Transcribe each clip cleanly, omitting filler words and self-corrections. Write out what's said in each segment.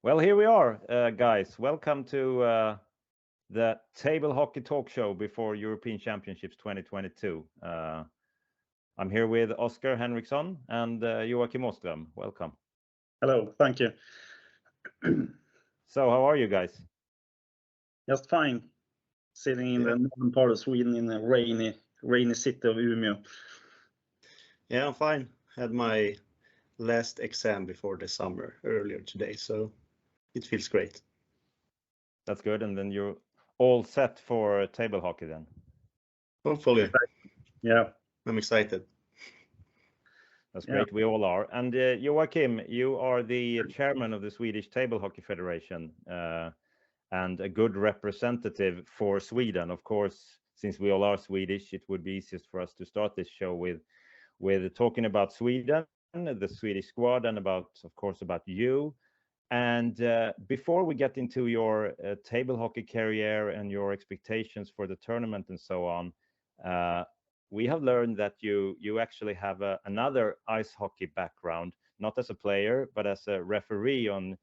Well, here we are, guys. Welcome to the Tablr Hockey Talk Show before European Championships 2022. I'm here with Oskar Henriksson and Joakim Åström. Welcome. Hello, thank you. So, how are you guys? Just fine. Sitting in the northern part of Sweden in the rainy city of Umeå. Yeah, I'm fine. Had my last exam before the summer earlier today, so it feels great. That's good. And then you're all set for table hockey then? Hopefully. Yeah. I'm excited. That's great. We all are. And Joakim, you are the chairman of the Swedish Table Hockey Federation and a good representative for Sweden. Of course, since we all are Swedish, it would be easiest for us to start this show with talking about Sweden, the Swedish squad, and of course, about you. And before we get into your table hockey career and your expectations for the tournament and so on, we have learned that you actually have another ice hockey background, not as a player, but as a referee on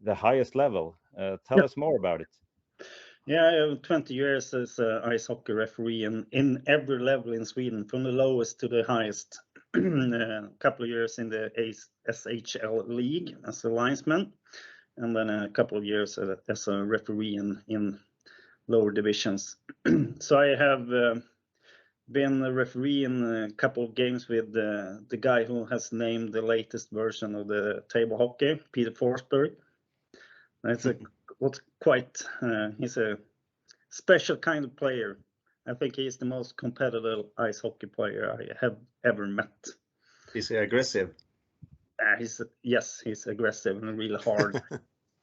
the highest level. Tell us more about it. Yeah, I have 20 years as an ice hockey referee in every level in Sweden, from the lowest to the highest. A couple of years in the SHL league as a linesman, and then a couple of years as a referee in lower divisions. So I have been a referee in a couple of games with the guy who has named the latest version of the table hockey, Peter Forsberg. It's he's a special kind of player. I think he's the most competitive ice hockey player I have ever met. Is he aggressive? He's aggressive and really hard.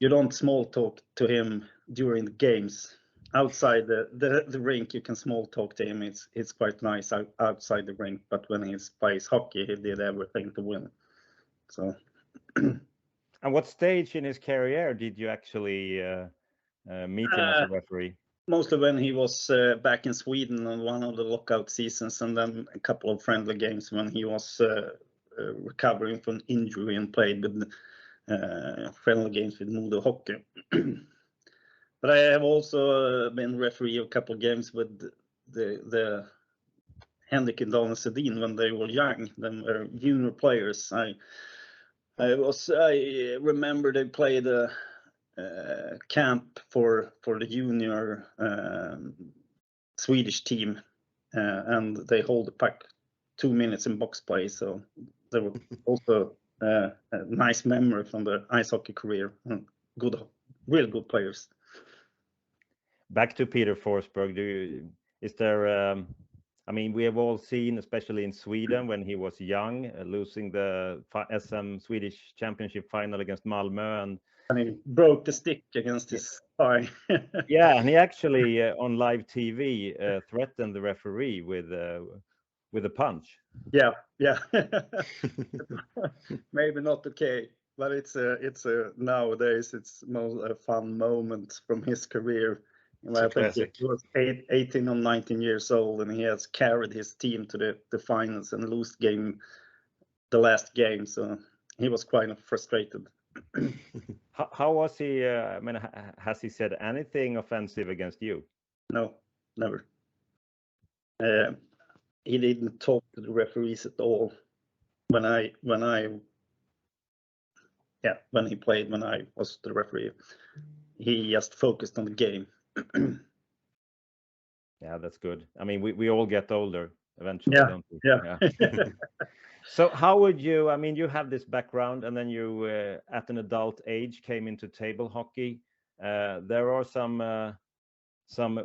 You don't small talk to him during the games. Outside the rink, you can small talk to him. It's quite nice outside the rink, but when he plays hockey, he did everything to win. So. And what stage in his career did you actually meet him as a referee? Mostly when he was back in Sweden on one of the lockout seasons, and then a couple of friendly games when he was recovering from injury and played with friendly games with Modo Hockey. But I have also been referee a couple of games with the Henrik and Daniel Sedin when they were young. They were junior players. I remember they played a camp for the junior Swedish team, and they hold the puck 2 minutes in box play. So they were also a nice memory from their ice hockey career. Real good players. Back to Peter Forsberg. We have all seen, especially in Sweden, when he was young, losing the SM Swedish Championship final against Malmö, and he broke the stick against his thigh. Yeah, and he actually on live TV threatened the referee with a punch. Yeah. Maybe not okay, but it's nowadays it's a fun moment from his career. I think he was 18 or 19 years old, and he has carried his team to the finals and lost the last game. So he was quite frustrated. How was he? Has he said anything offensive against you? No, never. He didn't talk to the referees at all when he played, when I was the referee. He just focused on the game. Yeah, that's good. We all get older eventually, don't we? Yeah. So how would you, you have this background, and then you, at an adult age, came into table hockey. There are some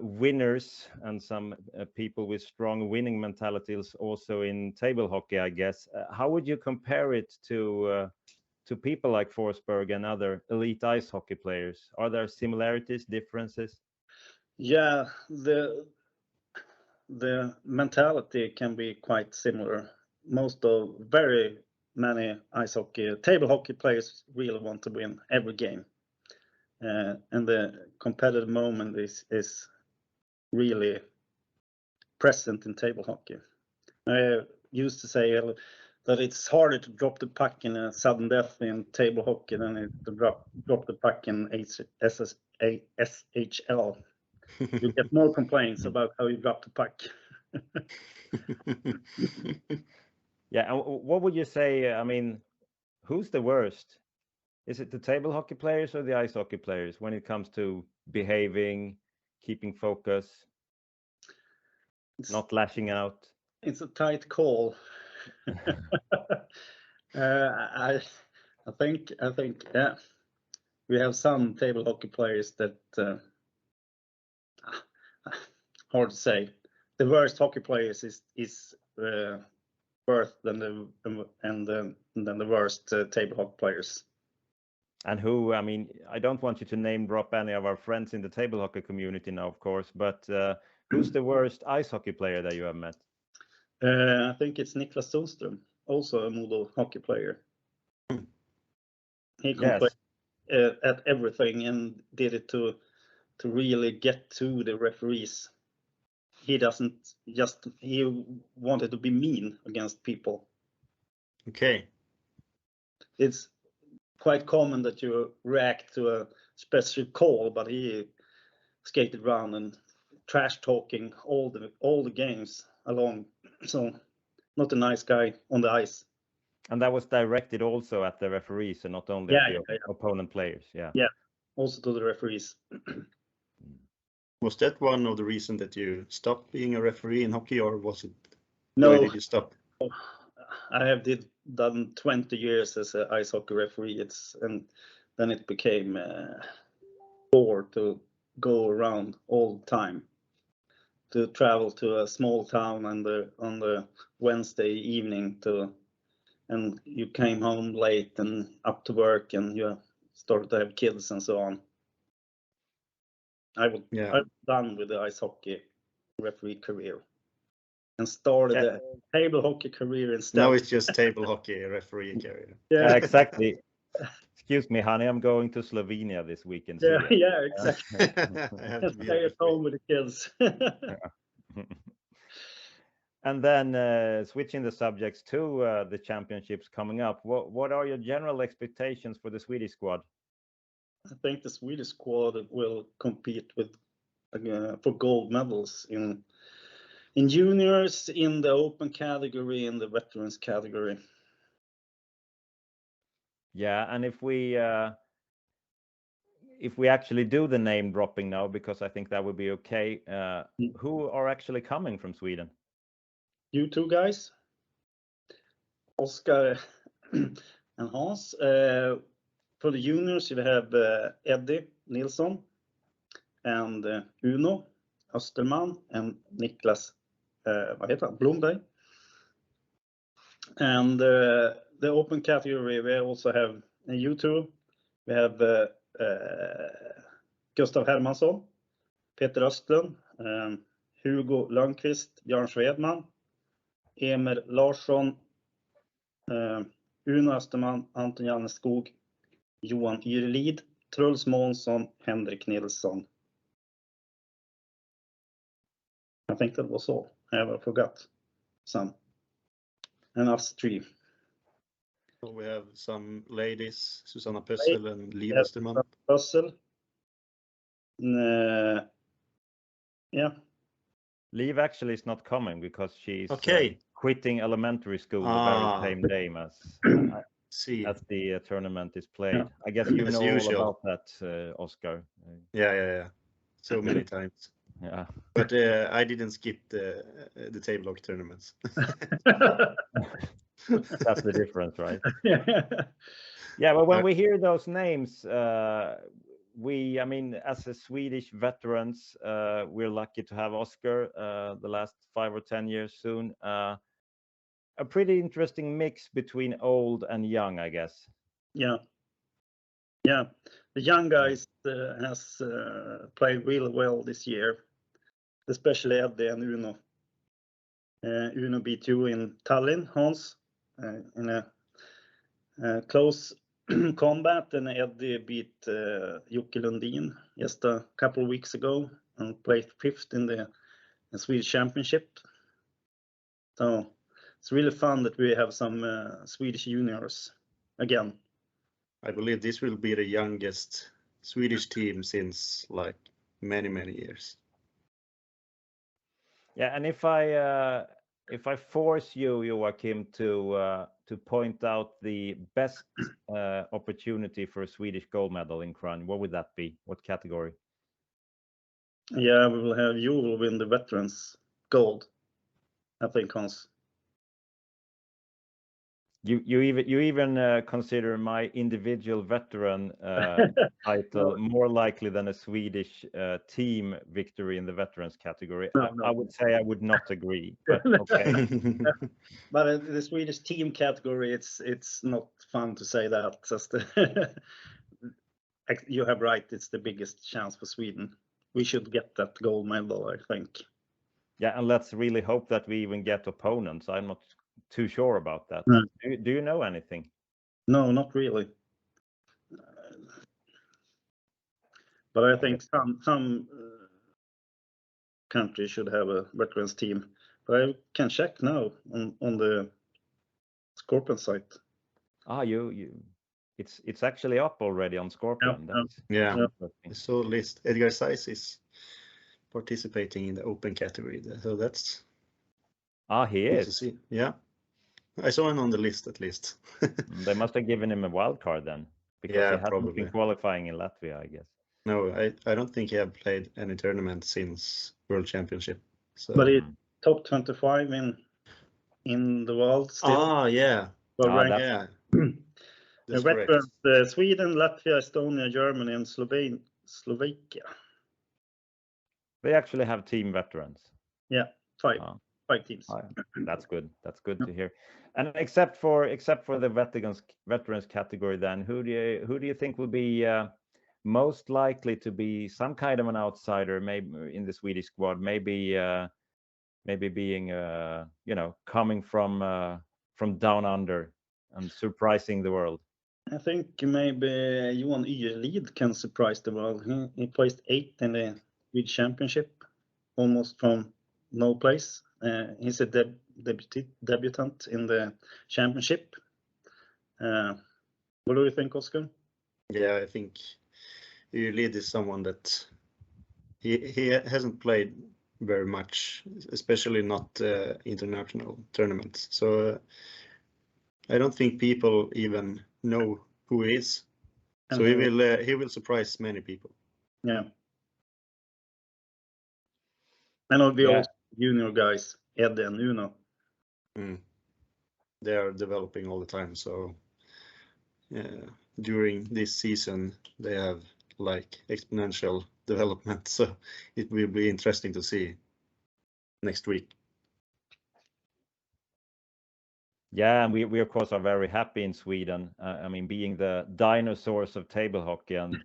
winners and some people with strong winning mentalities also in table hockey, I guess. How would you compare it to people like Forsberg and other elite ice hockey players? Are there similarities, differences? Yeah, the mentality can be quite similar. Very many table hockey players really want to win every game. And the competitive moment is really present in table hockey. I used to say that it's harder to drop the puck in a sudden death in table hockey than it to drop the puck in SHL. You get more complaints about how you drop the puck. Yeah, and what would you say? I mean, who's the worst? Is it the table hockey players or the ice hockey players when it comes to behaving, keeping focus, not lashing out? It's a tight call. I think yeah, we have some table hockey players that hard to say. The worst hockey players is worse than the worst table hockey players. And who? I mean, I don't want you to name drop any of our friends in the table hockey community now, of course, but who's the worst ice hockey player that you have met? I think it's Niklas Åström, also a Modo hockey player. He complained at everything and did it to really get to the referees. He wanted to be mean against people. Okay. It's quite common that you react to a special call, but he skated around and trash talking all the games along. So not a nice guy on the ice. And that was directed also at the referees and not only at the opponent players. Yeah. Yeah, also to the referees. Was that one of the reasons that you stopped being a referee in hockey, or was it? No. Why did you stop? I have done 20 years as an ice hockey referee. And then it became bored to go around all the time, to travel to a small town on the Wednesday evening and you came home late and up to work and you started to have kids and so on. I'm done with the ice hockey referee career and started a table hockey career instead. Now it's just table hockey referee career. Yeah, exactly. Excuse me, honey, I'm going to Slovenia this weekend. Yeah, exactly. Stay at home with the kids. And then switching the subjects to the championships coming up, what are your general expectations for the Swedish squad? I think the Swedish squad will compete for gold medals in juniors, in the open category, in the veterans category. Yeah, and if we actually do the name dropping now, because I think that would be okay, who are actually coming from Sweden? You two guys, Oscar and Hans. For the juniors, you have Eddie Nilsson and Uno Österman and Niklas Blomberg. And the open category, we also have you two. We have Gustav Hermansson, Petr Östlund, Hugo Lundqvist, Bjarne Svedman, Emil Larsson, Uno Österman, Anton Janneskog, Johan Yrlid, Truls Månsson, Henrik Nilsson. I think that was all. I forgot some. And us three. So we have some ladies, Susanna Pössl and Liv Österman. Pössl. Yeah. Liv actually is not coming because she's quitting elementary school the very same day as the tournament is played. Yeah. I guess you know all about that, Oscar. Yeah. So many times. Yeah. But I didn't skip the table hockey tournaments. That's the difference, right? Yeah, but when we hear those names, I mean, as a Swedish veterans, we're lucky to have Oscar the last 5 or 10 years soon. A pretty interesting mix between old and young, I guess. Yeah. The young guys has played really well this year, especially Eddie and Uno. Uno beat you in Tallinn, Hans, in a close combat, and Eddie beat Jocke Lundin just a couple of weeks ago and played 5th in the Swedish Championship. So it's really fun that we have some Swedish juniors again. I believe this will be the youngest Swedish team since like many years. Yeah, and if I force you, Joakim, to point out the best opportunity for a Swedish gold medal in Kranj, what would that be? What category? Yeah, we will have you will win the veterans gold, I think, Hans. You even consider my individual veteran title more likely than a Swedish team victory in the veterans category. No. I would say I would not agree, but okay. But the Swedish team category, it's not fun to say that. Just you have right. It's the biggest chance for Sweden. We should get that gold medal, I think. Yeah, and let's really hope that we even get opponents. I'm not too sure about that. No. Do you know anything? No, not really. But I think some countries should have a veterans team. But I can check now on the Scorpion site. It's actually up already on Scorpion. Yeah. I saw a list. Edgar Zeiss is participating in the open category, so that's he good is. to see. Yeah, I saw him on the list at least. They must have given him a wild card then, because he hasn't been qualifying in Latvia, I guess. No, I don't think he have played any tournament since World Championship. So. But he's top 25 in the world still. Yeah. Well, That's veterans, Sweden, Latvia, Estonia, Germany, and Slovakia. They actually have team veterans. Yeah, five teams. That's good. That's good to hear. And except for the veterans category, then who do you think will be most likely to be some kind of an outsider, maybe in the Swedish squad, maybe being coming from down under and surprising the world? I think maybe Johan Yrlid can surprise the world. He placed 8th in the Swedish Championship, almost from no place. He's a debutant in the championship. What do you think, Oscar? Yeah, I think Yrlid is someone that he hasn't played very much, especially not international tournaments. So I don't think people even know who he is. So he will surprise many people. Yeah. And all the old junior guys, Ed and Uno. They are developing all the time. So during this season, they have like exponential development. So it will be interesting to see next week. Yeah, and we of course are very happy in Sweden. I mean, being the dinosaurs of table hockey, and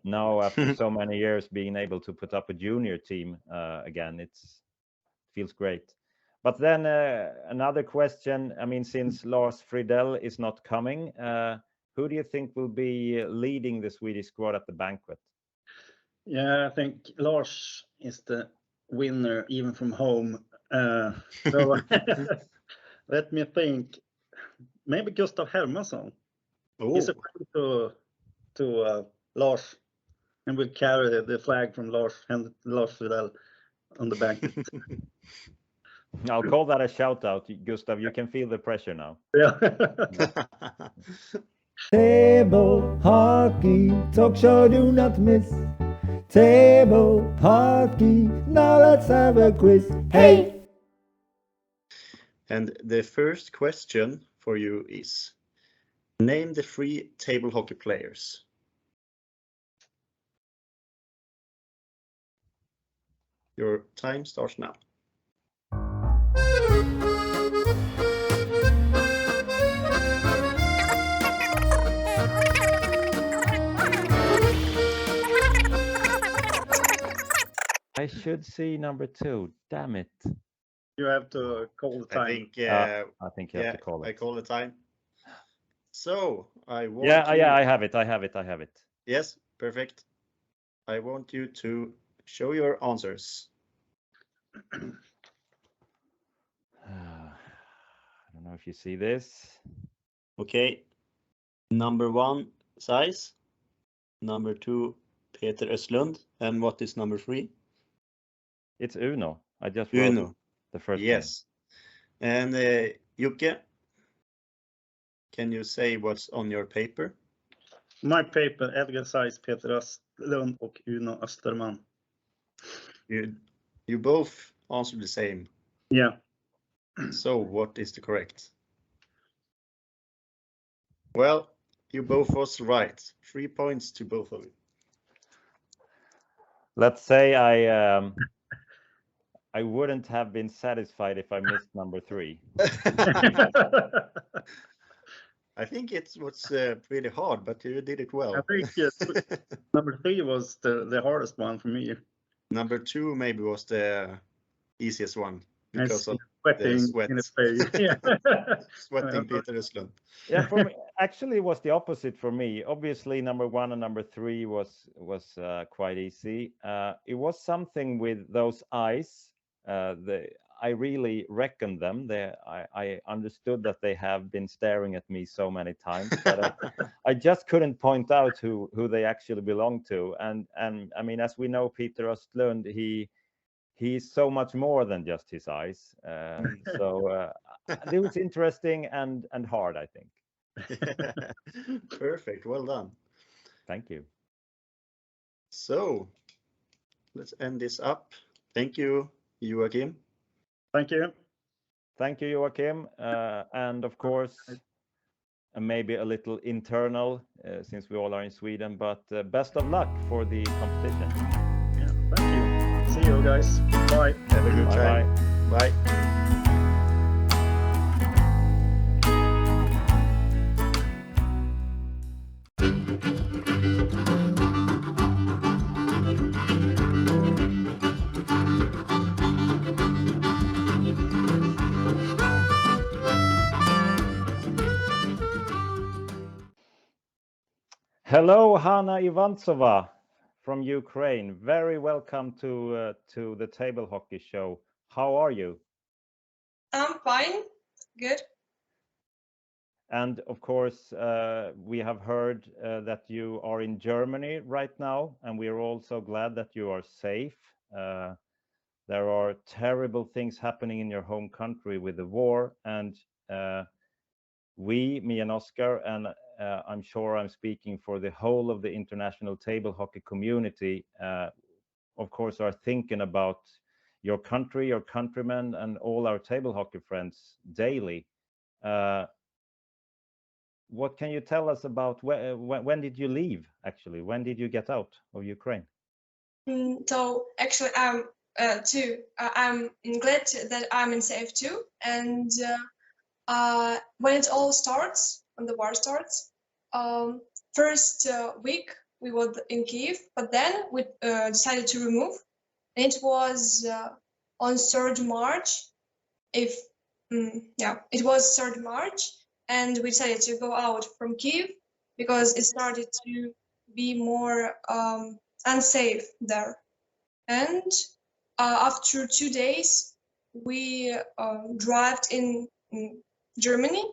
now after so many years being able to put up a junior team again, it feels great. But then another question. I mean, since Lars Friedel is not coming, who do you think will be leading the Swedish squad at the banquet? Yeah, I think Lars is the winner even from home. So let me think. Maybe Gustav Hermansson. He's a friend to Lars, and will carry the flag from Lars Friedel on the banquet. I'll call that a shout out, Gustav. You can feel the pressure now. Yeah. Table Hockey Talk Show, do not miss. Table Hockey, now let's have a quiz. Hey! And the first question for you is, name the 3 table hockey players. Your time starts now. I should see number 2. Damn it. You have to call the time. I think you have to call it. I call the time. So I want. I have it. Yes, perfect. I want you to show your answers. know if you see this. Okay. Number 1, size. Number 2, Petr Östlund. And what is number 3? It's Uno. I just wrote Uno. the first Yes. And Jocke, can you say what's on your paper? My paper, Edgar size, Petr Östlund och Uno Österman. You both answered the same. Yeah. So what is the correct? Well, you both was right. 3 points to both of you. Let's say I wouldn't have been satisfied if I missed number 3. I think it was pretty hard, but you did it well. I think number 3 was the hardest one for me. Number 2 maybe was the easiest one because of sweating the sweat. in his face. Yeah. Sweating Petr Östlund. Yeah, for me, actually, it was the opposite for me. Obviously, number 1 and number 3 was quite easy. It was something with those eyes. I really reckoned them. I understood that they have been staring at me so many times, but I just couldn't point out who they actually belong to. And I mean, as we know, Petr Östlund, he's so much more than just his eyes. So it was interesting and hard, I think. Perfect. Well done. Thank you. So let's end this up. Thank you, Joakim. Thank you. Thank you, Joakim. And of course, maybe a little internal since we all are in Sweden, but best of luck for the competition. Yeah, thank you. See you guys. Bye. Have a good Bye time. bye. Bye. Hello, Hanna Ivantsova from Ukraine. Very welcome to the Table Hockey Show. How are you? I'm fine. Good. And of course, we have heard that you are in Germany right now, and we are also glad that you are safe. There are terrible things happening in your home country with the war, and me and Oscar, and I'm sure I'm speaking for the whole of the international table hockey community, of course, are thinking about your country, your countrymen, and all our table hockey friends daily. What can you tell us about when did you leave, actually? When did you get out of Ukraine? So actually, I'm glad that I'm in safe too. And when it all starts, when the war starts, first week we were in Kiev, but then we decided to remove. And it was on 3rd March. It was 3rd March. And we decided to go out from Kiev because it started to be more unsafe there. And after 2 days, we drove in Germany,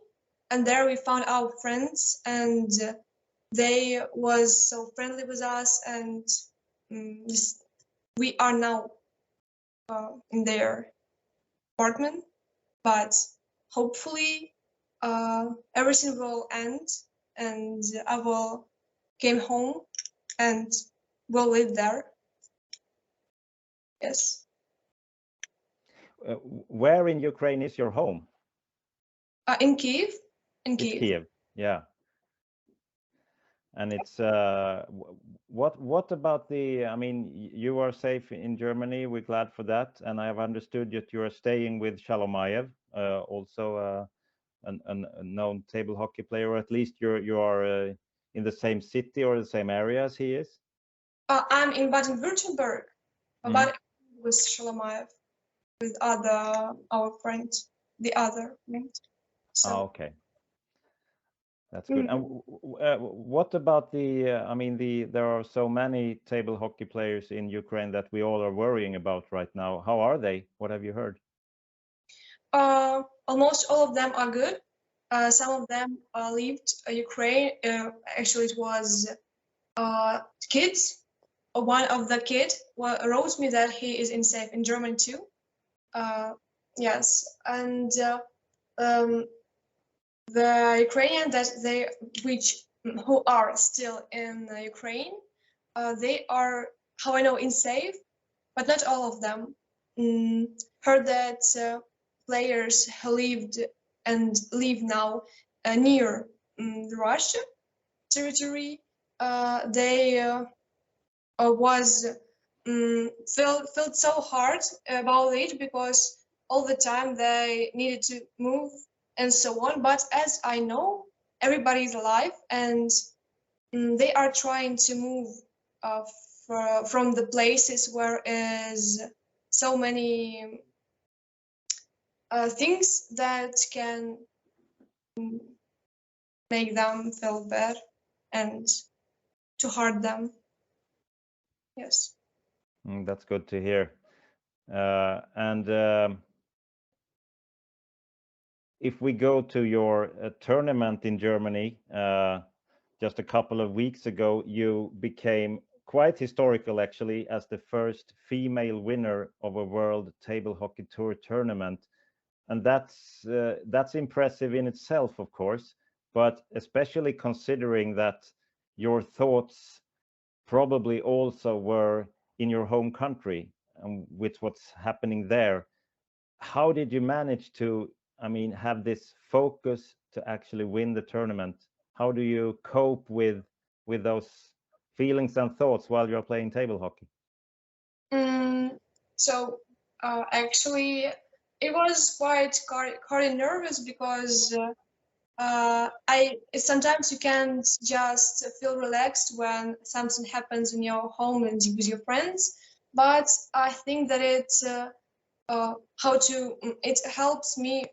and there we found our friends, and they was so friendly with us, and we are now in their apartment, but hopefully everything will end and I will came home and will live there. Yes. Where in Ukraine is your home? In Kiev. In It's Kiev. Kiev, yeah. And it's what about the? I mean, you are safe in Germany. We're glad for that, and I have understood that you are staying with Shalomayev, also a known table hockey player, or at least you are in the same city or the same area as he is. I'm in Baden-Württemberg, but with Shalomayev, with our friends, the other friends. So. Okay. That's good. And what about the? I mean, there are so many table hockey players in Ukraine that we all are worrying about right now. How are they? What have you heard? Almost all of them are good. Some of them left Ukraine. Actually, it was kids. One of the kid wrote me that he is safe in Germany too. Yes, and the Ukrainian that who are still in Ukraine, they are, how I know, safe, but not all of them. Heard that players who lived and live now near the Russia territory, they was felt so hard about it because all the time they needed to move and so on. But as I know, everybody is alive and they are trying to move from the places where is so many things that can make them feel bad and to hurt them. Yes. That's good to hear. If we go to your tournament in Germany, just a couple of weeks ago, you became quite historical, actually, as the first female winner of a World Table Hockey Tour tournament. And that's impressive in itself, of course, but especially considering that your thoughts probably also were in your home country and with what's happening there. How did you manage to, have this focus to actually win the tournament? How do you cope with those feelings and thoughts while you're playing table hockey? So actually, it was quite nervous because sometimes you can't just feel relaxed when something happens in your home and with your friends. But I think that it helps me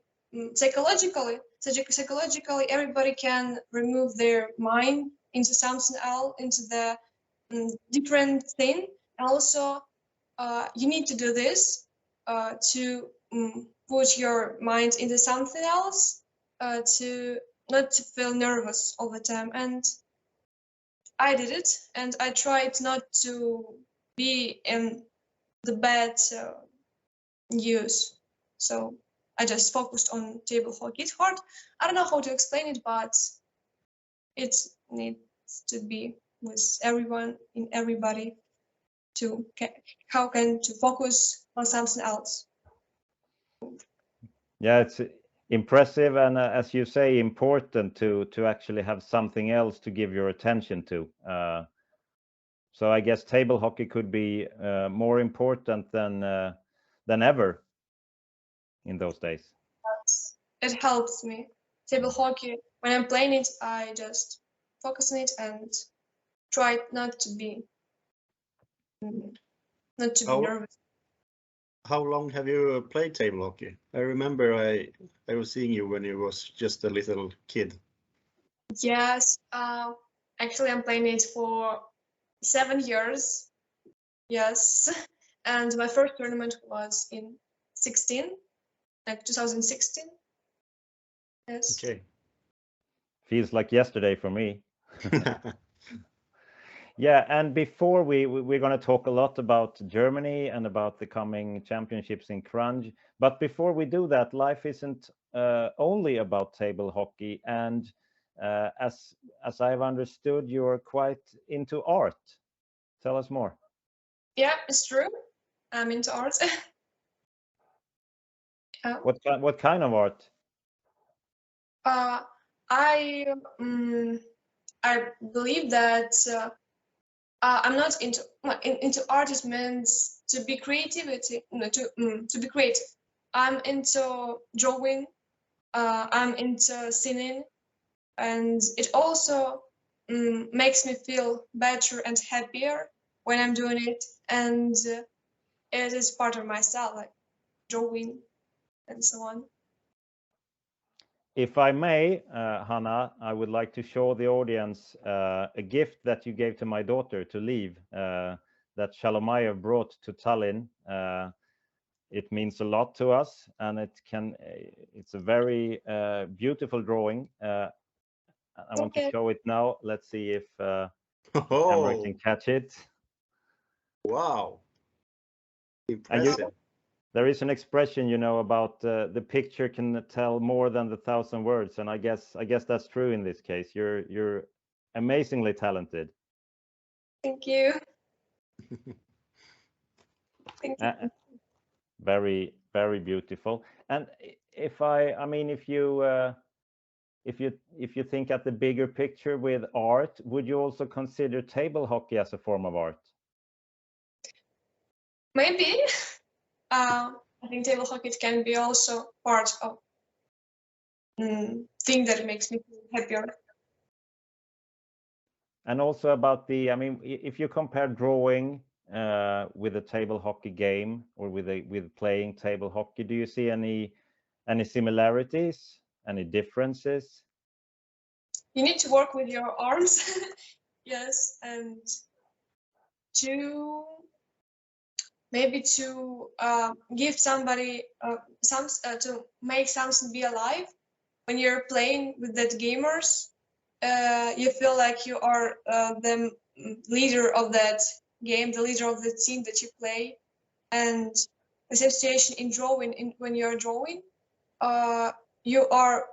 psychologically. Psychologically, everybody can remove their mind into something else, into the different thing. And also, you need to do this to put your mind into something else, to not to feel nervous all the time. And I did it, and I tried not to be in the bad use. So I just focused on table hockey. It's hard. I don't know how to explain it, but it needs to be with everyone, in everybody, to focus on something else. Yeah, it's impressive and as you say, important to actually have something else to give your attention to. So I guess table hockey could be more important than ever in those days. It helps me. Table hockey, when I'm playing it, I just focus on it and try not to be nervous. How long have you played table hockey? I remember I was seeing you when you was just a little kid. Yes, actually I'm playing it for 7 years. Yes, and my first tournament was in 2016. Yes. Okay. Feels like yesterday for me. Yeah, and before we're going to talk a lot about Germany and about the coming championships in Kranj. But before we do that, life isn't only about table hockey. And as I've understood, you're quite into art. Tell us more. Yeah, it's true. I'm into art. What kind of art? I believe that I'm not into art. Means to be creativity, to be creative. I'm into drawing. I'm into singing, and it also makes me feel better and happier when I'm doing it. And it is part of myself, like drawing and so on. If I may, Hanna, I would like to show the audience a gift that you gave to my daughter to leave, that Shalomayev brought to Tallinn. it means a lot to us, and it's a very beautiful drawing. I want to Okay. show it now. Let's see if camera Oh, can catch it. wow. Impressive. There is an expression, you know, about the picture can tell more than the 1,000 words, and I guess that's true in this case. You're amazingly talented. Thank you. Thank you. Very, very beautiful. And if you think at the bigger picture with art, would you also consider table hockey as a form of art? Maybe. I think table hockey can be also part of thing that makes me feel happier. And also about if you compare drawing with a table hockey game or with playing table hockey, do you see any similarities, any differences? You need to work with your arms, yes, and to give somebody to make something be alive. When you're playing with that gamers, you feel like you are the leader of that game, the leader of the team that you play. And the same situation in drawing, when you're drawing, you are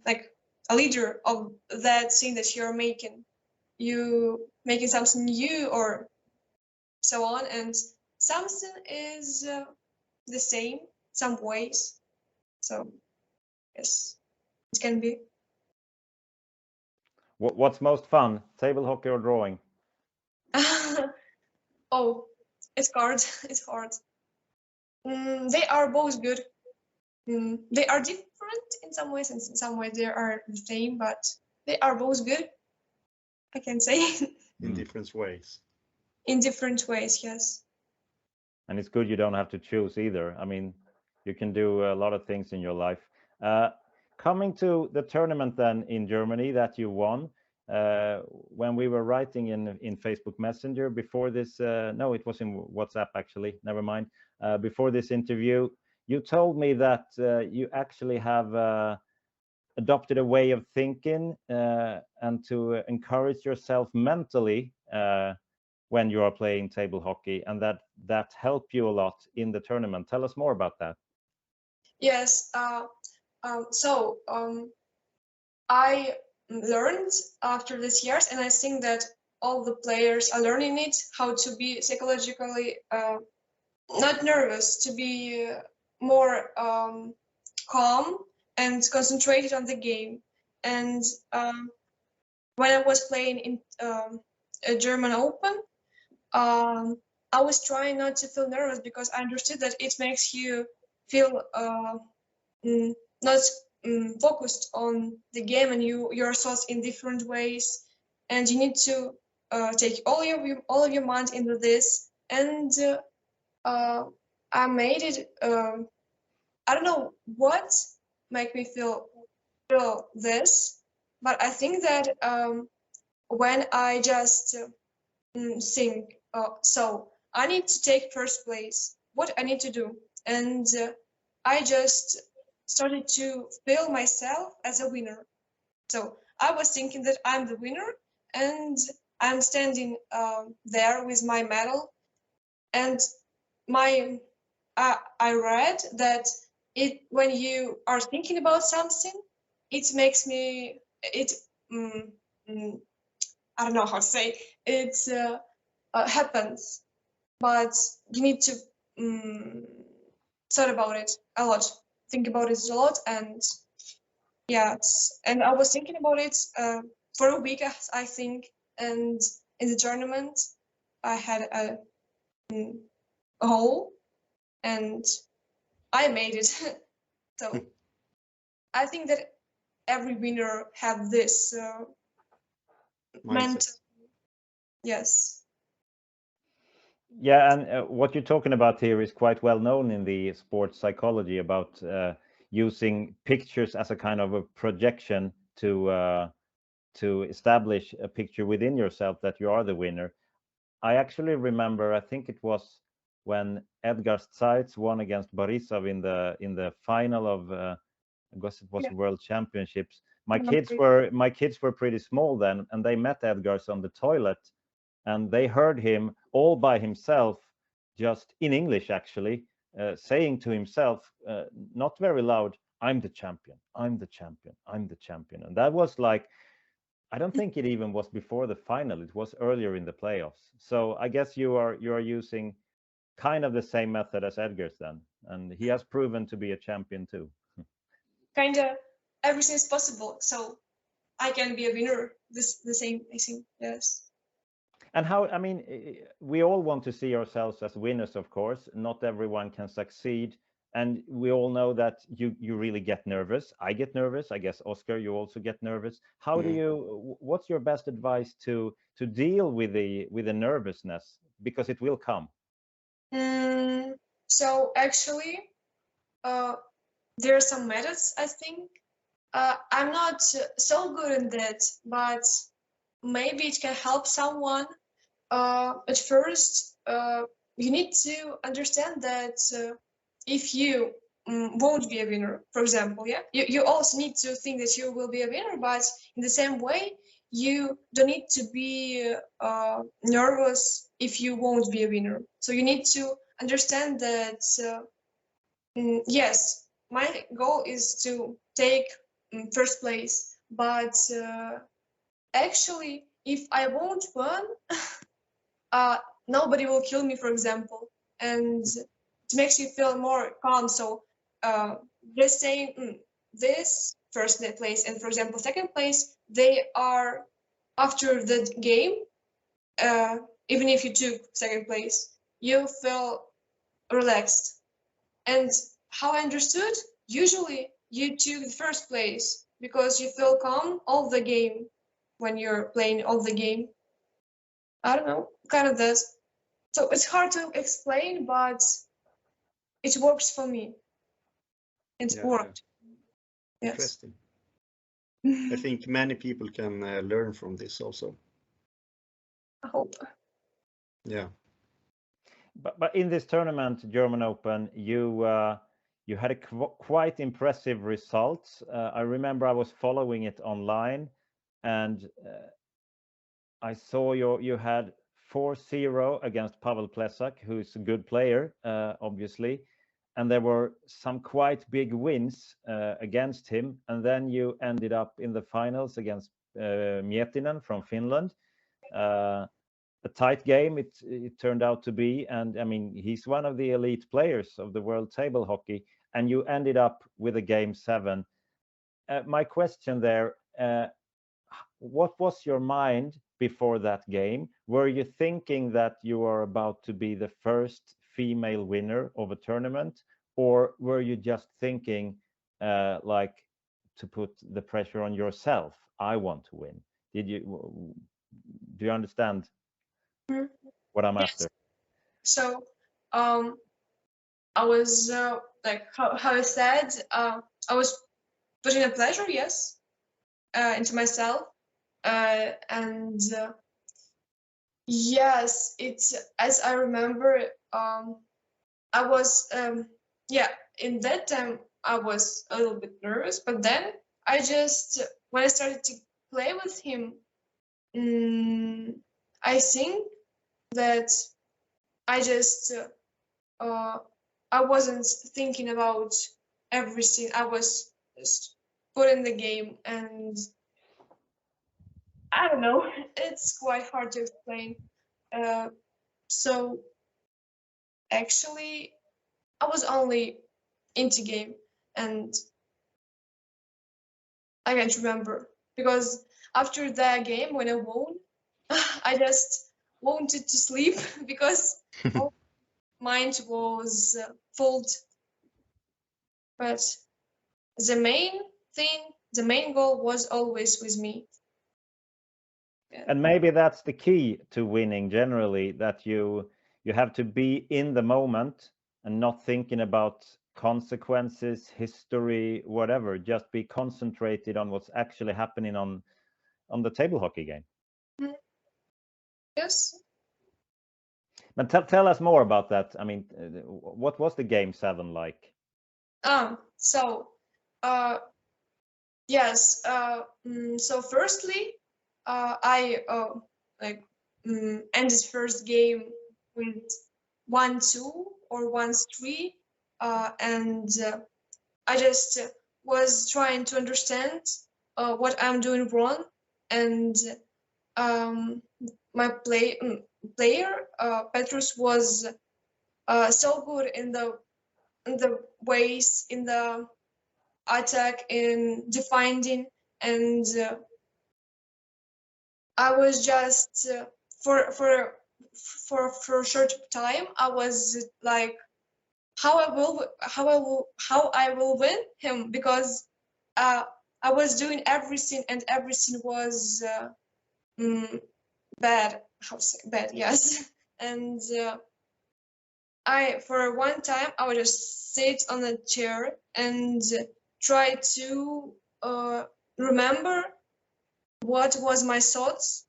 like a leader of that thing that you're making. You making something new or so on, and something is the same some ways. So yes, it can be. What's most fun, table hockey or drawing? Oh, it's hard. It's hard. They are both good. They are different in some ways, and in some ways they are the same, but they are both good, I can say. In different ways. In different ways, yes. And it's good you don't have to choose either. I mean, you can do a lot of things in your life. Coming to the tournament then in Germany that you won, when we were writing in Facebook Messenger before this, no, it was in WhatsApp actually, never mind. Before this interview, you told me that you actually have adopted a way of thinking and to encourage yourself mentally when you are playing table hockey, and that helped you a lot in the tournament. Tell us more about that. Yes. I learned after these years, and I think that all the players are learning it, how to be psychologically not nervous, to be more calm and concentrated on the game. And when I was playing in a German Open, I was trying not to feel nervous because I understood that it makes you feel not focused on the game, and your thoughts in different ways, and you need to take all of your mind into this. And I made it. I don't know what make me feel this, but I think that when I just think, so I need to take first place, what I need to do, and I just started to feel myself as a winner. So I was thinking that I'm the winner, and I'm standing there with my medal, and I read that when you are thinking about something, it makes me I don't know how to say it happens, but you need to thought about it a lot, think about it a lot, and and I was thinking about it for a week, I think, and in the tournament I had a hole and I made it. So I think that every winner have this mental. Yes. Yeah, and what you're talking about here is quite well known in the sports psychology about using pictures as a kind of a projection to establish a picture within yourself that you are the winner. I actually remember, I think it was when Edgar's Zeitz won against Borisov in the final of I guess it was World Championships. My kids were pretty small then, and they met Edgar's on the toilet, and they heard him all by himself, just in English actually, saying to himself, not very loud, "I'm the champion, I'm the champion, I'm the champion." And that was like, I don't think it even was before the final. It was earlier in the playoffs. So I guess you are using kind of the same method as Edgar's then, and he has proven to be a champion too. Kind of everything is possible, so I can be a winner. The same, I think. Yes. And how, I mean, we all want to see ourselves as winners, of course. Not everyone can succeed. And we all know that you really get nervous. I get nervous. I guess, Oscar, you also get nervous. How do you, what's your best advice to deal with the nervousness? Because it will come. So actually, there are some methods, I think. I'm not so good in that, but maybe it can help someone. At first, you need to understand that if you won't be a winner, for example, you also need to think that you will be a winner, but in the same way, you don't need to be nervous if you won't be a winner. So you need to understand that, yes, my goal is to take first place, but actually, if I won't win, nobody will kill me, for example, and it makes you feel more calm. So just saying this first place and, for example, second place, they are after the game. Even if you took second place, you feel relaxed. And how I understood, usually you took the first place because you feel calm all the game when you're playing all the game. I don't know, kind of this. So it's hard to explain, but it works for me. It's worked. Yes. Interesting. I think many people can learn from this also. I hope. Yeah. But in this tournament, German Open, you had a quite impressive results. I remember I was following it online, and I saw you had 4-0 against Pavel Plesak, who is a good player, obviously, and there were some quite big wins against him, and then you ended up in the finals against Miettinen from Finland. A tight game it turned out to be, and I mean, he's one of the elite players of the world table hockey, and you ended up with a game 7. My question there, what was your mind before that game? Were you thinking that you were about to be the first female winner of a tournament, or were you just thinking like to put the pressure on yourself? I want to win. Do you understand what I'm after? So I was like how I said, I was putting a pleasure, yes, into myself, and yes, it's, as I remember, I was in that time I was a little bit nervous, but then I just, when I started to play with him, I think that I just I wasn't thinking about everything. I was just put in the game, and I don't know, it's quite hard to explain. So actually I was only into game, and I can't remember, because after that game when I won, I just wanted to sleep because my mind was full. But the main goal was always with me. Yeah. And maybe that's the key to winning generally, that you have to be in the moment and not thinking about consequences, history, whatever. Just be concentrated on what's actually happening on the table hockey game. Yes. But tell us more about that. I mean, what was the game 7 like? So, yes. So firstly, I ended first game with 1-2 or 1-3, and I just was trying to understand what I'm doing wrong, and my player Petr was so good in the ways, in the attack, in defending, and I was just for a short time I was like, how I will win him, because I was doing everything and everything was bad. How to say bad? Yes, and for one time I would just sit on a chair and try to remember what was my thoughts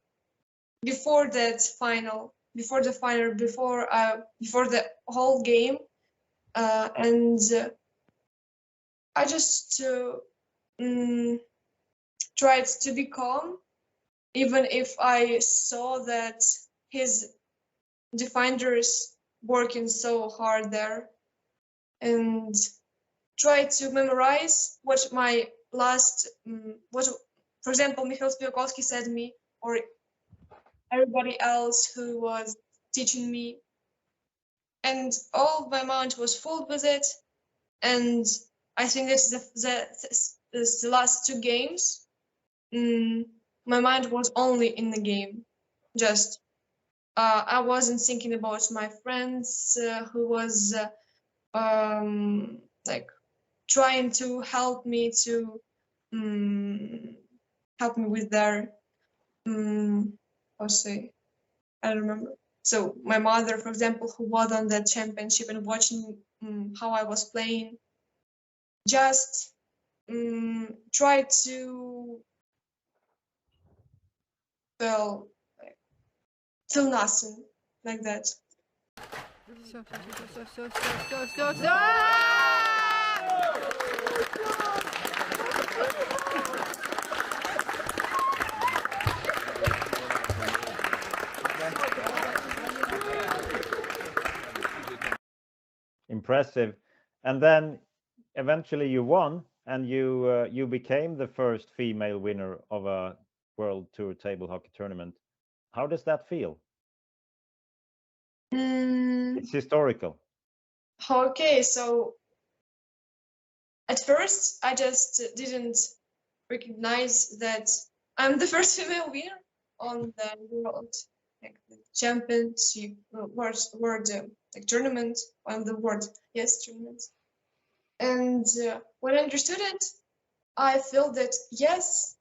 before the final, before the whole game, and I just tried to be calm, even if I saw that his defenders working so hard there, and try to memorize what my last what, for example, Mikhail Spivakowski said me, or everybody else who was teaching me, and all my mind was full with it. And I think this is the last two games. My mind was only in the game. Just I wasn't thinking about my friends who was like trying to help me with their how to say, I don't remember. So my mother, for example, who was on the championship and watching how I was playing, just tried to feel nothing like that. Impressive. And then eventually you won, and you became the first female winner of a World Tour table hockey tournament. How does that feel? It's historical. Okay, so at first I just didn't recognize that I'm the first female winner on the world championship, world tournament, on the world tournament. And when I understood it, I felt that yes,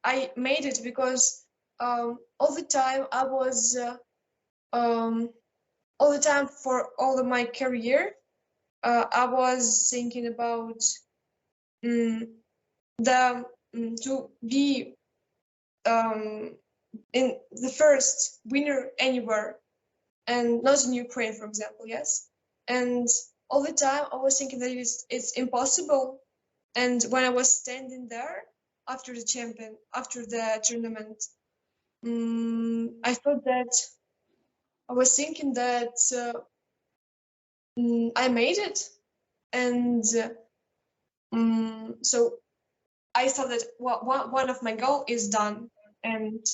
I made it, because all the time I was all the time for all of my career, I was thinking about to be in the first winner anywhere, and not in Ukraine, for example. Yes, and all the time I was thinking that it's impossible. And when I was standing there after the tournament, I thought that I was thinking that I made it, and so I thought that one of my goals is done, and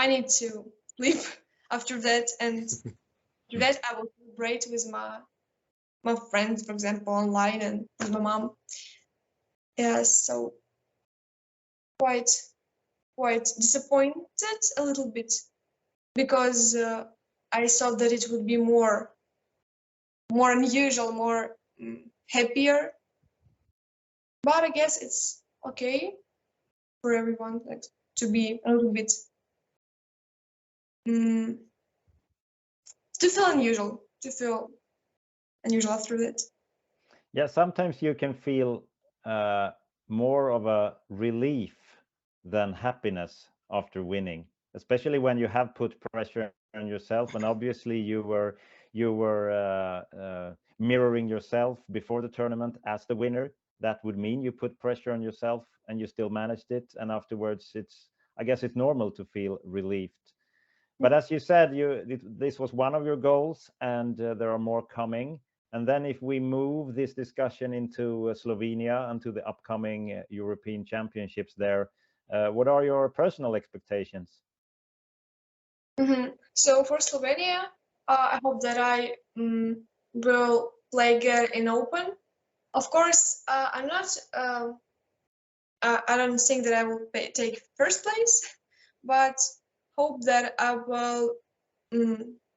I need to leave after that. And after that, I will celebrate with my friends, for example, online, and with my mom. Yeah, so quite disappointed a little bit, because I thought that it would be more unusual, more happier. But I guess it's okay for everyone, like, to be a little bit to feel unusual after that. Yeah, sometimes you can feel more of a relief than happiness after winning, especially when you have put pressure on yourself, and obviously you were mirroring yourself before the tournament as the winner. That would mean you put pressure on yourself, and you still managed it. And afterwards, I guess it's normal to feel relieved. But as you said, this was one of your goals, and there are more coming. And then if we move this discussion into Slovenia and to the upcoming European Championships there, what are your personal expectations? So for Slovenia, I hope that I will play good in Open. Of course, I'm not. I don't think that I will take first place, but hope that I will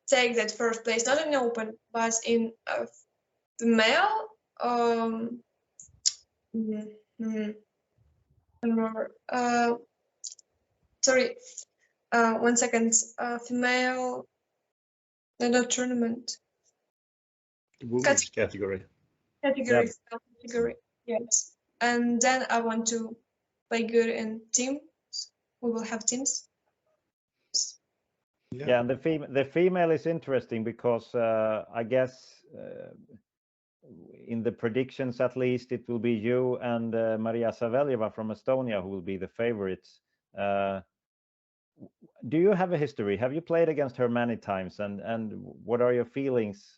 take that first place, not in Open, but in female. I remember. Sorry. 1 second. Female. Not tournament. Women's category. Category. Yes. And then I want to play good in teams. We will have teams. Yeah, and the female is interesting because I guess in the predictions, at least, it will be you and Maria Saveljeva from Estonia who will be the favorites. Do you have a history? Have you played against her many times? And what are your feelings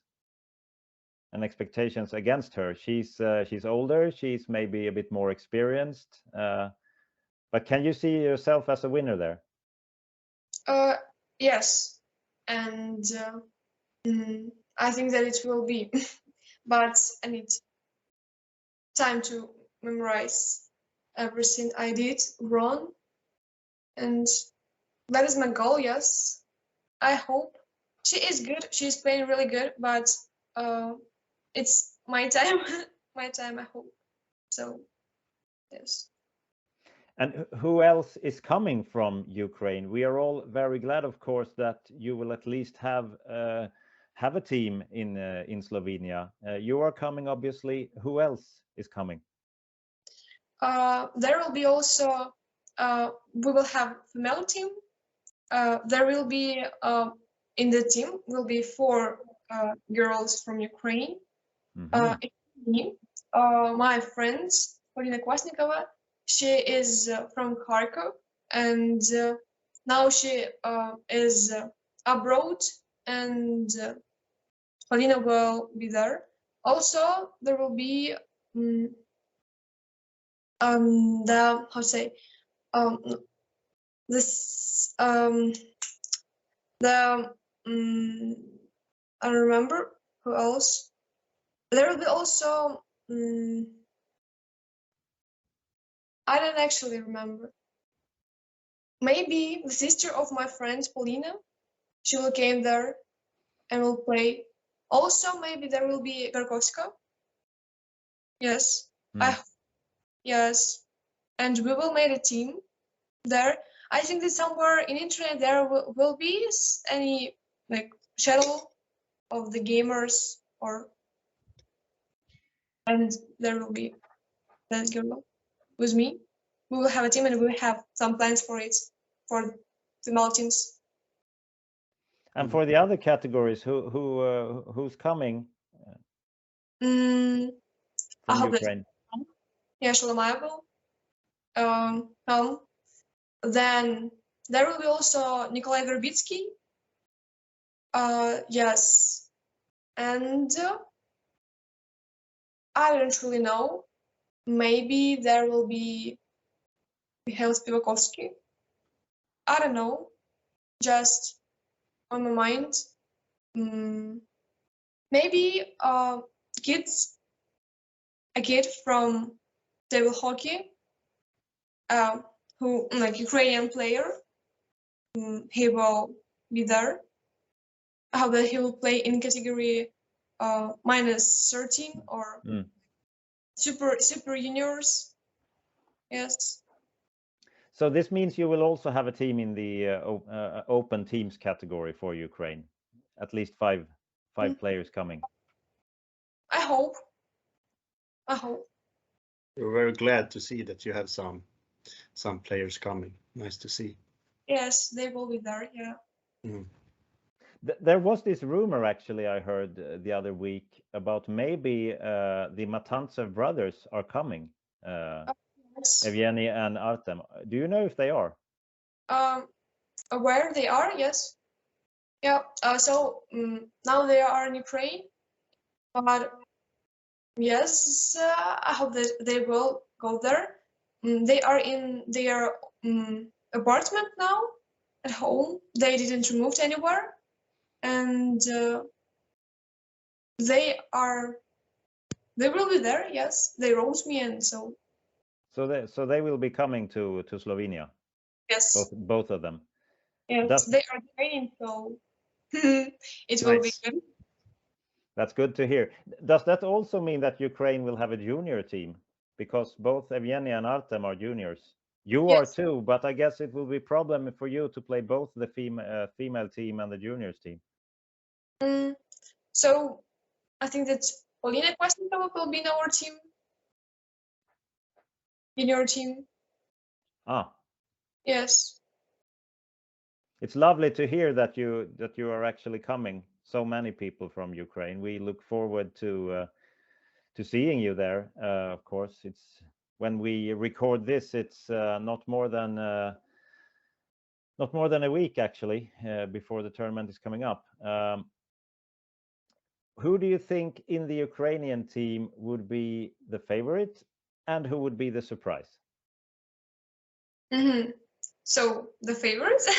and expectations against her? She's older. She's maybe a bit more experienced. But can you see yourself as a winner there? Yes, and I think that it will be, but I need time to memorize everything I did wrong, and that is my goal. Yes, I hope she is good. She's playing really good, but it's my time. My time, I hope. So, yes. And who else is coming from Ukraine? We are all very glad, of course, that you will at least have a team in Slovenia. You are coming, obviously. Who else is coming? There will be also. We will have female team. There will be in the team will be 4 girls from Ukraine. Me, my friend Polina Kwasnikova. She is from Kharkov, and now she is abroad, and Polina will be there. Also, there will be the how to say this the I don't remember who else. There will be also. I don't actually remember. Maybe the sister of my friend Polina, she will came there and will play. Also, maybe there will be Garkovska. Yes, yes, and we will make a team there. I think that somewhere in internet there will be any like channel of the gamers, and there will be that girl with me. We will have a team, and we will have some plans for it, for the teams. And for the other categories, who's coming from Ukraine? Yeah, Sholomayev will come. Then there will be also Nikolai Verbitsky. Yes, and I don't really know. Maybe there will be Mikhail Spivakovsky. I don't know. Just on my mind. Maybe a kid from table hockey, who like Ukrainian player. He will be there. How that he will play in category -13 or super juniors. Yes. So this means you will also have a team in the open teams category for Ukraine. At least five players coming. I hope. We're very glad to see that you have some players coming. Nice to see. Yes, they will be there. Yeah. There was this rumor, actually, I heard the other week about maybe the Matantsev brothers are coming. Yes. Evgeny and Artem. Do you know if they are? Where they are? Yes. Yeah. So now they are in Ukraine, but yes, I hope that they will go there. They are in their apartment now at home. They didn't move anywhere, and they will be there. Yes, they wrote me, and so. So they will be coming to Slovenia. Yes. Both of them. Yes, they are training, so it will be good. That's good to hear. Does that also mean that Ukraine will have a junior team? Because both Evgeny and Artem are juniors. You are too, but I guess it will be a problem for you to play both the female team and the juniors team. So I think that Polina Kwasnikova will be in our team. In your team. Yes. It's lovely to hear that you are actually coming. So many people from Ukraine. We look forward to seeing you there. Of course, it's when we record this. It's not more than a week actually before the tournament is coming up. Who do you think in the Ukrainian team would be the favorite, and who would be the surprise? So the favorites.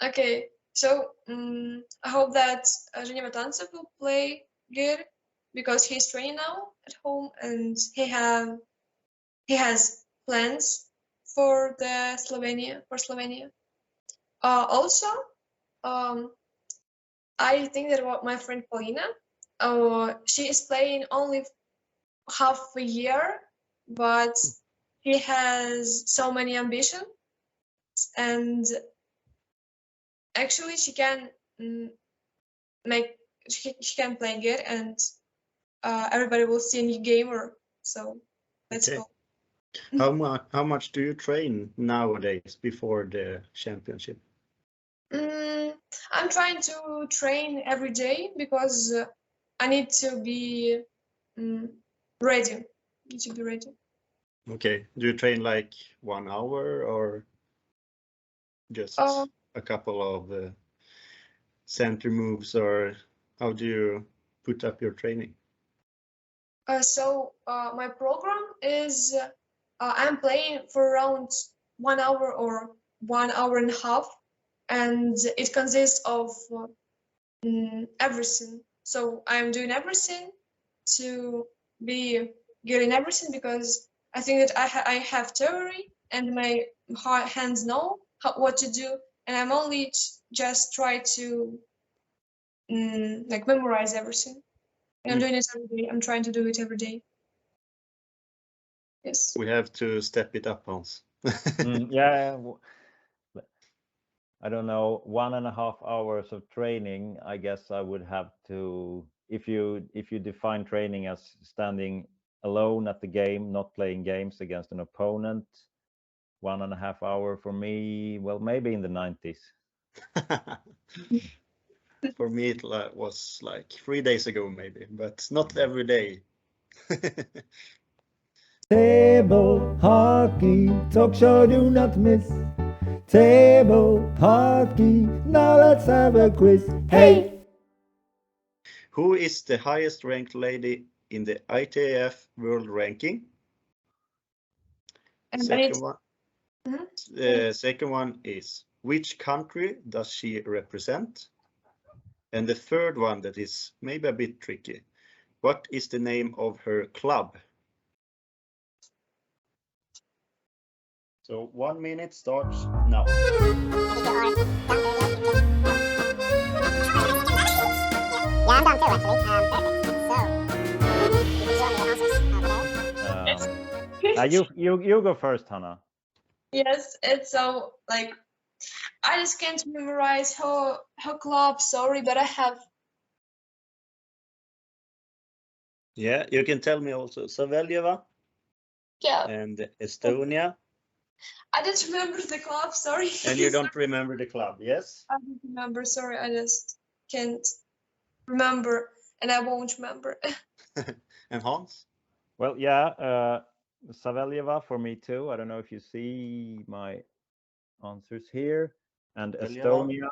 Okay. So I hope that Zhenya Matantsev will play good because he's training now at home and he has plans for Slovenia. Also, I think that my friend Polina, she is playing only half a year, but he has so many ambitions, and actually she can she can play good, and everybody will see a new gamer. So let's go. How much do you train nowadays before the championship? I'm trying to train every day because I need to be ready. Okay. Do you train like 1 hour or just a couple of center moves, or how do you put up your training? So my program is I'm playing for around 1 hour or 1 hour and a half, and it consists of everything. So I'm doing everything to be good in everything because I think that I have theory and my hands know what to do, and I'm only just try to like memorize everything. And I'm doing it every day. I'm trying to do it every day. Yes. We have to step it up, Hans. Yeah. I don't know, 1.5 hours of training. I guess I would have to, if you define training as standing alone at the game, not playing games against an opponent, 1.5 hour for me, well, maybe in the 90s. For me, it was like 3 days ago, maybe, but not every day. Table hockey talk show, do not miss. Table hockey, now let's have a quiz. Hey! Who is the highest ranked lady in the ITF World Ranking? Second one is, which country does she represent? And the third one that is maybe a bit tricky, what is the name of her club? So 1 minute starts now. Yeah, I'm done too, actually. Perfect. So, You go first, Hanna. Yes, it's so like I just can't memorize her club. Sorry, but I have. Yeah, you can tell me also. Saveljeva. Yeah. And Estonia. I don't remember the club, sorry. And you don't remember the club, yes? I don't remember, sorry, I just can't remember, and I won't remember. And Hans? Well, yeah, Saveljeva for me too. I don't know if you see my answers here, and Saveljeva. Estonia.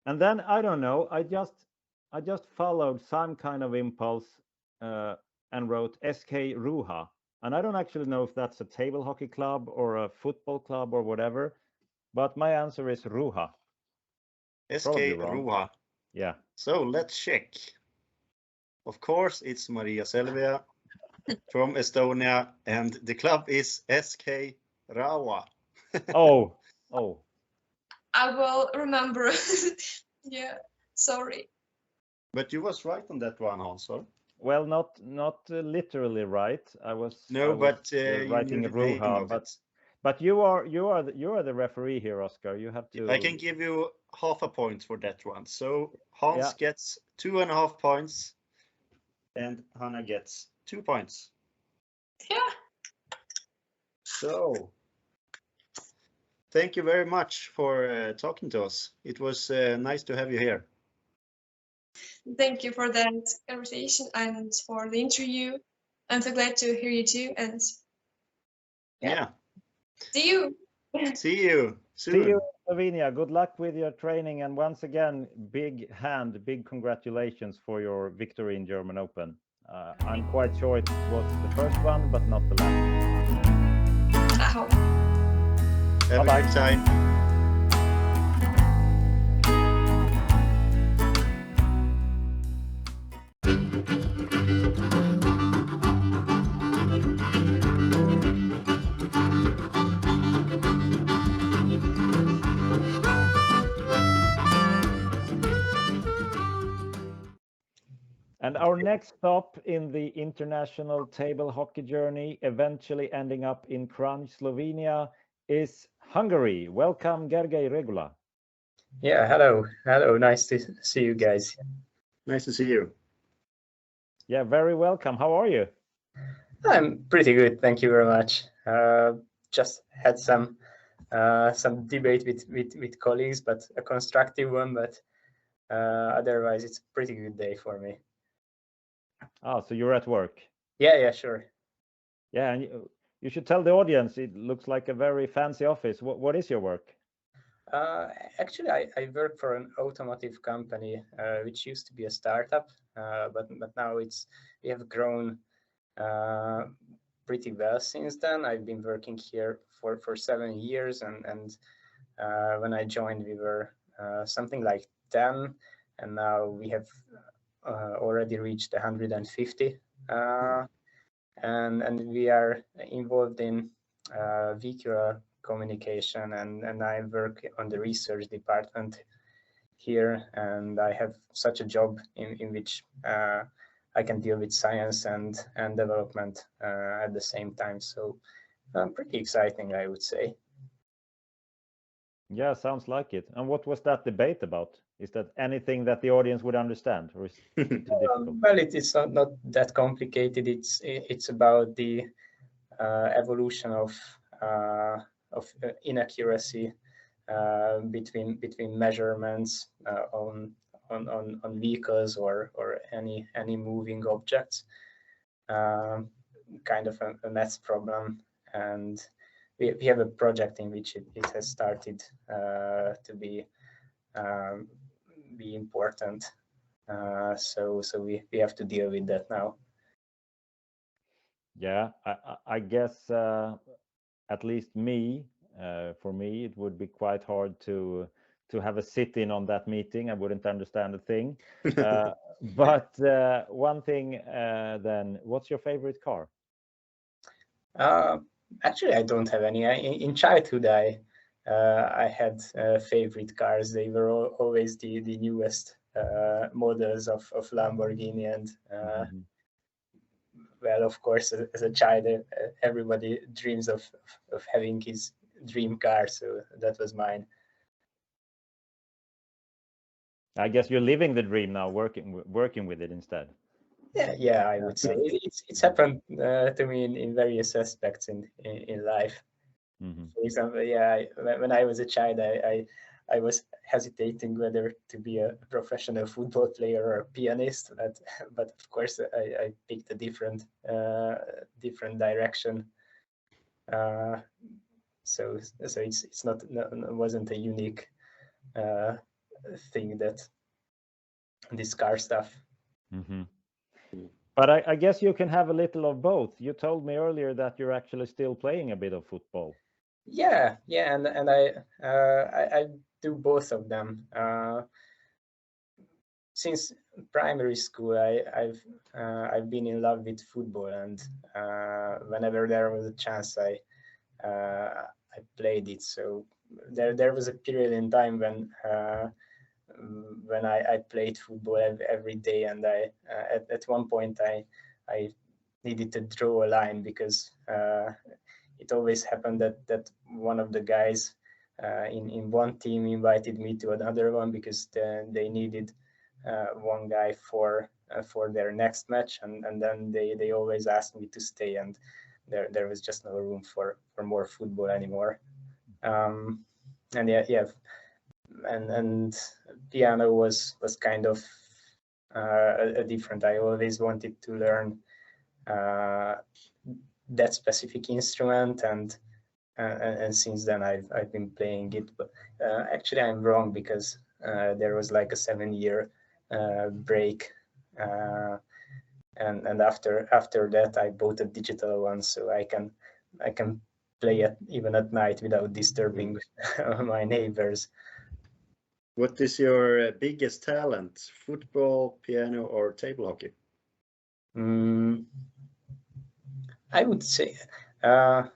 And then I don't know. I just followed some kind of impulse and wrote SK Ruha. And I don't actually know if that's a table hockey club or a football club or whatever, but my answer is Ruha. Probably SK wrong. Ruha. Yeah. So let's check. Of course, it's Maria Selvia from Estonia, and the club is SK Raua. Oh. I will remember. Yeah, sorry. But you was right on that one also. Well, not literally right. I was But writing you knew the name Ruha, of but it. but you are the referee here, Oscar. You have to. I can give you half a point for that one. So Hans gets 2.5 points, and Hanna gets 2 points. Yeah. So thank you very much for talking to us. It was nice to have you here. Thank you for that conversation and for the interview. I'm so glad to hear you too. And Yeah. see you. See you soon. See you in Slovenia. Good luck with your training, and once again, big congratulations for your victory in German Open. I'm quite sure it was the first one, but not the last. I hope. Have a good time. And our next stop in the international table hockey journey, eventually ending up in Kranj, Slovenia, is Hungary. Welcome, Gergely, Regula. Yeah, hello. Nice to see you guys. Nice to see you. Yeah, very welcome. How are you? I'm pretty good, thank you very much. Just had some debate with colleagues, but a constructive one. But otherwise, it's a pretty good day for me. Oh, so you're at work? Yeah, sure. Yeah, and you should tell the audience. It looks like a very fancy office. What is your work? Actually, I work for an automotive company, which used to be a startup, but now we have grown pretty well since then. I've been working here for 7 years, and when I joined, we were something like 10, and now we have already reached 150, and we are involved in vehicular communication, and I work on the research department here, and I have such a job in which I can deal with science and development at the same time. So pretty exciting, I would say. Yeah, sounds like it. And what was that debate about? Is that anything that the audience would understand, or is it too difficult? Well, it is not that complicated. It's about the evolution of inaccuracy between measurements on vehicles or any moving objects. Kind of a math problem, and we have a project in which it has started to be important. So we have to deal with that now. Yeah, I guess at least for me, it would be quite hard to have a sit-in on that meeting. I wouldn't understand a thing. But one thing then, what's your favorite car? Actually, I don't have any. In childhood, I had favorite cars. They were always the newest models of Lamborghini, and well, of course, as a child, everybody dreams of having his dream car. So that was mine. I guess you're living the dream now, working with it instead. Yeah, I would say it's happened to me in various aspects in life. For example, when I was a child, I was hesitating whether to be a professional football player or a pianist, but of course I picked a different direction. So it's not wasn't a unique thing, that this car stuff. But I guess you can have a little of both. You told me earlier that you're actually still playing a bit of football. Yeah, and I do both of them. Since primary school, I've been in love with football, and whenever there was a chance, I played it. So there was a period in time when I played football every day, and at one point I needed to draw a line, because it always happened that one of the guys in one team invited me to another one, because they needed one guy for their next match, and then they always asked me to stay, and there was just no room for more football anymore. And and piano was kind of a different. I always wanted to learn that specific instrument, and since then I've been playing it. But actually I'm wrong, because there was like a 7-year break, and after that I bought a digital one, so I can play even at night without disturbing my neighbors. What is your biggest talent? Football, piano, or table hockey? I would say I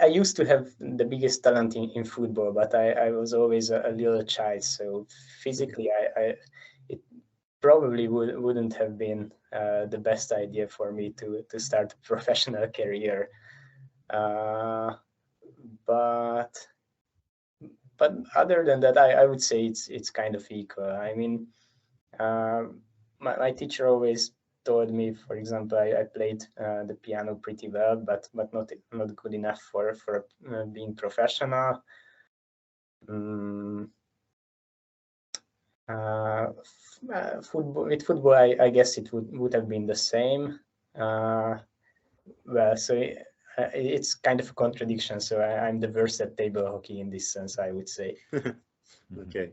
used to have the biggest talent in football, but I was always a little child, so physically it probably wouldn't have been the best idea for me to start a professional career. But other than that, I would say it's kind of equal. I mean, my teacher always told me, for example, I played the piano pretty well, but not good enough for being professional. Football, I guess it would have been the same. Well, so it's kind of a contradiction. So I'm the worst at table hockey in this sense, I would say. Okay.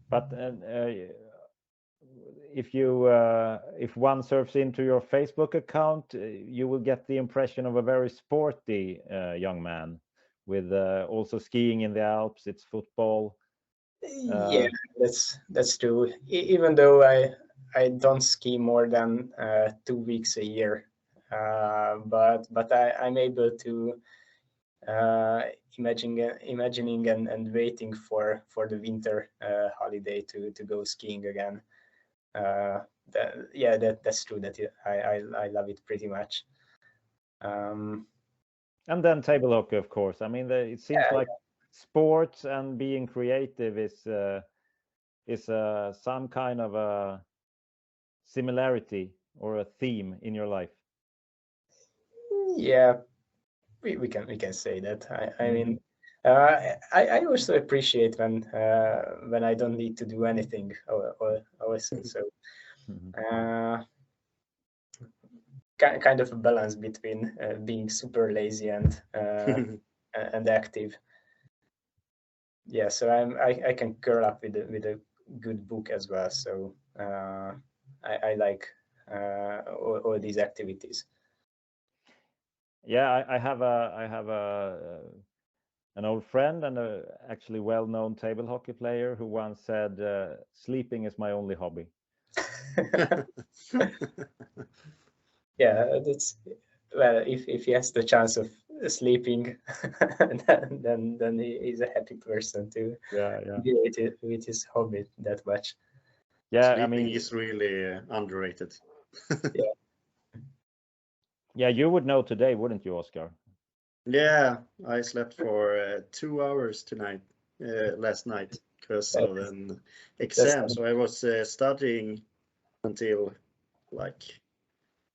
But if one surfs into your Facebook account, you will get the impression of a very sporty young man, with also skiing in the Alps. It's football. Yeah, that's true. Even though I don't ski more than 2 weeks a year, but I'm able to imagining and waiting for the winter holiday to go skiing again. That's true. That I love it pretty much. And then table hockey, of course. I mean, it seems like sports and being creative is some kind of a similarity or a theme in your life. Yeah, we can say that. I mean, I also appreciate when I don't need to do anything or so. Kind of a balance between being super lazy and active. Yeah, so I can curl up with a good book as well. So I like all these activities. Yeah, I have an old friend and a actually well-known table hockey player who once said, "Sleeping is my only hobby." Yeah, that's well. If he has the chance of sleeping, then he's a happy person to be with his hobby that much. Yeah, sleeping, I mean, is really underrated. Yeah, you would know today, wouldn't you, Oscar? Yeah, I slept for 2 hours last night because of an exam. So I was studying until like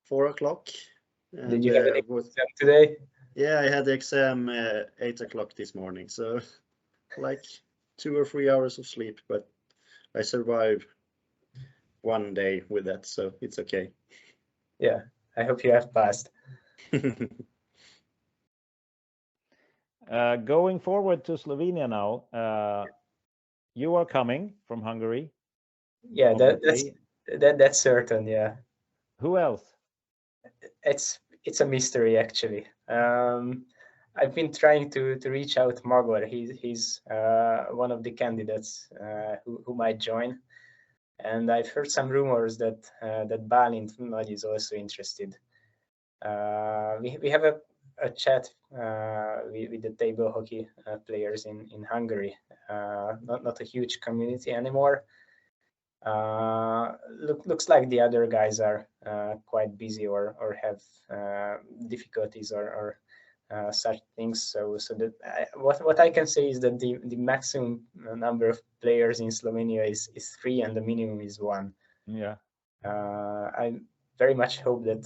4 o'clock. Did you have an exam today? Yeah, I had the exam 8 o'clock this morning, so like 2 or 3 hours of sleep, but I survived one day with that, so it's okay. Yeah, I hope you have passed. Going forward to Slovenia now, you are coming from Hungary. Yeah, obviously. that's certain. Yeah, Who else? it's a mystery actually. I've been trying to reach out Magor. He's one of the candidates who might join, and I've heard some rumors that that Bálint Nagy is also interested. We have a chat with the table hockey players in Hungary. Not a huge community anymore. Looks like the other guys are quite busy or have difficulties or such things. So that what I can say is that the maximum number of players in Slovenia is 3 and the minimum is 1. Yeah. I very much hope that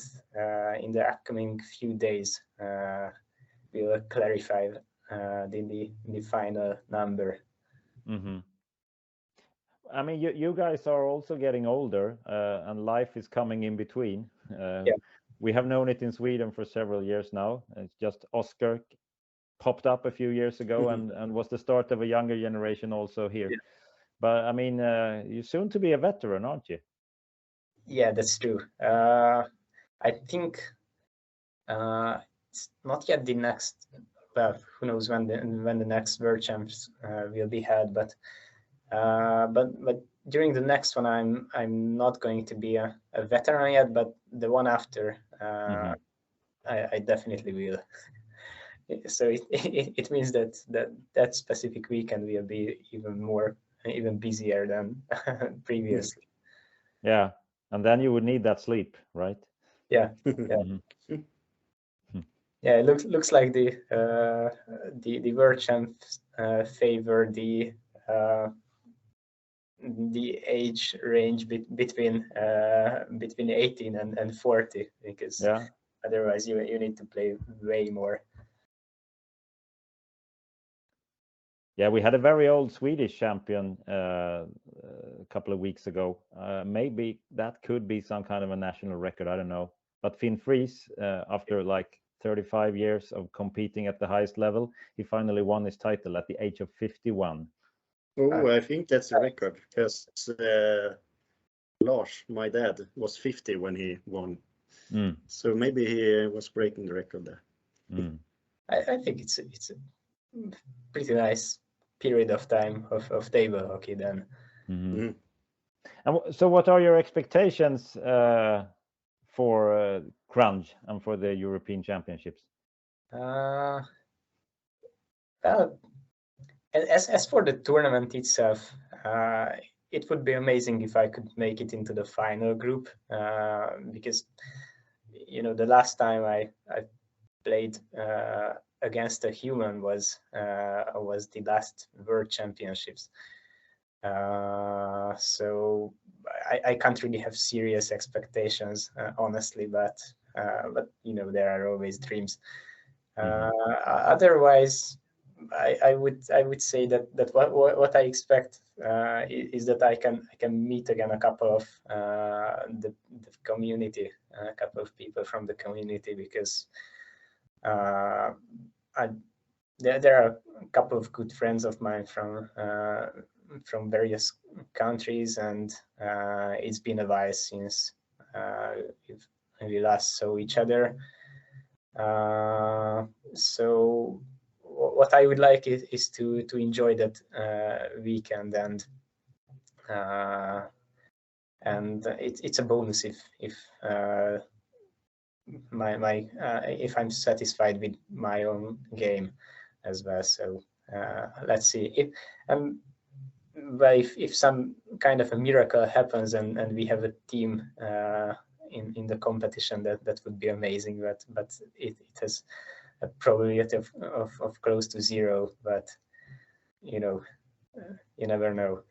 in the upcoming few days we'll clarify the final number. Mm-hmm. I mean, you guys are also getting older, and life is coming in between. Yeah. We have known it in Sweden for several years now. It's just Oscar popped up a few years ago and was the start of a younger generation also here. Yeah. But I mean, you're soon to be a veteran, aren't you? Yeah, that's true. I think it's not yet the next. Well, who knows when the next World Champs will be held, but during the next one, I'm not going to be a veteran yet, but the one after, I definitely will. So it means that specific weekend will be even busier than previously. Yeah, and then you would need that sleep, right? Yeah. Yeah, it looks like the World Champs favor the age range between 18 and 40, because otherwise you need to play way more. Yeah, we had a very old Swedish champion a couple of weeks ago. Maybe that could be some kind of a national record. I don't know. But Finn Fries, after like 35 years of competing at the highest level, he finally won his title at the age of 51. Oh, I think that's a record, because Lars, my dad, was 50 when he won. So maybe he was breaking the record there. I think it's a pretty nice period of time of table hockey then. And so what are your expectations for Kranj and for the European Championships? Well, as for the tournament itself, it would be amazing if I could make it into the final group, because the last time I played against a human was the last World Championships. So I can't really have serious expectations, honestly, but there are always dreams. Otherwise, I would say that what I expect is that I can meet again a couple of the community, a couple of people from the community, because there are a couple of good friends of mine from various countries, and it's been a while since we last saw each other. So what I would like is to enjoy that weekend, and it's a bonus if if I'm satisfied with my own game as well. So let's see if some kind of a miracle happens and we have a team in the competition, that would be amazing, but it has a probability of close to 0, but you never know.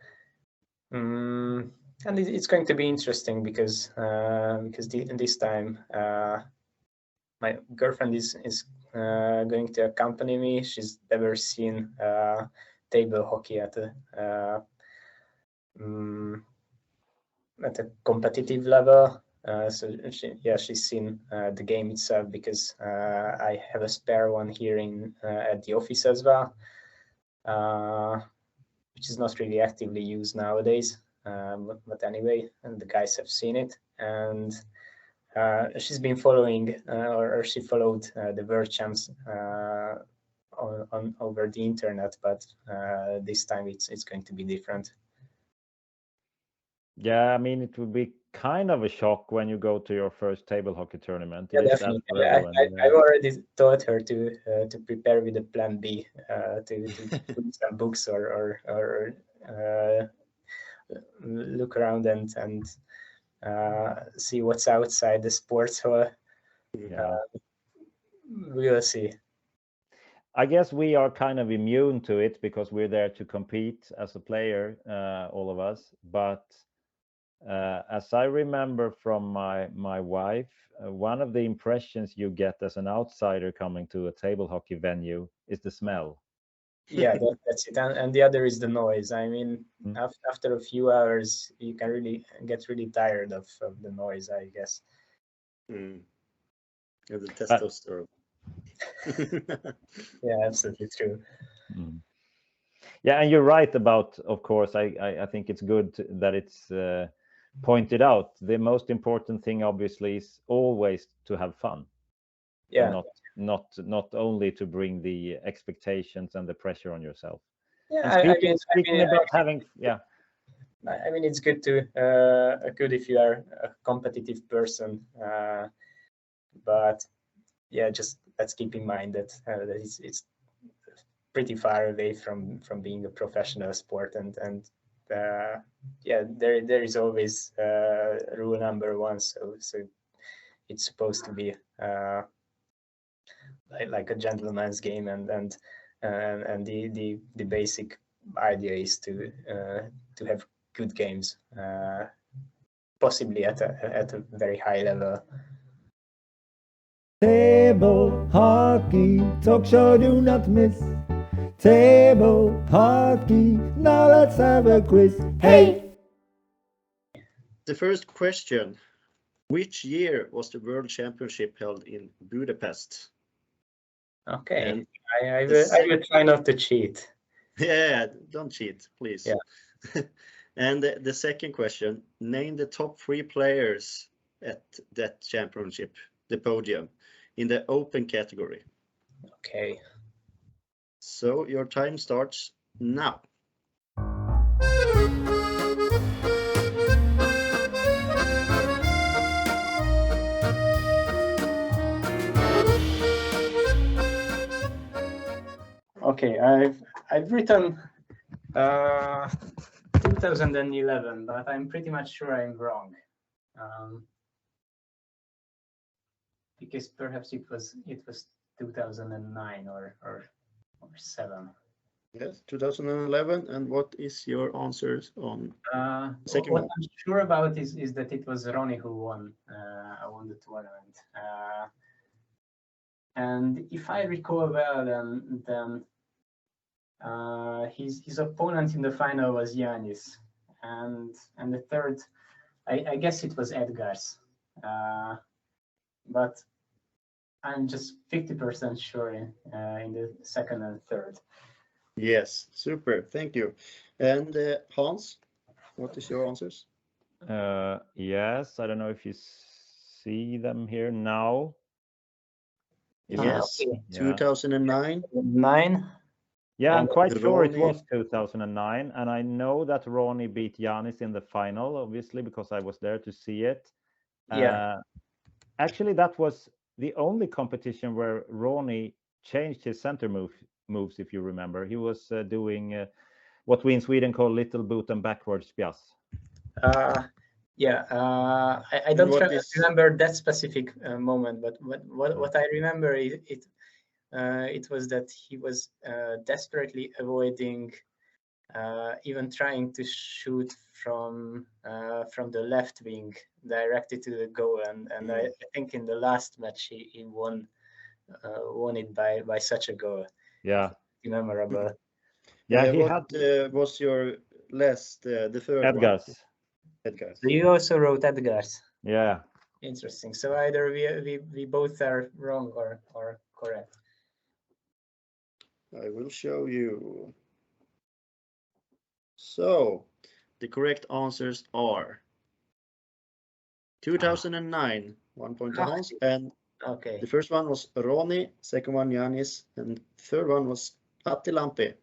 And it's going to be interesting because this time my girlfriend is going to accompany me. She's never seen table hockey at a competitive level. So she's seen the game itself, because I have a spare one here at the office as well, which is not really actively used nowadays. But anyway, and the guys have seen it, and she's been following, or she followed the World Champs on over the internet, but this time it's going to be different. Yeah, I mean, it would be kind of a shock when you go to your first table hockey tournament. Yeah, It is definitely. that for everyone, I've already taught her to prepare with a plan B, to put some books or look around and see what's outside the sports hall. We will see. I guess we are kind of immune to it because we're there to compete as a player, all of us. But as I remember from my wife, one of the impressions you get as an outsider coming to a table hockey venue is the smell. Yeah, that's it. And the other is the noise. I mean, after a few hours, you can really get really tired of the noise, I guess. Yeah, the testosterone. Yeah, absolutely true. Yeah, and you're right about, of course, I think it's good that it's pointed out. The most important thing, obviously, is always to have fun. Yeah. Not only to bring the expectations and the pressure on yourself. Yeah, and speaking about having, yeah. I mean, it's good to good if you are a competitive person, but yeah, just let's keep in mind that it's pretty far away from being a professional sport, and yeah, there is always rule number one. So it's supposed to be like a gentleman's game, and the basic idea is to have good games, possibly at a very high level. Table hockey talk show, do not miss. Table hockey, now let's have a quiz. Hey! The first question: which year was the World Championship held in Budapest? Okay, And I will try not to cheat. Yeah, don't cheat, please. Yeah. And the second question: name the top 3 players at that championship, the podium, in the open category. Okay. So your time starts now. Okay, I've written 2011, but I'm pretty much sure I'm wrong, because perhaps it was 2009 or 7. Yes, 2011. And what is your answers on second what one? I'm sure about is that it was Ronnie who won the tournament. And if I recall well, then his opponent in the final was Giannis, and the third, I guess it was Edgar's, but I'm just 50% sure in the second and third. Yes, super, thank you. And Hans, what is your answers? Yes, I don't know if you see them here now. Yes, 2009. 9. Yeah, I'm quite sure it Ronnie. was 2009, and I know that Ronnie beat Giannis in the final, obviously, because I was there to see it. Yeah. Actually, that was the only competition where Ronnie changed his center moves, if you remember. He was doing what we in Sweden call little boot and backwards spjass. Yeah, I don't remember that specific moment, but what I remember it was that he was desperately avoiding even trying to shoot from the left wing directly to the goal, and I think in the last match he won it by such a goal. Yeah, Memorable. yeah. He what had was your last the third Edgar's. one? Edgar's. So you also wrote Edgar's. Yeah. Interesting. So either we both are wrong or correct. I will show you. So the correct answers are 2009, 1 point to Hans, and Okay. the first one was Ronny, second one Janis, and third one was Attilampi.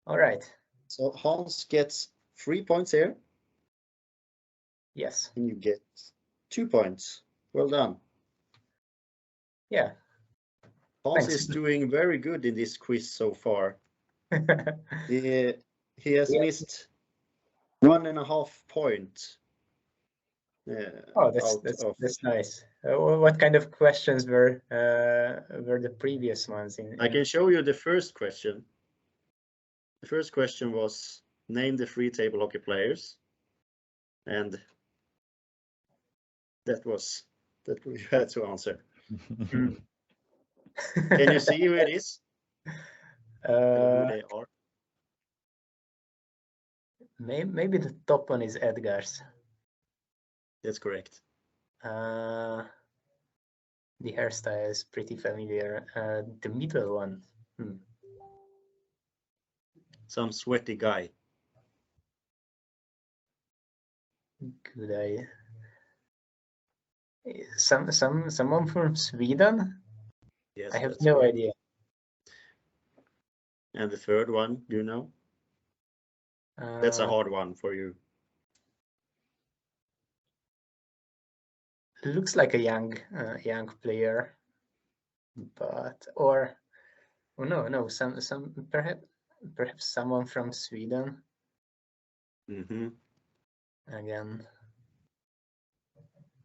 All right. So Hans gets 3 points here, Yes. and you get 2 points. Well done. Yeah. Hans Thanks. is doing very good in this quiz so far. He has Yeah. missed 1.5 points. Oh, that's nice. What kind of questions were the previous ones? I can show you the first question. The first question was name the 3 table hockey players, and that we had to answer. Can you see who it is? Who they are? Maybe the top one is Edgar's. That's correct. The hairstyle is pretty familiar. The middle one. Some sweaty guy. Good idea. Someone from Sweden? Yes, I have that's no correct. idea. And the third one, do you know? That's a hard one for you. Looks like a young player, but no, some perhaps someone from Sweden again.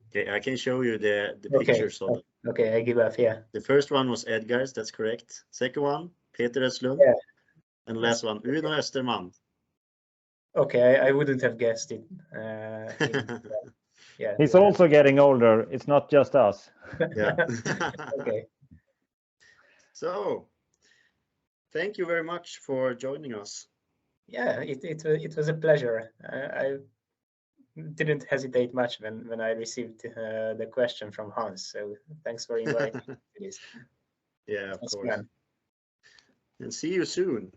Okay, I can show you the Okay. pictures of them. Okay, I give up. Yeah. The first one was Edgar's, that's correct. Second one, Petr Slund. Yeah. And last one, Uno Österman. Okay, I wouldn't have guessed it. Yeah. He's also getting older. It's not just us. Yeah. Okay. So, thank you very much for joining us. Yeah, it was a pleasure. I didn't hesitate much when I received the question from Hans. So thanks for inviting me to this. Yeah, of That's course. fun. And see you soon.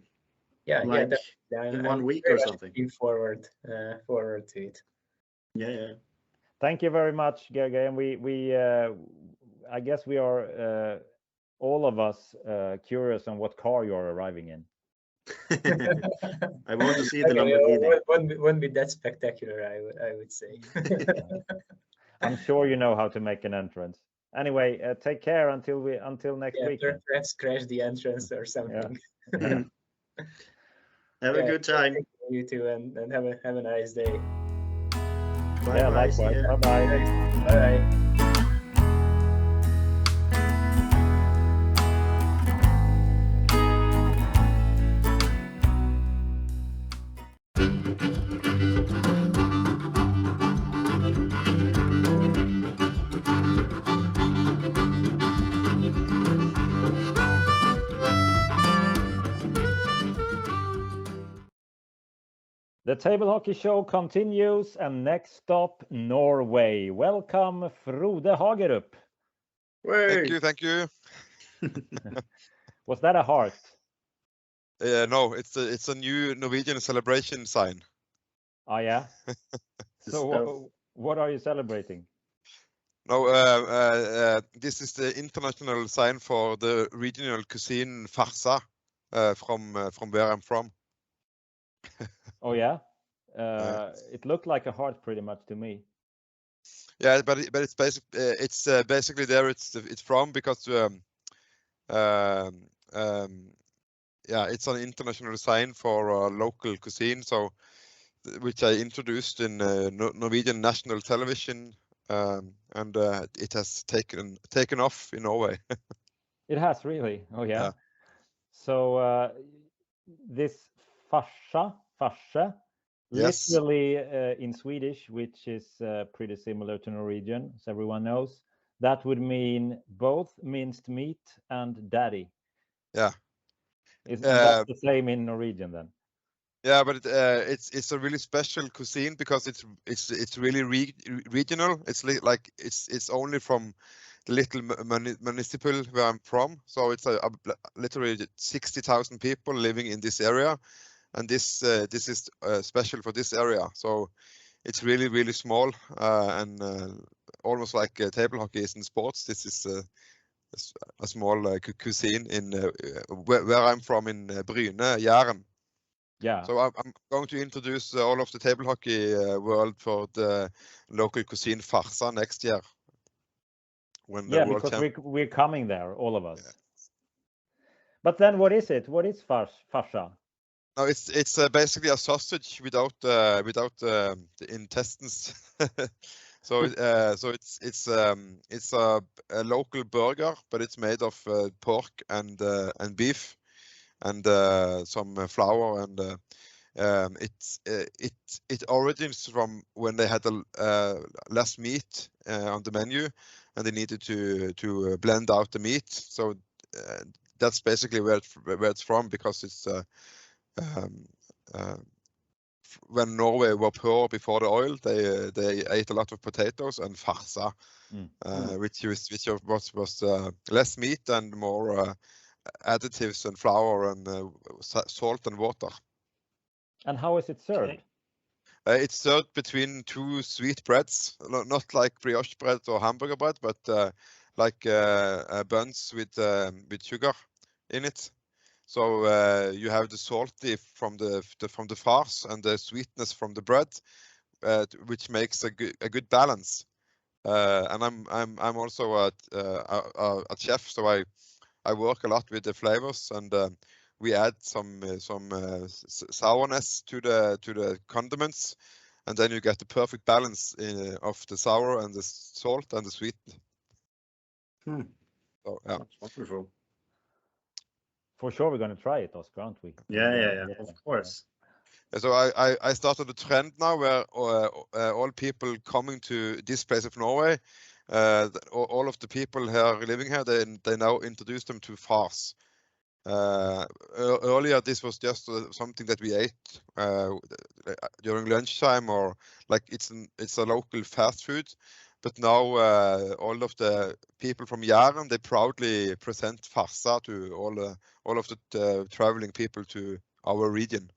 Yeah, Like yeah. in 1 week very or much something. looking forward to it. Yeah. Thank you very much, Gergely. And we I guess we are all of us curious on what car you are arriving in. I want to see the Lamborghini. Won't be that spectacular, I would say. I'm sure you know how to make an entrance. Anyway, take care until next week. Perhaps crash the entrance or something. Yeah. Have a good time. Thank you too, and have a nice day. Bye. Yeah, likewise. Bye bye. Bye. The Table Hockey Show continues, and next stop, Norway. Welcome, Frode Hagerup. Thank you. Was that a heart? No, it's a new Norwegian celebration sign. Oh yeah. So what are you celebrating? No, this is the international sign for the regional cuisine farsa from where I'm from. Oh yeah. It looked like a heart pretty much to me. Yeah, but it's basically there it's from because yeah, it's an international sign for local cuisine, so which I introduced in Norwegian national television, and it has taken off in Norway. It has really. Oh yeah. So this farsa, Yes. literally in Swedish, which is pretty similar to Norwegian, as everyone knows. That would mean both minced meat and daddy. Yeah. Is that the same in Norwegian then? Yeah, but it's a really special cuisine because it's really regional. It's like it's only from the little municipal where I'm from. So it's literally 60,000 people living in this area, and this is special for this area. So it's really small and almost like table hockey is in sports. This is a small cuisine in where I'm from in Bryne, Jæren. Yeah. So I'm going to introduce all of the table hockey world for the local cuisine farsa next year. When the world because we're coming there, all of us. Yeah. But then what is it? What is farsa? No, it's basically a sausage without the intestines. So it's a local burger, but it's made of pork and beef and some flour, and it origins from when they had less meat on the menu, and they needed to blend out the meat. So that's basically where it's from, because it's when Norway were poor before the oil, they ate a lot of potatoes and farsa, which was less meat and more additives and flour and salt and water. And how is it served? It's served between two sweet breads, not like brioche bread or hamburger bread, but like buns with sugar in it. So you have the salty from the farce and the sweetness from the bread, which makes a good balance. And I'm also a chef, so I work a lot with the flavors, and we add some sourness to the condiments, and then you get the perfect balance of the sour and the salt and the sweet. So, yeah. That's wonderful. For sure, we're going to try it, Oscar, aren't we? Yeah, of course. So I started a trend now where all people coming to this place of Norway, all of the people here living here, they now introduce them to farce. Earlier, this was just something that we ate during lunchtime, or like it's a local fast food. But now all of the people from Jæren, they proudly present farsa to all of the traveling people to our region.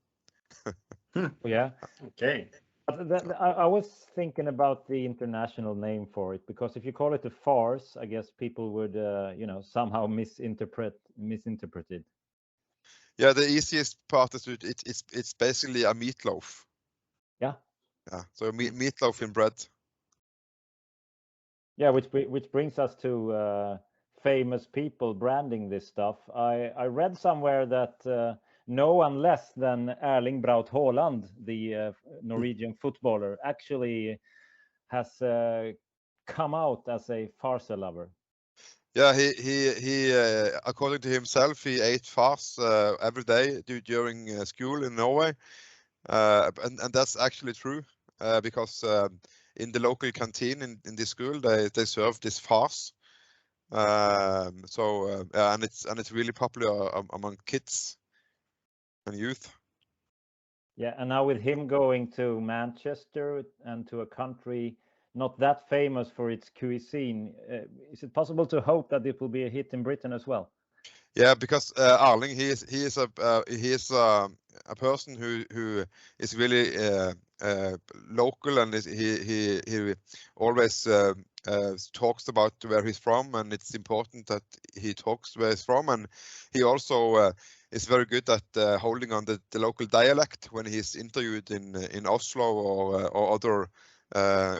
Yeah. Okay. But I was thinking about the international name for it, because if you call it a farce, I guess people would, somehow misinterpret it. Yeah, the easiest part is it's basically a meatloaf. Yeah. Yeah. So meatloaf in bread. Yeah, which brings us to famous people branding this stuff. I read somewhere that no one less than Erling Braut Haaland, the Norwegian footballer, actually has come out as a farsa lover. Yeah, he according to himself, he ate farce every day during school in Norway, and that's actually true, because in the local canteen in this school they serve this farce, and it's really popular among kids and youth. Yeah, and now with him going to Manchester and to a country not that famous for its cuisine, is it possible to hope that it will be a hit in Britain as well? Yeah, because Erling, he is a person who is really local, and he always talks about where he's from, and it's important that he talks where he's from, and he also is very good at holding on the local dialect when he's interviewed in Oslo or other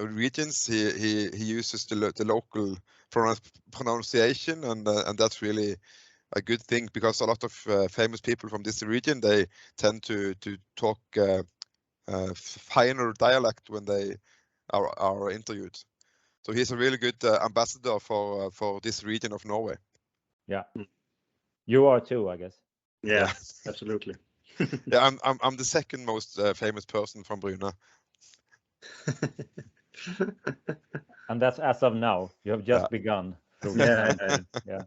regions. He uses the local pronunciation, and that's really a good thing, because a lot of famous people from this region, they tend to talk finer dialect when they are interviewed. So he's a really good ambassador for this region of Norway. Yeah, you are too, I guess. Yeah, absolutely. Yeah, I'm the second most famous person from Bryne. And that's as of now. You have just begun. Frode. Yeah.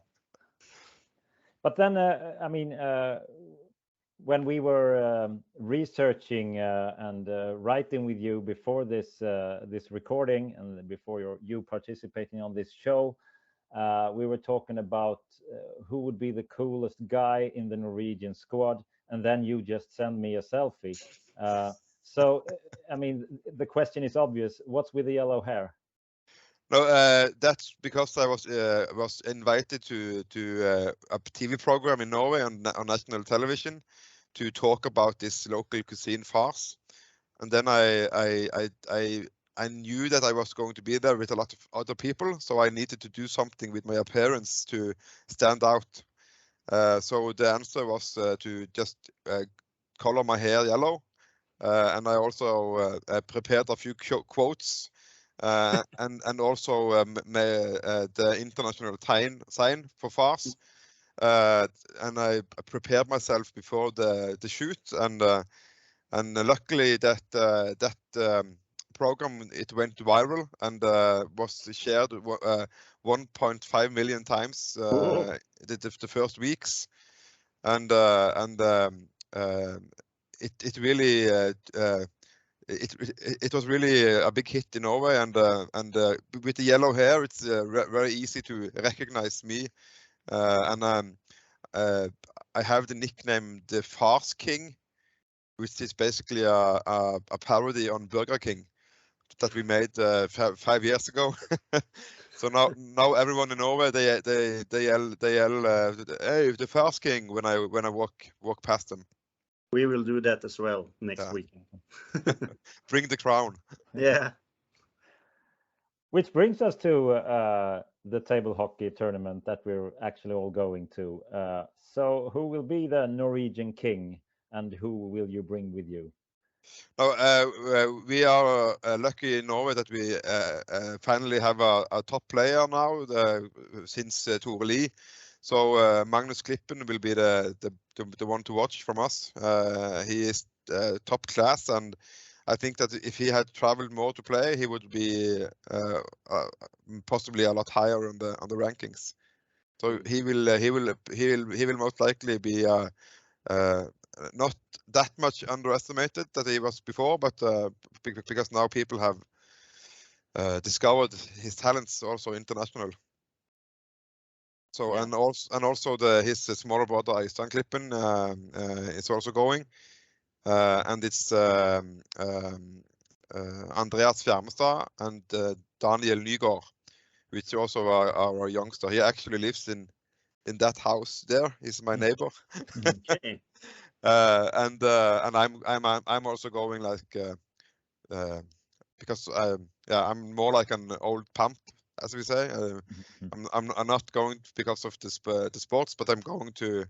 But then, I mean, when we were researching and writing with you before this this recording and before you participating on this show, we were talking about who would be the coolest guy in the Norwegian squad, and then you just send me a selfie. So, I mean, the question is obvious. What's with the yellow hair? No, that's because I was invited to a TV program in Norway on national television to talk about this local cuisine farce, and then I knew that I was going to be there with a lot of other people, so I needed to do something with my appearance to stand out. So the answer was to just color my hair yellow, and I also prepared a few quotes. And also the international sign for farce, and I prepared myself before the shoot, and luckily that program, it went viral and was shared 1.5 million times the first weeks, and it really. It was really a big hit in Norway, and with the yellow hair, it's very easy to recognize me, and I have the nickname the Farce King, which is basically a parody on Burger King that we made 5 years ago. So now everyone in Norway they yell hey, the Farce King when I walk past them. We will do that as well next week. Bring the crown. Yeah. Which brings us to the table hockey tournament that we're actually all going to. So who will be the Norwegian king, and who will you bring with you? We are lucky in Norway that we finally have a top player now since Tore Li. So Magnus Klippen will be the one to watch from us. He is top class, and I think that if he had traveled more to play, he would be possibly a lot higher on the rankings. So he will most likely be not that much underestimated that he was before, but because now people have discovered his talents also international. So and also his smaller brother Øystein Klippen is also going, and it's Andreas Fjermestad and Daniel Nygaard, which also are our youngster. He actually lives in that house there. He's my neighbor. Okay. And I'm also going like because I'm more like an old pump, as we say. I'm not going because of the sports, but I'm going to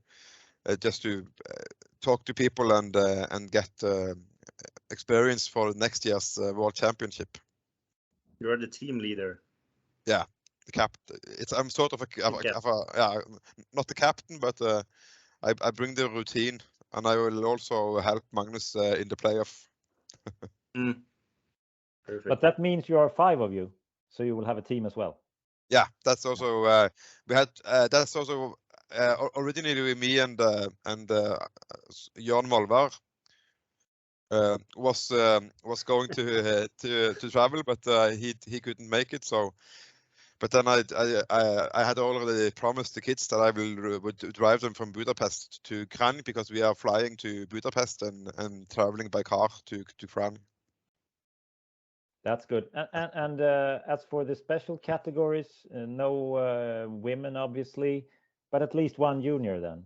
just to talk to people and get experience for next year's World Championship. You're the team leader. Yeah, the captain. I'm sort of not the captain, but I bring the routine, and I will also help Magnus in the playoff. Perfect. But that means you are 5 of you, so you will have a team as well. Yeah, that's also we had. That's also originally me and Jan Molvar was going to travel, but he couldn't make it. So, but then I had already promised the kids that I would drive them from Budapest to Kranj, because we are flying to Budapest and traveling by car to Kranj. That's good. And as for the special categories, no women, obviously, but at least one junior then.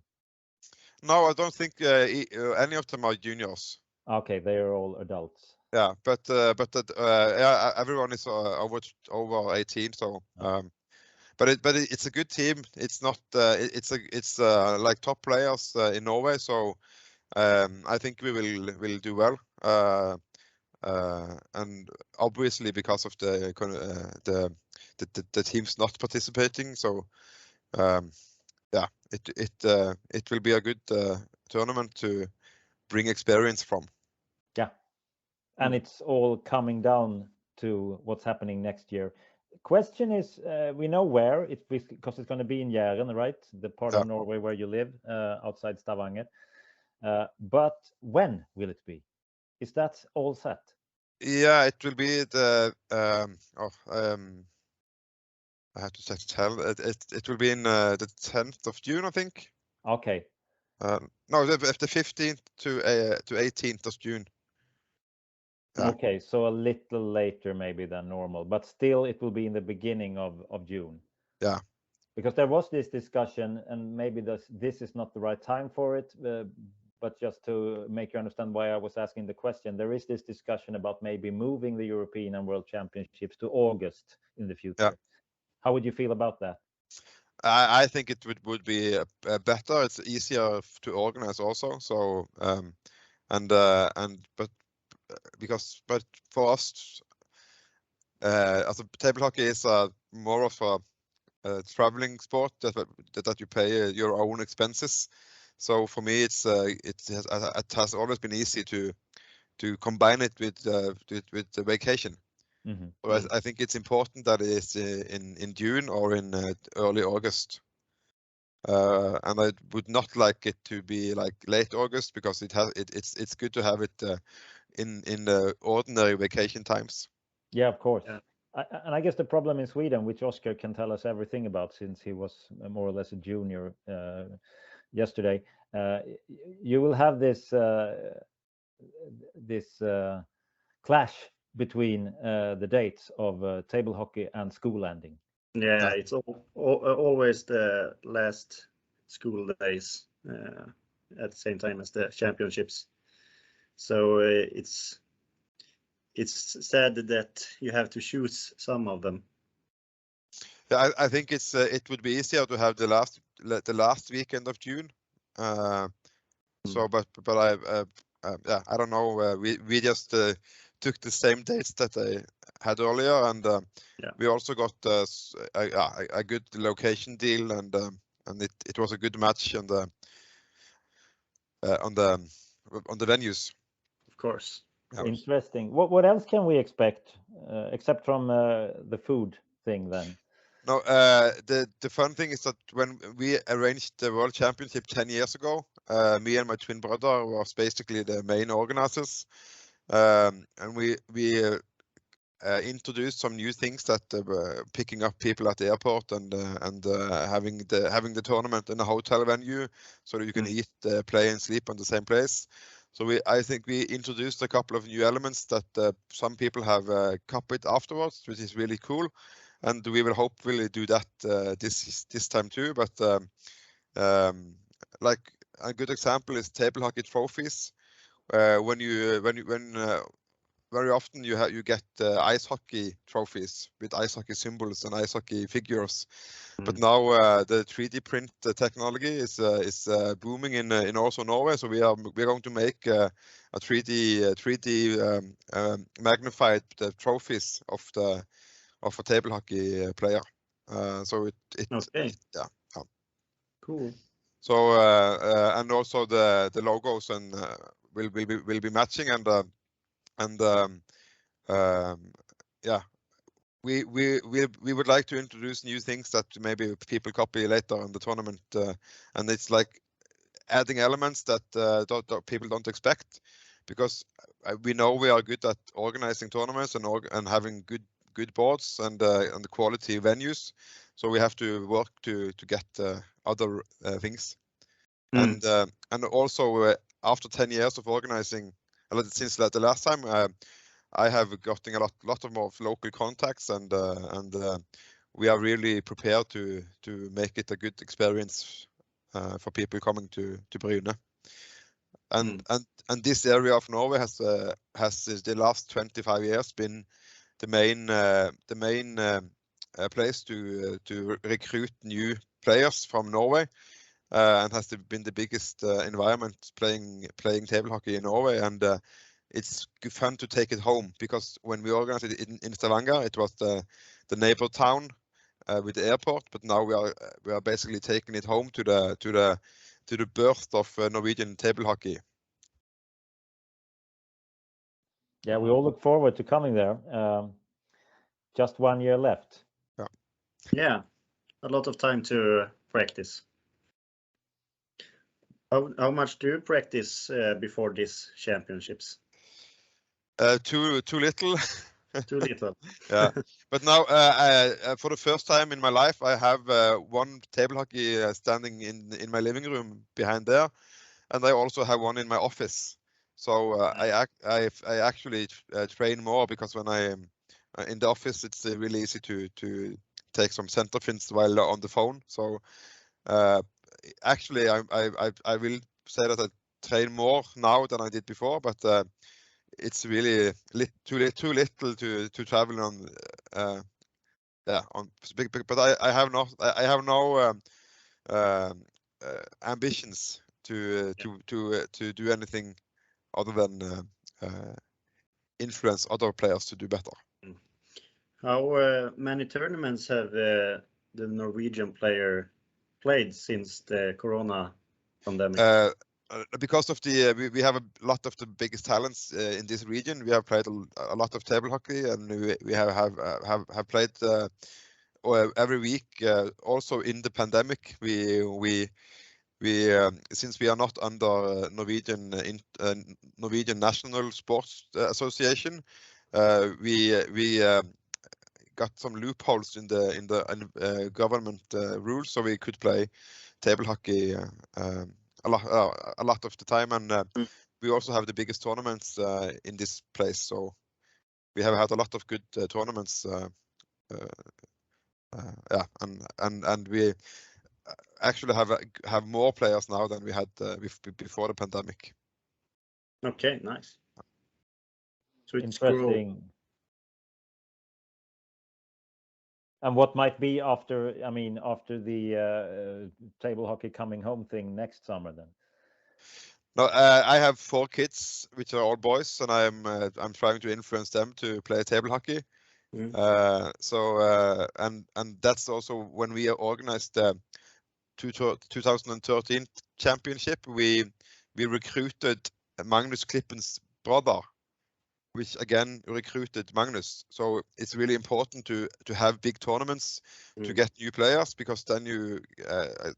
No, I don't think any of them are juniors. Okay, they are all adults. Yeah, but everyone is over 18. So, but it's a good team. It's not. It's like top players in Norway. So I think we will do well. And obviously because of the teams not participating. So yeah, it will be a good tournament to bring experience from. Yeah, and it's all coming down to what's happening next year. Question is, we know where it's because it's going to be in Jæren, right? The part of Norway where you live, outside Stavanger. But when will it be? Is that all set? Yeah, it will be the I have to tell. It will be in the 10th of June, I think. Okay. No, the 15th to 18th of June. Yeah. Okay, so a little later maybe than normal, but still it will be in the beginning of June. Yeah. Because there was this discussion, and maybe this is not the right time for it, but just to make you understand why I was asking the question, there is this discussion about maybe moving the European and World Championships to August in the future. Yeah. How would you feel about that? I think it would be better. It's easier to organize also. So but for us, as a table hockey is more of a traveling sport that you pay your own expenses. So for me, it has always been easy to combine it with the vacation. Mm-hmm. So I think it's important that it is in June or in early August. And I would not like it to be like late August, because it's good to have it in the ordinary vacation times. Yeah, of course. Yeah. And I guess the problem in Sweden, which Oscar can tell us everything about since he was more or less a junior yesterday, you will have this clash between the dates of table hockey and school ending. Yeah, it's always the last school days at the same time as the championships. So it's sad that you have to choose some of them. Yeah, I think it would be easier to have the last weekend of June. So, but I don't know. We just took the same dates that I had earlier, and we also got a good location deal, and it was a good match on the venues. Of course. Yeah. Interesting. What else can we expect except from the food thing then? No, the fun thing is that when we arranged the World Championship 10 years ago, me and my twin brother was basically the main organizers, and we introduced some new things, that picking up people at the airport and having the tournament in a hotel venue, so that you can eat, play, and sleep on the same place. So I think we introduced a couple of new elements that some people have copied afterwards, which is really cool. And we will hopefully do that this time too. But like a good example is table hockey trophies. When very often you get ice hockey trophies with ice hockey symbols and ice hockey figures. But now the 3D print technology is booming in also Norway. So we're going to make a 3D magnified trophies of a table hockey player. So Okay. Yeah. Cool. So and also the logos and will be matching, and yeah, we would like to introduce new things that maybe people copy later in the tournament, and it's like adding elements that people don't expect, because we know we are good at organizing tournaments and having good boards and the quality venues, so we have to work to get other things. And also after 10 years of organizing, since the last time, I have gotten a lot of more local contacts, and we are really prepared to make it a good experience for people coming to Bryne. And this area of Norway has the last 25 years been the main place to recruit new players from Norway, and has been the biggest environment playing table hockey in Norway. And it's fun to take it home, because when we organized it in Stavanger, it was the neighbor town with the airport, but now we are basically taking it home to the birth of Norwegian table hockey. Yeah, we all look forward to coming there. Just 1 year left. Yeah, a lot of time to practice. How much do you practice before these championships? Too little. Too little. Yeah, but now for the first time in my life, I have one table hockey standing in my living room behind there, and I also have one in my office. So I actually train more, because when I am in the office, it's really easy to take some center fins while on the phone. So actually, I will say that I train more now than I did before, but it's really too little to travel on. But I have no ambitions to do anything other than influence other players to do better. How many tournaments have the Norwegian player played since the Corona pandemic? Because of the we have a lot of the biggest talents in this region. We have played a lot of table hockey, and we have played every week. Also in the pandemic, we since we are not under Norwegian National Sports Association, we got some loopholes in the government rules, so we could play table hockey a lot of the time, and we also have the biggest tournaments in this place. So we have had a lot of good tournaments. Yeah, and we actually have more players now than we had before the pandemic. Okay, nice. So it's Interesting. And what might be after the table hockey coming home thing next summer then? No, I have 4 kids, which are all boys, and I'm trying to influence them to play table hockey. So and that's also when we organized the 2013 championship. We recruited Magnus Klippen's brother, which again recruited Magnus. So it's really important to have big tournaments to get new players, because then you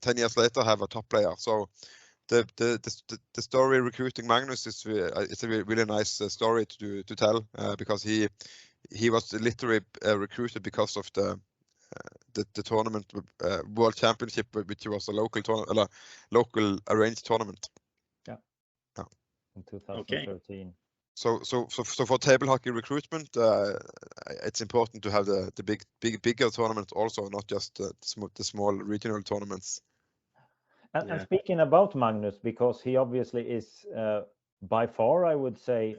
10 years later have a top player. So the story recruiting Magnus is it's a really nice story to tell, because he was literally recruited because of the tournament, World Championship, which was a local arranged tournament. Yeah. In 2013. Okay. So for table hockey recruitment, it's important to have the bigger tournament also, not just the small regional tournaments. And speaking about Magnus, because he obviously is by far, I would say,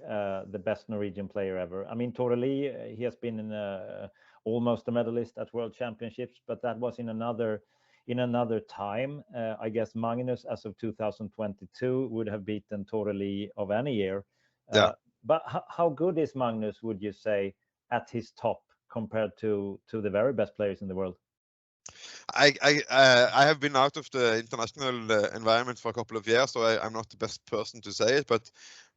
the best Norwegian player ever. I mean, Toreli, he has been almost a medalist at World Championships, but that was in another time. I guess Magnus, as of 2022, would have beaten Toreli of any year. Yeah. But how good is Magnus, would you say, at his top compared to the very best players in the world? I have been out of the international environment for a couple of years, so I'm not the best person to say it.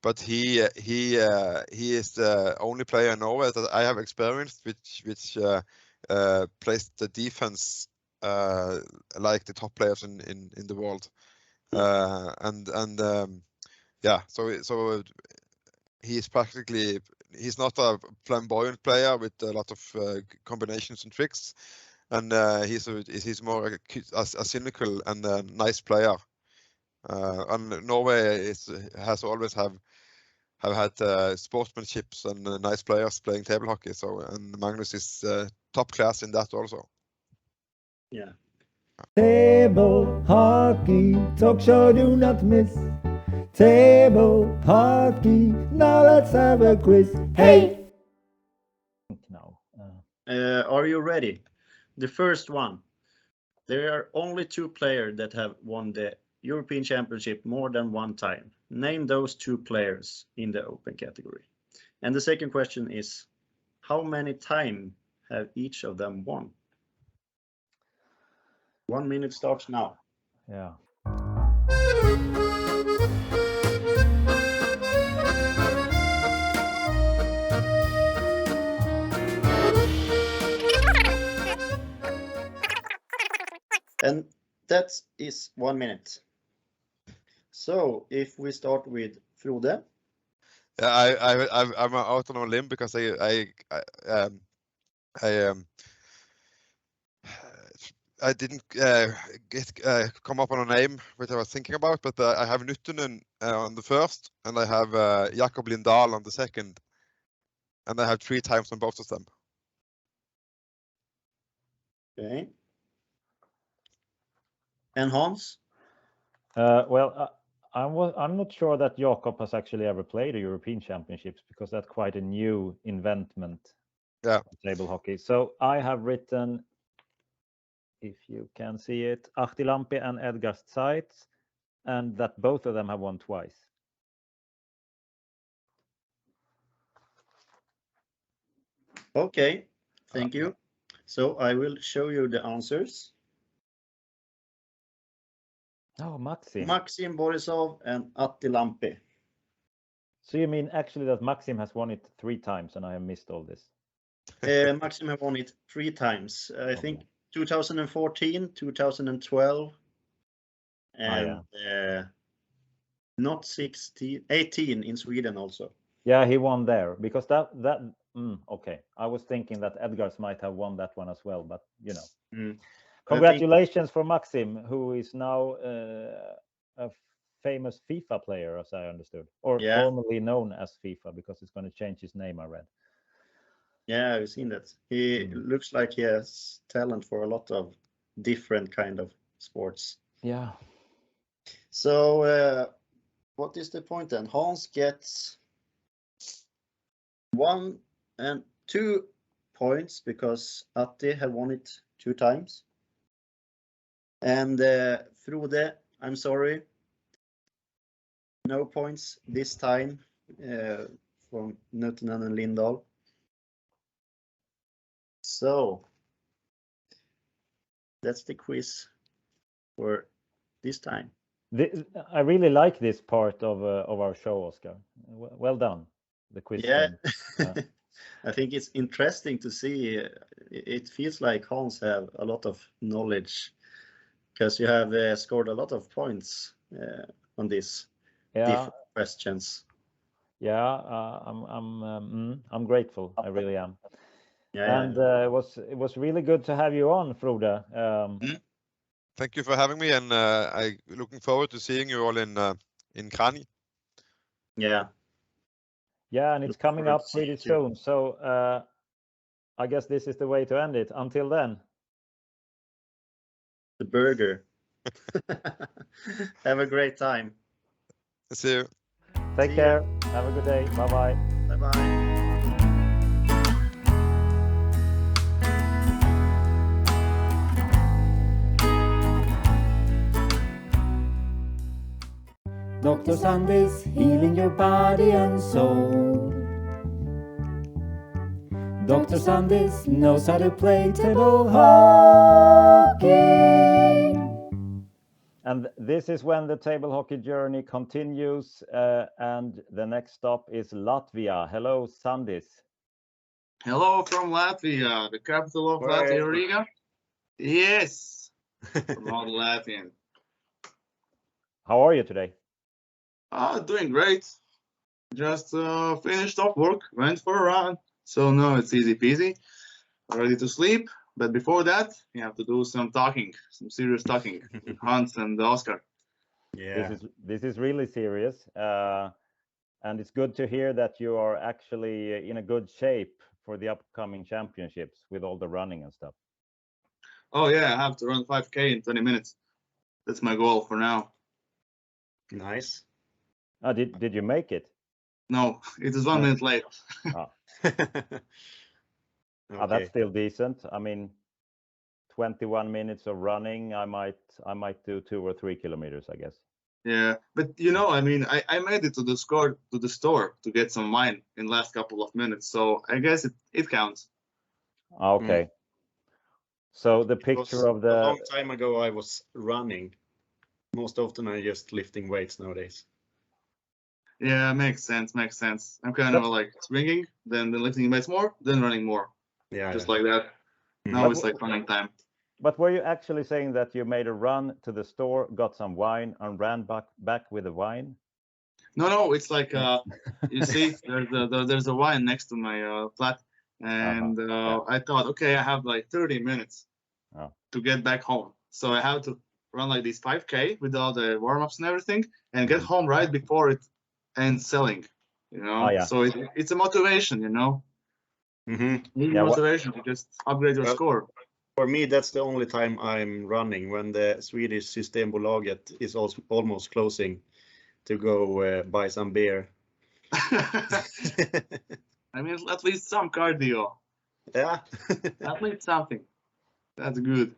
But he is the only player in Norway that I have experienced which plays the defense like the top players in the world. Yeah, so he's not a flamboyant player with a lot of combinations and tricks. And he's more a cynical and a nice player. And Norway has always have had sportsmanships and nice players playing table hockey. So, and Magnus is top class in that also. Yeah. Table hockey talk show, do not miss. Table hockey, now let's have a quiz. Hey! No. Are you ready? The first one. There are only 2 players that have won the European Championship more than one time. Name those 2 players in the open category. And the second question is, how many times have each of them won? 1 minute starts now. Yeah. And that is 1 minute. So if we start with Frode. Yeah, I'm out on a limb because I didn't come up on a name which I was thinking about, but I have Nuttunen on the first, and I have Jakob Lindahl on the second, and I have 3 times on both of them. Okay. And Hans? I'm not sure that Jakob has actually ever played the European Championships because that's quite a new invention. Yeah. Of table hockey. So I have written, if you can see it, Ahti Lampi and Edgar Zeitz, and that both of them have won twice. Okay, thank you. So I will show you the answers. Oh, Maxim. Maxim Borisov and Ahti Lampi. So you mean actually that Maxim has won it 3 times and I have missed all this? Maxim have won it 3 times. I think 2014, 2012, and not 18 in Sweden also. Yeah, he won there because okay. I was thinking that Edgar's might have won that one as well, but you know. Congratulations for Maxim, who is now a famous FIFA player, as I understood, or formerly known as FIFA, because it's going to change his name, I read. Yeah, I've seen that. He looks like he has talent for a lot of different kind of sports. Yeah. So what is the point then? Hans gets 1 and 2 points because Ahti have won it 2 times. And Frode, I'm sorry, no points this time from Nuttunen and Lindahl. So that's the quiz for this time. I really like this part of our show, Oscar. Well done, the quiz. Yeah, I think it's interesting to see. It feels like Hans have a lot of knowledge because you have scored a lot of points on these different questions. Yeah, I'm grateful. I really am. Yeah, and it was really good to have you on, Frode. Thank you for having me, and I'm looking forward to seeing you all in Kranj. Yeah. Yeah, and it's coming up pretty soon. So I guess this is the way to end it. Until then. The burger. Have a great time. See you. Take care. Have a good day. Bye-bye. Bye-bye. Dr. Sandis, healing your body and soul. Dr. Sandis knows how to play table hockey. And this is when the table hockey journey continues, and the next stop is Latvia. Hello, Sandis. Hello from Latvia, the capital of Latvia, Riga. Yes, from all the Latvian. How are you today? Doing great. Just finished off work, went for a run. So now it's easy peasy, ready to sleep. But before that, you have to do some talking, some serious talking with Hans and Oscar. Yeah. This is really serious. And it's good to hear that you are actually in a good shape for the upcoming championships with all the running and stuff. Oh yeah, I have to run 5K in 20 minutes. That's my goal for now. Nice. Did you make it? No, it is 1 minute late. Okay. That's still decent. I mean, 21 minutes of running, I might do 2 or 3 kilometers, I guess. Yeah, but you know, I mean, I made it to the store to get some wine in the last couple of minutes, so I guess it counts. Okay. So the picture of the... A long time ago I was running. Most often I just lifting weights nowadays. Yeah, makes sense. I'm kind of like swinging, then lifting weights more, then running more. Yeah, just like that. Now it's like running time. But were you actually saying that you made a run to the store, got some wine, and ran back with the wine? No, it's like you see, there's a wine next to my flat, and I thought, okay, I have like 30 minutes to get back home, so I have to run like this 5K with all the warm-ups and everything, and get home right before it ends selling. You know, so it's a motivation, you know. Motivation to just upgrade your score. For me, that's the only time I'm running, when the Swedish Systembolaget is also almost closing to go buy some beer. I mean, at least some cardio. Yeah. At least something. That's good.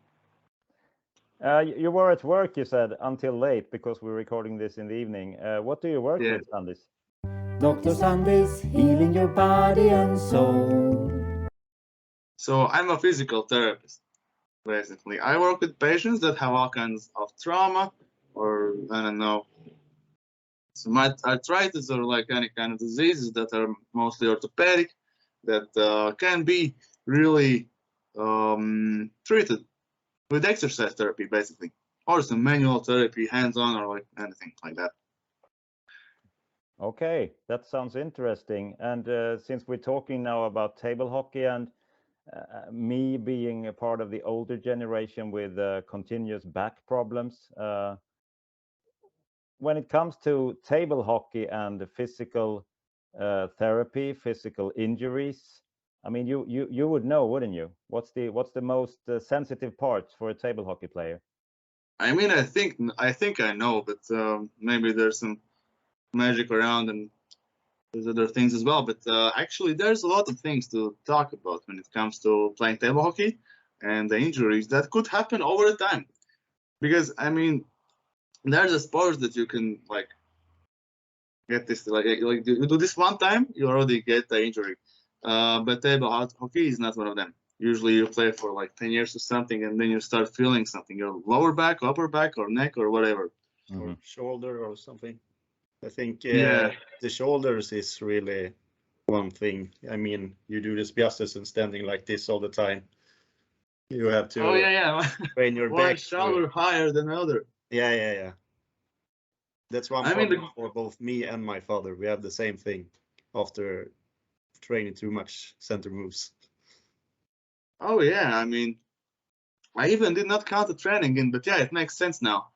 You were at work, you said, until late, because we're recording this in the evening. What do you work with, Sandis? Dr. Sandis, healing your body and soul. So I'm a physical therapist, basically. I work with patients that have all kinds of trauma, or I don't know, some arthritis, or like any kind of diseases that are mostly orthopedic, that can be really treated with exercise therapy, basically, or some manual therapy, hands-on, or like anything like that. Okay, that sounds interesting. And since we're talking now about table hockey, and me being a part of the older generation with continuous back problems, when it comes to table hockey and physical therapy, physical injuries, I mean, you would know, wouldn't you? What's the most sensitive part for a table hockey player? I mean, I think I know, but maybe there's some magic around and there's other things as well. But actually, there's a lot of things to talk about when it comes to playing table hockey and the injuries that could happen over the time. Because I mean, there's a sport that you can like get this like you do this one time, you already get the injury. But table hockey is not one of them. Usually you play for like 10 years or something, and then you start feeling something, your lower back, upper back, or neck, or whatever. Or shoulder or something. I think the shoulders is really one thing. I mean, you do this piastres and standing like this all the time. You have to train your back. One shoulder higher than the other. Yeah. That's one problem for both me and my father. We have the same thing after training too much center moves. Oh yeah, I mean, I even did not count the training in, but yeah, it makes sense now.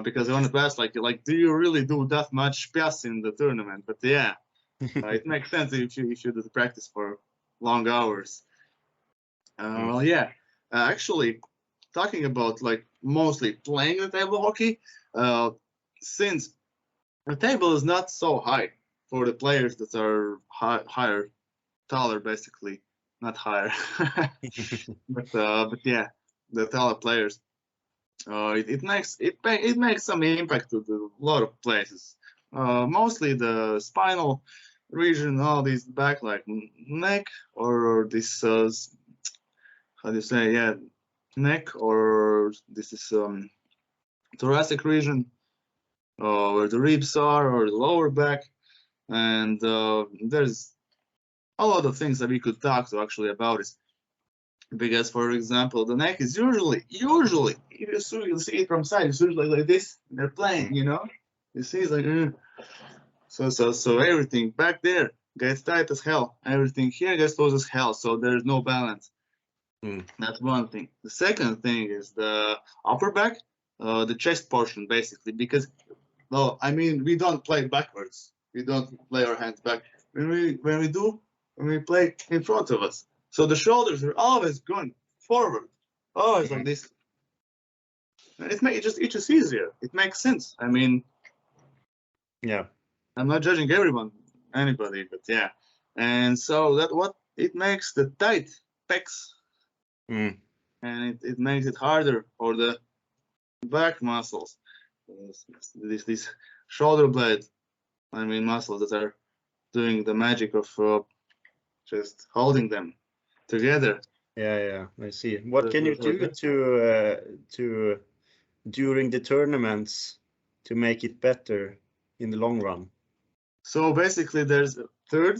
Because I want to ask, like, do you really do that much pias in the tournament? But yeah, it makes sense if you do the practice for long hours. Well, yeah, actually, talking about like mostly playing the table hockey, since the table is not so high for the players that are higher, taller, basically, not higher, but yeah, the taller players. It makes some impact to a lot of places. Mostly the spinal region, all these back, like neck, or this how do you say, yeah, neck, or this is thoracic region, where the ribs are, or the lower back, and there's a lot of things that we could talk to actually about it. Because, for example, the neck is usually you see it from side, it's usually like this. They're playing, you know. You see, it's like so everything back there gets tight as hell. Everything here gets loose as hell. So there's no balance. That's one thing. The second thing is the upper back, the chest portion, basically. Because, well, I mean, we don't play backwards. We don't play our hands back. When we play in front of us. So the shoulders are always going forward, always like this. And it's just easier. It makes sense. I mean, yeah, I'm not judging anybody, but yeah. And so that what it makes the tight pecs, and it makes it harder for the back muscles. This shoulder blade, I mean, muscles that are doing the magic of just holding them together. Yeah, I see. What can you do to during the tournaments to make it better in the long run? So basically, there's a third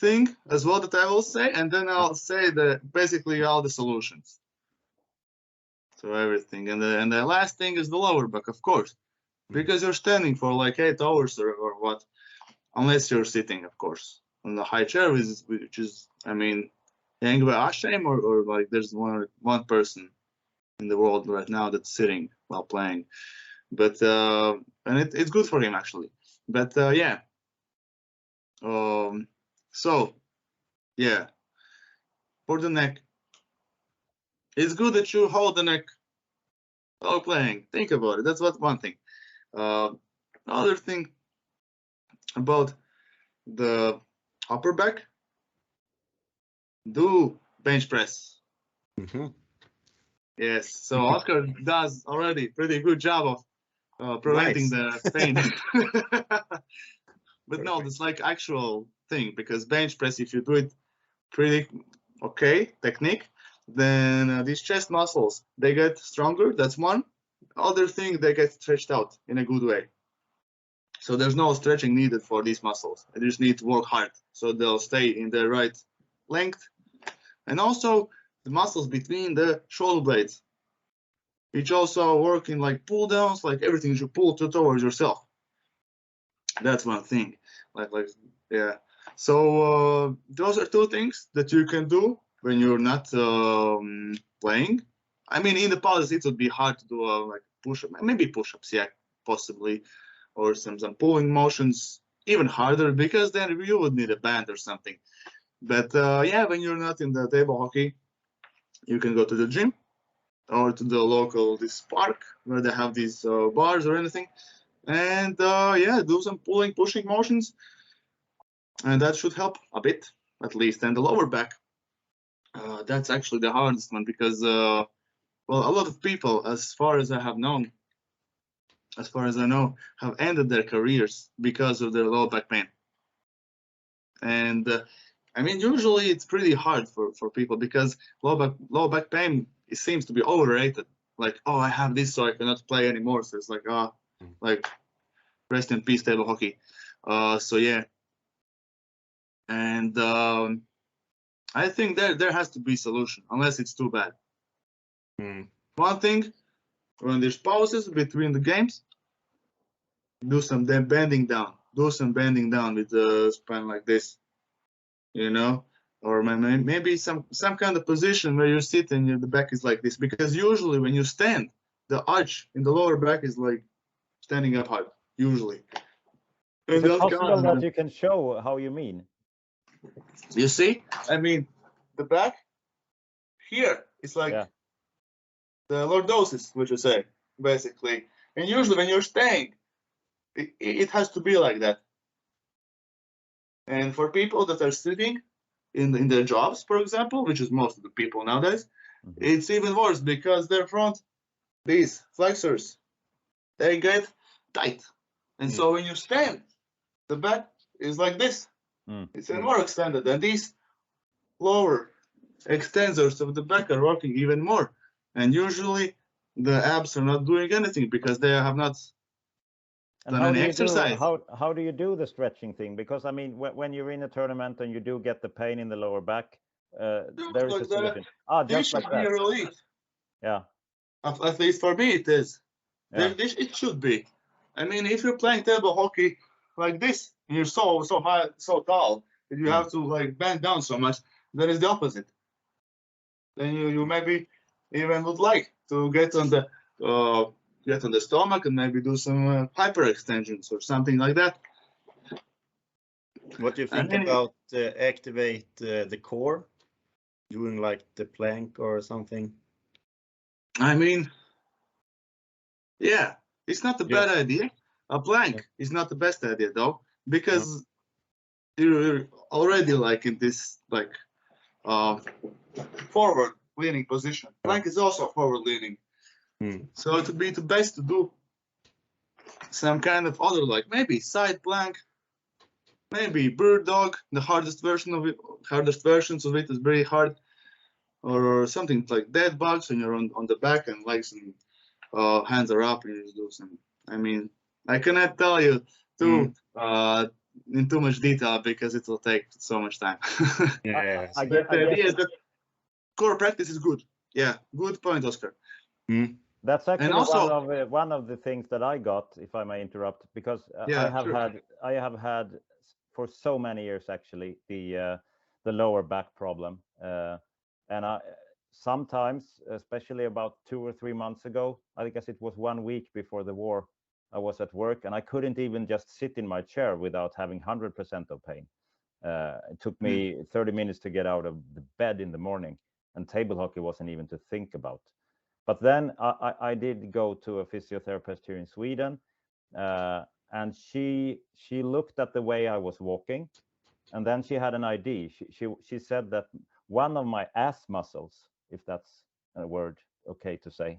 thing as well that I will say, and then I'll say basically all the solutions. So everything, and the last thing is the lower back, of course, because you're standing for like 8 hours or what, unless you're sitting, of course, on the high chair, which is, I mean, Yngve Åström or like there's one person in the world right now that's sitting while playing, but and it's good for him actually, but yeah. So yeah, for the neck, it's good that you hold the neck while playing. Think about it. That's one thing. Other thing about the upper back, do bench press. Mm-hmm. Yes, so Oscar does already pretty good job of preventing the pain. But no, it's like actual thing, because bench press, if you do it pretty okay technique, then these chest muscles, they get stronger. That's one. Other thing, they get stretched out in a good way. So there's no stretching needed for these muscles. You just need to work hard, so they'll stay in the right length. And also the muscles between the shoulder blades, which also work in like pull downs, like everything you pull towards yourself. That's one thing. Like yeah. So those are two things that you can do when you're not playing. I mean, in the pauses it would be hard to do like push-up, maybe push-ups, yeah, possibly, or some pulling motions, even harder, because then you would need a band or something. But yeah, when you're not in the table hockey, you can go to the gym or to the local this park where they have these bars or anything, and yeah, do some pulling, pushing motions, and that should help a bit at least. And the lower back, that's actually the hardest one, because well, a lot of people, as far as I know, have ended their careers because of their lower back pain. And I mean, usually it's pretty hard for people, because lower back pain, it seems to be overrated. Like, oh, I have this, so I cannot play anymore. So it's like, like, rest in peace, table hockey. So yeah. And I think there has to be a solution, unless it's too bad. One thing, when there's pauses between the games, do some bending down. Do some bending down with the spine like this, you know, or maybe some kind of position where you sit and the back is like this. Because usually when you stand, the arch in the lower back is like standing up hard, usually. Is it possible that you can show how you mean? You see, I mean, the back here is like the lordosis, which you say, basically. And usually when you're staying, it has to be like that. And for people that are sitting in their jobs, for example, which is most of the people nowadays, it's even worse, because their front, these flexors, they get tight. And so when you stand, the back is like this. It's even more extended, and these lower extensors of the back are working even more. And usually the abs are not doing anything because they have not done any exercise. How do you do the stretching thing? Because I mean, when you're in a tournament and you do get the pain in the lower back, there is a solution. Just like that. Relief. Yeah. At least for me, it is. Yeah. It should be. I mean, if you're playing table hockey like this, and you're so high, so tall, that you have to like bend down so much, then it's the opposite. Then you maybe even would like to get on the stomach and maybe do some hyperextensions or something like that. What do you think about activate the core, doing like the plank or something? I mean, yeah, it's not a bad idea. A plank is not the best idea though, because you're already like in this like forward leaning position. Plank is also forward leaning. So it would be the best to do some kind of other, like maybe side plank, maybe bird dog. The hardest versions of it is very hard, or something like dead bugs when you're on the back and legs and hands are up and you just do some. I mean, I cannot tell you in too much detail because it will take so much time. Yeah, the idea is that core practice is good. Yeah, good point, Oscar. That's actually And also, one of the things that I got, if I may interrupt, because yeah, sure. I have had for so many years actually the lower back problem, and I sometimes, especially about 2 or 3 months ago, I guess it was 1 week before the war, I was at work and I couldn't even just sit in my chair without having 100% of pain. It took me 30 minutes to get out of the bed in the morning, and table hockey wasn't even to think about. But then I did go to a physiotherapist here in Sweden, and she looked at the way I was walking, and then she had an idea. She said that one of my ass muscles, if that's a word okay to say,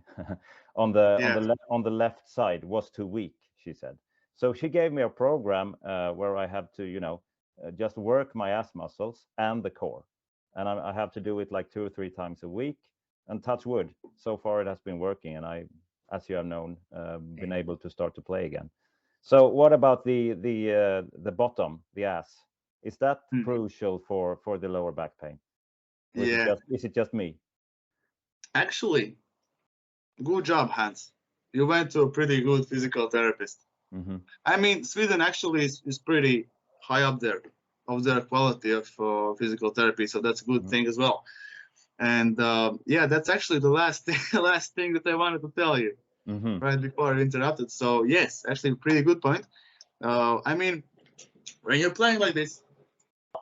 on the left side was too weak, she said. So she gave me a program where I have to, just work my ass muscles and the core, and I have to do it like 2 or 3 times a week. And touch wood, so far it has been working, and I, as you have known, been able to start to play again. So what about the bottom, the ass? Is that crucial for the lower back pain? Or Yeah. is it just me? Actually, good job, Hans. You went to a pretty good physical therapist. I mean, Sweden actually is pretty high up there of their quality of physical therapy, so that's a good thing as well. And yeah, that's actually the last thing that I wanted to tell you right before I interrupted. So yes, actually, pretty good point. I mean, when you're playing like this,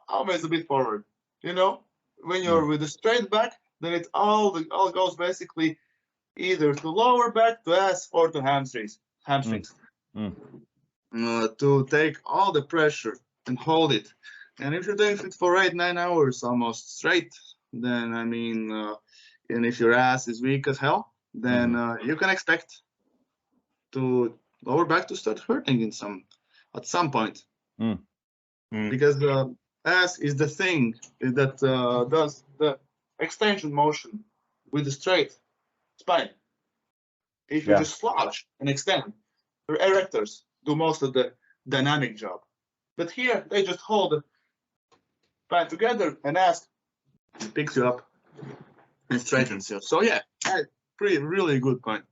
always a bit forward. When you're with a straight back, then it all goes basically either to lower back, to ass, or to hamstrings. To take all the pressure and hold it. And if you're doing it for 8-9 hours almost straight, then I mean, and if your ass is weak as hell, then you can expect to lower back to start hurting at some point, because the ass is the thing that does the extension motion with the straight spine. If you just slouch and extend, your erectors do most of the dynamic job. But here they just hold the spine together and ass picks you up and straightens you. So yeah, really good point.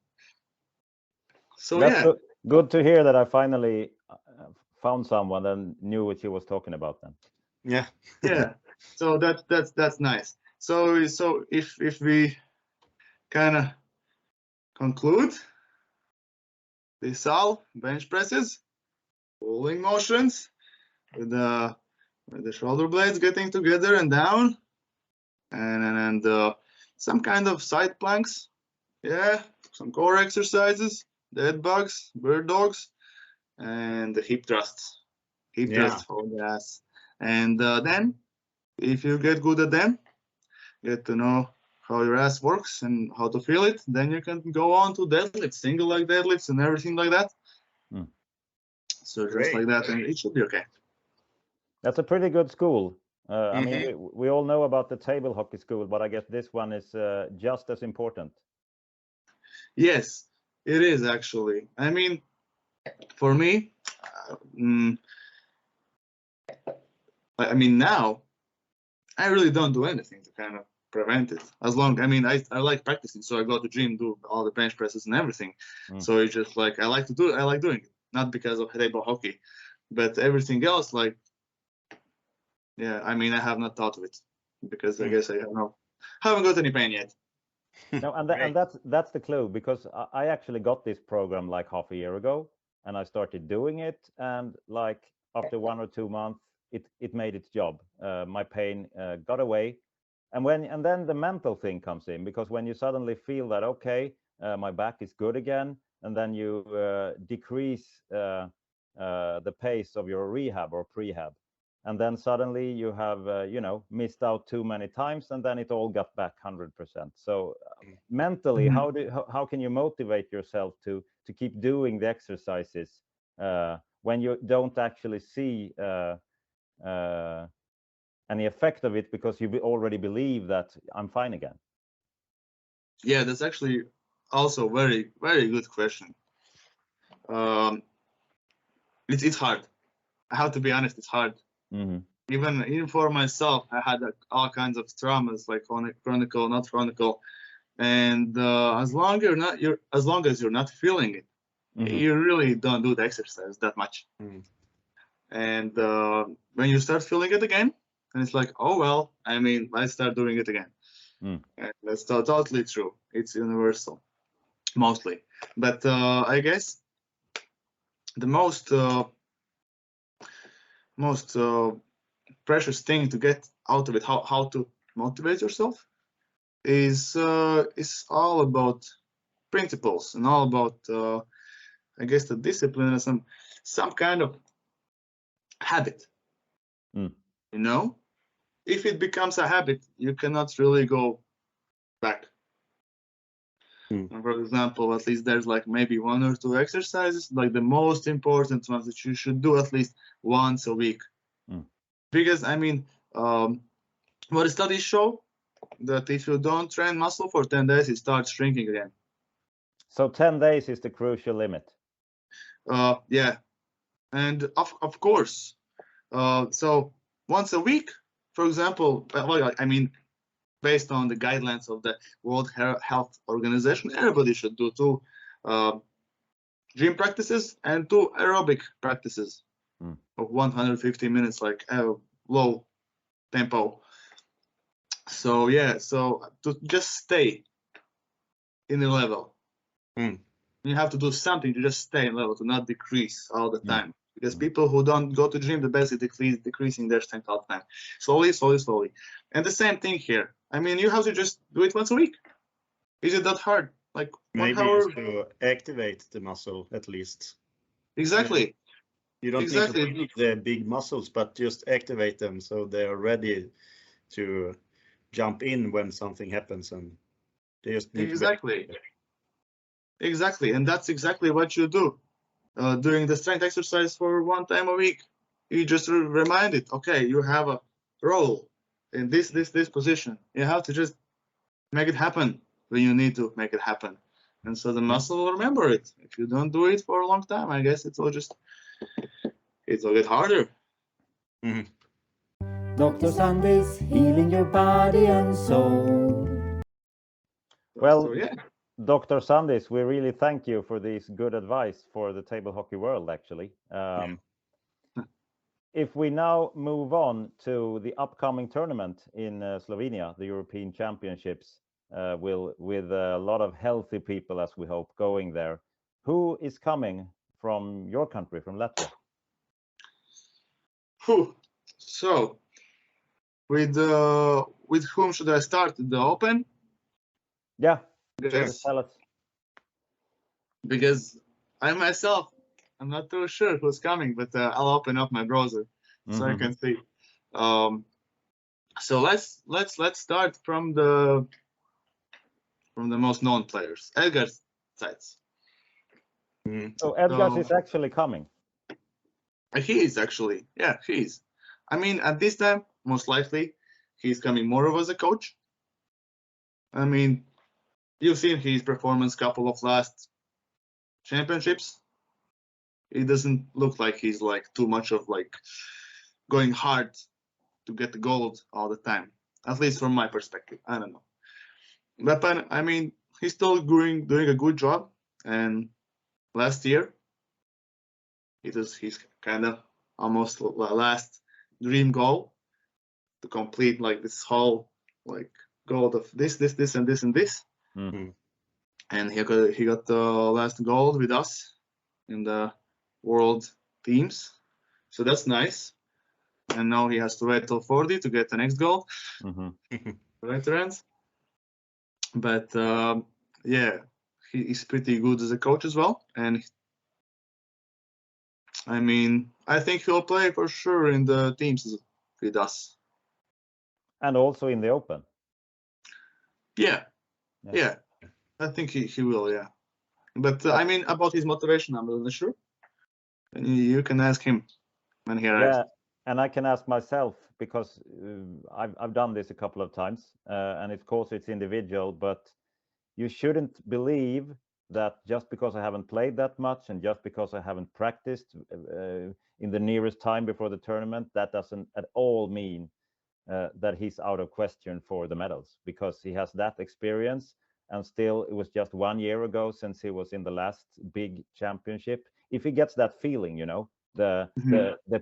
So that's good to hear that I finally found someone that knew what she was talking about then. Yeah. So that's nice. So if we kind of conclude, this all bench presses, pulling motions with the shoulder blades getting together and down, and some kind of side planks, some core exercises, dead bugs, bird dogs, and the hip thrusts, thrust for the ass. And then, if you get good at them, get to know how your ass works and how to feel it, then you can go on to deadlifts, single leg deadlifts, and everything like that. So just like that, and it should be okay. That's a pretty good school. I mean, we all know about the table hockey school, but I guess this one is just as important. Yes, it is actually. I mean, for me, I mean, now I really don't do anything to kind of prevent it. I like practicing, so I go to gym, do all the bench presses and everything. So it's just like I like doing it, not because of table hockey, but everything else, like, I mean, I have not thought of it because I guess I haven't got any pain yet. No, and that's the clue, because I actually got this program like half a year ago, and I started doing it, and like after 1 or 2 months, it made its job. My pain got away, and then the mental thing comes in, because when you suddenly feel that my back is good again, and then you decrease the pace of your rehab or prehab, and then suddenly you have missed out too many times, and then it all got back 100%. So mentally, how can you motivate yourself to keep doing the exercises when you don't actually see any effect of it, because you already believe that I'm fine again? Yeah, that's actually also very, very good question. It's hard. I have to be honest, it's hard. Even for myself, I had all kinds of traumas, like chronic, not chronic, and as long as you're not feeling it, you really don't do the exercise that much. And when you start feeling it again, and it's like, oh well, I mean, I start doing it again. And that's totally true. It's universal, mostly. But I guess the most precious thing to get out of it, how to motivate yourself, is all about principles and all about I guess the discipline and some kind of habit. You know, if it becomes a habit, you cannot really go back. For example, at least there's like maybe 1 or 2 exercises, like the most important ones that you should do at least once a week. Because I mean, what studies show that if you don't train muscle for 10 days, it starts shrinking again. So 10 days is the crucial limit. Yeah, and of course, so once a week, for example, I mean, based on the guidelines of the World Health Organization, everybody should do 2 gym practices and 2 aerobic practices of 150 minutes, like low tempo. So yeah, so to just stay in the level, you have to do something to just stay in level, to not decrease all the time. Because people who don't go to gym, they're basically decreasing their strength all the time, slowly. And the same thing here. I mean, you have to just do it once a week. Is it that hard? Like maybe 1 hour? just to activate the muscle at least. Exactly. You don't need to build the big muscles, but just activate them so they are ready to jump in when something happens, and they just need Exactly, and that's exactly what you do during the strength exercise for 1 time a week. You just remind it, okay, you have a role in this position. You have to just make it happen when you need to make it happen, and so the muscle will remember it. If you don't do it for a long time, I guess it'll get harder. Dr. Sandis, healing your body and soul. Well, so, yeah. Dr. Sandis, we really thank you for this good advice for the table hockey world, actually. If we now move on to the upcoming tournament in Slovenia, the European Championships, with a lot of healthy people, as we hope, going there. Who is coming from your country, from Latvia? So, with whom should I start? The Open? Yeah, because tell us. Because I myself, I'm not too sure who's coming, but I'll open up my browser so I can see. So let's start from the most known players. Edgar's sites. So Edgar's is actually coming. He is actually, yeah, he is. I mean, at this time, most likely, he's coming more of as a coach. I mean, you've seen his performance couple of last championships. It doesn't look like he's like too much of like going hard to get the gold all the time. At least from my perspective, I don't know. But I mean, he's still doing a good job. And last year, his kind of almost last dream goal to complete like this whole like goal of this and this and this. And he got the last gold with us in the world teams, so that's nice. And now he has to wait till 40 to get the next gold. Veterans. But yeah, he's pretty good as a coach as well. And I mean, I think he'll play for sure in the teams with us. And also in the Open. Yeah. I think he will, yeah. But I mean, about his motivation, I'm not sure. You can ask him when he arrives. Yeah, and I can ask myself, because I've done this a couple of times, and of course it's individual, but you shouldn't believe that just because I haven't played that much and just because I haven't practiced in the nearest time before the tournament, that doesn't at all mean that he's out of question for the medals, because he has that experience and still it was just 1 year ago since he was in the last big championship. If he gets that feeling, you know, the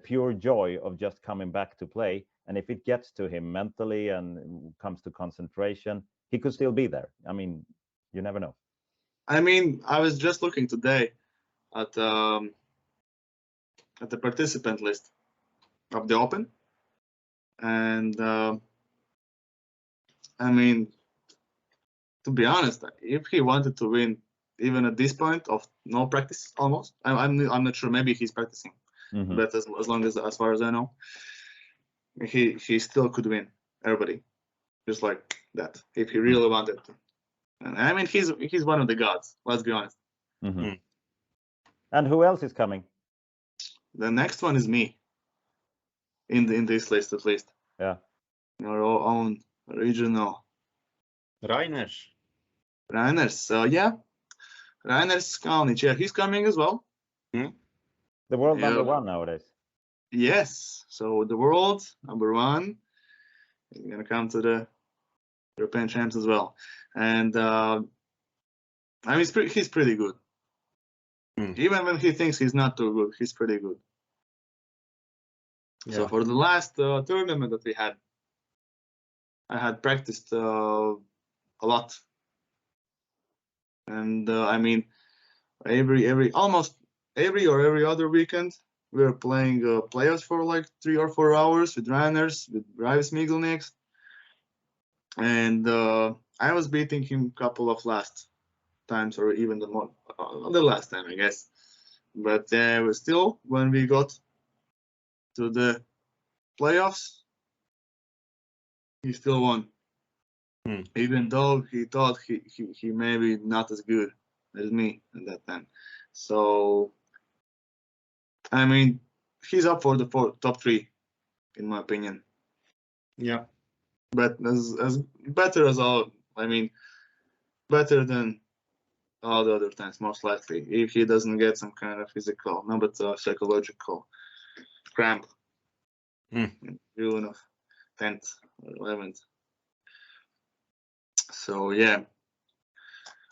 pure joy of just coming back to play, and if it gets to him mentally and comes to concentration, he could still be there. I mean, you never know. I mean, I was just looking today at the participant list of the Open, and I mean, to be honest, if he wanted to win, even at this point of no practice, almost, I'm not sure. Maybe he's practicing, but as far as I know, he still could win everybody, just like that, if he really wanted to. And I mean, he's one of the gods. Let's be honest. And who else is coming? The next one is me. In this list, at least. Yeah. Our own regional. Reiners. So yeah, Reiners Kalnic. Yeah, he's coming as well. The world number one nowadays. Yes. So the world number one is gonna come to the European champs as well, and I mean, he's pretty good. Even when he thinks he's not too good, he's pretty good. So for the last tournament that we had, I had practiced a lot, and I mean, almost every other weekend we were playing playoffs for like 3 or 4 hours with Reiners, with Raivis Miglnieks, and I was beating him a couple of last times, or even the last time, I guess. But still, when we got to the playoffs, he still won. Even though he thought he maybe not as good as me at that time. So, I mean, he's up for the top 3, in my opinion. Yeah. But as better as all, I mean, better than all the other times, most likely, if he doesn't get some kind of physical, no, but psychological cramp. June of 10th or 11th. So yeah.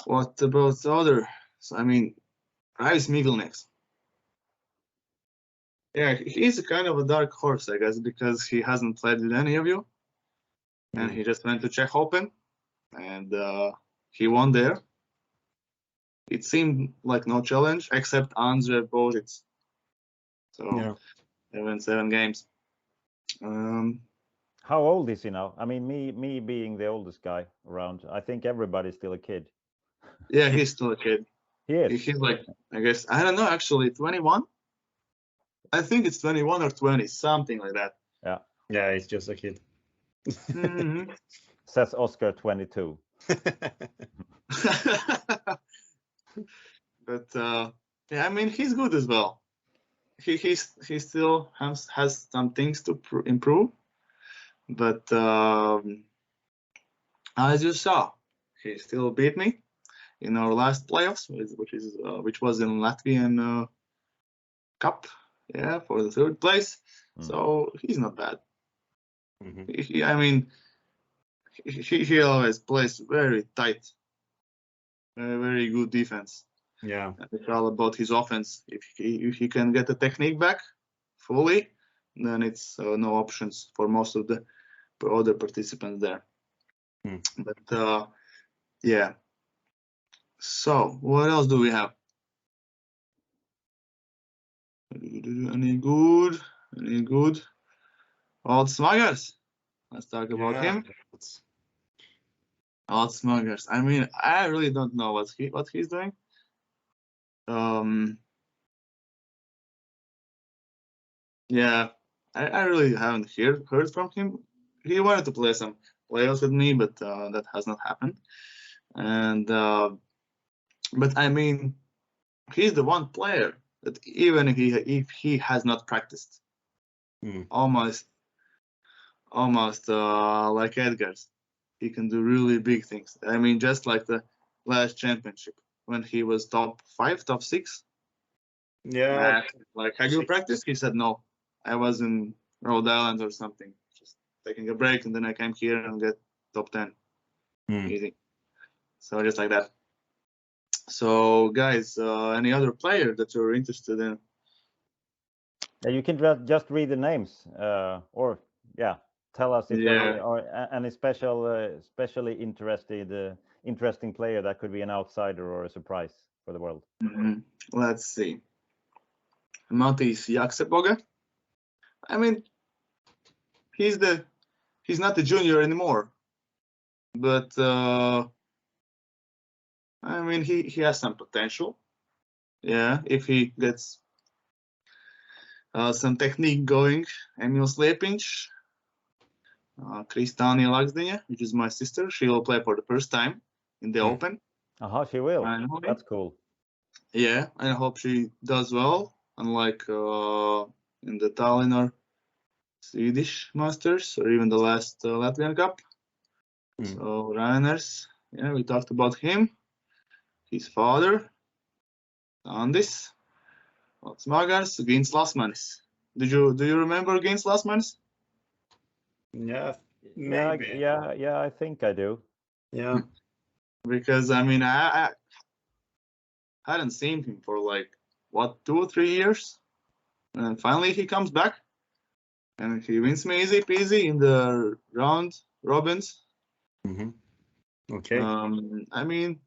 What about the other? So, I mean, Raivis Miglnieks. Yeah, he's a kind of a dark horse, I guess, because he hasn't played with any of you, and he just went to Czech Open, and he won there. It seemed like no challenge except Anze Bozic. So they won 7 games. How old is he now? I mean, me being the oldest guy around, I think everybody's still a kid. Yeah, he's still a kid. He is. He's like, I guess, I don't know, actually, 21? I think it's 21 or 20, something like that. Yeah, he's just a kid. Says Oscar 22. But yeah, I mean, he's good as well. He still has some things to improve, but as you saw, he still beat me in our last playoffs, which was in Latvian Cup, for the 3rd place. So he's not bad. I mean, he always plays very tight, very good defense. Yeah, it's all about his offense. If he can get the technique back fully, then it's no options for most of the other participants there. But yeah. So what else do we have? Any good? Old Smuggers. Let's talk about him. Old Smuggers. I mean, I really don't know what he's doing. Yeah, I really haven't heard from him. He wanted to play some playoffs with me, but that has not happened. And but I mean, he's the one player that even if he has not practiced, almost like Edgar's, he can do really big things. I mean, just like the last championship when he was top 5, top 6. Yeah. Like, have you practiced? He said no. I was in Rhode Island or something, just taking a break, and then I came here and get top 10. Easy. So just like that. So guys, any other player that you're interested in? Yeah, you can just read the names, or yeah, tell us if there are any especially interesting player that could be an outsider or a surprise for the world. Let's see. Matis Jakseboga. I mean, he's not the junior anymore, but I mean he has some potential. Yeah, if he gets some technique going. Emil Slepiņš, Kristāna Lakstiņa, which is my sister. She will play for the first time in the Open. She will. That's cool. Yeah, I hope she does well. Unlike in the Tallinn or Swedish Masters or even the last Latvian Cup. So Rainers, yeah, we talked about him. His father, Sandis. Smagars, Gins Lasmanis. Do you remember Gins Lasmanis? Yeah, maybe. Yeah, I think I do. Yeah. Because I mean, I hadn't seen him for like what 2 or 3 years, and finally he comes back, and he wins me easy peasy in the round robins. Okay. I mean,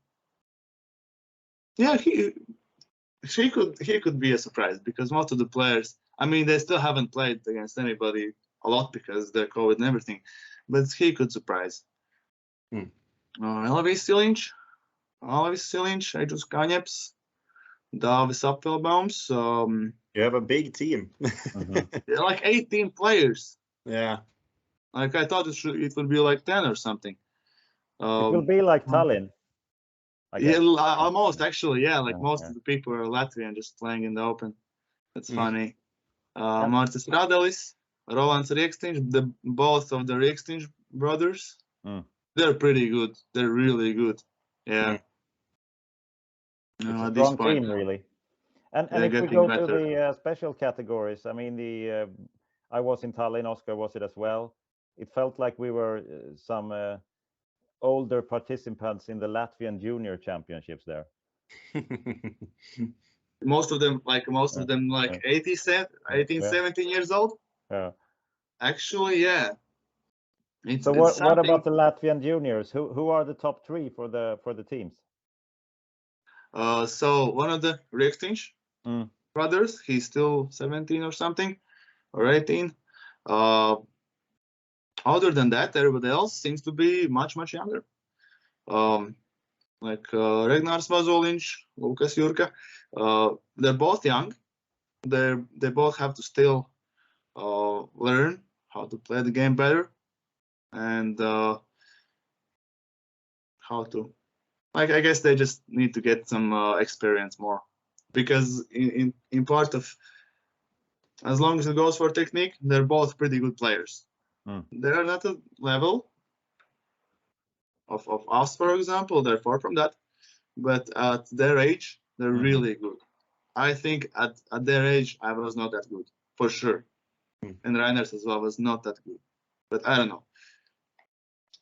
yeah, he could be a surprise because most of the players, I mean, they still haven't played against anybody a lot because they're COVID and everything, but he could surprise. Elvis Siliņš, Aidžus Kaņeps, Dāvis Apfelbaums. You have a big team. Like 18 players. Yeah. Like I thought it would be like 10 or something. It will be like Tallinn. Yeah, almost actually. Yeah, like most of the people are Latvian, just playing in the Open. That's funny. Martis Radelis, Rolands Rieksniņš, both of the Rieksniņš brothers. They're pretty good. They're really good. Yeah. It's a strong team, really. And if we go to the special categories, I mean, I was in Tallinn, Oscar was it as well. It felt like we were some older participants in the Latvian junior championships there. Most of them like 18, 17 years old. Yeah. Actually, yeah. So what about the Latvian juniors? Who are the top 3 for the teams? So one of the Rieksniņš brothers, he's still 17 or something, or 18. Other than that, everybody else seems to be much younger. Like Regnārs Vazoliņš, Lukas Jurka. They're both young. They both have to still learn how to play the game better and how to. Like I guess they just need to get some experience more, because in part of, as long as it goes for technique, they're both pretty good players. They're not a level of us, for example. They're far from that, but at their age, they're really good. I think at their age, I was not that good, for sure. And Reiners as well was not that good, but I don't know.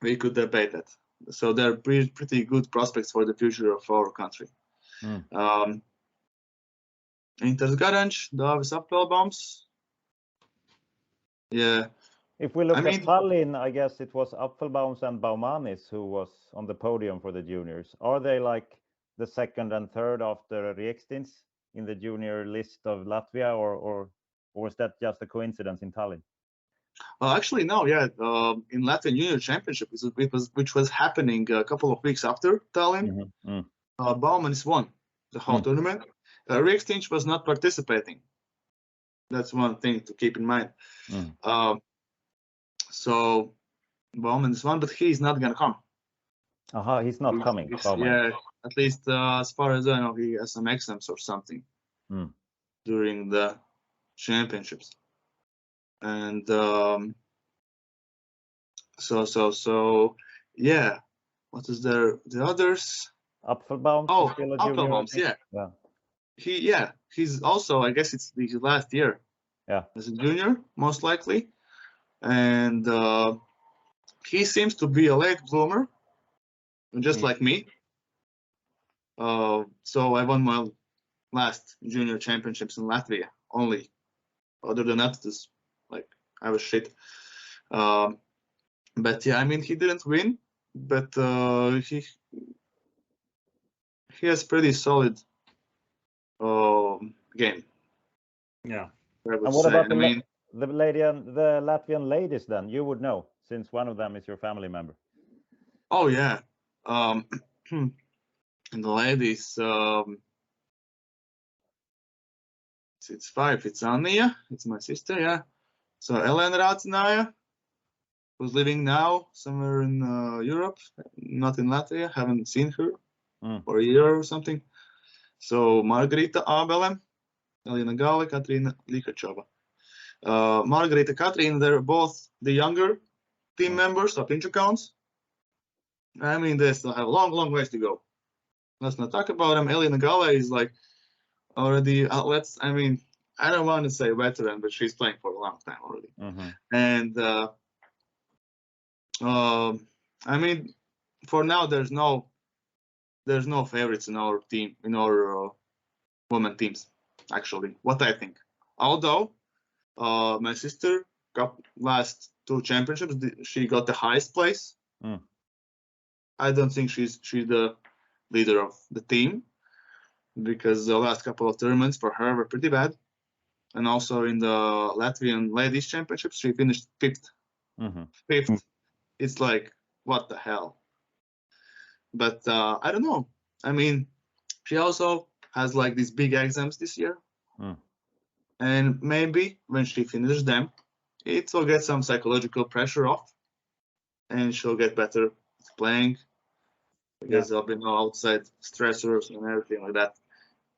We could debate that. So they're pretty good prospects for the future of our country. Inters Garanč, Dāvis Apfelbaums. Yeah. If we look at Tallinn, I guess it was Apfelbaums and Baumanis who was on the podium for the juniors. Are they like the second and third after Rieksniņš in the junior list of Latvia, or is that just a coincidence in Tallinn? Actually, no. Yeah, in Latvian Junior Championship, which was happening a couple of weeks after Tallinn, Baumanis won the whole tournament. Rieksniņš was not participating. That's one thing to keep in mind. So Baumanis won, but he's not gonna come. He's not coming. Yeah, at least as far as I know, he has some exams or something during the championships. And so yeah. What is there? The others? Apfelbaums. Apfelbaums. Yeah. He's also, I guess it's his last year. Yeah. As a junior, most likely, and he seems to be a late bloomer, just like me. So I won my last junior championships in Latvia only. Other than that, just like I was shit. But yeah, I mean, he didn't win, but he has pretty solid game. Yeah. I would And what say. about I mean, the Latvian ladies then? You would know, since one of them is your family member. oh yeah. And the ladies, it's 5. It's Ania, it's my sister, yeah. So Elena Ratsnaya, who's living now somewhere in Europe, not in Latvia. Haven't seen her for a year or something. So Margarita Abelem, Elena Gale, Katrina Likachova. Margarita, Katrina, they're both the younger team members of pinch accounts. I mean, they still have a long ways to go. Let's not talk about them. Elena Gale is like already, I mean, I don't want to say veteran, but she's playing for a long time already. And I mean, for now, there's no favorites in our team, in our women teams, actually, what I think. Although my sister got last 2 championships, she got the highest place. I don't think she's the leader of the team, because the last couple of tournaments for her were pretty bad. And also in the Latvian ladies championships, she finished 5th. 5th. It's like, what the hell? But I don't know. I mean, she also has like these big exams this year. And maybe when she finishes them, it will get some psychological pressure off, and she'll get better at playing, because there'll be no outside stressors and everything like that.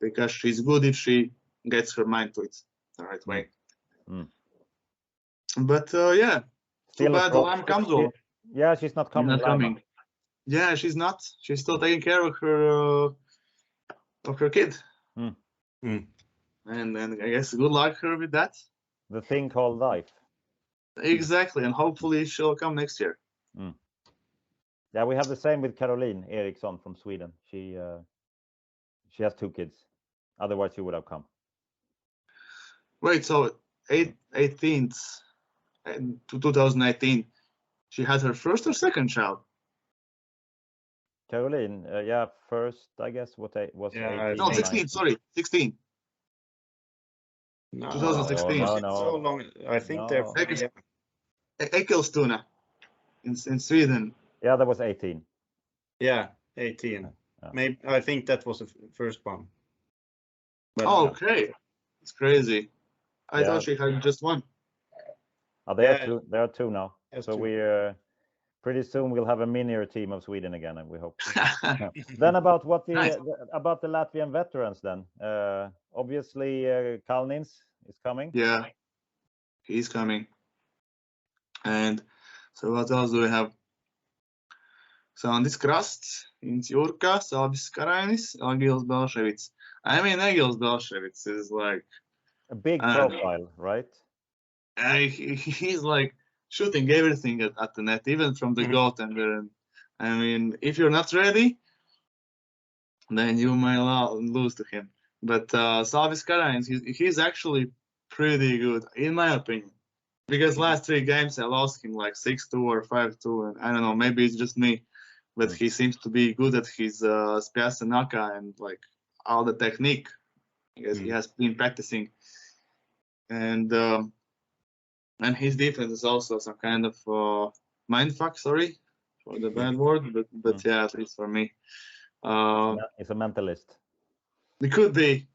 Because she's good if she gets her mind to it the right way. But yeah, too bad the lamb comes over. Yeah, she's not coming. Yeah, she's not. She's still taking care of her kid. And I guess good luck her with that. The thing called life. Exactly, and hopefully she'll come next year. Yeah, we have the same with Caroline Eriksson from Sweden. She has 2 kids. Otherwise, she would have come. Wait, so 18th to 2018, she had her first or second child? Caroline, yeah, first, I guess. What was 18? No, 16. Sorry, 16. No, 2016. No. So long. I think they're Eskilstuna in Sweden. Yeah, that was 18. Yeah, 18. Maybe I think that was the first one. But okay, it's crazy. I thought she had just one. There are 2 now. Yes, So 2. we pretty soon we'll have a minier team of Sweden again, and we hope. Then about about the Latvian veterans then. Obviously, Kalnins is coming. Yeah, he's coming. And so what else do we have? Sandis Krasts, Jurka, Saldis Karainis, Egils Belshevits. I mean, Egils Belshevits is like a big profile, right? He's like shooting everything at the net, even from the goaltender. I mean, if you're not ready, then you might lose to him. But Saldis Karainis, he's actually pretty good, in my opinion. Because last 3 games I lost him like 6-2 or 5-2, and I don't know, maybe it's just me. But he seems to be good at his Spiasanaka and like all the technique, because he has been practicing. And his defense is also some kind of mindfuck. Sorry for the bad word, but yeah, at least for me, it's a mentalist. It could be,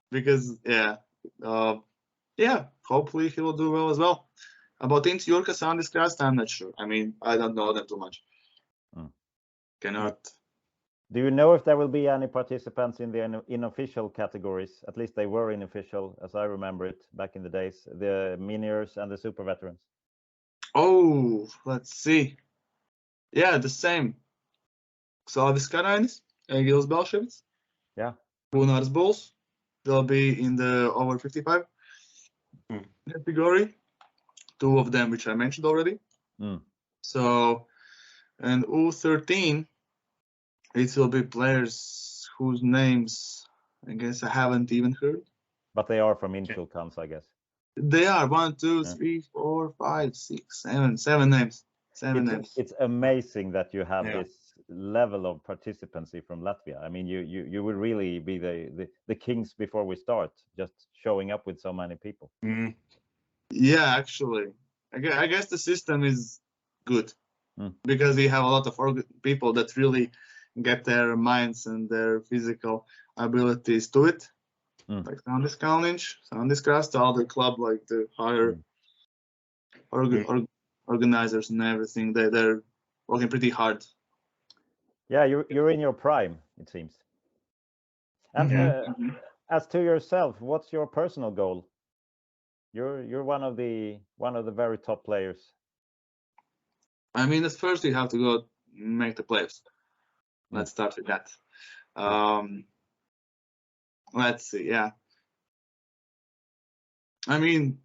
because hopefully he will do well as well. About Int Jurka Sandis Krast, I'm not sure. I mean, I don't know them too much. Cannot. Do you know if there will be any participants in the unofficial categories? At least they were unofficial, as I remember it back in the days. The miniers and the super veterans. Oh, let's see. Yeah, the same. Saldis Karainis, Egils Belshevits. Yeah. Gunārs Bulls. They'll be in the over 55 category. 2 of them, which I mentioned already. So, and U13, it will be players whose names I guess I haven't even heard. But they are from Inchilkans, I guess. They are 1, 2, Yeah. 3, 4, 5, 6, 7 names. It's amazing that you have Yeah. this level of participancy from Latvia. I mean, you will really be the kings before we start, just showing up with so many people. Mm. Yeah, actually, I guess the system is good because we have a lot of people that really get their minds and their physical abilities to it. Like Sandis Kalniņš, Sandis Krasta, all the club, like the higher organizers and everything, they're working pretty hard. Yeah, you're in your prime, it seems. And as to yourself, what's your personal goal? You're one of the very top players. I mean, at first you have to go make the playoffs. Let's start with that. Let's see. Yeah. I mean,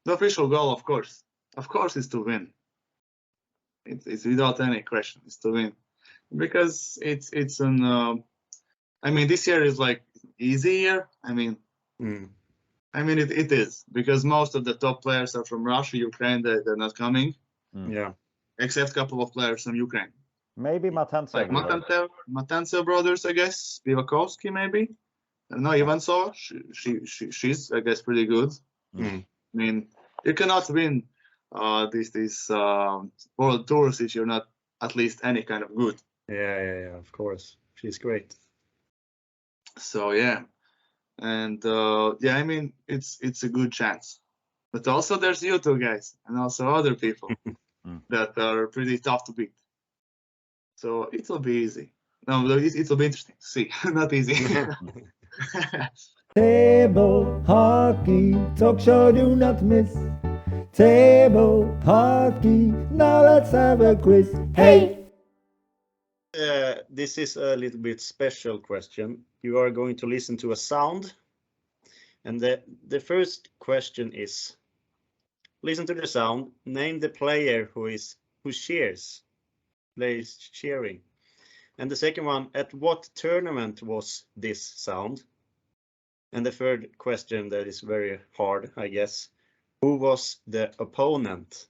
the official goal, of course, is to win. It's without any question, it's to win, because it's an. I mean, this year is like easy year. I mean, it is, because most of the top players are from Russia, Ukraine. They're not coming. Yeah. Except a couple of players from Ukraine. Maybe Matansev. Like Matansev brothers, I guess. Spivakovsky, maybe. No, Ivantsova. She's, I guess, pretty good. I mean, you cannot win these world tours if you're not at least any kind of good. Yeah, of course. She's great. So yeah, and I mean, it's a good chance. But also there's you two guys, and also other people that are pretty tough to beat. So it'll be easy. No, it'll be interesting to see. Not easy. Table hockey talk show, do not miss. Table hockey, now let's have a quiz. Hey! This is a little bit special question. You are going to listen to a sound. And the first question is, listen to the sound, name the player who plays cheering. And the second one, at what tournament was this sound? And the third question that is very hard, I guess, who was the opponent?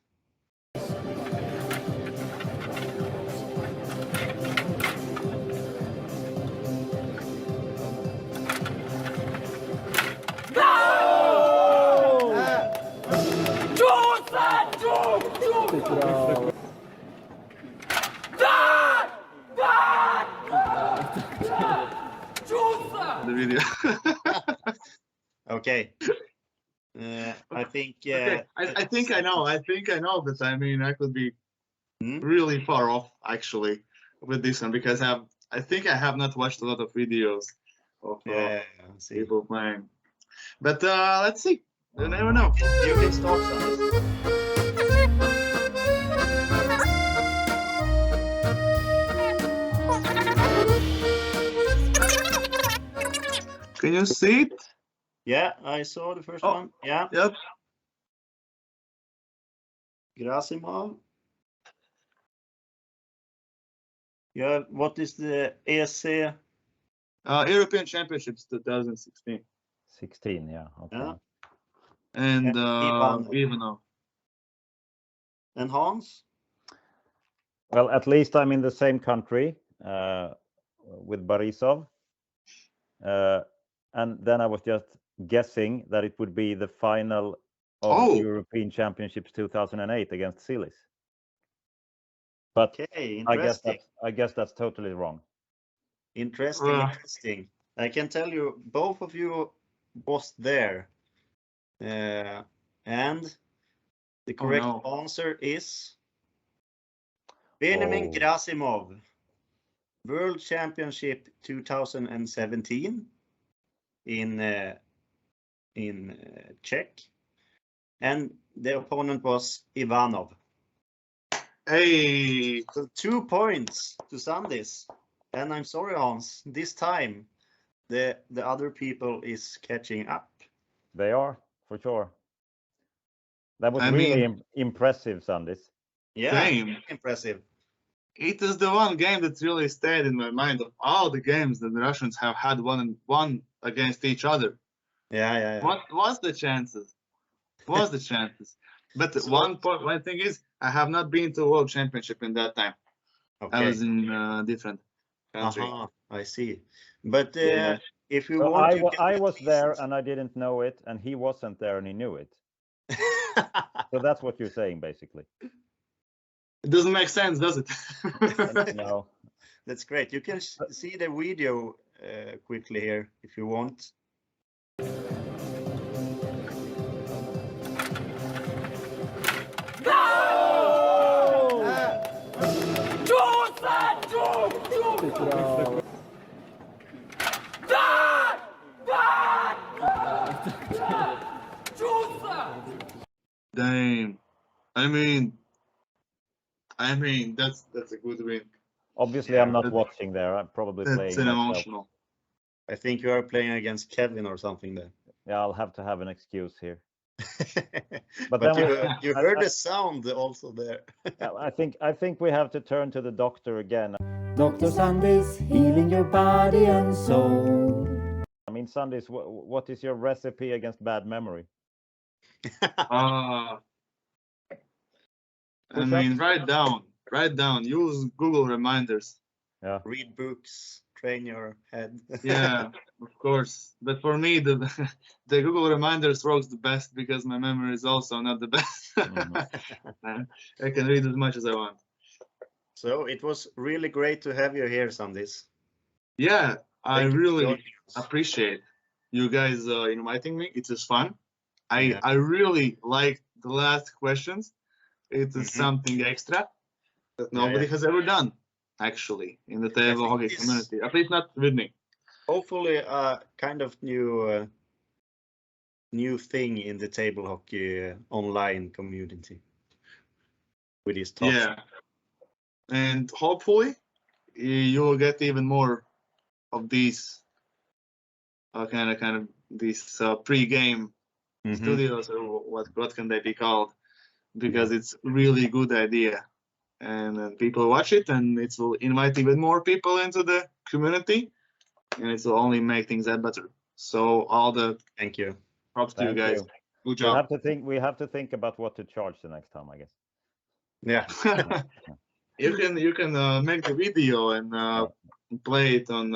The video. Okay. I think. Okay. I think I know. But I mean, I could be really far off actually with this one, because I think I have not watched a lot of videos of people playing. But let's see. You never know. You can start, Sandis. Can you see it? Yeah, I saw the first one. Yeah. Yep. Grasimov. Yeah, what is the EC? European Championships 2016. 16, yeah. Okay. Yeah. And Ivanov. And Hans? Well, at least I'm in the same country with Borisov. And then I was just guessing that it would be the final of European Championships 2008 against Silis. But okay, I guess that's totally wrong. Interesting. I can tell you, both of you was there. And the correct answer is Benjamin Grasimov, World Championship 2017 in Czech, and the opponent was Ivanov. Hey, so 2 points to Sandis. And I'm sorry, Hans, this time the other people is catching up. They are, for sure. That was really impressive, Sandis. Yeah, impressive. it is the one game that really stayed in my mind of all the games that the Russians have had one against each other. Yeah. What's the chances? What's the chances? But one thing is, I have not been to World Championship in that time. Okay. I was in different country. I see. But Yeah. if you So want to I was there and I didn't know it, and he wasn't there and he knew it. So that's what you're saying, basically. It doesn't make sense, does it? No. That's great. You can see the video quickly here if you want. Damn. I mean, that's a good win. Obviously, I'm not watching there. I'm probably playing. That's an emotional. I think you are playing against Kevin or something there. Yeah, I'll have to have an excuse here. But then you heard the sound also there. Yeah, I think we have to turn to the doctor again. Dr. Sandis, healing your body and soul. I mean, Sandis, what is your recipe against bad memory? I mean, write down. Use Google reminders. Yeah. Read books. Train your head. Yeah, of course. But for me, the Google reminders works the best because my memory is also not the best. I can read as much as I want. So it was really great to have you here, Sandis. Yeah, I Thank you for really joining us. appreciate you guys inviting me. It is fun. I really like the last questions. It is something extra that nobody has ever done, actually, in the table hockey community. At least not with me. Hopefully, a kind of new thing in the table hockey online community with these talks. Yeah, and hopefully you will get even more of these kind of these pre-game studios, or what can they be called? Because it's really good idea, and people watch it, and it will invite even more people into the community, and it will only make things that better. So all the thank you, props to you guys. Good job. We have to think about what to charge the next time, I guess. Yeah. you can make the video and play it on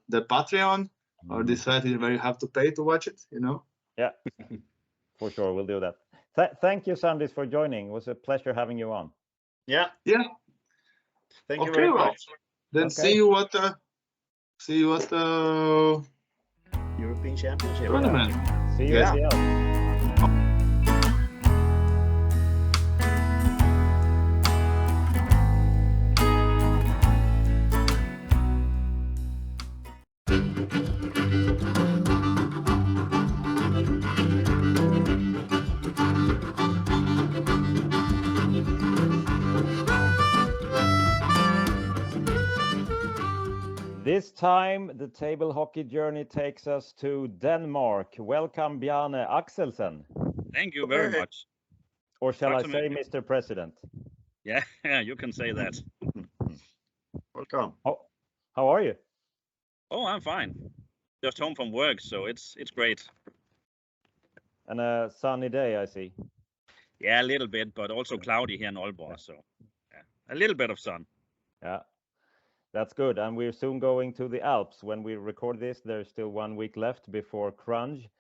the Patreon or decide where you have to pay to watch it. Yeah, for sure, we'll do that. Thank you, Sandis, for joining. It was a pleasure having you on. Yeah. Thank you very much. Then see you at the European Championship tournament. See you at the Alps. This time, the table hockey journey takes us to Denmark. Welcome, Bjarne Axelsen. Thank you very much. Or shall I say, Mr. President? Yeah, you can say that. Welcome. How are you? Oh, I'm fine. Just home from work, so it's great. And a sunny day, I see. Yeah, a little bit, but also cloudy here in Aalborg, so yeah, a little bit of sun. Yeah. That's good. And we're soon going to the Alps. When we record this, there's still 1 week left before Kranj.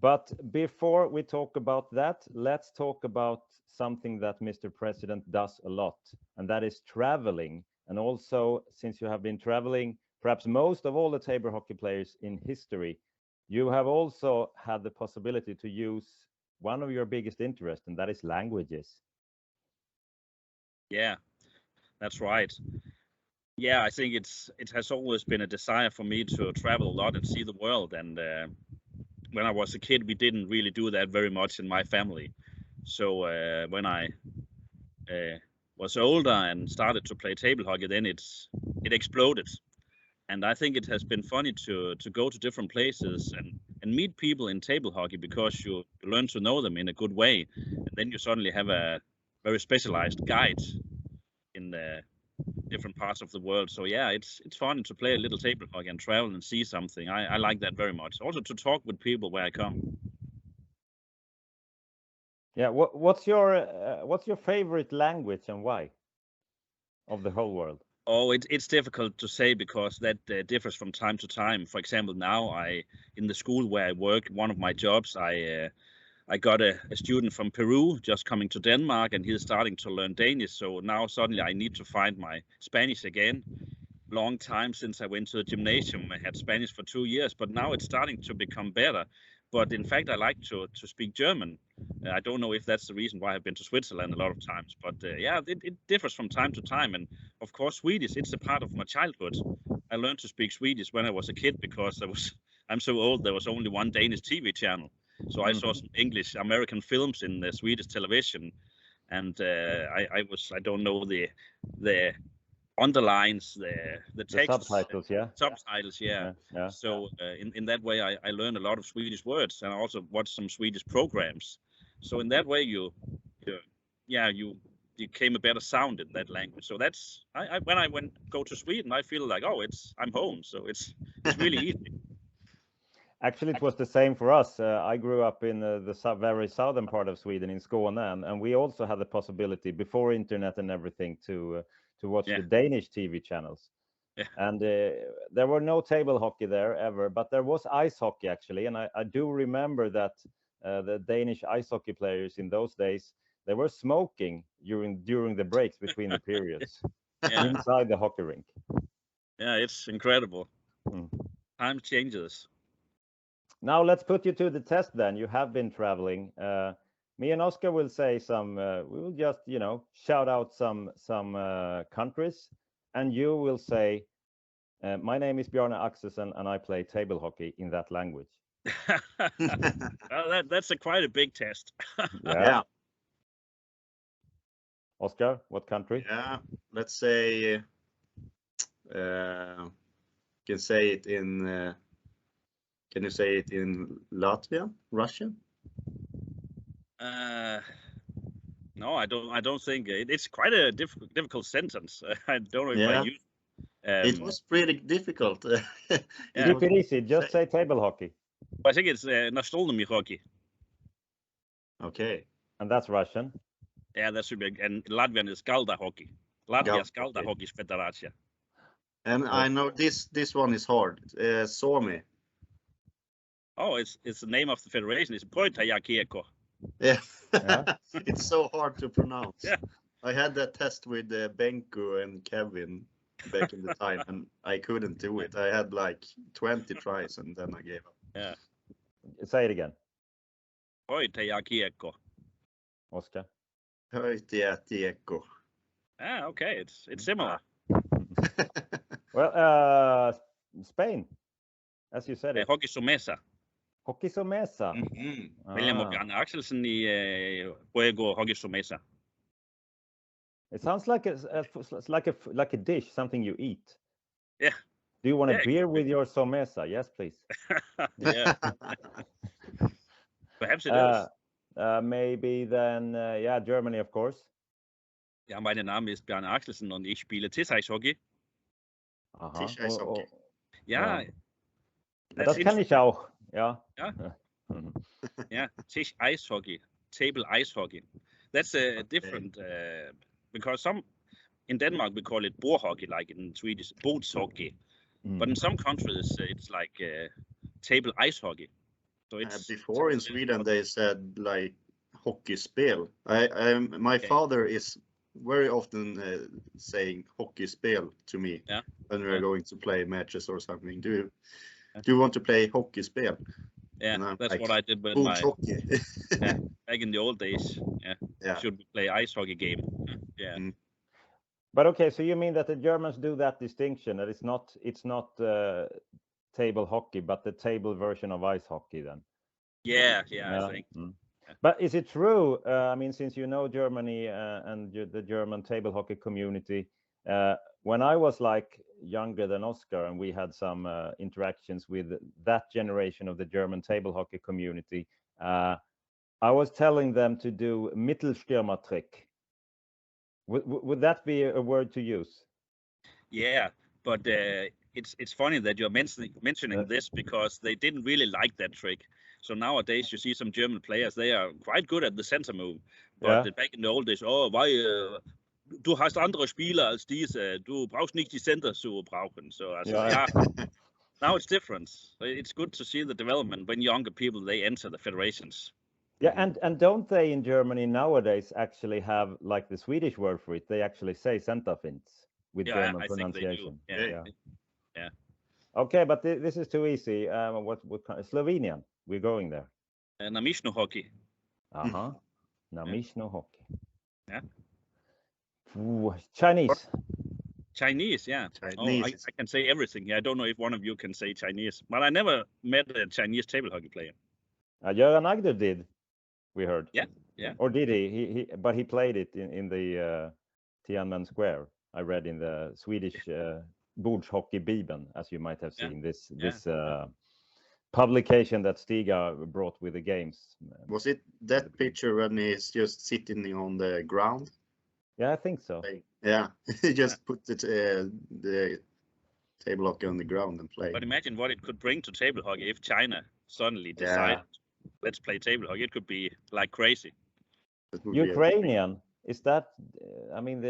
But before we talk about that, let's talk about something that Mr. President does a lot, and that is traveling. And also, since you have been traveling, perhaps most of all the table hockey players in history, you have also had the possibility to use one of your biggest interests, and that is languages. Yeah, that's right. Yeah, I think it has always been a desire for me to travel a lot and see the world. And when I was a kid, we didn't really do that very much in my family. So when I was older and started to play table hockey, then it exploded. And I think it has been funny to go to different places and meet people in table hockey, because you learn to know them in a good way. And then you suddenly have a very specialized guide in different parts of the world. So yeah, it's fun to play a little table hockey and travel and see something. I like that very much. Also to talk with people where I come. Yeah. What's your favorite language and why? Of the whole world. Oh, it's difficult to say because that differs from time to time. For example, now in the school where I work, one of my jobs, I got a student from Peru just coming to Denmark, and he's starting to learn Danish. So now suddenly I need to find my Spanish again. Long time since I went to the gymnasium. I had Spanish for 2 years, but now it's starting to become better. But in fact, I like to speak German. I don't know if that's the reason why I've been to Switzerland a lot of times, but yeah, it differs from time to time. And of course, Swedish, it's a part of my childhood. I learned to speak Swedish when I was a kid because I'm so old, there was only one Danish TV channel. So I saw some English American films in the Swedish television, and I don't know the underlines, the text, subtitles, yeah. Subtitles, yeah. So in that way, I learned a lot of Swedish words, and I also watched some Swedish programs. So in that way, you became a better sound in that language. So that's when I go to Sweden, I feel like I'm home. So it's really easy. Actually, it was the same for us. I grew up in the very southern part of Sweden, in Skåne, and we also had the possibility before internet and everything to watch the Danish TV channels. Yeah. And there were no table hockey there ever, but there was ice hockey actually. And I do remember that the Danish ice hockey players in those days, they were smoking during the breaks between the periods inside the hockey rink. Yeah, it's incredible. Time changes. Now let's put you to the test then. You have been traveling. Me and Oscar will say some, we will just, shout out some countries, and you will say, my name is Bjarne Axelsen and I play table hockey in that language. Well, that's quite a big test. Yeah. Oscar, what country? Yeah, let's say, can say it in, can you say it in Latvia, Russia? No, I don't think it's quite a difficult sentence. I don't know if I use. It was pretty difficult. Keep it easy. Just say table hockey. I think it's Настольный hockey. Okay. And that's Russian. Yeah, that should be. And Latvian is Skalda hockey. Latvia Skalda Hockey Federation. And I know this one is hard. Suomi. Oh, it's the name of the federation. It's Poitajakiekko. Yeah. It's so hard to pronounce. Yeah. I had that test with Benko and Kevin back in the time, and I couldn't do it. I had like 20 tries, and then I gave up. Yeah. Say it again. Poitajakiekko. Oscar. Poitajakiekko. Ah, okay. It's similar. Well, Spain, as you said it. Hockey Somesa. Hockey Somesa. William och Bjarne Axelsen i Juego Hockey Somesa. It sounds like a dish, something you eat. Yeah. Do you want a beer with your Somesa? Yes, please. Yeah. Perhaps it is. Maybe then, Germany, of course. Ja, mein Name ist Bjarne Axelsen und ich spiele Tisch-Eishockey. Tisch-Eishockey. Ja. Das kann ich auch. Ja. Yeah, Tisch-Eishockey, table ice hockey. That's a different because in Denmark we call it bord hockey, like in Swedish bordshockey. But in some countries it's like table ice hockey. So it's before in Sweden they said like hockeyspel. My father is very often saying hockeyspel to me when we're going to play matches or something. Do you want to play hockeyspel? Yeah, that's like, what I did with my hockey. Back in the old days. Yeah. Should we play ice hockey game? Yeah. But okay, so you mean that the Germans do that distinction, that it's not table hockey, but the table version of ice hockey then? Yeah, I think. But is it true? I mean, since you know Germany and the German table hockey community, when I was like younger than Oscar and we had some interactions with that generation of the German table hockey community, I was telling them to do Mittelstürmertrick. Would that be a word to use? Yeah, but it's funny that you're mentioning this because they didn't really like that trick. So nowadays you see some German players, they are quite good at the center move. But back in the old days, du hast andere Spieler als diese, du brauchst nicht die Center zu brauchen. So now it's different. It's good to see the development when younger people, they enter the federations. Yeah, and don't they in Germany nowadays actually have like the Swedish word for it? They actually say centerfints with German pronunciation. Yeah. Okay, but this is too easy. What kind? Slovenian? We're going there. Namishno hockey. Namishno hockey. Yeah. Ooh, Chinese. Chinese, yeah. Chinese. I can say everything. Yeah, I don't know if one of you can say Chinese, but I never met a Chinese table hockey player. Göran Agder did. We heard. Yeah. Or did he? But he played it in the Tiananmen Square. I read in the Swedish Bordshockey-Bibeln, as you might have seen this publication that Stiga brought with the games. Was it that picture when he's just sitting on the ground? Yeah, I think so. Yeah, he just put the table hockey on the ground and played. But imagine what it could bring to table hockey if China suddenly decided, let's play table hockey. It could be like crazy. Ukrainian, is that? I mean,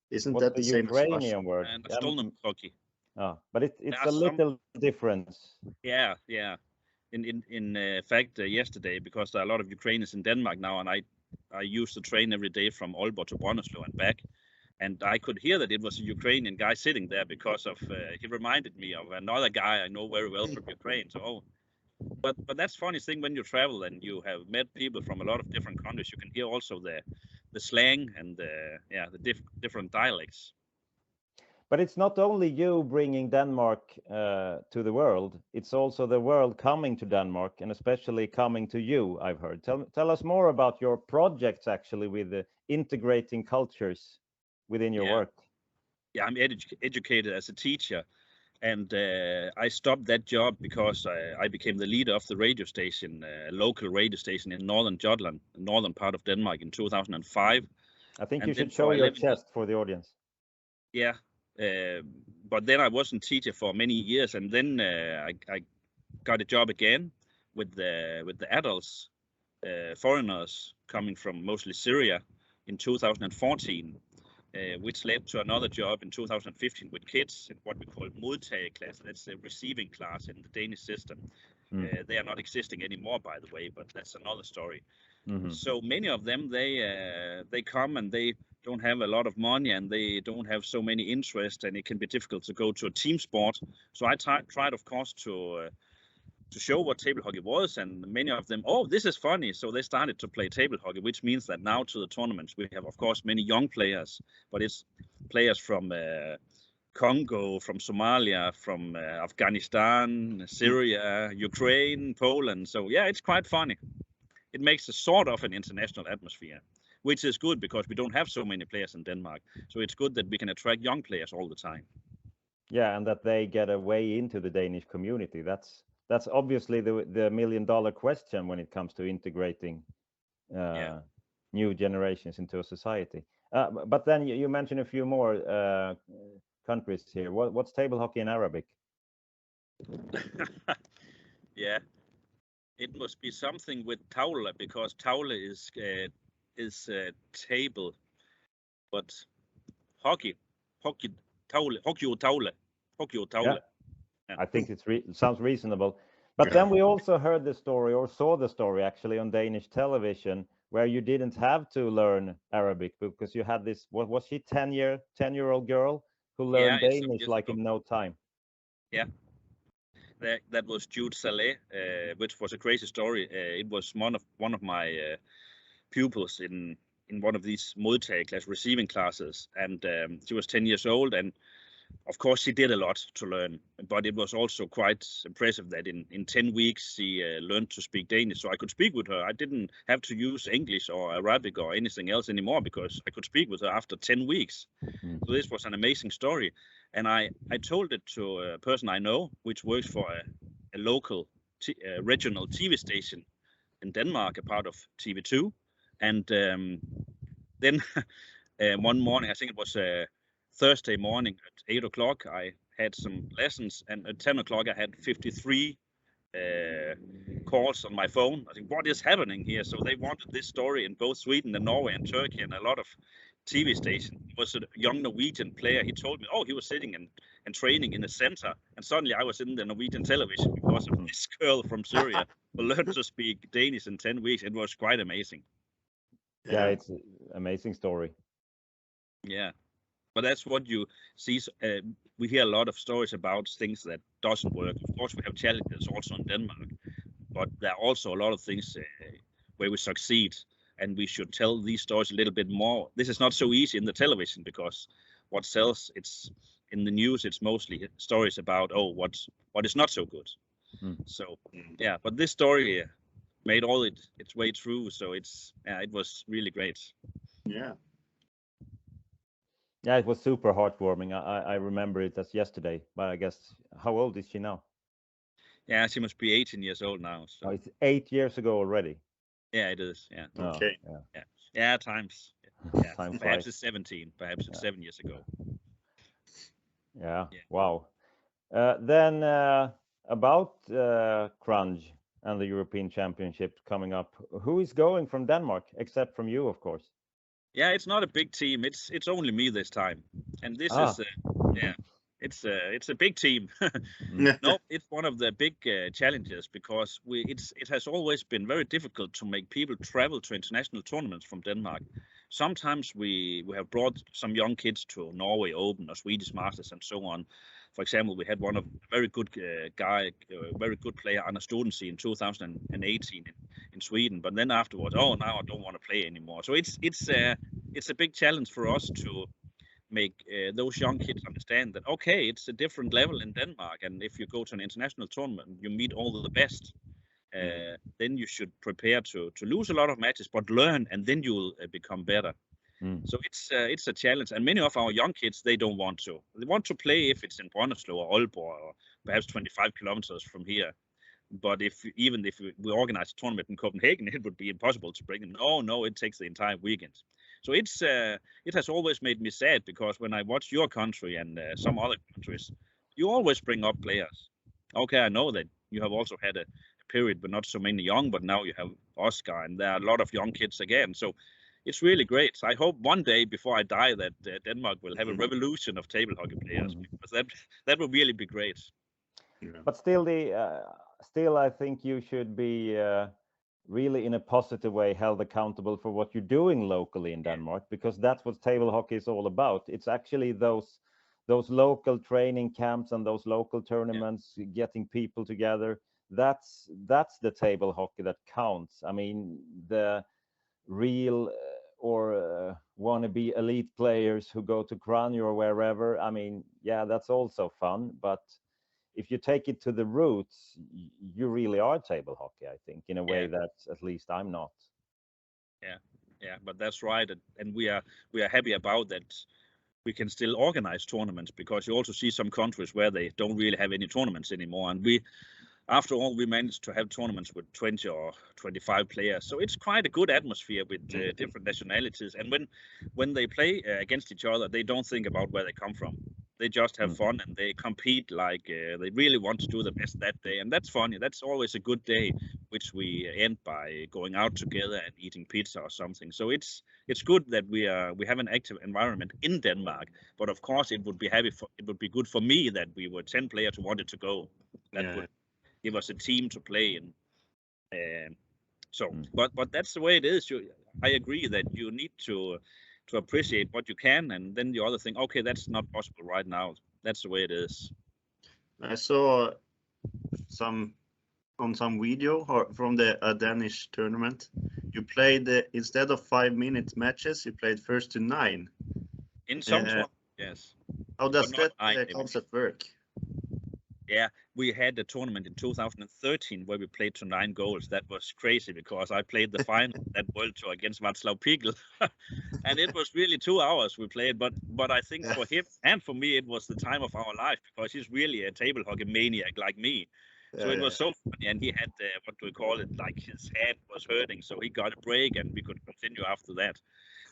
isn't that the same Ukrainian word? And Stolnum hockey. But it's a little difference. Yeah. In fact, yesterday, because there are a lot of Ukrainians in Denmark now, and I used to train every day from Aalborg to Brønderslev and back, and I could hear that it was a Ukrainian guy sitting there because of he reminded me of another guy I know very well from Ukraine. So, but that's funny thing when you travel and you have met people from a lot of different countries, you can hear also the slang and the different dialects. But it's not only you bringing Denmark to the world, it's also the world coming to Denmark, and especially coming to you, I've heard. Tell us more about your projects, actually, with the integrating cultures within your work. Yeah, I'm educated as a teacher, and I stopped that job because I became the leader of the radio station, a local radio station in northern Jutland, northern part of Denmark, in 2005. I think you should show your chest for the audience. Yeah. But then I wasn't teacher for many years, and then I got a job again with the adults, foreigners coming from mostly Syria in 2014, which led to another job in 2015 with kids in what we call modtager class. That's a receiving class in the Danish system. They are not existing anymore, by the way, but that's another story. So many of them, they come and they don't have a lot of money and they don't have so many interests, and it can be difficult to go to a team sport. So I tried, of course, to show what table hockey was, and many of them, this is funny. So they started to play table hockey, which means that now to the tournaments we have, of course, many young players, but it's players from Congo, from Somalia, from Afghanistan, Syria, Ukraine, Poland. So yeah, it's quite funny. It makes a sort of an international atmosphere, which is good because we don't have so many players in Denmark. So it's good that we can attract young players all the time. Yeah, and that they get a way into the Danish community. That's obviously the $1 million question when it comes to integrating new generations into a society. But then you mentioned a few more countries here. What's table hockey in Arabic? Yeah, it must be something with taula, because taula is table, but hockey taula. Yeah. I think it sounds reasonable. But then we also heard the story, or saw the story actually, on Danish television, where you didn't have to learn Arabic because you had this, what was she, 10-year-old girl who learned Danish like in no time. Yeah. That was Jude Saleh, which was a crazy story. It was one of my pupils in one of these modtager class, receiving classes, and she was 10 years old, and of course she did a lot to learn, but it was also quite impressive that in 10 weeks she learned to speak Danish, so I could speak with her. I didn't have to use English or Arabic or anything else anymore because I could speak with her after 10 weeks. So this was an amazing story, and I told it to a person I know, which works for a local regional TV station in Denmark, a part of TV2, and then one morning, I think it was Thursday morning at 8 o'clock, I had some lessons, and at 10 o'clock, I had 53 calls on my phone. I think, what is happening here? So they wanted this story in both Sweden and Norway and Turkey and a lot of TV stations. It was a young Norwegian player. He told me, he was sitting and training in a center, and suddenly I was in the Norwegian television because of this girl from Syria who learned to speak Danish in 10 weeks. It was quite amazing. Yeah, it's an amazing story. Yeah, but that's what you see. We hear a lot of stories about things that doesn't work. Of course, we have challenges also in Denmark, but there are also a lot of things where we succeed, and we should tell these stories a little bit more. This is not so easy in the television because what sells, it's in the news, it's mostly stories about what is not so good. So yeah, but this story made all its way through, so it was really great. Yeah, it was super heartwarming. I remember it as yesterday, but I guess, how old is she now? Yeah, she must be 18 years old now. So. It's 8 years ago already. Yeah, it is. Yeah. Okay. Yeah. Times. Yeah. Time perhaps flies. it's 17. Perhaps it's 7 years ago. Yeah. Wow. Then about Kranj and the European Championship coming up, who is going from Denmark, except from you, of course? Yeah, it's not a big team. It's only me this time, and this is it's a big team. No, it's one of the big challenges because it has always been very difficult to make people travel to international tournaments from Denmark. Sometimes we have brought some young kids to Norway Open or Swedish Masters and so on. For example, we had one of a very good very good player, Anze in 2018 in Sweden. But then afterwards, now I don't want to play anymore. So it's a big challenge for us to make those young kids understand that it's a different level in Denmark, and if you go to an international tournament, you meet all the best. Then you should prepare to lose a lot of matches, but learn, and then you will become better. So it's a challenge, and many of our young kids, they don't want to. They want to play if it's in Brønderslev or Aalborg or perhaps 25 kilometers from here. But even if we organize a tournament in Copenhagen, it would be impossible to bring them. No, it takes the entire weekend. So it has always made me sad because when I watch your country and some other countries, you always bring up players. Okay, I know that you have also had a period with not so many young, but now you have Oscar, and there are a lot of young kids again. So it's really great. I hope one day before I die that Denmark will have a revolution of table hockey players, because that would really be great. But still, I think you should be really in a positive way held accountable for what you're doing locally in Denmark, because that's what table hockey is all about. It's actually those local training camps and those local tournaments, getting people together. That's the table hockey that counts. I mean, the real wannabe elite players who go to Kranj or wherever, I mean, yeah, that's also fun, but if you take it to the roots, you really are table hockey, I think, in a way that at least I'm not. Yeah, but that's right, and we are happy about that. We can still organize tournaments, because you also see some countries where they don't really have any tournaments anymore, and after all, we managed to have tournaments with 20 or 25 players. So it's quite a good atmosphere with different nationalities. And when they play against each other, they don't think about where they come from. They just have fun, and they compete like they really want to do the best that day. And that's funny. That's always a good day, which we end by going out together and eating pizza or something. So it's good that we have an active environment in Denmark. But of course, it would be good for me that we were 10 players who wanted to go. That would give us a team to play in. But that's the way it is. I agree that you need to appreciate what you can, and then the other thing, that's not possible right now. That's the way it is. I saw some video from the Danish tournament. You played instead of 5-minute matches, you played first to 9. In some yes. How does that concept work? Yeah, we had a tournament in 2013 where we played to 9 goals. That was crazy because I played the final that World Tour against Václav Pígl, and it was really 2 hours we played. But I think for him and for me, it was the time of our life, because he's really a table hockey maniac like me. So it was so funny, and he had what do we call it? Like his head was hurting, so he got a break, and we could continue after that.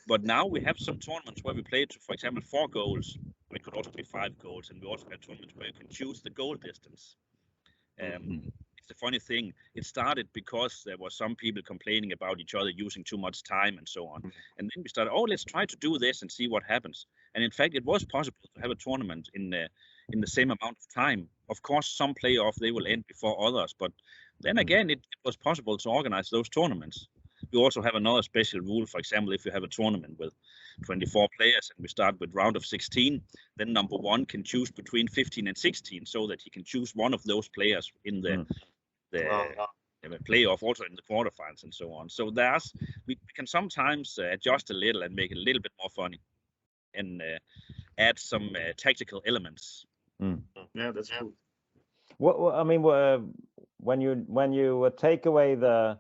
But now we have some tournaments where we play to, for example, 4 goals. It could also be 5 goals, and we also have tournaments where you can choose the goal distance. It's a funny thing. It started because there were some people complaining about each other using too much time and so on. And then we started, let's try to do this and see what happens. And in fact, it was possible to have a tournament in the same amount of time. Of course, some playoff, they will end before others. But then again, it was possible to organize those tournaments. We also have another special rule. For example, if you have a tournament with 24 players and we start with round of 16, then number 1 can choose between 15 and 16 so that he can choose one of those players in the playoff, also in the quarterfinals and so on. So we can sometimes adjust a little and make it a little bit more funny and add some tactical elements. Yeah, that's cool. Well, I mean, when you take away the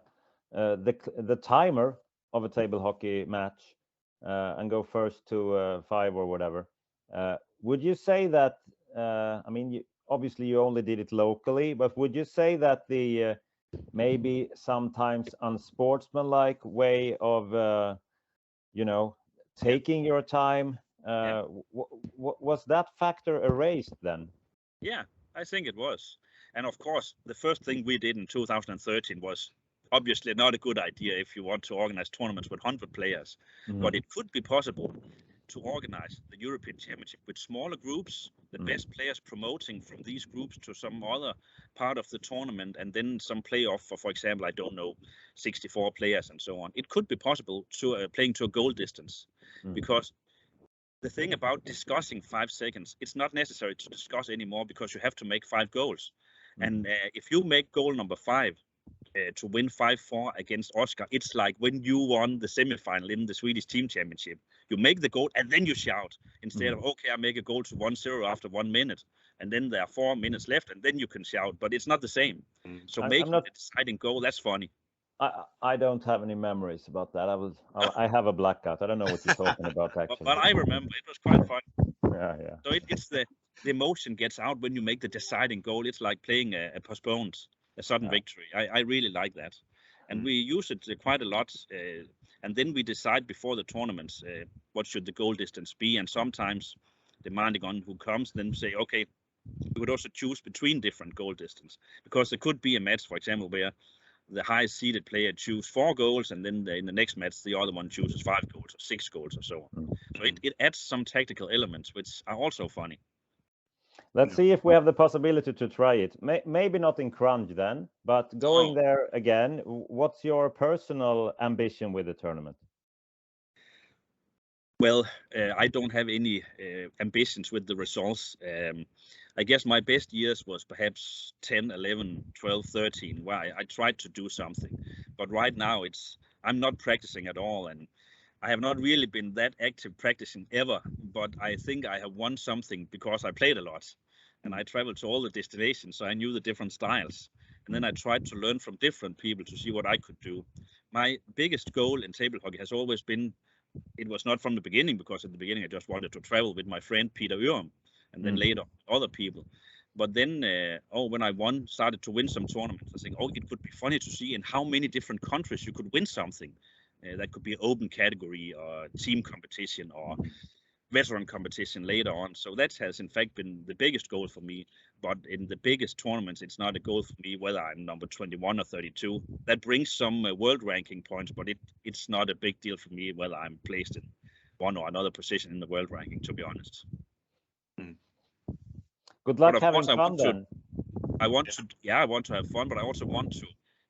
timer of a table hockey match and go first to 5 or whatever, would you say that? I mean, obviously you only did it locally, but would you say that the maybe sometimes unsportsmanlike way of taking your time was that factor erased then? Yeah, I think it was. And of course, the first thing we did in 2013 was obviously not a good idea if you want to organize tournaments with 100 players. But it could be possible to organize the European Championship with smaller groups, the best players promoting from these groups to some other part of the tournament, and then some playoff for example, I don't know, 64 players and so on. It could be possible to playing to a goal distance, because the thing about discussing 5 seconds, it's not necessary to discuss anymore because you have to make 5 goals. And if you make goal number 5 to win 5-4 against Oscar, it's like when you won the semifinal in the Swedish team championship. You make the goal and then you shout instead of, okay, I make a goal to 1-0 after 1 minute. And then there are 4 minutes left and then you can shout, but it's not the same. So making the deciding goal, that's funny. I don't have any memories about that. I have a blackout. I don't know what you're talking about actually. But I remember it was quite fun. Yeah. So it's the emotion gets out when you make the deciding goal. It's like playing a sudden victory. I really like that, and we use it quite a lot. And then we decide before the tournaments what should the goal distance be, and sometimes depending on who comes, then say, okay, we would also choose between different goal distance, because there could be a match, for example, where the highest seeded player choose 4 goals, and then in the next match the other one chooses 5 goals or 6 goals or so on. So it adds some tactical elements which are also funny. Let's see if we have the possibility to try it. Maybe not in Kranj then, but going there again. What's your personal ambition with the tournament? Well, I don't have any ambitions with the results. I guess my best years was perhaps 10, 11, 12, 13, where I tried to do something. But right now I'm not practicing at all, and I have not really been that active practicing ever. But I think I have won something because I played a lot, and I traveled to all the destinations, so I knew the different styles. And then I tried to learn from different people to see what I could do. My biggest goal in table hockey has always been, it was not from the beginning, because at the beginning I just wanted to travel with my friend Petr, and then later other people. But then, when I started to win some tournaments, I think, it could be funny to see in how many different countries you could win something. That could be open category or team competition or veteran competition later on. So that has in fact been the biggest goal for me. But in the biggest tournaments, it's not a goal for me whether I'm number 21 or 32. That brings some world ranking points, but it's not a big deal for me whether I'm placed in one or another position in the world ranking, to be honest. Good luck having fun then. I want to have fun, but I also want to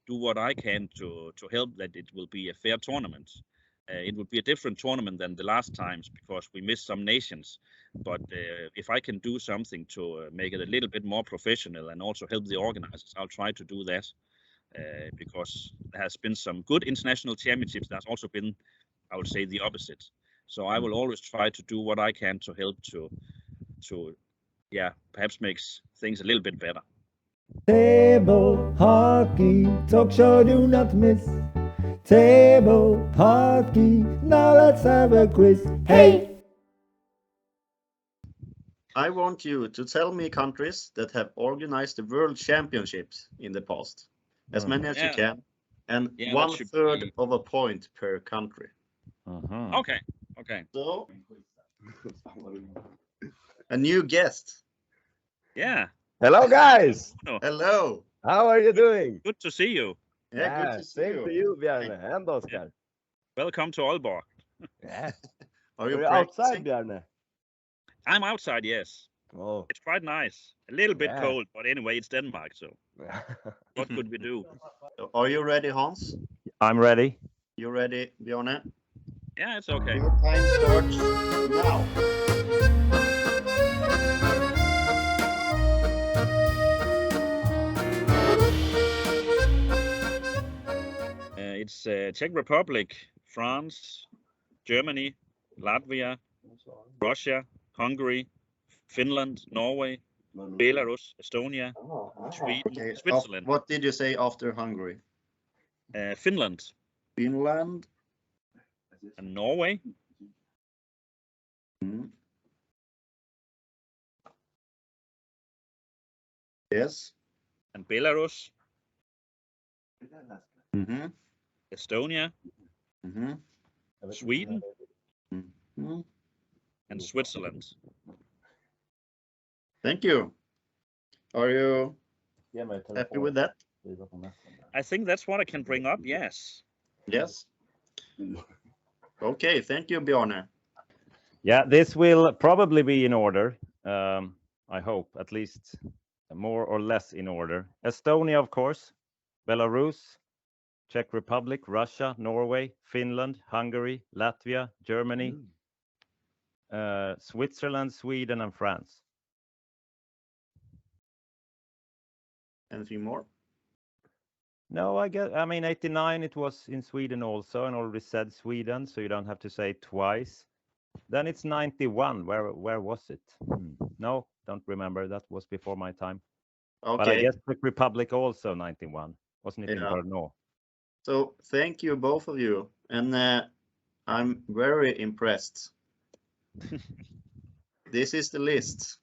do what I can to help that it will be a fair tournament. It will be a different tournament than the last times because we missed some nations. But if I can do something to make it a little bit more professional and also help the organizers, I'll try to do that. Because there has been some good international championships. There's also been, I would say, the opposite. So I will always try to do what I can to help to perhaps makes things a little bit better. Table hockey talk show, do not miss. Table hockey, now let's have a quiz. Hey! I want you to tell me countries that have organized the World Championships in the past. As many as you can. And 1/3 of a point per country. Okay. So, a new guest. Yeah. Hello, guys. Hello. How are you doing? Good to see you. Yeah, good to see same you. to you, Bjarne and Oscar. Yeah. Welcome to Aalborg. Yeah. Are You're you outside, practicing? Bjarne? I'm outside, yes. Oh. It's quite nice. A little bit Yeah. cold, but anyway, it's Denmark, so what could we do? Are you ready, Hans? I'm ready. You ready, Bjarne? Yeah, it's okay. Your time starts now. It's Czech Republic, France, Germany, Latvia, Russia, Hungary, Finland, Norway, Belarus, Estonia, Sweden, Okay. Switzerland, What did you say after Hungary? Finland, Finland. and Norway. Mm. Yes. And Belarus, Mm-hmm. Estonia, Mm-hmm. Sweden, Mm-hmm. and Switzerland. Thank you. Are you happy with that? I think that's what I can bring up, yes. Yes. Okay, thank you, Bjarne. Yeah, this will probably be in order. I hope, at least more or less in order. Estonia, of course, Belarus, Czech Republic, Russia, Norway, Finland, Hungary, Latvia, Germany, Switzerland, Sweden, and France. Anything more? No, I mean, 89, it was in Sweden also, and already said Sweden, so you don't have to say it twice. Then it's 91. Where was it? No, don't remember. That was before my time. Okay. But I guess Czech Republic also 91. Wasn't it in Brno? So thank you, both of you. And I'm very impressed. This is the list.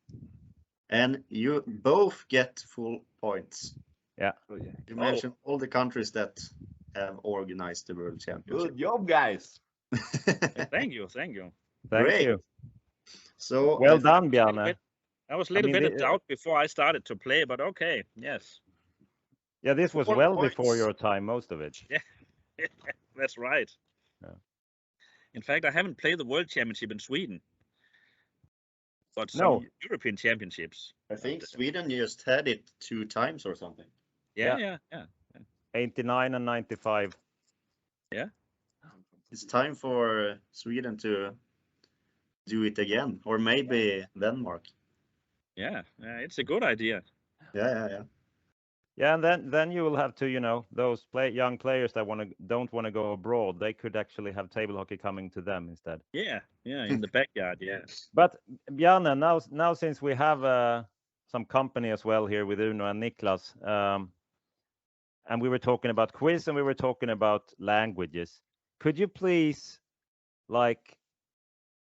And you both get full points. Yeah. You mentioned all the countries that have organized the World Championship. Good job, guys. Thank you, thank you. Thank Great. you. So Well done, Bjarne. I was a little bit of doubt before I started to play, but okay, yes. Yeah, this was 4 well points. before your time, most of it. Yeah, that's right. Yeah. In fact, I haven't played the World Championship in Sweden, but some No. European Championships. I think Sweden just had it 2 times or something. Yeah. 89 and 95. Yeah. It's time for Sweden to do it again, or maybe Denmark. Yeah, it's a good idea. Yeah. Yeah, and then you will have to, those young players that don't want to go abroad, they could actually have table hockey coming to them instead. Yeah, in the backyard, yeah. But Bjarne, now since we have some company as well here with Uno and Niklas, and we were talking about quiz and we were talking about languages, could you please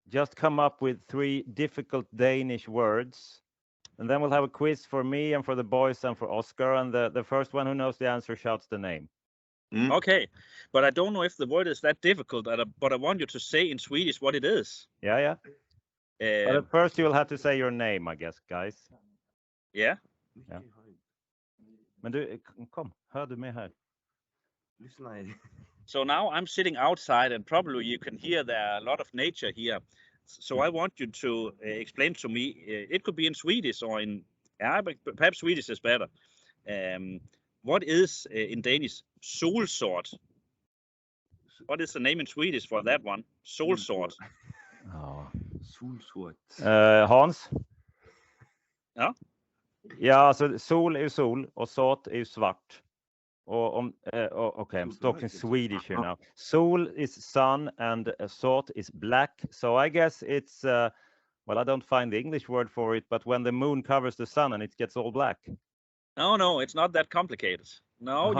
just come up with 3 difficult Danish words? And then we'll have a quiz for me and for the boys and for Oscar. And the first one who knows the answer shouts the name. Okay, but I don't know if the word is that difficult, but I want you to say in Swedish what it is. Yeah. But at first you will have to say your name, I guess, guys. Yeah. Men du, kom, hör du med här? So now I'm sitting outside and probably you can hear there are a lot of nature here. So I want you to explain to me, it could be in Swedish or in, perhaps Swedish is better. What is in Danish solsort? What is the name in Swedish for that one? Solsort. Solsort. Hans? Ja? Ja, alltså sol är ju sol och sort är ju svart. Okay, I'm talking Swedish here now. Sol is sun and sort is black. So I guess it's, I don't find the English word for it, but when the moon covers the sun and it gets all black. No, it's not that complicated. No,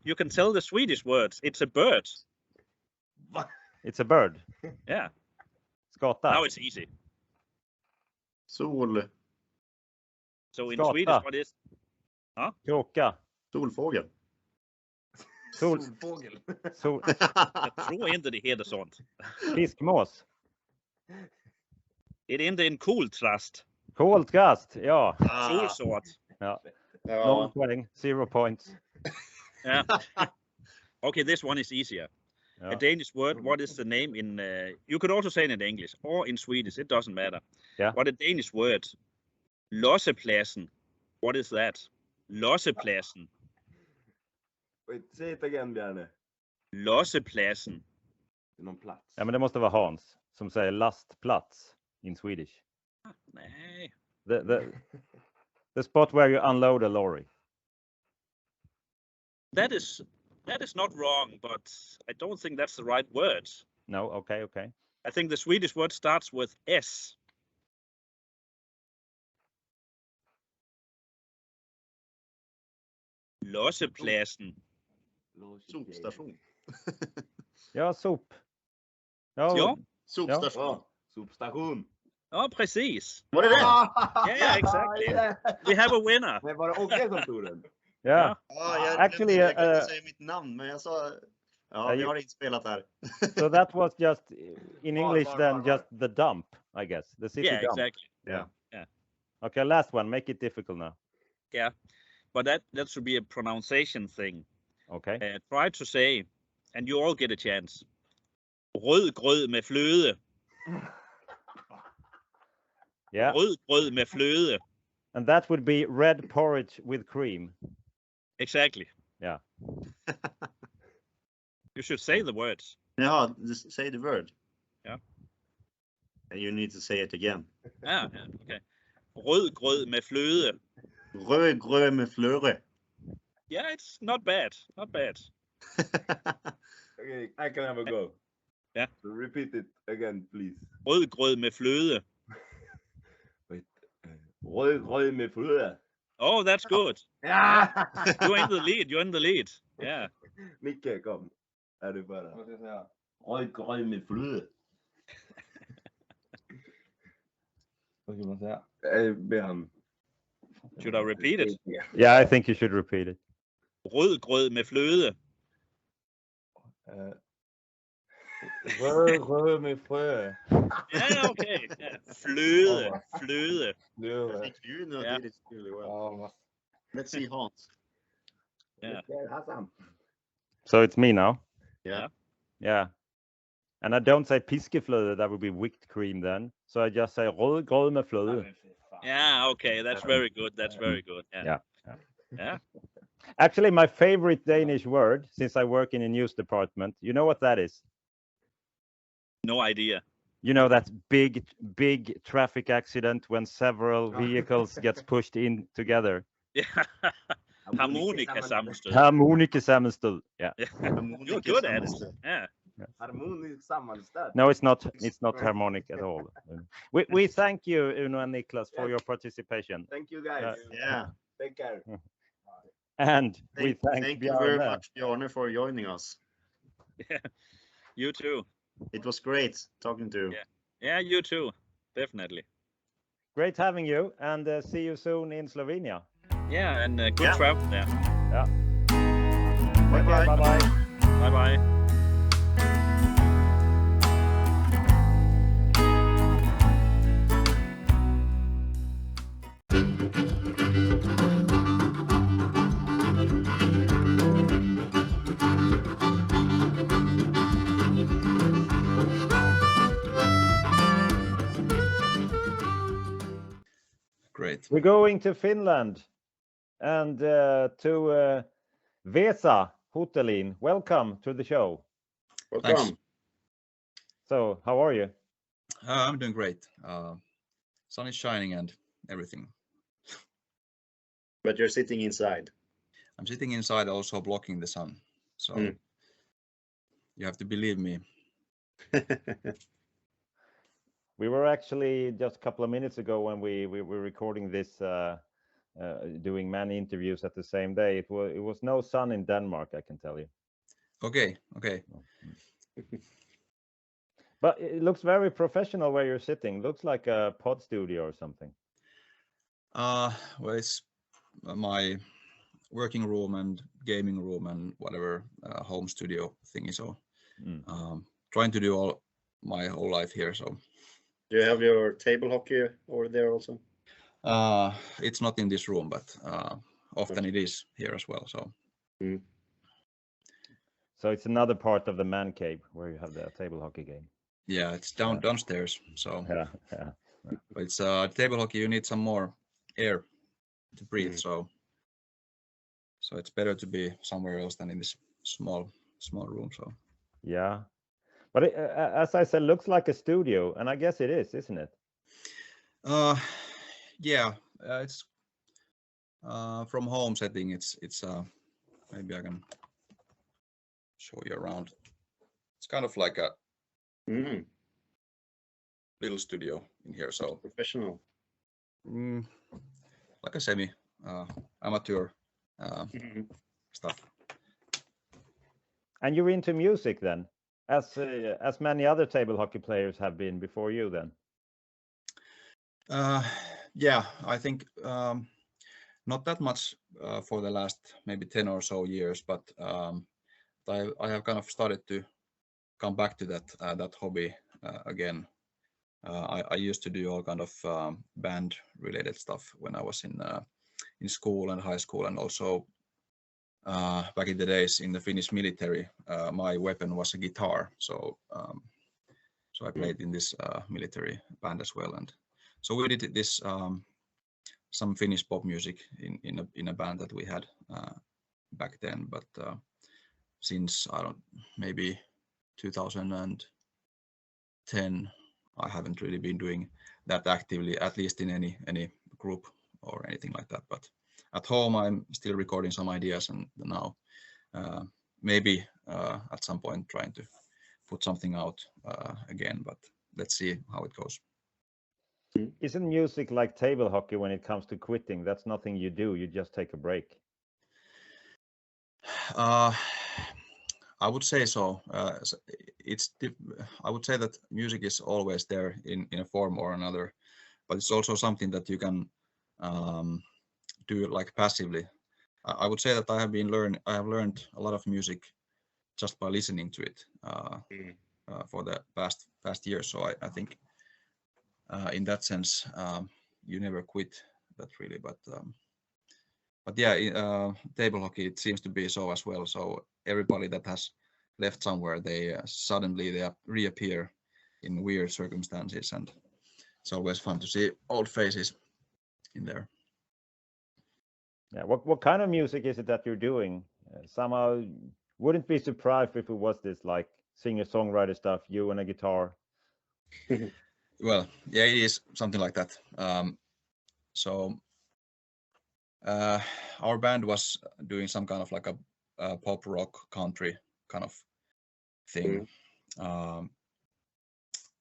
you can tell the Swedish words. It's a bird. It's a bird. Yeah. Skata. Now it's easy. Sol. So in Skata. Swedish, what is? Huh? Kråka. Solfågel. Solfågel. Jag tror inte det heter sånt. Fiskmås. Det är inte en koltrast. Koltrast, ja. Solsort. Ja. 0 Ja. poäng, 0 points. Yeah. Okay, this one is easier. Yeah. A Danish word. What is the name in? You could also say it in English or in Swedish. It doesn't matter. Yeah. What a Danish word? Lossepladsen. What is that? Lossepladsen. Wait, say it again, Bjarne. Lossepladsen. Någon plats. Ja, men det måste vara Hans som säger lastplats in Swedish. Nej. The spot where you unload a lorry. That is not wrong, but I don't think that's the right word. No, okay. I think the Swedish word starts with S. Lossepladsen. Sopstation. Ja, sop. Ja. Sopstation. Ja, sopstation. Ja, precis. Var det det? Yeah, exactly. We have a winner. Men var det Ogge som tog den? Yeah. Jag glömde säga mitt namn, men jag sa... Ja, vi har inte spelat här. So that was just, in English then, just the dump, I guess. The city dump. Exactly. Yeah. Okay, last one. Make it difficult now. Yeah, but that should be a pronunciation thing. Okay. Try to say, and you all get a chance. Rød grød med fløde. Yeah. Rød grød med fløde. And that would be red porridge with cream. Exactly. Yeah. You should say the words. Yeah, just say the word. Yeah. And you need to say it again. Yeah, okay. Rød grød med fløde. Rød grød med fløde. Yeah, it's not bad. Not bad. Okay, I can have a go. Yeah. So repeat it again, please. Rød grød med fløde. Wait. Rød grød med fløde. Oh, that's good. Ja! You're in the lead. You're in the lead. Yeah. Micke, kom. Är du bara? Vad ska jag säga? Röd gröj med flöde. Vad ska man säga? Should I repeat it? Yeah, I think you should repeat it. Rød grød med fløde. Rød grød med frø. Yeah, okay. Yeah. Fløde. Fløde. I think you know did it really well. Let's see Hans. Yeah. So it's me now. Yeah. Yeah. And I don't say piskeflöde, that would be whipped cream then. So I just say rød grød med fløde. Yeah, okay. That's very good. That's very good. Yeah. Yeah. Actually, my favorite Danish word, since I work in a news department, you know what that is? No idea. You know that big traffic accident when several vehicles gets pushed in together. Yeah. Harmonikasammenstød. Harmonikasammenstød. Yeah. You're good at it. Yeah. Harmonisk sammanstød. No, it's not harmonic at all. We thank you, Uno and Niklas, for your participation. Thank you, guys. Yeah. Take care. And we thank you very much, Bjarne, for joining us. Yeah. You too. It was great talking to you. Yeah, you too. Definitely. Great having you, and see you soon in Slovenia. Yeah, and good travel there. Yeah. Bye-bye. Bye-bye. Bye-bye. Great. We're going to Finland and to Vesa, Huotelin. Welcome to the show. Welcome. Thanks. So, how are you? I'm doing great. Sun is shining and everything. But you're sitting inside. I'm sitting inside, also blocking the sun. So you have to believe me. We were actually just a couple of minutes ago when we were recording this, doing many interviews at the same day. It was no sun in Denmark, I can tell you. Okay. But it looks very professional where you're sitting. Looks like a pod studio or something. Well, it's my working room and gaming room and whatever home studio thingy. So trying to do all my whole life here. So Do you have your table hockey over there also? It's not in this room, but often it is here as well. So. So it's another part of the man cave where you have the table hockey game. Yeah, it's downstairs. So yeah. But it's table hockey. You need some more air to breathe. So it's better to be somewhere else than in this small room. So yeah, but as I said, looks like a studio, and I guess it is, isn't it? Yeah, it's from home setting. It's maybe I can show you around. It's kind of like a little studio in here. So professional, like a semi amateur stuff. And you're into music then, as many other table hockey players have been before you then. Yeah, I think not that much for the last maybe 10 or so years, but I have kind of started to come back to that hobby again. I used to do all kind of band related stuff when I was in school and high school, and also back in the days in the Finnish military, my weapon was a guitar. So I played in this military band as well, and so we did this some Finnish pop music in a band that we had back then. But since maybe 2010, I haven't really been doing that actively, at least in any group or anything like that. But at home, I'm still recording some ideas, and now maybe at some point trying to put something out again. But let's see how it goes. Isn't music like table hockey when it comes to quitting? That's nothing you do. You just take a break. I would say so. I would say that music is always there in a form or another, but it's also something that you can do like passively. I would say that I have learned a lot of music just by listening to it for the past years. So I think in that sense you never quit that really. But yeah, table hockey, it seems to be so as well. So everybody that has left somewhere, they suddenly reappear in weird circumstances, and it's always fun to see old faces in there. Yeah. What kind of music is it that you're doing? Somehow wouldn't be surprised if it was this like singer-songwriter stuff, you and a guitar. Well, yeah, it is something like that. So our band was doing some kind of like a pop rock country kind of thing,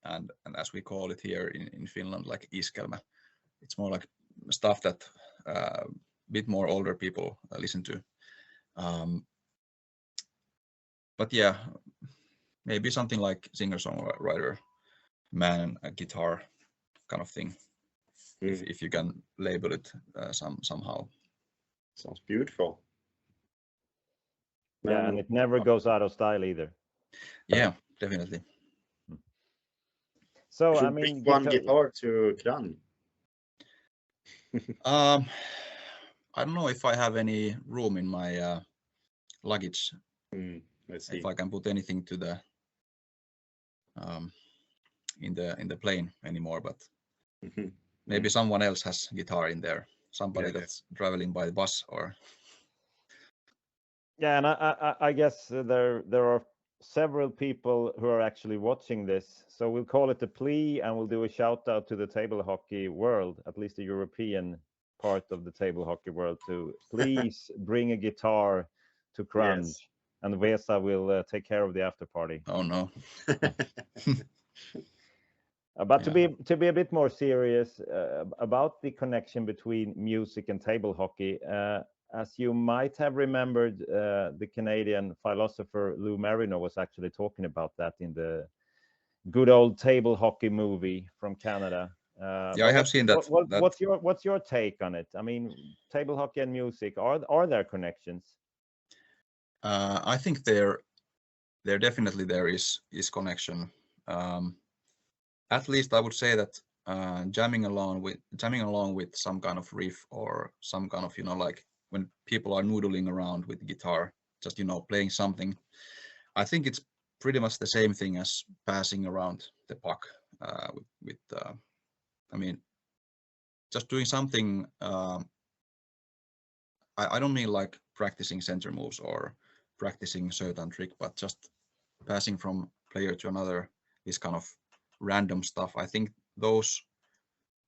and as we call it here in Finland, like iskelmä. It's more like stuff that a bit more older people listen to. But yeah, maybe something like singer-songwriter, man and a guitar kind of thing, if you can label it somehow. Sounds beautiful. Yeah, and it never goes out of style either. Yeah, definitely. So I mean, one guitar to Kranj. I don't know if I have any room in my luggage. Let's see if I can put anything to the in the plane anymore, but maybe someone else has guitar in there. Somebody that's traveling by bus or. Yeah, and I guess there are several people who are actually watching this, so we'll call it a plea, and we'll do a shout out to the table hockey world, at least the European part of the table hockey world, to please bring a guitar to Kranj, and Vesa will take care of the after party. Oh no. But to be a bit more serious about the connection between music and table hockey, as you might have remembered, the Canadian philosopher Lou Marino was actually talking about that in the good old table hockey movie from Canada. Yeah, I have seen that. What's your take on it? I mean, table hockey and music, are there connections? I think there definitely there is connection. At least I would say that jamming along with some kind of riff or some kind of, like when people are noodling around with the guitar, just, playing something. I think it's pretty much the same thing as passing around the puck I mean, just doing something. I don't mean like practicing center moves or practicing certain trick, but just passing from player to another, this kind of random stuff. I think those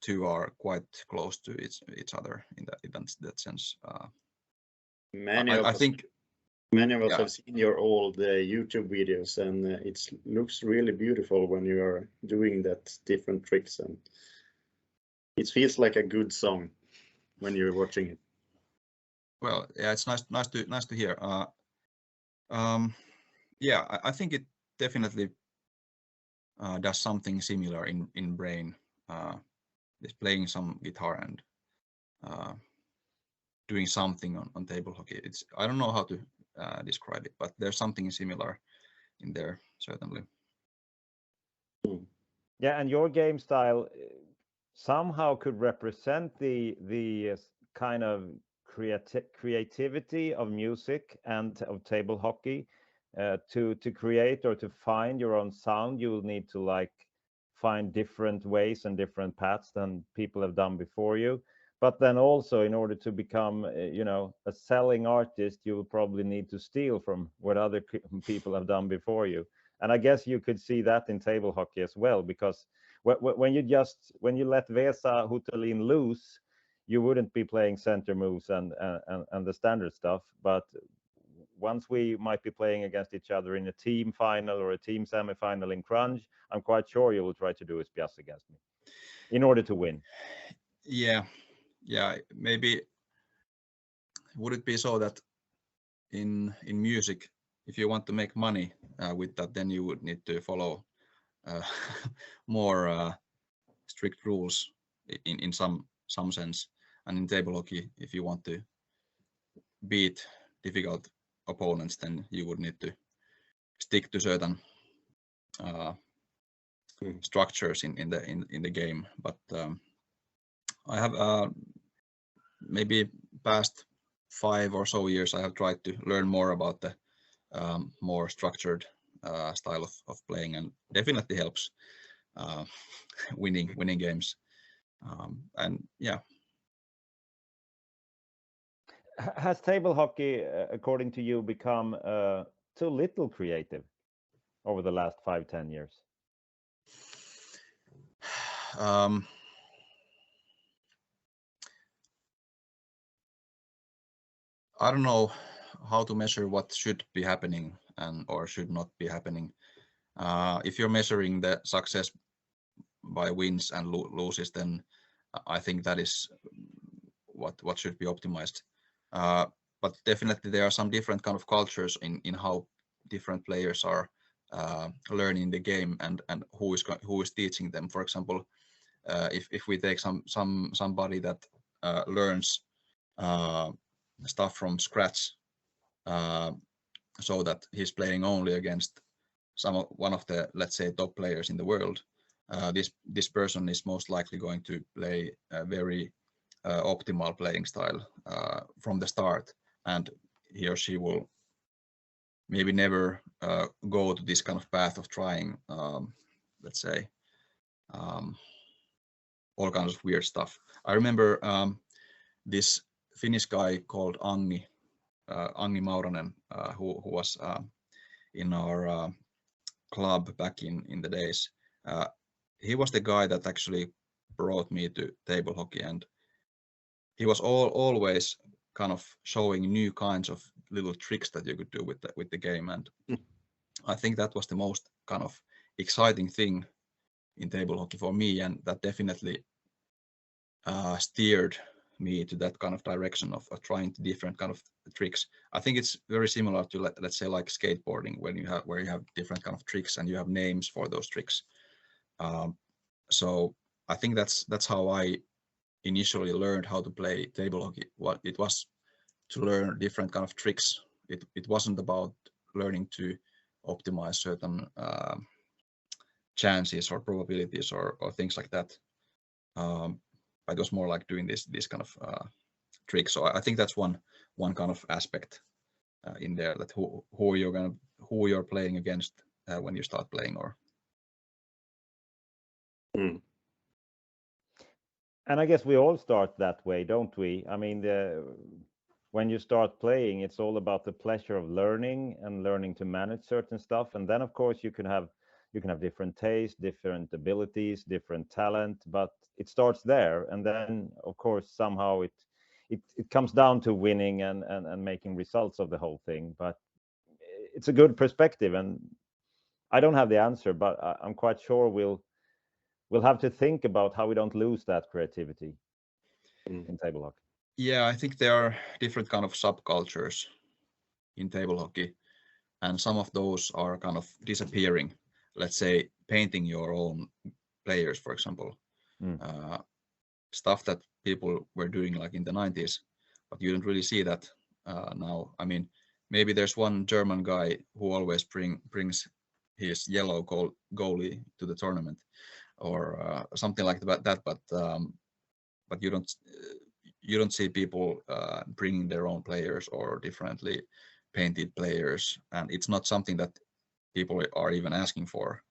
two are quite close to each other in that sense. Many of us have seen your old YouTube videos, and it looks really beautiful when you are doing that different tricks, and it feels like a good song when you're watching it. Well, yeah, it's nice to hear. Yeah, I think it definitely does something similar in brain. Just playing some guitar and doing something on table hockey. I don't know how to describe it, but there's something similar in there, certainly. Yeah, and your game style somehow could represent the kind of creativity of music and of table hockey. To create or to find your own sound, you will need to like find different ways and different paths than people have done before you. But then also, in order to become, a selling artist, you will probably need to steal from what other people have done before you. And I guess you could see that in table hockey as well, because when you let Vesa Huotelin loose, you wouldn't be playing center moves and the standard stuff. But once we might be playing against each other in a team final or a team semifinal in Kranj, I'm quite sure you will try to do a spias against me in order to win. Yeah, maybe would it be so that in music, if you want to make money with that, then you would need to follow more strict rules in some sense, and in table hockey, if you want to beat difficult opponents, then you would need to stick to certain structures in the game. But I have maybe past 5 or so years, I have tried to learn more about the more structured style of playing, and definitely helps winning games. And yeah. Has table hockey, according to you, become too little creative over the last 5-10 years? I don't know how to measure what should be happening or should not be happening. If you're measuring the success by wins and losses, then I think that is what should be optimized. But definitely there are some different kind of cultures in how different players are learning the game and who is teaching them. For example, if we take somebody that learns stuff from scratch, so that he's playing only against one of the, let's say, top players in the world, this person is most likely going to play a very optimal playing style from the start, and he or she will maybe never go to this kind of path of trying, let's say, all kinds of weird stuff. I remember this Finnish guy called Ange Mauranen, who was in our club back in the days. He was the guy that actually brought me to table hockey, and he was always kind of showing new kinds of little tricks that you could do with the game, and I think that was the most kind of exciting thing in table hockey for me, and that definitely steered me to that kind of direction of trying different kind of tricks. I think it's very similar to let's say like skateboarding, where you have different kind of tricks and you have names for those tricks. So I think that's how I initially learned how to play table hockey. What it was to learn different kind of tricks. It wasn't about learning to optimize certain chances or probabilities or things like that. But it was more like doing this kind of trick. So I think that's one kind of aspect in there, that who you're playing against when you start playing, or. And I guess we all start that way, don't we? I mean, when you start playing, it's all about the pleasure of learning and learning to manage certain stuff. And then, of course, you can have different tastes, different abilities, different talent, but it starts there. And then, of course, somehow it comes down to winning and making results of the whole thing. But it's a good perspective, and I don't have the answer, but I'm quite sure we'll have to think about how we don't lose that creativity in table hockey. Yeah, I think there are different kind of subcultures in table hockey, and some of those are kind of disappearing. Let's say painting your own players, for example. Stuff that people were doing like in the 90s, but you don't really see that now. I mean, maybe there's one German guy who always brings his yellow goalie to the tournament, or something like that. But you don't see people bringing their own players or differently painted players, and it's not something that people are even asking for,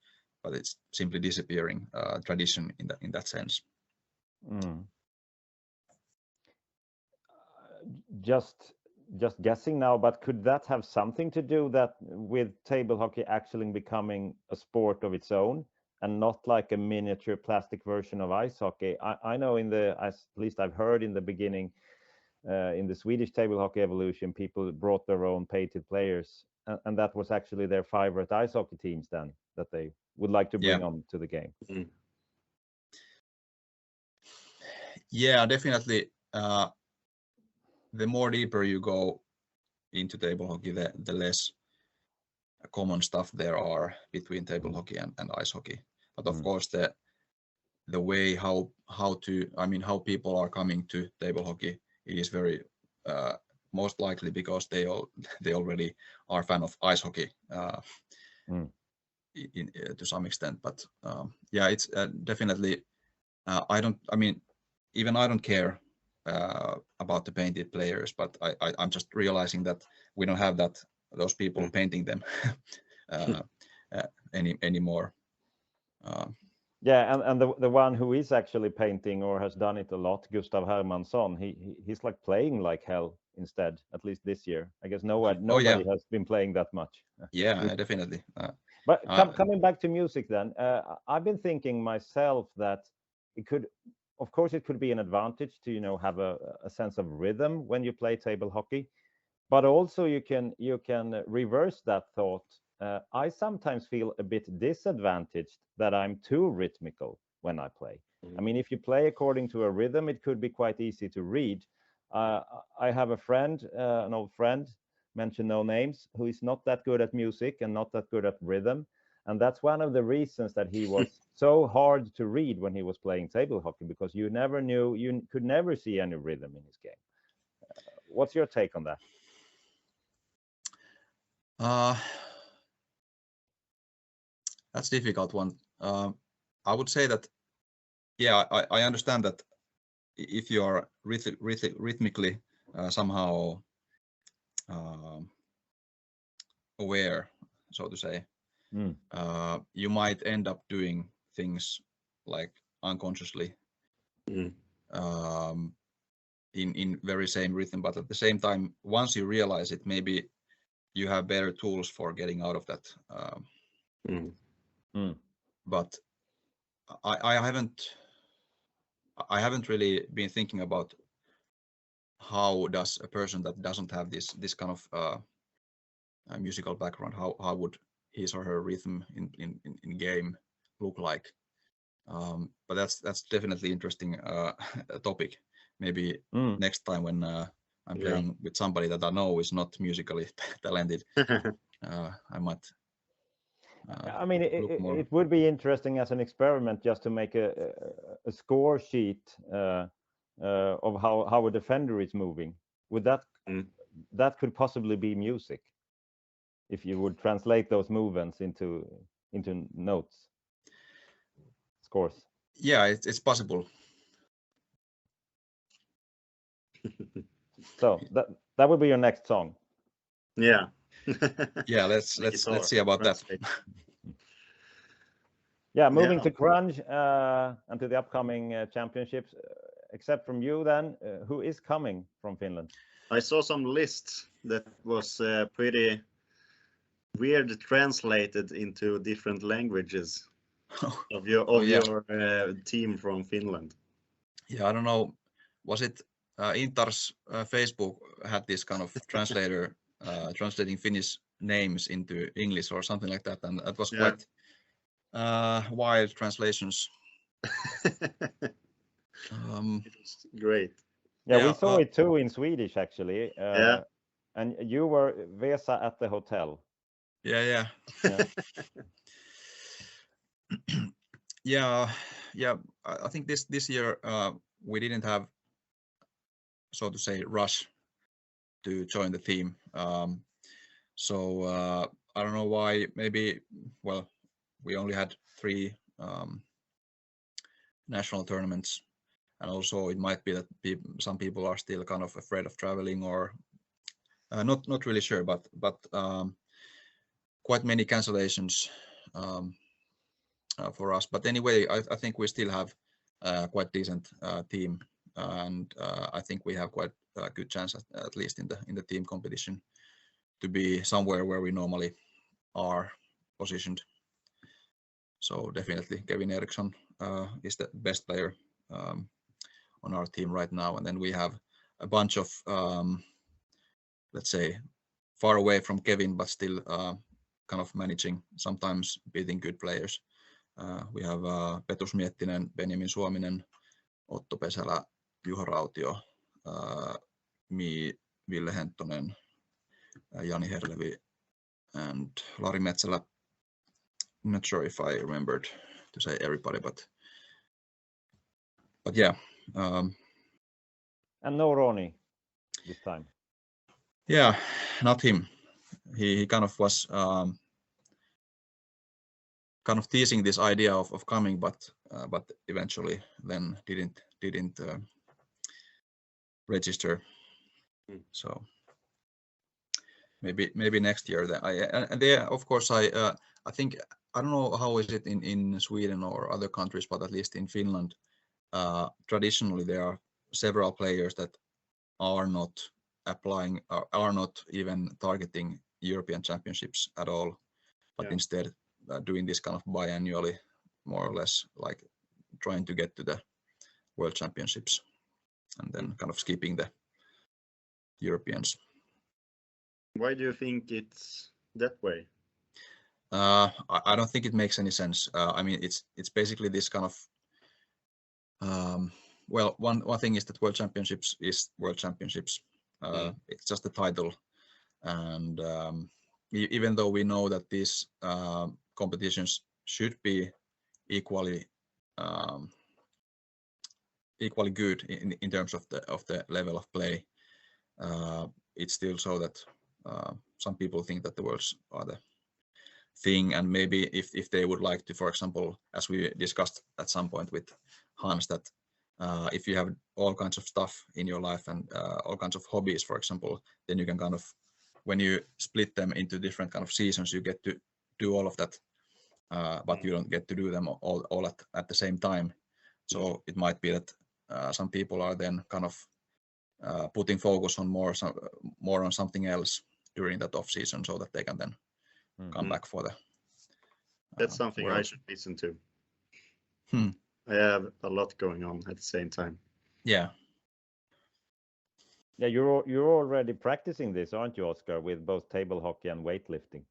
but it's simply disappearing tradition in that sense. Just guessing now, but could that have something to do that with table hockey actually becoming a sport of its own and not like a miniature plastic version of ice hockey? I know at least I've heard in the beginning, in the Swedish table hockey evolution, people brought their own painted players, and that was actually their favorite ice hockey teams then that they would like to bring on to the game. Yeah, definitely. The more deeper you go into table hockey, the less common stuff there are between table hockey and ice hockey. But of course, the way how people are coming to table hockey, it is very most likely because they already are fan of ice hockey to some extent. But yeah, it's definitely. I don't care about the painted players, but I'm just realizing that we don't have those people painting them anymore. Yeah, and the one who is actually painting or has done it a lot, Gustav Hermansson, he's like playing like hell instead, at least this year. I guess nobody has been playing that much. Yeah, definitely. But coming back to music then, I've been thinking myself that it could be an advantage to have a sense of rhythm when you play table hockey, but also you can reverse that thought. I sometimes feel a bit disadvantaged that I'm too rhythmical when I play. I mean, if you play according to a rhythm, it could be quite easy to read. I have a friend, an old friend, mention no names, who is not that good at music and not that good at rhythm. And that's one of the reasons that he was so hard to read when he was playing table hockey, because you could never see any rhythm in his game. What's your take on that? That's a difficult one. I would say that, yeah, I understand that if you are rhythmically somehow aware, so to say, you might end up doing things like unconsciously in very same rhythm, but at the same time, once you realize it, maybe you have better tools for getting out of that. But I haven't really been thinking about how does a person that doesn't have this kind of musical background, how would his or her rhythm in game look like. But that's definitely interesting topic. Maybe next time when I'm playing with somebody that I know is not musically talented, I might. I mean, it would be interesting as an experiment just to make a score sheet of how a defender is moving. Would that could possibly be music if you would translate those movements into notes, scores? Yeah, it's possible. So that would be your next song. Yeah. Yeah, let's see about that. Yeah, moving to Kranj and to the upcoming championships. Except from you, then, who is coming from Finland? I saw some lists that was pretty weird translated into different languages of your team from Finland. Yeah, I don't know. Was it Intar's Facebook had this kind of translator translating Finnish names into English or something like that, and that was quite wild translations. It was great. Yeah, we saw it too in Swedish actually. And you were Vesa at the hotel. Yeah. I think this year we didn't have, so to say, rush to join the team. So I don't know why. Maybe, well, we only had 3 national tournaments, and also it might be that some people are still kind of afraid of traveling, or not really sure, but quite many cancellations for us. But anyway, I think we still have quite decent team, and I think we have quite a good chance, at least in the team competition, to be somewhere where we normally are positioned. So definitely Kevin Henriksson is the best player on our team right now, and then we have a bunch of let's say far away from Kevin, but still kind of managing, sometimes beating good players. We have Petrus Miettinen, Benjamin Suominen, Otto Pesälä, Juho Rautio, me, Ville Henttonen, Jani Herlevi, and Lari Metsälä. I'm not sure if I remembered to say everybody, but yeah. And no Ronnie this time. Yeah, not him. He kind of was kind of teasing this idea of coming, but eventually then didn't register. So maybe next year. And there, of course, I think, I don't know how is it in Sweden or other countries, but at least in Finland, traditionally there are several players that are not applying, are not even targeting European championships at all, but instead doing this kind of biannually, more or less, like trying to get to the World Championships and then kind of skipping the Europeans. Why do you think it's that way? I don't think it makes any sense. I mean, it's basically this kind of well, one thing is that World Championships is World Championships. It's just a title, and even though we know that these competitions should be equally good in terms of the level of play, it's still so that some people think that the Worlds are the thing, and maybe if they would like to, for example, as we discussed at some point with Hans, that if you have all kinds of stuff in your life and all kinds of hobbies, for example, then you can kind of, when you split them into different kind of seasons, you get to do all of that, but you don't get to do them all at the same time. So it might be that some people are then kind of putting focus on more on something else during that off season, so that they can then come back for the. That's something I should listen to. I have a lot going on at the same time. Yeah. Yeah, you're already practicing this, aren't you, Oscar, with both table hockey and weightlifting?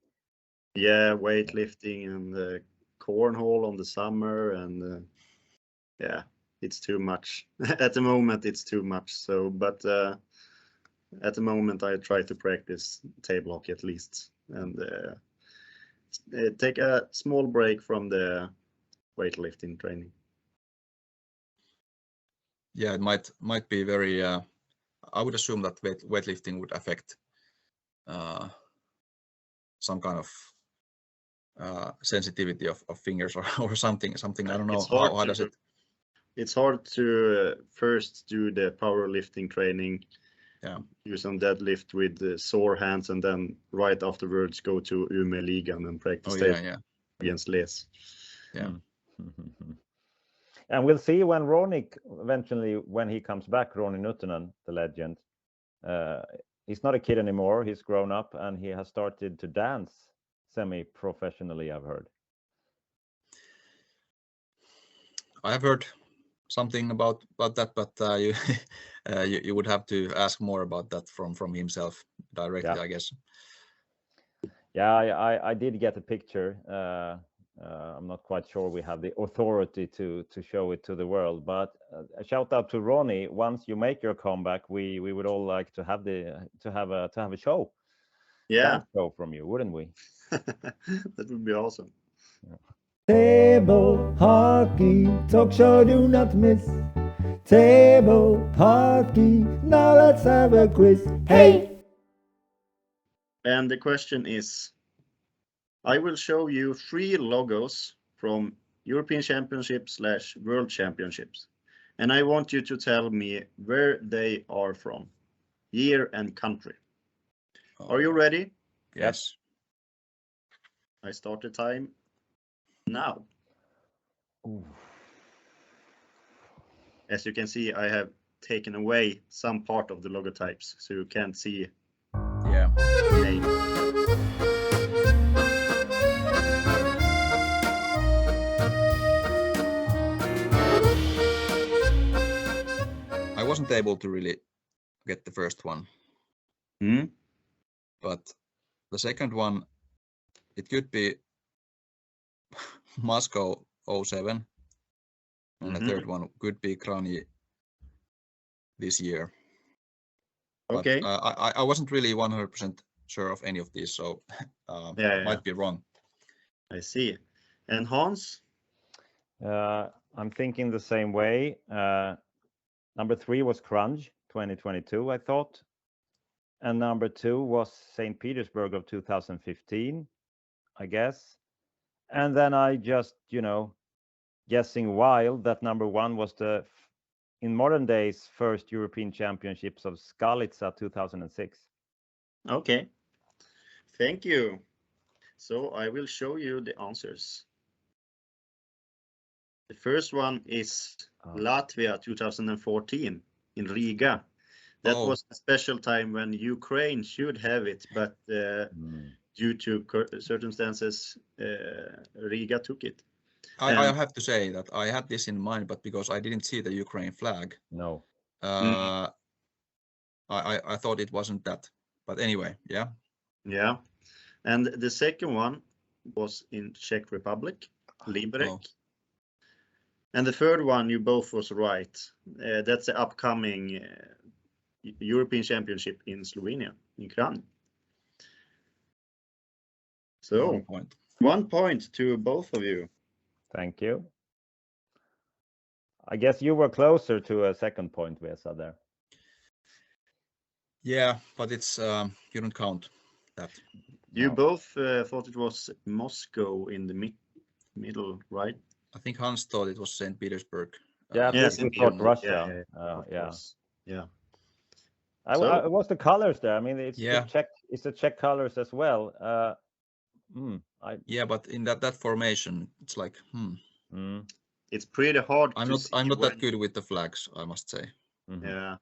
Yeah, weightlifting and cornhole on the summer, and yeah, it's too much at the moment. It's too much. So, but at the moment, I try to practice table hockey at least, and take a small break from the weightlifting training. Yeah, it might be very. I would assume that weightlifting would affect some kind of sensitivity of fingers or something. I don't know how does it. it's hard to first do the powerlifting training, do some deadlift with sore hands, and then right afterwards go to Umeå Ligan and practice against Les. Yeah. And we'll see when Ronny eventually, when he comes back, Ronny Nuttinen, the legend. He's not a kid anymore. He's grown up and he has started to dance semi-professionally, I've heard. I have heard something about that, but you would have to ask more about that from himself directly, I guess. Yeah, I did get a picture. I'm not quite sure we have the authority to show it to the world, but a shout out to Ronny. Once you make your comeback, we would all like to have a show. Yeah, show from you, wouldn't we? That would be awesome. Table hockey talk show, do not miss. Table hockey, now let's have a quiz. Hey! And the question is, I will show you 3 logos from European Championships / World Championships. And I want you to tell me where they are from, year and country. Are you ready? Yes. I start the time now. Ooh. As you can see, I have taken away some part of the logotypes, so you can't see the name. I wasn't able to really get the first one. But the second one, it could be Moscow 07, and the third one could be Kranj this year. Okay. But, I wasn't really 100% sure of any of these, so might be wrong. I see. And Hans? I'm thinking the same way. Number 3 was Kranj 2022, I thought. And number 2 was St. Petersburg of 2015, I guess. And then I just, guessing wild that number 1 was in modern days, first European Championships of Skalitsa 2006. Okay. Thank you. So I will show you the answers. The first one is Latvia 2014 in Riga. That was a special time when Ukraine should have it, but due to circumstances, Riga took it. I have to say that I had this in mind, but because I didn't see the Ukraine flag, no, I thought it wasn't that. But anyway, yeah. And the second one was in Czech Republic, Liberec. And the third one, you both was right. That's the upcoming European Championship in Slovenia, in Kranj. So 1 point to both of you. Thank you. I guess you were closer to a second point, Vesa, there. Yeah, but it's you don't count that. You both thought it was Moscow in the middle, right? I think Hans thought it was St. Petersburg. Yeah, yes, we thought Russia. Yeah. It was the colors there. I mean, it's the Czech colors as well. Yeah, but in that formation, it's like It's pretty hard. I'm not that good with the flags, I must say. Yeah,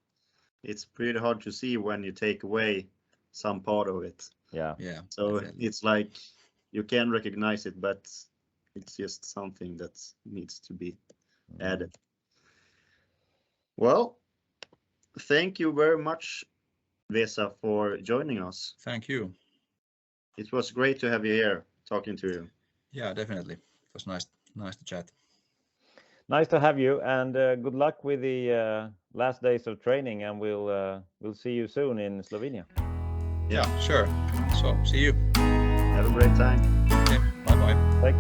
it's pretty hard to see when you take away some part of it. Yeah. So definitely. it's like you can recognize it, but it's just something that needs to be added. Well, thank you very much, Vesa, for joining us. Thank you. It was great to have you here talking to you. Yeah, definitely. It was nice to chat. Nice to have you, and good luck with the last days of training, and we'll see you soon in Slovenia. Yeah, sure. So see you. Have a great time. Okay, bye-bye. Bye.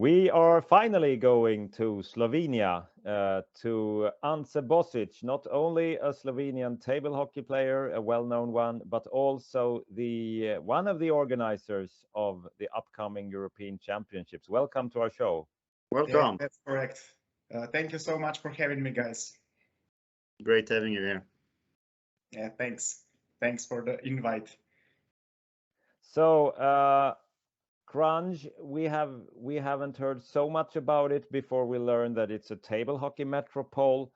We are finally going to Slovenia, to Anze Bozic, not only a Slovenian table hockey player, a well-known one, but also the one of the organizers of the upcoming European Championships. Welcome to our show. Welcome. Yeah, that's correct. Thank you so much for having me, guys. Great having you here. Yeah, thanks. Thanks for the invite. So, Kranj, we haven't heard so much about it before we learned that it's a table hockey metropole.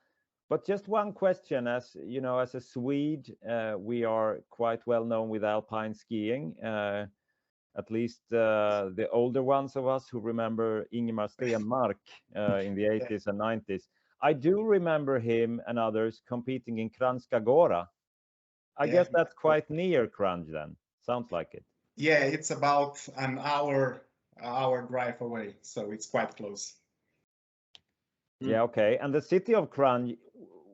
But just one question, as you know, as a Swede, we are quite well known with alpine skiing. At least the older ones of us who remember Ingemar Stenmark in the 80s and 90s. I do remember him and others competing in Kranjska Gora. I guess that's quite near Kranj then. Sounds like it. Yeah, it's about an hour drive away, so it's quite close. Yeah, okay. And the city of Kranj,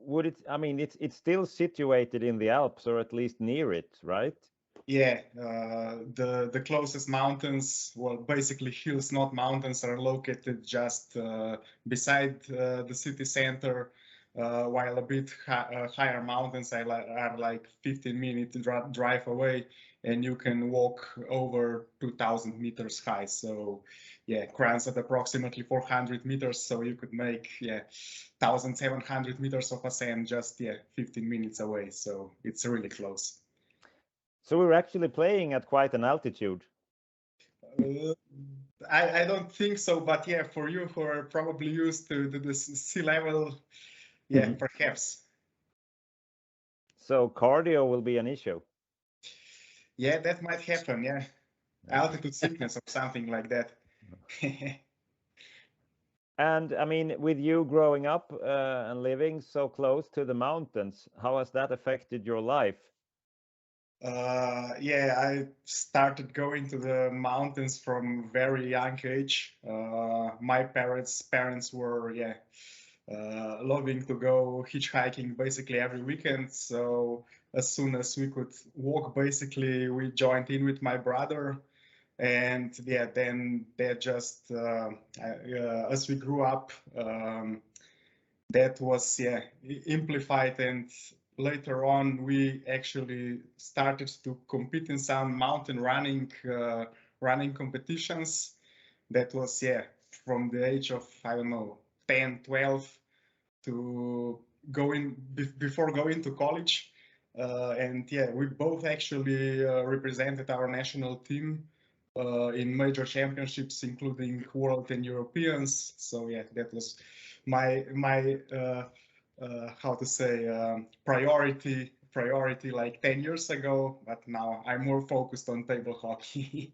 would it? I mean, it's still situated in the Alps, or at least near it, right? Yeah, the closest mountains, well, basically hills, not mountains, are located just beside the city center, while a bit higher mountains are like 15-minute drive away, and you can walk over 2,000 meters high. So yeah, Kranj at approximately 400 meters, so you could make 1,700 meters of ascent just 15 minutes away. So it's really close. So we're actually playing at quite an altitude. I don't think so, but yeah, for you who are probably used to the sea level, perhaps. So cardio will be an issue. Yeah, that might happen. Yeah, altitude sickness or something like that. And I mean, with you growing up and living so close to the mountains, how has that affected your life? Yeah, I started going to the mountains from very young age. My parents were loving to go hitchhiking basically every weekend. So as soon as we could walk, basically we joined in with my brother. And then they just as we grew up, that was amplified, and later on we actually started to compete in some mountain running competitions. That was from the age of, I don't know, 10, 12 to before going to college. And we both actually represented our national team in major championships, including World and Europeans. So that was my how to say priority like 10 years ago. But now I'm more focused on table hockey.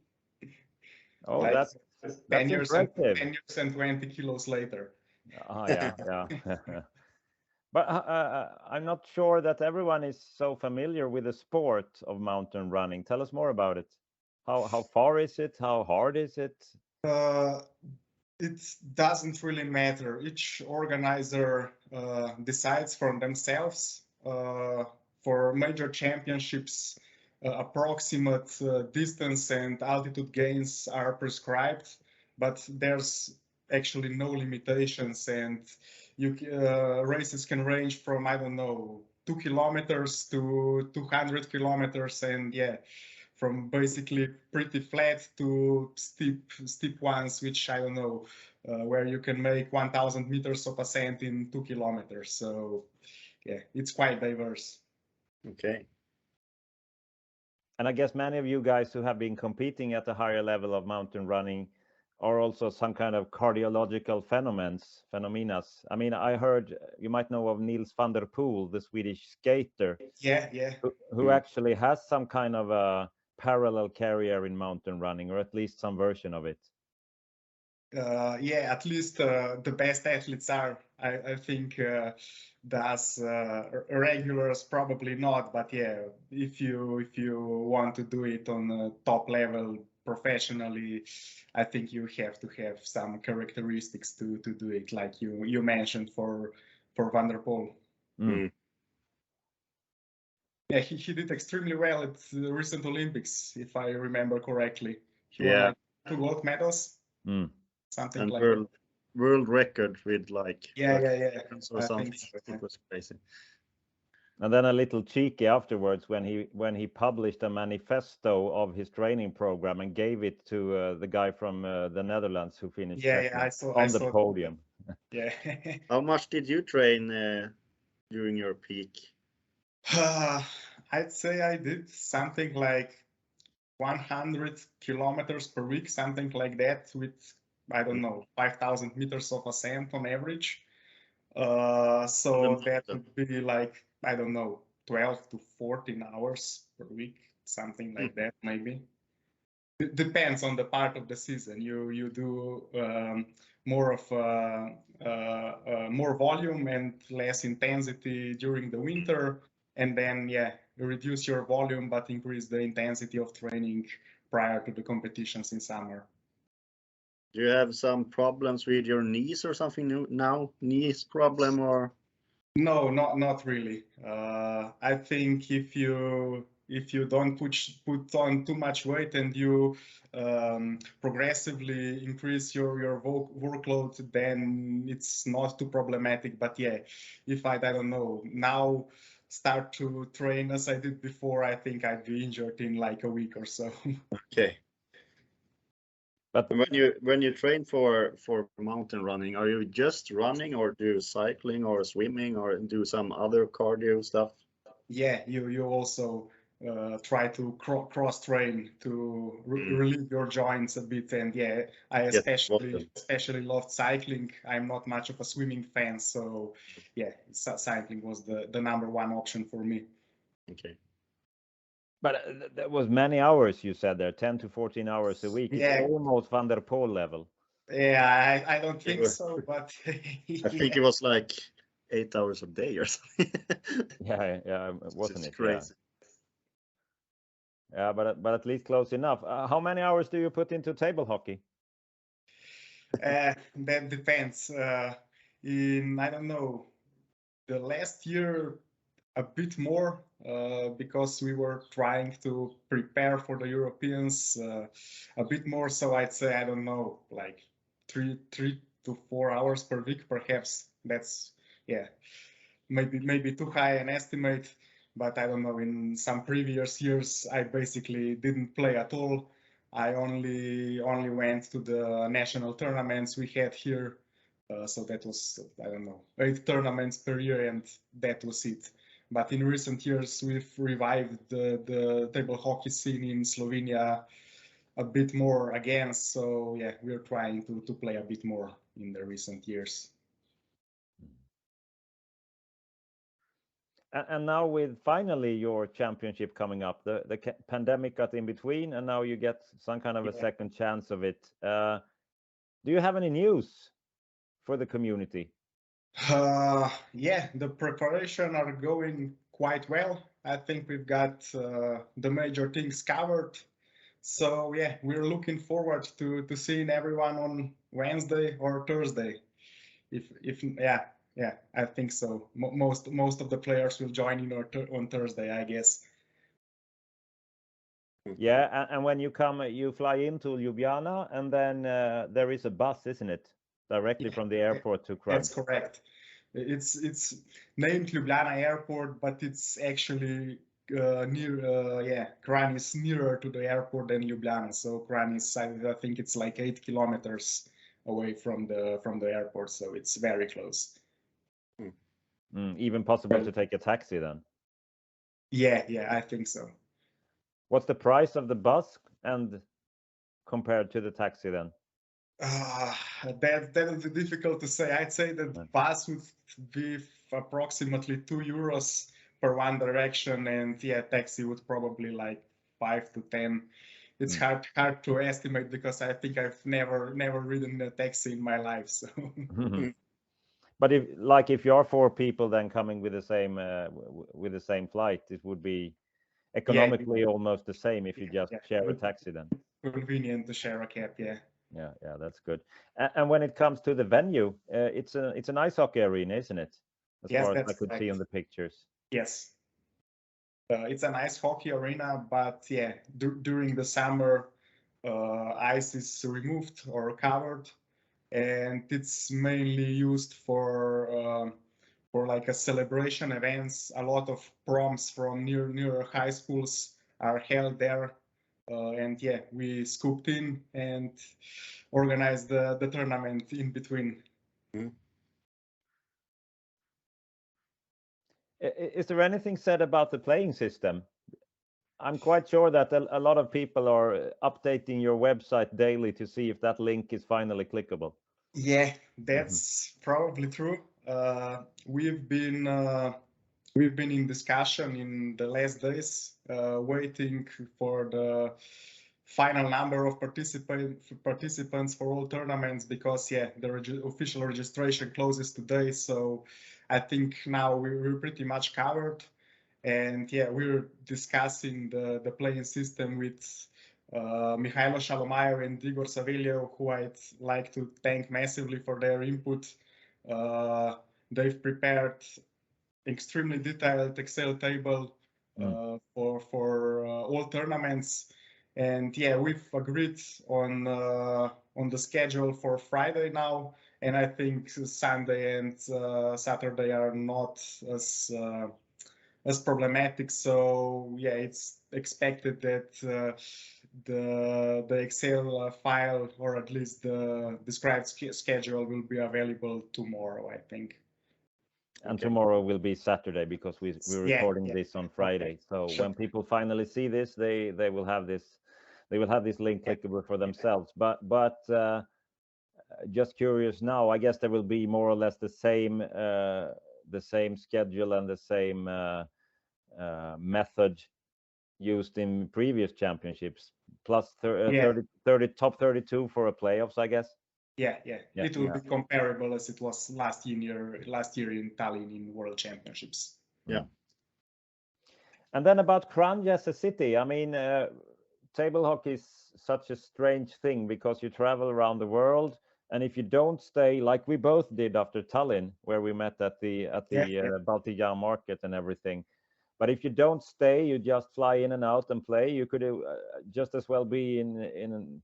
Oh, like that's 10 years impressive. 10 years and 20 kilos later. Yeah. But I'm not sure that everyone is so familiar with the sport of mountain running. Tell us more about it. How far is it? How hard is it? It doesn't really matter. Each organizer decides for themselves. For major championships, approximate distance and altitude gains are prescribed, but there's actually no limitations, and races can range from, I don't know, 2 kilometers to 200 kilometers, and from basically pretty flat to steep ones, which I don't know, where you can make 1,000 meters of ascent in 2 kilometers. So it's quite diverse. Okay. And I guess many of you guys who have been competing at a higher level of mountain running are also some kind of cardiological phenomena. I mean, I heard, you might know of Nils van der Poel, the Swedish skater. Who actually has some kind of a parallel career in mountain running, or at least some version of it. At least the best athletes are. I think that's regulars probably not, but if you want to do it on a top level professionally, I think you have to have some characteristics to do it, like you mentioned for Van der Poel. Yeah, he did extremely well at the recent Olympics, if I remember correctly. He won like 2 gold medals. something And like world record with like yeah. or I something. think so, It was crazy. And then a little cheeky afterwards when he published a manifesto of his training program and gave it to the guy from the Netherlands who finished I on the saw podium. Yeah. How much did you train during your peak? I'd say I did something like 100 kilometers per week, something like that, with, I don't know, 5,000 meters of ascent on average. So that would be like, I don't know, 12 to 14 hours per week, something like that, maybe. It depends on the part of the season. You do more of more volume and less intensity during the winter, and then you reduce your volume but increase the intensity of training prior to the competitions in summer. Do you have some problems with your knees or something now? Knees problem or? No, not really. I think if you don't put on too much weight and you progressively increase your workload, then it's not too problematic. But yeah, if I don't know, now start to train as I did before, I think I'd be injured in like a week or so. Okay. But when you train for mountain running, are you just running or do cycling or swimming or do some other cardio stuff? Yeah, you also try to cross train to relieve your joints a bit, and yeah, I especially loved cycling. I'm not much of a swimming fan, so yeah, cycling was the number one option for me. Okay. But that was many hours, you said there, 10 to 14 hours a week. Yeah. It's almost Van der Poel level. Yeah, I don't think so, but I think it was like 8 hours a day or something. yeah, wasn't it? Crazy. Yeah, but at least close enough. How many hours do you put into table hockey? That depends. I don't know, the last year a bit more because we were trying to prepare for the Europeans a bit more. So I'd say, I don't know, like 3 to 4 hours per week, perhaps. That's maybe too high an estimate, but I don't know. In some previous years, I basically didn't play at all. I only went to the national tournaments we had here. So that was, I don't know, 8 tournaments per year, and that was it. But in recent years, we've revived the table hockey scene in Slovenia a bit more again. So yeah, we're trying to play a bit more in the recent years. And now with finally your championship coming up, the pandemic got in between, and now you get some kind of a second chance of it. Do you have any news for the community? Yeah, the preparation are going quite well. I think we've got the major things covered. So yeah, we're looking forward to seeing everyone on Wednesday or Thursday. Yeah, I think so. Most of the players will join in on Thursday, I guess. Yeah, and when you come, you fly into Ljubljana, and then there is a bus, isn't it, directly from the airport to Kranj? That's correct. It's named Ljubljana Airport, but it's actually Kranj is nearer to the airport than Ljubljana. So Kranj is, I think it's like 8 kilometers away from the airport, so it's very close. Even possible to take a taxi then? Yeah, I think so. What's the price of the bus and compared to the taxi then? That is difficult to say. I'd say that the bus would be approximately €2 per one direction, and taxi would probably like 5 to 10. It's hard to estimate because I think I've never ridden a taxi in my life. So. But if you are 4 people then coming with the same flight, it would be economically almost the same if you just share a taxi then. Convenient to share a cab, yeah. Yeah, that's good. And when it comes to the venue, it's an ice hockey arena, isn't it? As far as I could see on the pictures. Yes. It's an ice hockey arena, but during the summer, ice is removed or covered. and it's mainly used for like a celebration events. A lot of proms from near high schools are held there, and yeah, we scooped in and organized the tournament in between. Is there anything said about the playing system? I'm quite sure that a lot of people are updating your website daily to see if that link is finally clickable. Yeah, that's probably true. We've been in discussion in the last days, waiting for the final number of participants for all tournaments, because yeah, the official registration closes today. So I think now we're pretty much covered, and yeah, we're discussing the playing system with Mihailo Shalomayev and Igor Saveljeva, who I'd like to thank massively for their input. They've prepared extremely detailed Excel table for all tournaments, and yeah, we've agreed on the schedule for Friday now, and I think Sunday and Saturday are not as problematic. So yeah, it's expected that the Excel file, or at least the described schedule, will be available tomorrow, I think. And tomorrow will be Saturday, because we're recording this on Friday. So Sure. when people finally see this, they will have this link clickable for themselves. But just curious now, I guess there will be more or less the same schedule and the same method used in previous championships, plus 30 top 32 for a playoffs, I guess. Yeah. It will be comparable as it was last year in Tallinn in World Championships. Yeah. And then about Kranj as a city, I mean, table hockey is such a strange thing, because you travel around the world, and if you don't stay, like we both did after Tallinn, where we met at the Baltic market and everything. But if you don't stay, you just fly in and out and play. You could just as well be in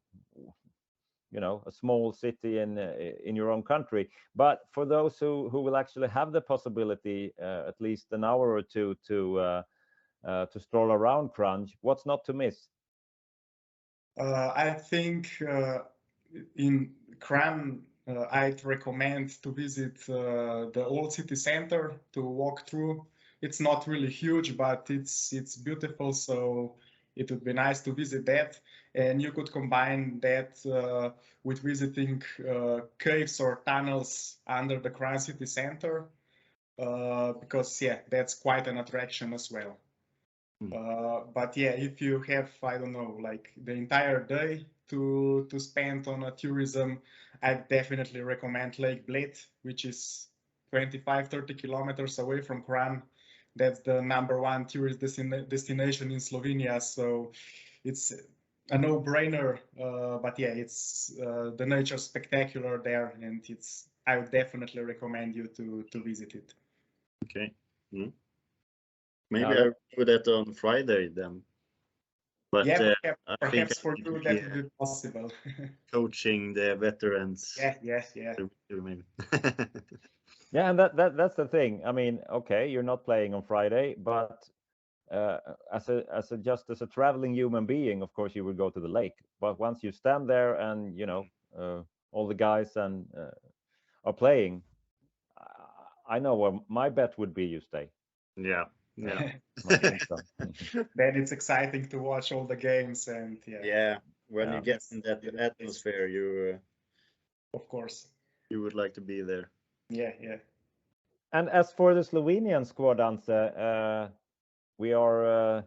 a small city in your own country. But for those who will actually have the possibility, at least an hour or two to stroll around Kranj, what's not to miss? I think in Kranj, I'd recommend to visit the old city center to walk through. It's not really huge, but it's beautiful, so it would be nice to visit that. And you could combine that with visiting caves or tunnels under the Kranj city center, because yeah, that's quite an attraction as well. But yeah, if you have, I don't know, like the entire day to spend on a tourism, I definitely recommend Lake Bled, which is 25-30 kilometers away from Kranj. That's the #1 tourist destination in Slovenia, so it's a no-brainer. But yeah, it's the nature's spectacular there, and I would definitely recommend you to visit it. Okay. Maybe I'll do that on Friday then. But yeah, I think for you that would be possible. Coaching the veterans. Yeah. Maybe. Yeah, and that's the thing. I mean, okay, you're not playing on Friday, but as a traveling human being, of course, you would go to the lake. But once you stand there and all the guys are playing, I know where my bet would be you stay. Yeah. Then it's exciting to watch all the games, and when you get in that atmosphere, you of course you would like to be there. Yeah. And as for the Slovenian squad, Anze, we are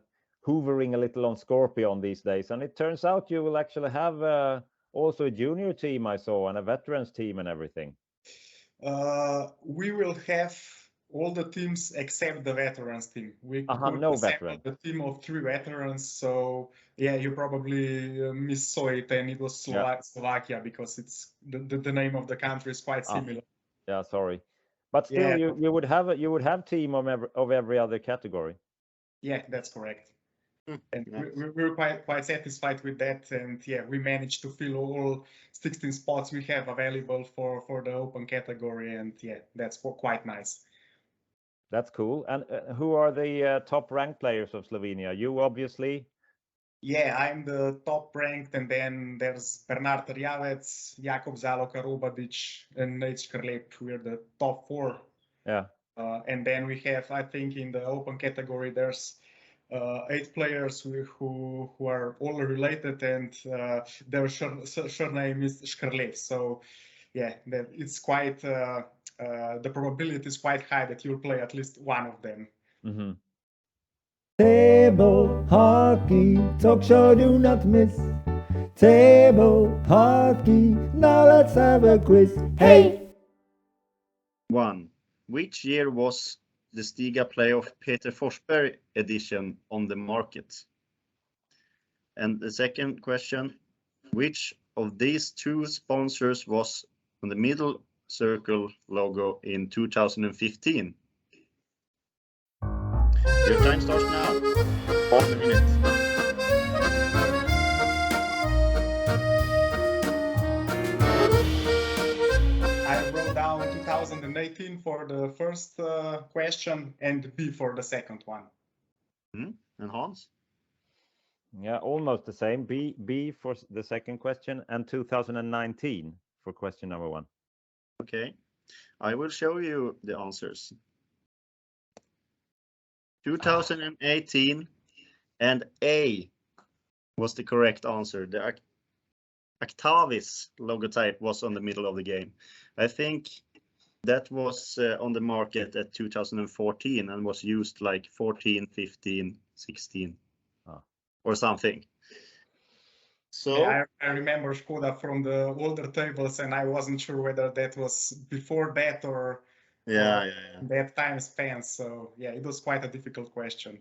hoovering a little on Scorpion these days, and it turns out you will actually have also a junior team, I saw, and a veterans team and everything. We will have all the teams except the veterans team. We could no assemble the team of 3 veterans. So yeah, you probably saw it, and it was Slovakia, because it's the name of the country is quite similar. Yeah, sorry, but still, you would have team of every other category. Yeah, that's correct. And Nice. we're quite satisfied with that. And yeah, we managed to fill all 16 spots we have available for the open category. And yeah, that's quite nice. That's cool. And who are the top ranked players of Slovenia? You obviously. Yeah, I'm the top ranked, and then there's Bernard Terjavec, Jakub Zaloka, Robadic, and Nate Škrlep. We're the top 4. Yeah. And then we have, I think, in the open category, there's 8 players who are all related, and their surname is Škrlep. So yeah, it's quite the probability is quite high that you'll play at least one of them. Mm-hmm. Table hockey talk show, do not miss. Table hockey, now let's have a quiz. Hey! 1. Which year was the Stiga Playoff Peter Forsberg edition on the market? And the second question, which of these 2 sponsors was on the middle circle logo in 2015? Your time starts now. 1 minute. I wrote down 2018 for the first question and B for the second one. And Hans? Yeah, almost the same. B for the second question and 2019 for question number 1. Okay, I will show you the answers. 2018 and A was the correct answer. The Actavis logotype was on the middle of the game. I think that was on the market at 2014 and was used like 14, 15, 16 or something. So yeah, I remember Skoda from the older tables, and I wasn't sure whether that was before that or that time span. So yeah, it was quite a difficult question.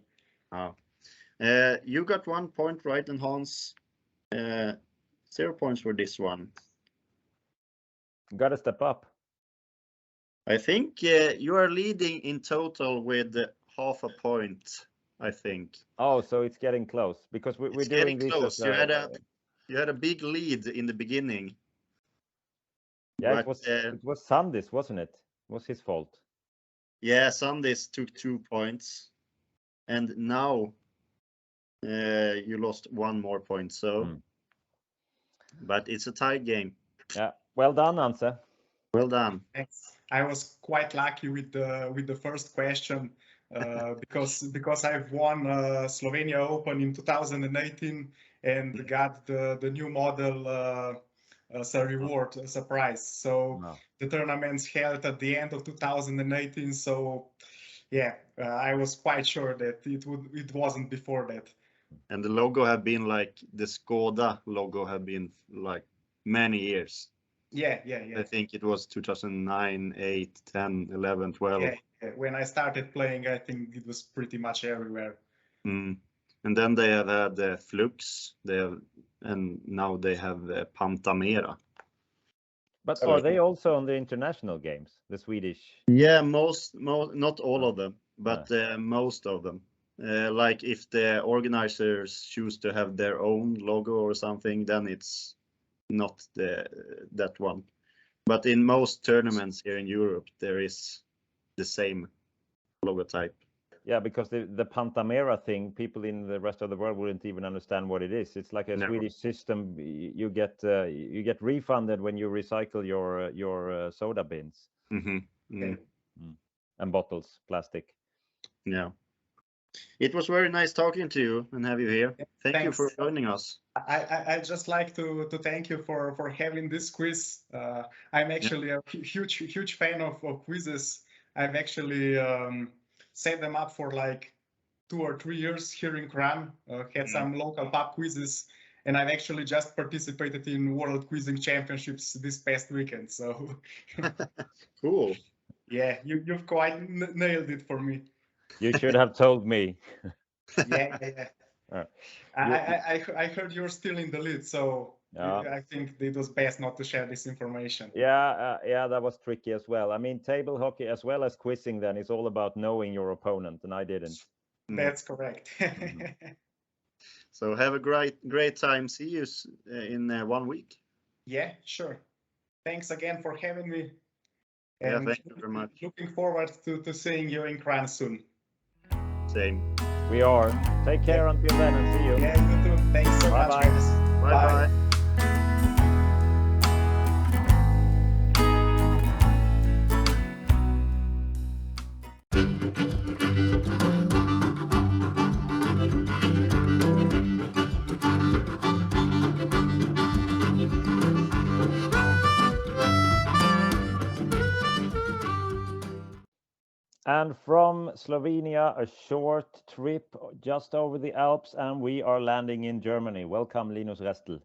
You got 1 point right, and Hans 0 points for this one. Got to step up. I think you are leading in total with half a point, I think. Oh, so it's getting close because we're doing this. Close. You had a big lead in the beginning. Yeah, but, it was Sandis, wasn't it? It was his fault. Yeah, Sandis took 2 points, and now you lost 1 more point. So, but it's a tie game. Yeah, well done, Anze. Well done. Thanks. I was quite lucky with the first question because I've won Slovenia Open in 2018 and got the new model as a reward, a surprise. So the tournament's held at the end of 2018. So yeah, I was quite sure that it wasn't before that. And the logo have been like the Skoda logo have been like many years. Yeah. I think it was 2009, 8, 10, 11, 12. Yeah. When I started playing, I think it was pretty much everywhere. And then they have had the Flux, and now they have Pantamera. But are they also on the international games, the Swedish? Yeah, not all of them, but most of them. Like if the organizers choose to have their own logo or something, then it's not that one. But in most tournaments here in Europe, there is the same logotype. Yeah, because the Pantamera thing, people in the rest of the world wouldn't even understand what it is. It's like a Swedish system. You get refunded when you recycle your soda bins and bottles, plastic. Yeah. It was very nice talking to you and have you here. Thank you for joining us. I just like to thank you for having this quiz. I'm actually a huge fan of quizzes. I've actually set them up for like 2 or 3 years here in Kranj. Had some local pub quizzes, and I've actually just participated in World Quizzing Championships this past weekend. So cool. Yeah, you've quite nailed it for me. You should have told me. Yeah. I heard you're still in the lead, so I think it was best not to share this information. Yeah, that was tricky as well. I mean, table hockey as well as quizzing then is all about knowing your opponent, and I didn't. That's correct. So have a great time. See you in 1 week. Yeah, sure. Thanks again for having me. Yeah, And thank you very much. looking forward to seeing you in Kranj soon. Same. We are. Take care until then and see you. Yeah, you too. Thanks so much, Bye-bye. guys. Bye bye. And from Slovenia, a short trip just over the Alps, and we are landing in Germany. Welcome, Linus Restel.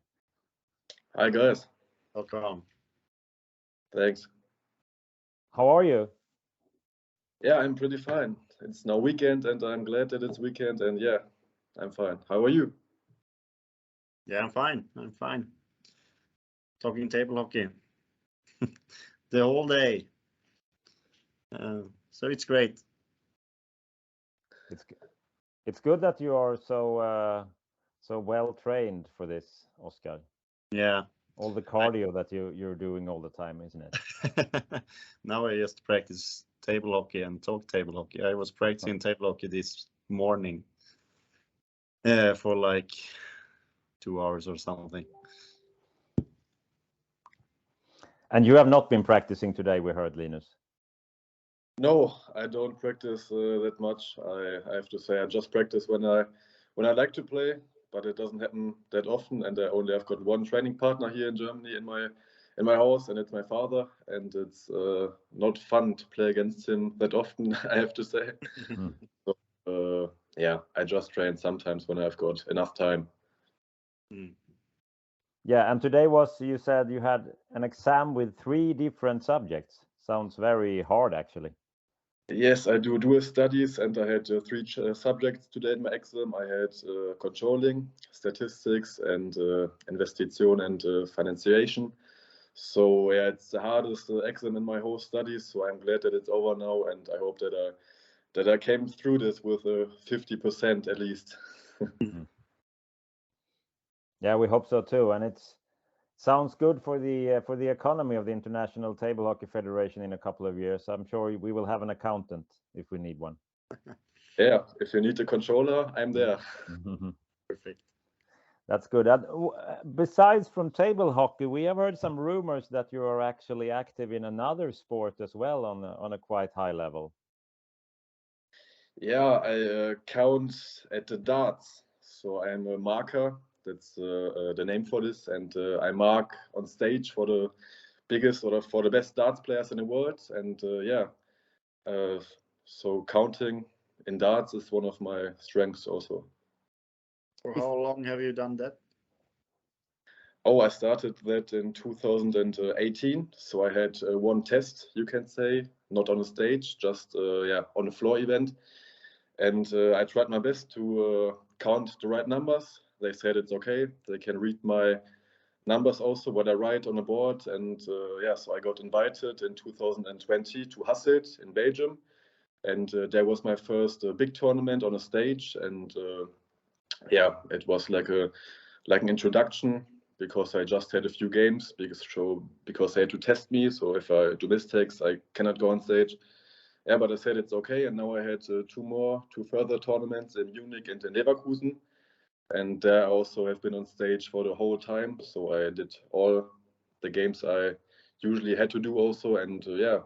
Hi, guys. Welcome. Thanks. How are you? Yeah, I'm pretty fine. It's now weekend, and I'm glad that it's weekend, and yeah, I'm fine. How are you? Yeah, I'm fine. I'm fine. Talking table hockey the whole day. So it's great. It's good that you are so well trained for this, Oscar. Yeah. All the cardio that you're doing all the time, isn't it? Now I just practice table hockey and talk table hockey. I was practicing table hockey this morning for like 2 hours or something. And you have not been practicing today, we heard, Linus. No, I don't practice that much. I have to say I just practice when I like to play, but it doesn't happen that often. And I only have got one training partner here in Germany in my house, and it's my father. And it's not fun to play against him that often, I have to say. So, yeah, I just train sometimes when I've got enough time. Yeah, and today you said you had an exam with 3 different subjects. Sounds very hard, actually. Yes, I do dual studies, and I had 3 subjects today in my exam. I had controlling, statistics, and investigation and financiation. So yeah, it's the hardest exam in my whole studies. So I'm glad that it's over now, and I hope that I came through this with 50% at least. Yeah, we hope so too, and it sounds good for the economy of the International Table Hockey Federation in a couple of years. I'm sure we will have an accountant if we need one. Yeah, if you need a controller, I'm there. Perfect. That's good. Besides from table hockey, we have heard some rumors that you are actually active in another sport as well on a quite high level. Yeah, I count at the darts. So I'm a marker. That's the name for this, and I mark on stage for the biggest or for the best darts players in the world. And yeah, so counting in darts is one of my strengths also. For how long have you done that? Oh, I started that in 2018. So I had one test, you can say, not on a stage, just yeah, on a floor event. And I tried my best to count the right numbers. They said it's okay. They can read my numbers also, what I write on the board. And yeah, so I got invited in 2020 to Hasselt in Belgium. And there was my first big tournament on a stage. And yeah, it was like an introduction, because I just had a few games because they had to test me. So if I do mistakes, I cannot go on stage. Yeah, but I said it's okay. And now I had 2 further tournaments in Munich and in Leverkusen. And there I also have been on stage for the whole time. So I did all the games I usually had to do also. And yeah,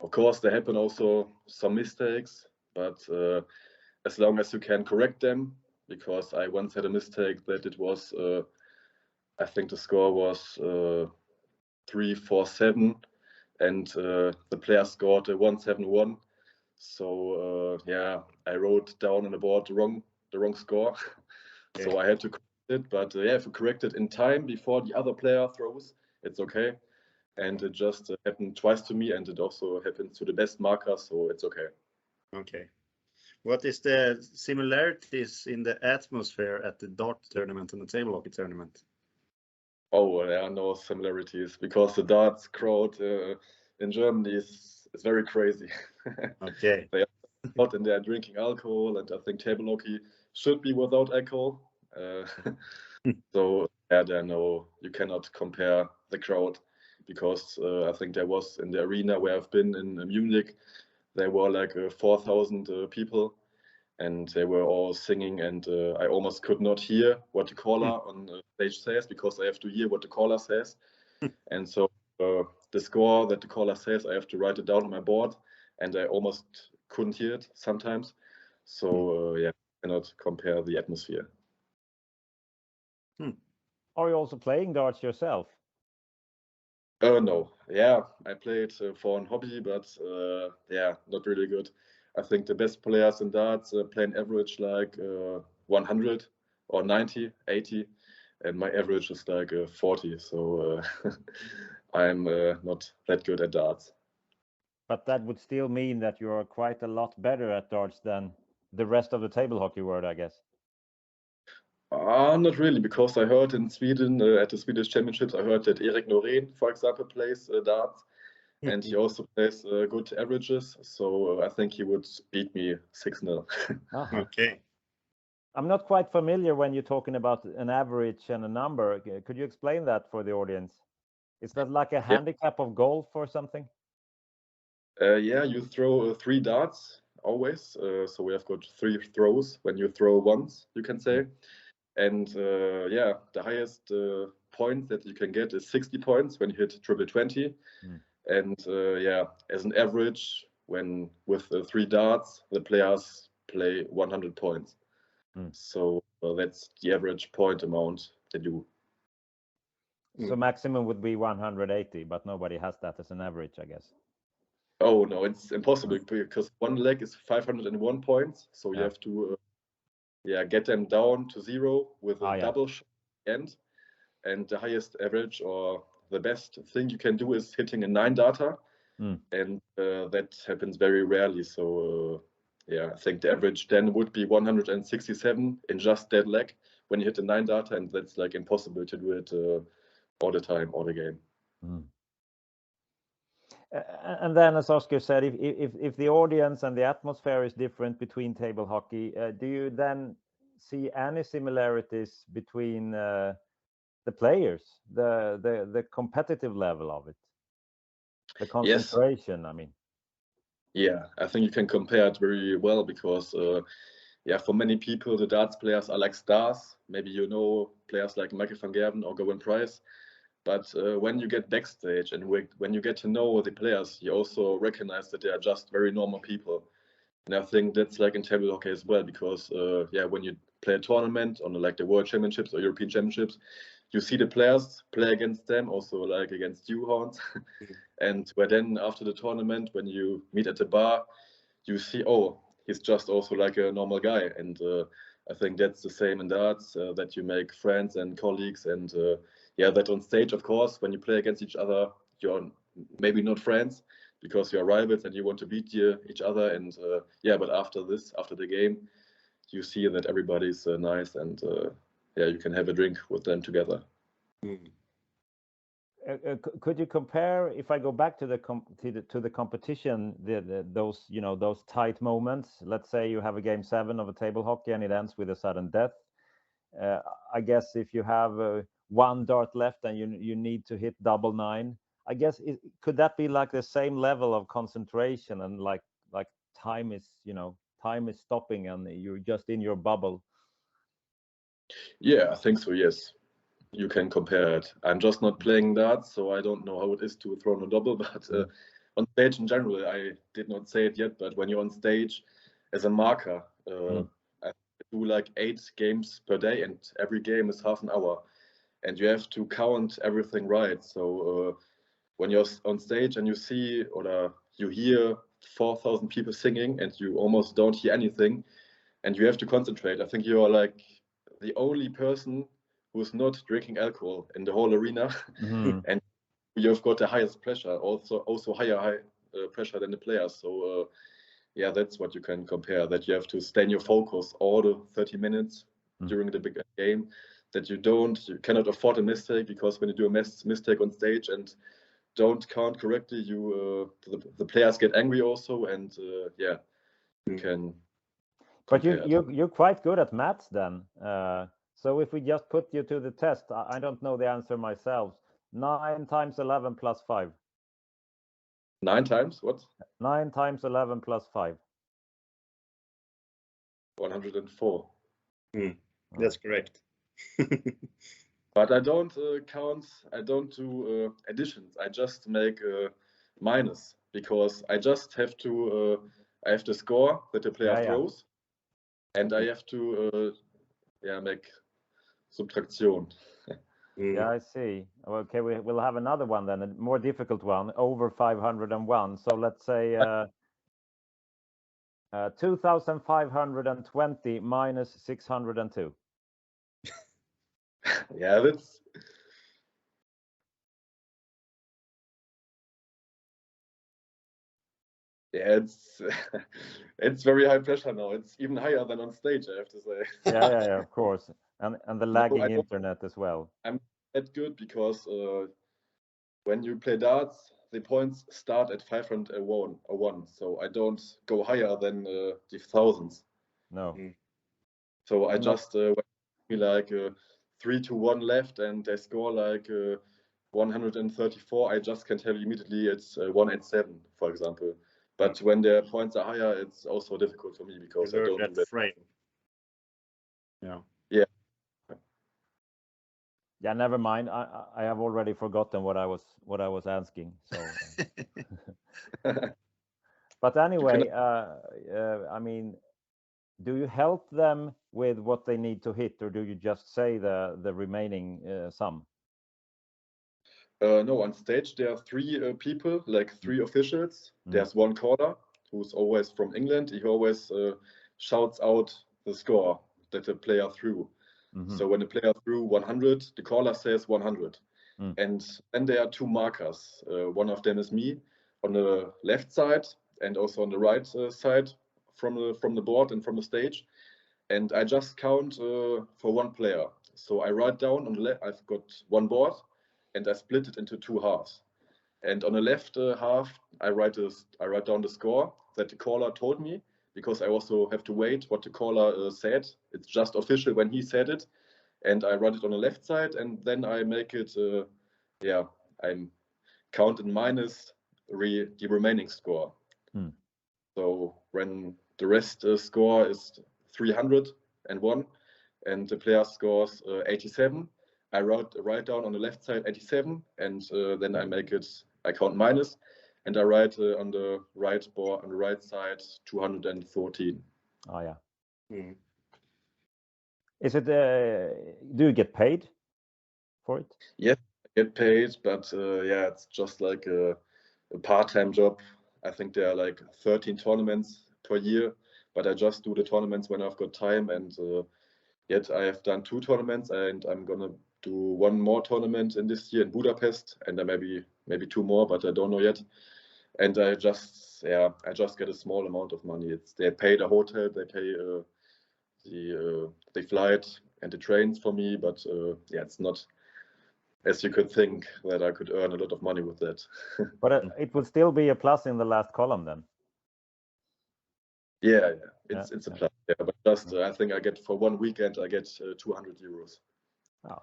of course, there happen also some mistakes, but as long as you can correct them, because I once had a mistake that it was, I think the score was 3-4-7, and the player scored 1-7-1. So yeah, I wrote down on the board the wrong score. Okay. So I had to correct it, but yeah, if you correct it in time before the other player throws, it's okay. And it just happened twice to me, and it also happens to the best marker, so it's okay. Okay. What is the similarities in the atmosphere at the dart tournament and the table hockey tournament? Oh, there are no similarities, because the darts crowd in Germany is very crazy. Okay. They are out and they are drinking alcohol, and I think table hockey should be without alcohol. So yeah, you cannot compare the crowd, because I think there was in the arena where I've been in Munich, there were like 4,000 people, and they were all singing, and I almost could not hear what the caller on stage says, because I have to hear what the caller says. And so the score that the caller says, I have to write it down on my board, and I almost couldn't hear it sometimes. So yeah, I cannot compare the atmosphere. Are you also playing darts yourself? No, yeah, I played for a hobby, but yeah, not really good. I think the best players in darts play an average like 100 or 90, 80, and my average is like 40. So I'm not that good at darts. But that would still mean that you are quite a lot better at darts than the rest of the table hockey world, I guess. Not really, because I heard in Sweden at the Swedish Championships, I heard that Erik Norén, for example, plays darts, and he also plays good averages. So I think he would beat me 6-0. Okay. I'm not quite familiar when you're talking about an average and a number. Could you explain that for the audience? Is that like a handicap of golf or something? Yeah, you throw 3 darts always. So we have got 3 throws when you throw once, you can say. And yeah, the highest point that you can get is 60 points when you hit triple 20. And yeah, as an average, when with 3 darts, the players play 100 points. So that's the average point amount that you. So maximum would be 180, but nobody has that as an average, I guess. Oh no, it's impossible, because one leg is 501 points, so you have to yeah, get them down to 0 with a double shot end, and the highest average or the best thing you can do is hitting a 9 darter, and that happens very rarely. So yeah, I think the average then would be 167 in just that leg when you hit a 9 darter, and that's like impossible to do it all the time, all the game. And then, as Oscar said, if the audience and the atmosphere is different between table hockey, do you then see any similarities between the players, the competitive level of it, the concentration? I mean, yeah, I think you can compare it very well, because yeah, for many people the darts players are like stars. Maybe you know players like Michael van Gerwen or Gowan Price. But when you get backstage and when you get to know the players, you also recognize that they are just very normal people. And I think that's like in table hockey as well, because yeah, when you play a tournament on like the World Championships or European Championships, you see the players play against them, also like against you, Hans. And where then after the tournament, when you meet at the bar, you see, oh, he's just also like a normal guy. And I think that's the same in darts, that you make friends and colleagues, and yeah, that on stage, of course, when you play against each other, you're maybe not friends because you're rivals and you want to beat each other. And yeah, but after the game, you see that everybody's nice, and yeah, you can have a drink with them together. Could you compare, if I go back to the competition, those those tight moments? Let's say you have a game 7 of a table hockey and it ends with a sudden death. I guess if you have 1 dart left and you need to hit double 9, I guess could that be like the same level of concentration, and like time is stopping and you're just in your bubble? Yeah, I think so. Yes, you can compare it. I'm just not playing darts, so I don't know how it is to throw a double. But on stage in general, I did not say it yet, but when you're on stage as a marker, I do like 8 games per day, and every game is half an hour, and you have to count everything right. So when you're on stage and you see or you hear 4,000 people singing and you almost don't hear anything, and you have to concentrate, I think you are like the only person who's not drinking alcohol in the whole arena, and you've got the highest pressure, also higher pressure than the players. So yeah, that's what you can compare, that you have to stay in your focus all the 30 minutes during the big game, that you cannot afford a mistake, because when you do a mistake on stage and don't count correctly, the players get angry also, and yeah, you can. But you're quite good at maths then. So if we just put you to the test, I don't know the answer myself. 9 times 11 plus 5. 9 times what? 9 times 11 plus 5. 104. That's correct. But I don't count. I don't do additions. I just make minus because I just have to. I have to score that the player throws, and I have to make subtraction. Yeah, I see. Okay, we'll have another one then, a more difficult one, over 501. So let's say 2,520 minus 602. Yeah, that's. Yeah, it's very high pressure now. It's even higher than on stage, I have to say. Yeah, of course, and the lagging internet as well. I'm that good because when you play darts, the points start at 501, so I don't go higher than the thousands. No. So I just be like 3-1 left, and they score like 134. I just can tell you immediately it's 187, for example. But when their points are higher, it's also difficult for me because I don't do that. Frame. Yeah. Yeah, never mind. I have already forgotten what I was asking. So, but anyway, I mean, do you help them with what they need to hit, or do you just say the remaining sum? No, on stage there are 3 people, like 3 officials. There's one caller who's always from England. He always shouts out the score that the player threw. So when the player threw 100, the caller says 100. And then there are 2 markers. One of them is me on the left side and also on the right side from the board and from the stage. And I just count for one player. So I write down on the left, I've got one board, and I split it into 2 halves. And on the left half, I write down the score that the caller told me, because I also have to wait what the caller said. It's just official when he said it, and I write it on the left side, and then I make it. I'm counting minus the remaining score. So when the rest score is 301, and the player scores 87. I write down on the left side 87, and then I count minus, and I write on the right board on the right side 214. Oh yeah. Is it? Do you get paid for it? Yes, I get paid, but it's just like a part-time job. I think there are like 13 tournaments per year, but I just do the tournaments when I've got time, and yet I have done 2 tournaments, and I'm gonna do 1 more tournament in this year in Budapest, and then maybe 2 more, but I don't know yet. And I just get a small amount of money. They pay the hotel, they pay the flight and the trains for me, but it's not as you could think that I could earn a lot of money with that. But it would still be a plus in the last column then. Yeah, it's a plus. Yeah, but just I think I get for 1 weekend I get 200 euros. Oh.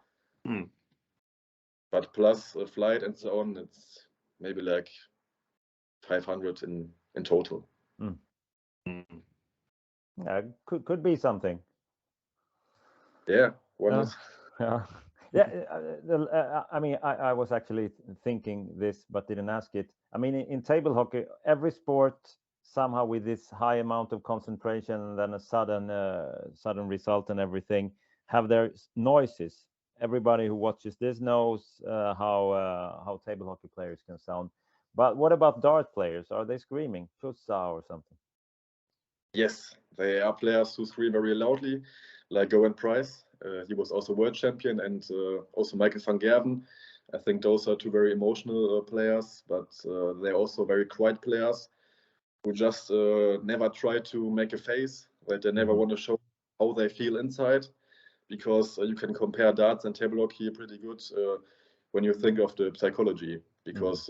But plus a flight and so on, it's maybe like 500 in total. Yeah, could be something. Yeah, why not? I mean, I was actually thinking this, but didn't ask it. I mean, in table hockey, every sport somehow with this high amount of concentration and then a sudden result and everything have their noises. Everybody who watches this knows how table hockey players can sound. But what about dart players? Are they screaming "Pussa" or something? Yes, there are players who scream very loudly, like Owen Price. He was also world champion, and also Michael van Gerven. I think those are 2 very emotional players, but they're also very quiet players who just never try to make a face, that they never want to show how they feel inside, because you can compare darts and table hockey pretty good when you think of the psychology, because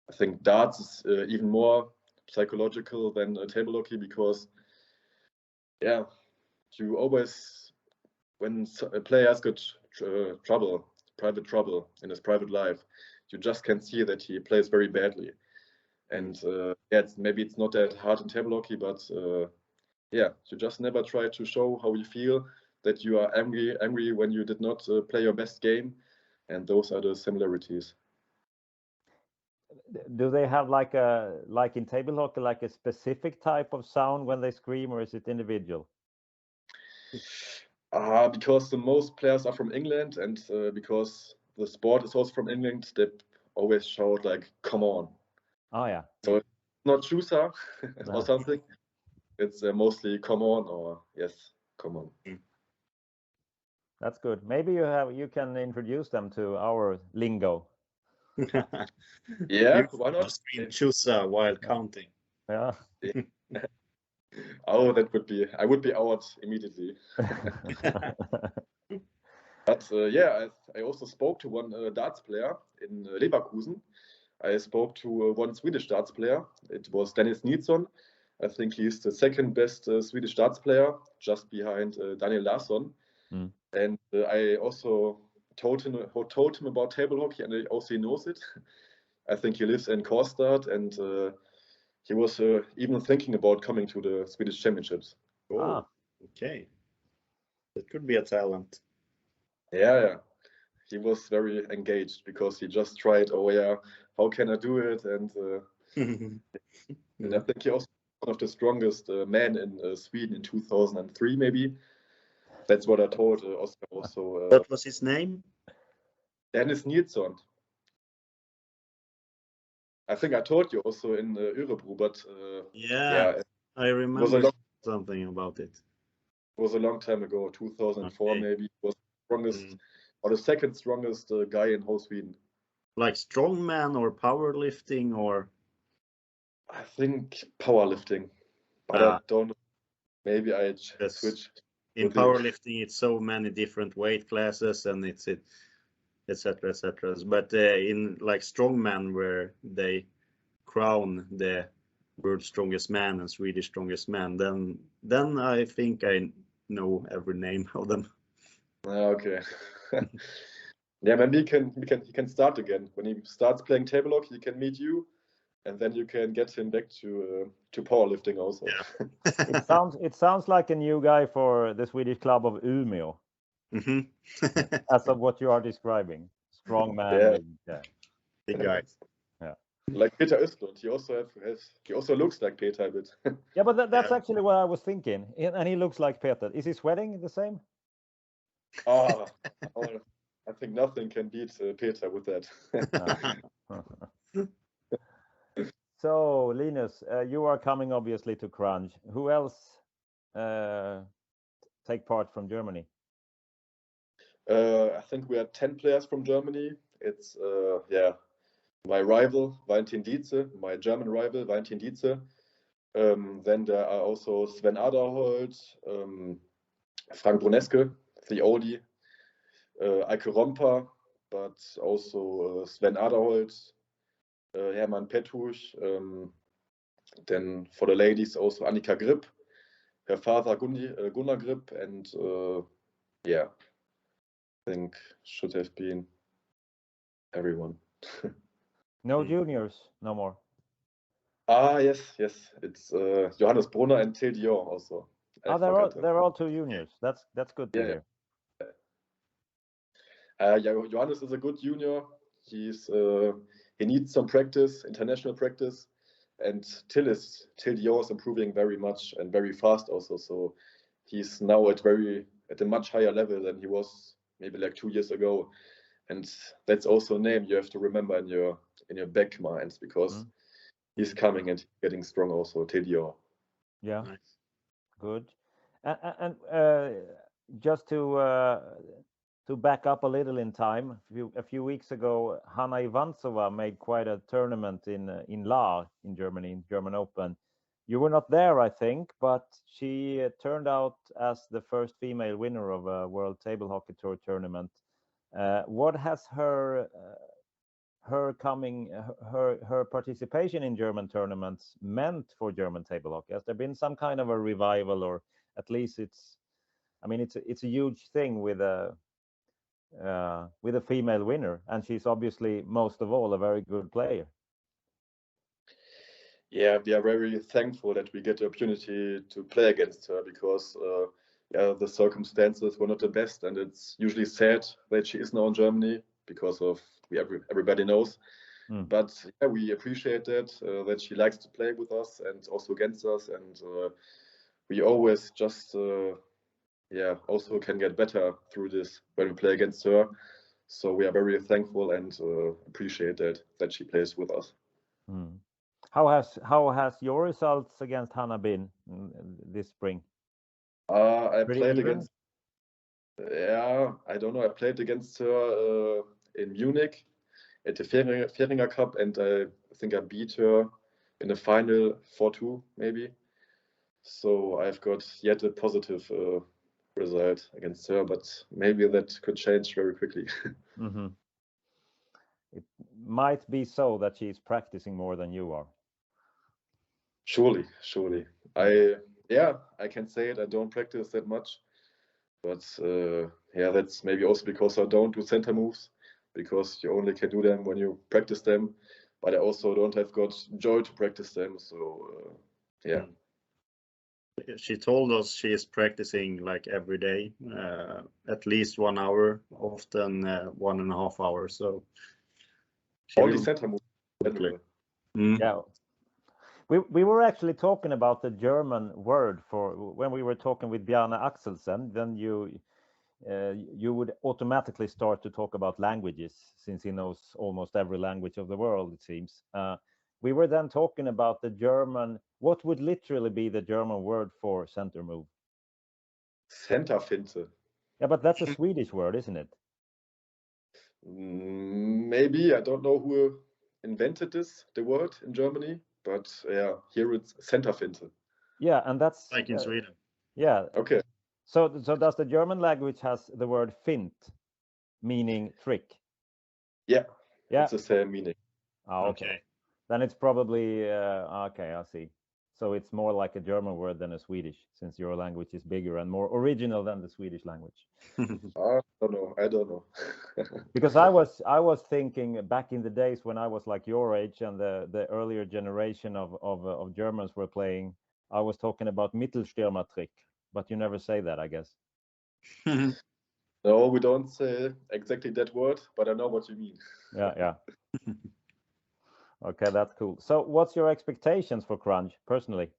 I think darts is even more psychological than table hockey, because you always when a player has got private trouble in his private life, you just can see that he plays very badly. And yeah, maybe it's not that hard in table hockey, but yeah, you just never try to show how you feel, that you are angry when you did not play your best game, and those are the similarities. Do they have like in table hockey, like a specific type of sound when they scream, or is it individual? Because the most players are from England, and because the sport is also from England, they always shout like, "Come on." Oh yeah. So it's not Chusa No. or something. It's mostly "Come on" or "Yes, come on." That's good. Maybe you can introduce them to our lingo. Yeah, why not? Choose while counting. Yeah. Oh, that would be, I would be out immediately. But yeah, I also spoke to one darts player in Leverkusen. I spoke to one Swedish darts player. It was Dennis Nilsson. I think he's the second best Swedish darts player, just behind Daniel Larsson. Mm. And I also told him about table hockey, and he also knows it. I think he lives in Kårstad, and he was even thinking about coming to the Swedish Championships. Oh, okay. That could be a talent. Yeah. He was very engaged because he just tried, oh yeah, how can I do it? And and I think he also one of the strongest men in Sweden in 2003, maybe. That's what I told Oscar also. What was his name? Dennis Nilsson. I think I told you also in Örebro, but yeah, I remember something about it. It was a long time ago, 2004 maybe. It was the strongest or the second strongest guy in whole Sweden. Like strongman or powerlifting, or? I think powerlifting, but I don't know. Maybe I switched. In powerlifting, it's so many different weight classes, and it's etc. But in like strongman, where they crown the world's strongest man and Swedish strongest man, then I think I know every name of them. Okay. Yeah, maybe he can start again. When he starts playing table hockey, he can meet you, and then you can get him back to powerlifting also. Yeah. It sounds like a new guy for the Swedish club of Umeå. As of what you are describing, strong man. Yeah. Big guys. Yeah. Like Petr Östlund, he also looks like Petr a bit. Yeah, but that's actually what I was thinking, and he looks like Petr. Is he sweating the same? Oh, I think nothing can beat Petr with that. So, Linus, you are coming obviously to Kranj. Who else take part from Germany? I think we are 10 players from Germany. It's my rival Valentin Dietze, my German rival Valentin Dietze. Then there are also Sven Aderholt, Frank Bruneske, the oldie, Eike Romper, but also Sven Aderholt, Hermann Petrusch. Then for the ladies also Annika Grip, her father Gunnar Grip, and I think should have been everyone. No juniors, no more. Yes. It's Johannes Brunner and Till Dior also. They're all two juniors. That's good to hear. Johannes is a good junior. He needs some practice, international practice, and Till Dior is improving very much and very fast also. So he's now at a much higher level than he was maybe like 2 years ago, and that's also a name you have to remember in your back minds, because he's coming and getting strong also. Till Dior. Yeah, nice. Good. And just to back up a little in time, a few weeks ago, Hanna Ivantsova made quite a tournament in Lahr in Germany, in German Open. You were not there, I think, but she turned out as the first female winner of a World Table Hockey Tour tournament. What has her participation in German tournaments meant for German table hockey? Has there been some kind of a revival, or at least it's I mean, it's a huge thing with a female winner, and she's obviously most of all a very good player. Yeah, we are very thankful that we get the opportunity to play against her because yeah, the circumstances were not the best, and it's usually sad that she is now in Germany because of everybody knows. But yeah, we appreciate that she likes to play with us and also against us, and we always just yeah also can get better through this when we play against her. So we are very thankful and appreciate that she plays with us. How has your results against Hanna been this spring? I Pretty played even? against. Yeah, I don't know. I played against her in Munich at the Feringer Cup, and I think I beat her in the final 4-2 maybe. So I've got yet a positive result against her, but maybe that could change very quickly. It might be so that she's practicing more than you are. Surely. I can say it. I don't practice that much, but yeah, that's maybe also because I don't do center moves, because you only can do them when you practice them. But I also don't have got joy to practice them. So yeah. She told us she is practicing like every day, at least 1 hour, often 1.5 hours. So only center moves. Yeah. We were actually talking about the German word for when we were talking with Bjarne Axelsen. Then you would automatically start to talk about languages, since he knows almost every language of the world, it seems. We were then talking about the German. What would literally be the German word for center move? Centerfinte. Yeah, but that's a Swedish word, isn't it? Maybe. I don't know who invented the word in Germany, but yeah, here it's Centerfinte. Yeah, and that's like in Sweden. Yeah. Okay. So does the German language has the word fint, meaning trick? Yeah. Yeah. It's the same meaning. Oh, okay. Then it's probably okay. I see. So it's more like a German word than a Swedish, since your language is bigger and more original than the Swedish language. I don't know. Because I was thinking back in the days when I was like your age and the earlier generation of Germans were playing, I was talking about Mittelstürmertrick, but you never say that, I guess. No, we don't say exactly that word, but I know what you mean. Yeah. Okay, that's cool. So what's your expectations for Kranj personally?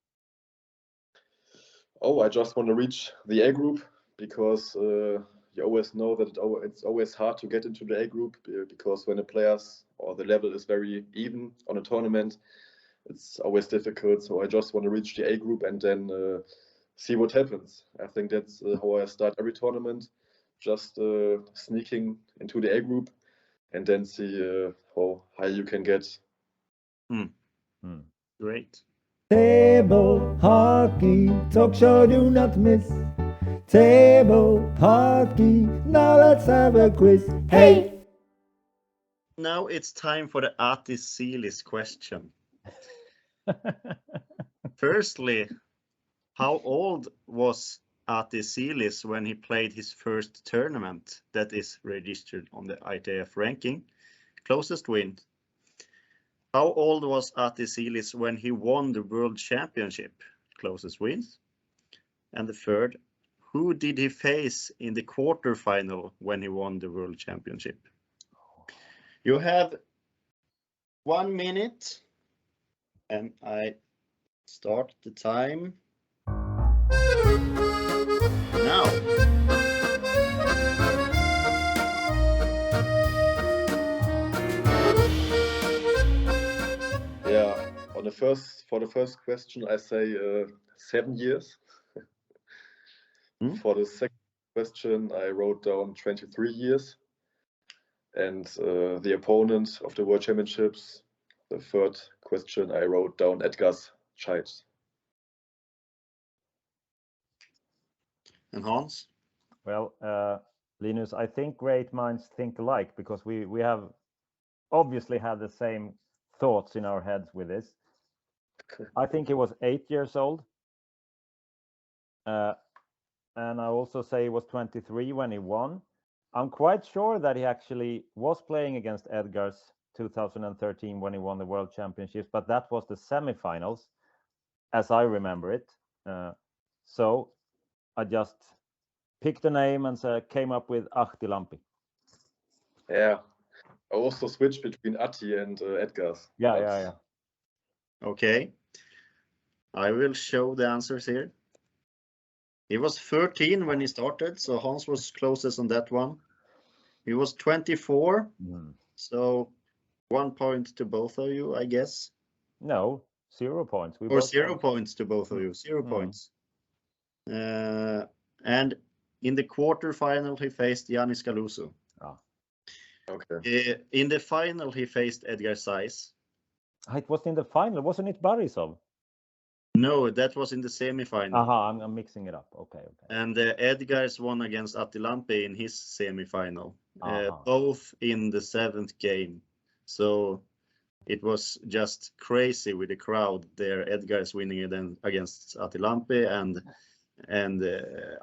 Oh, I just want to reach the A group, because you always know that it's always hard to get into the A group, because when the players or the level is very even on a tournament, it's always difficult. So I just want to reach the A group and then see what happens. I think that's how I start every tournament, just sneaking into the A group and then see how high you can get. Great. Table Hockey Talk Show, do not miss. Table Hockey, now let's have a quiz. Hey! Now it's time for the Ati Silis question. Firstly, how old was Ati Silis when he played his first tournament that is registered on the ITF ranking? Closest win. How old was Ati Silis when he won the World Championship? Closest wins. And the third, who did he face in the quarterfinal when he won the World Championship? You have 1 minute, and I start the time now. Yeah, for the first question, I say 7 years. For the second question, I wrote down 23 years. And the opponent of the World Championships, the third question, I wrote down Edgar's child. And Hans? Well, Linus, I think great minds think alike, because we have obviously had the same thoughts in our heads with this. I think he was 8 years old. and I also say he was 23 when he won. I'm quite sure that he actually was playing against Edgar's 2013 when he won the World Championships, but that was the semifinals, as I remember it. So I just picked a name and came up with Ahtilampi. Yeah, I also switched between Atti and Edgar's. Yeah. Okay. I will show the answers here. He was 13 when he started, so Hans was closest on that one. He was 24, so 1 point to both of you, I guess. No, 0 points. Or 0 points to both of you, 0 points. And in the quarterfinal, he faced Yannis Galuso. Okay. In the final, he faced Edgar Sais. It was in the final, wasn't it Borisov? No, that was in the semi-final. I'm mixing it up. Okay. And Edgar's won against Ahtilampi in his semi-final, both in the 7th game. So it was just crazy with the crowd there. Edgar's winning against Ahtilampi and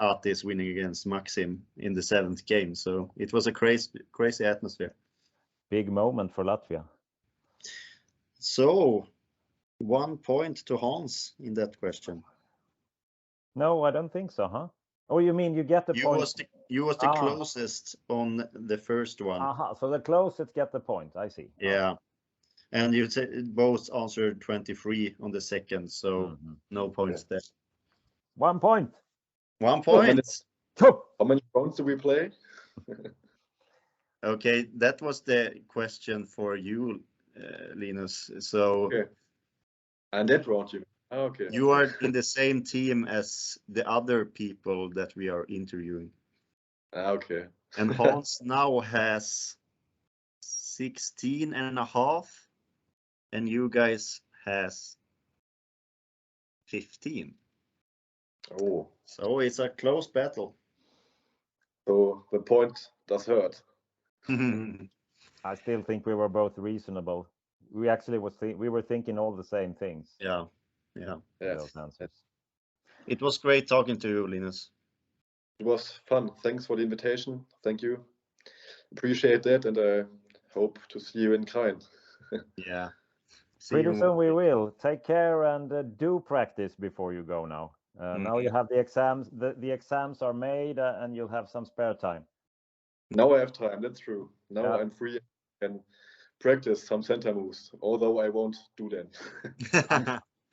Ati is winning against Maxim in the 7th game. So it was a crazy atmosphere. Big moment for Latvia. So 1 point to Hans in that question. No, I don't think so, huh? Oh, you mean you get the point? You was the closest on the first one. So the closest get the point. I see. Yeah. And you both answered 23 on the second, so no points there. 1 point. 1 point. How many rounds do we play? Okay, that was the question for you, Linus. So, and that round you. Okay. You are in the same team as the other people that we are interviewing. Okay. And Hans now has 16.5, and you guys has 15. Oh. So it's a close battle. So the point does hurt. I still think we were both reasonable. We actually we were thinking all the same things. Yeah. Those answers. It was great talking to you, Linus. It was fun. Thanks for the invitation. Thank you. Appreciate that, and I hope to see you in Kranj. Yeah. Pretty soon we will. Take care and do practice before you go now. Now you have the exams. The exams are made, and you'll have some spare time. Now I have time. That's true. Now I'm free and practice some center moves, although I won't do them.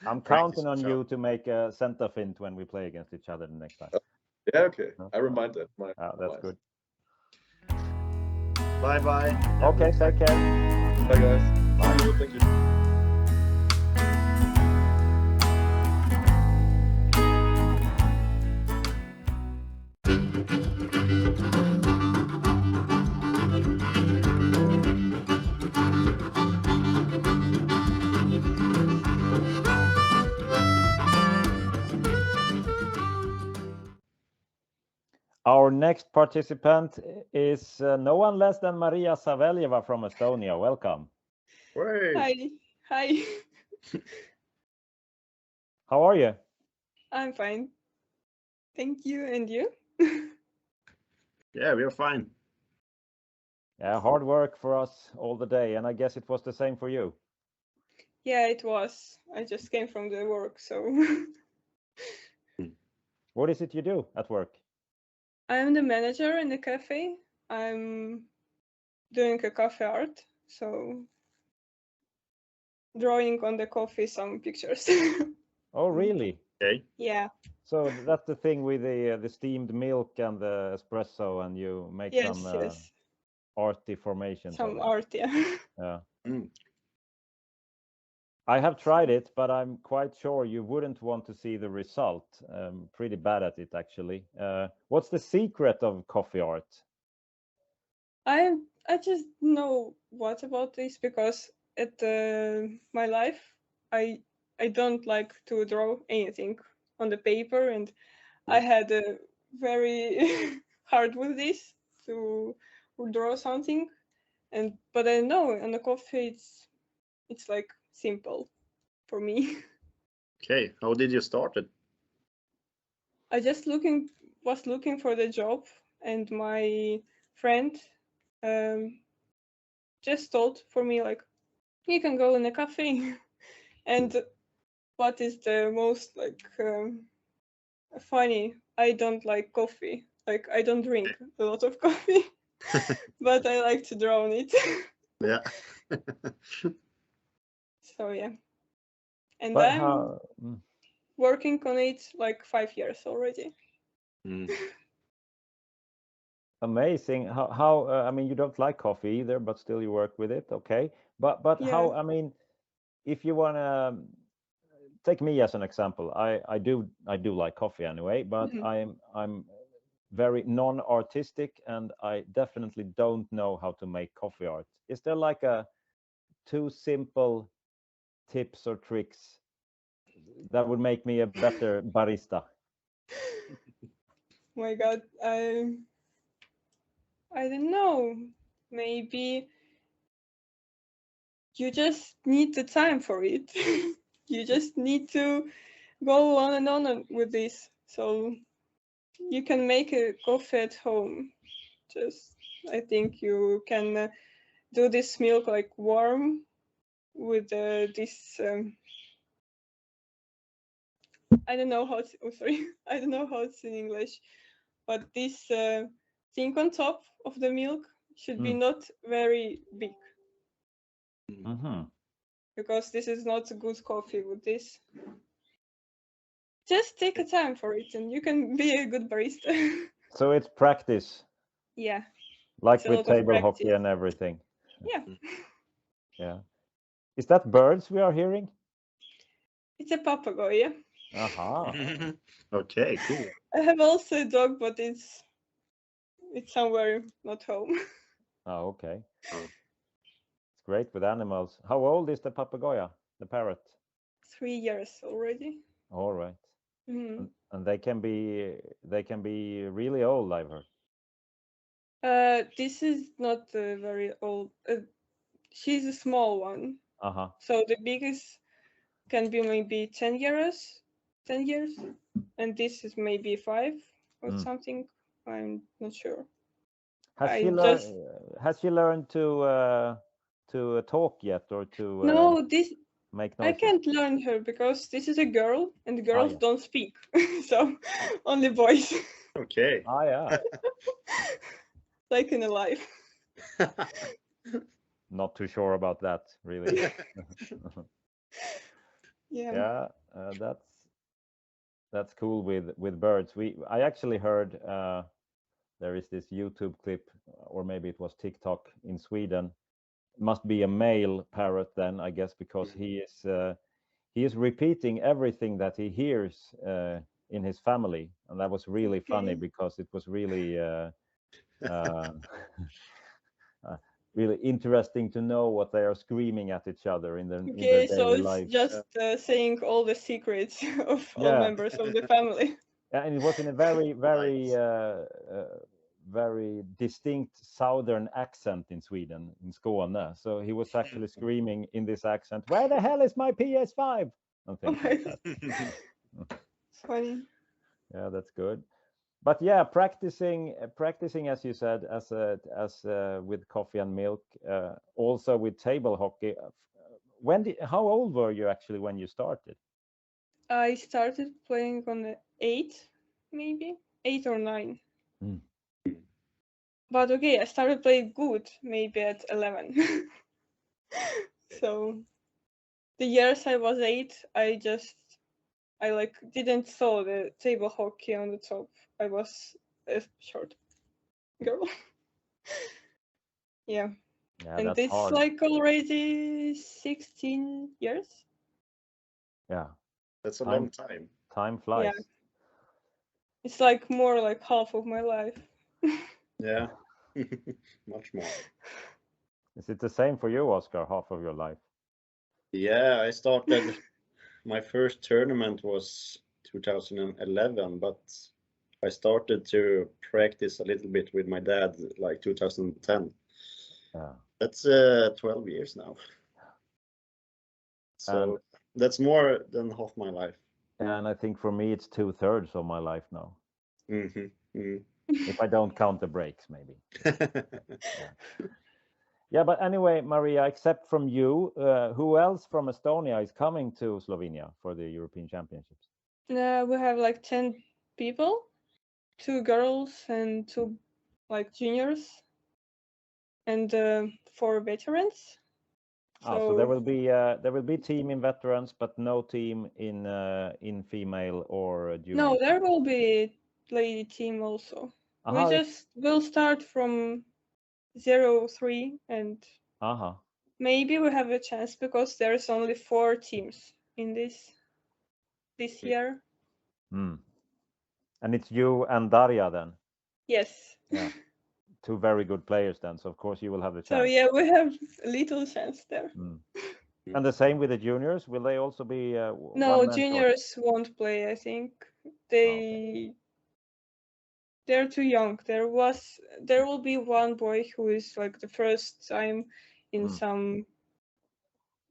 I'm counting on you to make a center fint when we play against each other the next time. Yeah, okay. I remind that. That's good. Bye. Okay, take care. Bye, guys. Bye. Thank you. Our next participant is no one less than Maria Saveljeva from Estonia. Welcome. Hi. How are you? I'm fine. Thank you. And you? Yeah, we're fine. Yeah, hard work for us all the day, and I guess it was the same for you. Yeah, it was. I just came from the work, so. What is it you do at work? I'm the manager in the cafe. I'm doing a cafe art, so drawing on the coffee some pictures. Oh, really? Okay. Yeah. So that's the thing with the steamed milk and the espresso, and you make some arty formations. Some art, yeah. Yeah. I have tried it, but I'm quite sure you wouldn't want to see the result. Pretty bad at it, actually. What's the secret of coffee art? I just know what about this because at my life, I don't like to draw anything on the paper, and I had a very hard with this to draw something, but I know on the coffee it's like simple for me. Okay, how did you start it? I just looking was looking for the job, and my friend just told for me like, you can go in a cafe. And what is the most like funny? I don't like coffee. Like I don't drink a lot of coffee, but I like to drown it. Yeah. So yeah, and But I'm working on it like 5 years already. Amazing. How I mean, you don't like coffee either, but still you work with it. Okay. But Yeah. how, I mean, if you want to take me as an example, I do like coffee anyway, but I'm very non-artistic, and I definitely don't know how to make coffee art. Is there like a 2 simple tips or tricks that would make me a better barista? My God, I don't know. Maybe you just need the time for it. You just need to go on and on with this, so you can make a coffee at home. Just, I think you can do this milk like warm with this. I don't know how. Sorry, I don't know how it's in English, but this thing on top of the milk should be not very big. Because this is not a good coffee with this. Just take a time for it and you can be a good barista. So it's practice. Yeah. Like with table hockey and everything. Yeah. Yeah. Is that birds we are hearing? It's a papagaya. Aha. Okay, cool. I have also a dog, but it's somewhere not home. Oh, okay. It's great with animals. How old is the papagaya, the parrot? 3 years already. All right. Mm. And they can be really old, I've heard. This is not very old. She's a small one. So the biggest can be maybe 10 years, and this is maybe 5 or something. I'm not sure. Has she learned to talk yet, or to No, this make I noises? can't learn her because this is a girl and girls don't speak. So only boys. Okay. Yeah. Like in a life. Not too sure about that, really. Yeah. Yeah, that's cool with birds. I actually heard there is this YouTube clip, or maybe it was TikTok in Sweden. Must be a male parrot then, I guess, because he is repeating everything that he hears in his family, and that was really funny because it was really really interesting to know what they are screaming at each other in their So daily it's life. just saying all the secrets of all members of the family. And it was in a very distinct southern accent in Sweden, in Skåne. So he was actually screaming in this accent, "Where the hell is my PS5?" and things like that. It's funny. Yeah, that's good. But yeah, practicing, as you said, as with coffee and milk, also with table hockey. How old were you actually when you started? I started playing on the 8, maybe 8 or 9. But okay, I started playing good maybe at 11. So the years I was 8, I like didn't saw the table hockey on the top. I was a short girl. Yeah. And that's it's hard. like already 16 years. Yeah. That's a long time. Time flies. Yeah. It's like more like half of my life. Yeah. Much more. Is it the same for you, Oscar? Half of your life? Yeah, I started. My first tournament was 2011, but I started to practice a little bit with my dad like 2010. Yeah. That's 12 years now. So that's more than half my life. And I think for me it's 2/3 of my life now. If I don't count the breaks, maybe. Yeah, but anyway, Maria, except from you, who else from Estonia is coming to Slovenia for the European Championships? We have like 10 people, 2 girls and 2 like juniors, and 4 veterans. So there will be team in veterans, but no team in female or junior. No, there will be lady team also. We just will start from 0-3 and maybe we have a chance because there's only 4 teams in this year. And it's you and Daria then? Yes. Yeah. 2 very good players then, so of course you will have the chance. So yeah, we have a little chance there. And the same with the juniors, will they also be No, juniors won't play, I think. They're too young. There will be one boy who is like the first time in some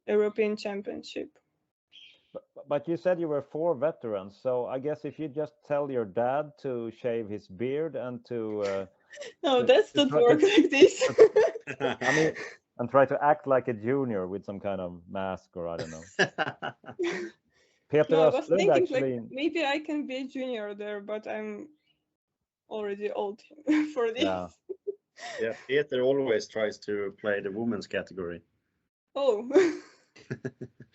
European Championship. But you said you were 4 veterans, so I guess if you just tell your dad to shave his beard and to no, that's not work like this. I mean, and try to act like a junior with some kind of mask or I don't know. Petr I was thinking actually, like maybe I can be a junior there, but I'm already old for this. Yeah, Petr always tries to play the women's category. Oh.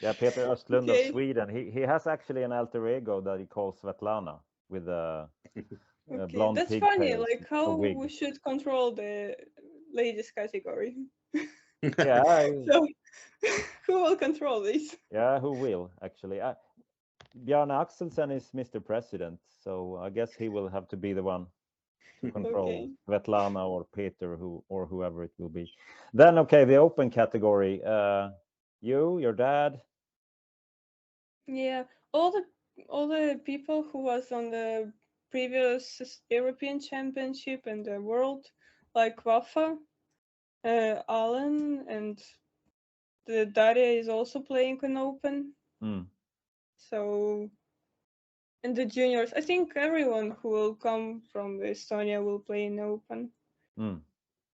Yeah, Petr Östlund of Sweden. He has actually an alter ego that he calls Svetlana with a blonde that's funny, like how we should control the ladies category. Yeah. So who will control this? Yeah, who will actually? Bjarne Axelsen is Mr. President, so I guess he will have to be the one to control Svetlana or Petr or whoever it will be. Then the open category. Your dad. Yeah, all the people who was on the previous European Championship and the World, like Wafa, Alan, and the Daria is also playing an open. So, and the juniors, I think everyone who will come from Estonia will play in open.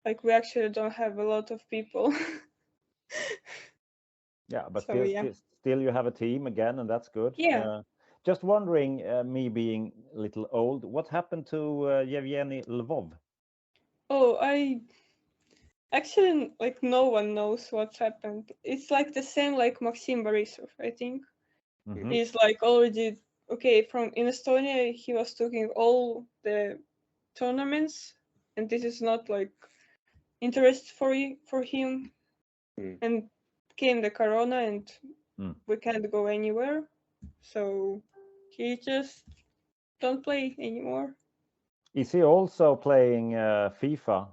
Like we actually don't have a lot of people. Yeah, but so, still you have a team again, and that's good. Yeah. Just wondering, me being a little old, what happened to Yevgeny Lvov? Oh, I actually, like, no one knows what's happened. It's like the same like Maxim Borisov, I think. He's like already from in Estonia. He was taking all the tournaments, and this is not like interest for him. And came the corona, and we can't go anywhere. So he just don't play anymore. Is he also playing FIFA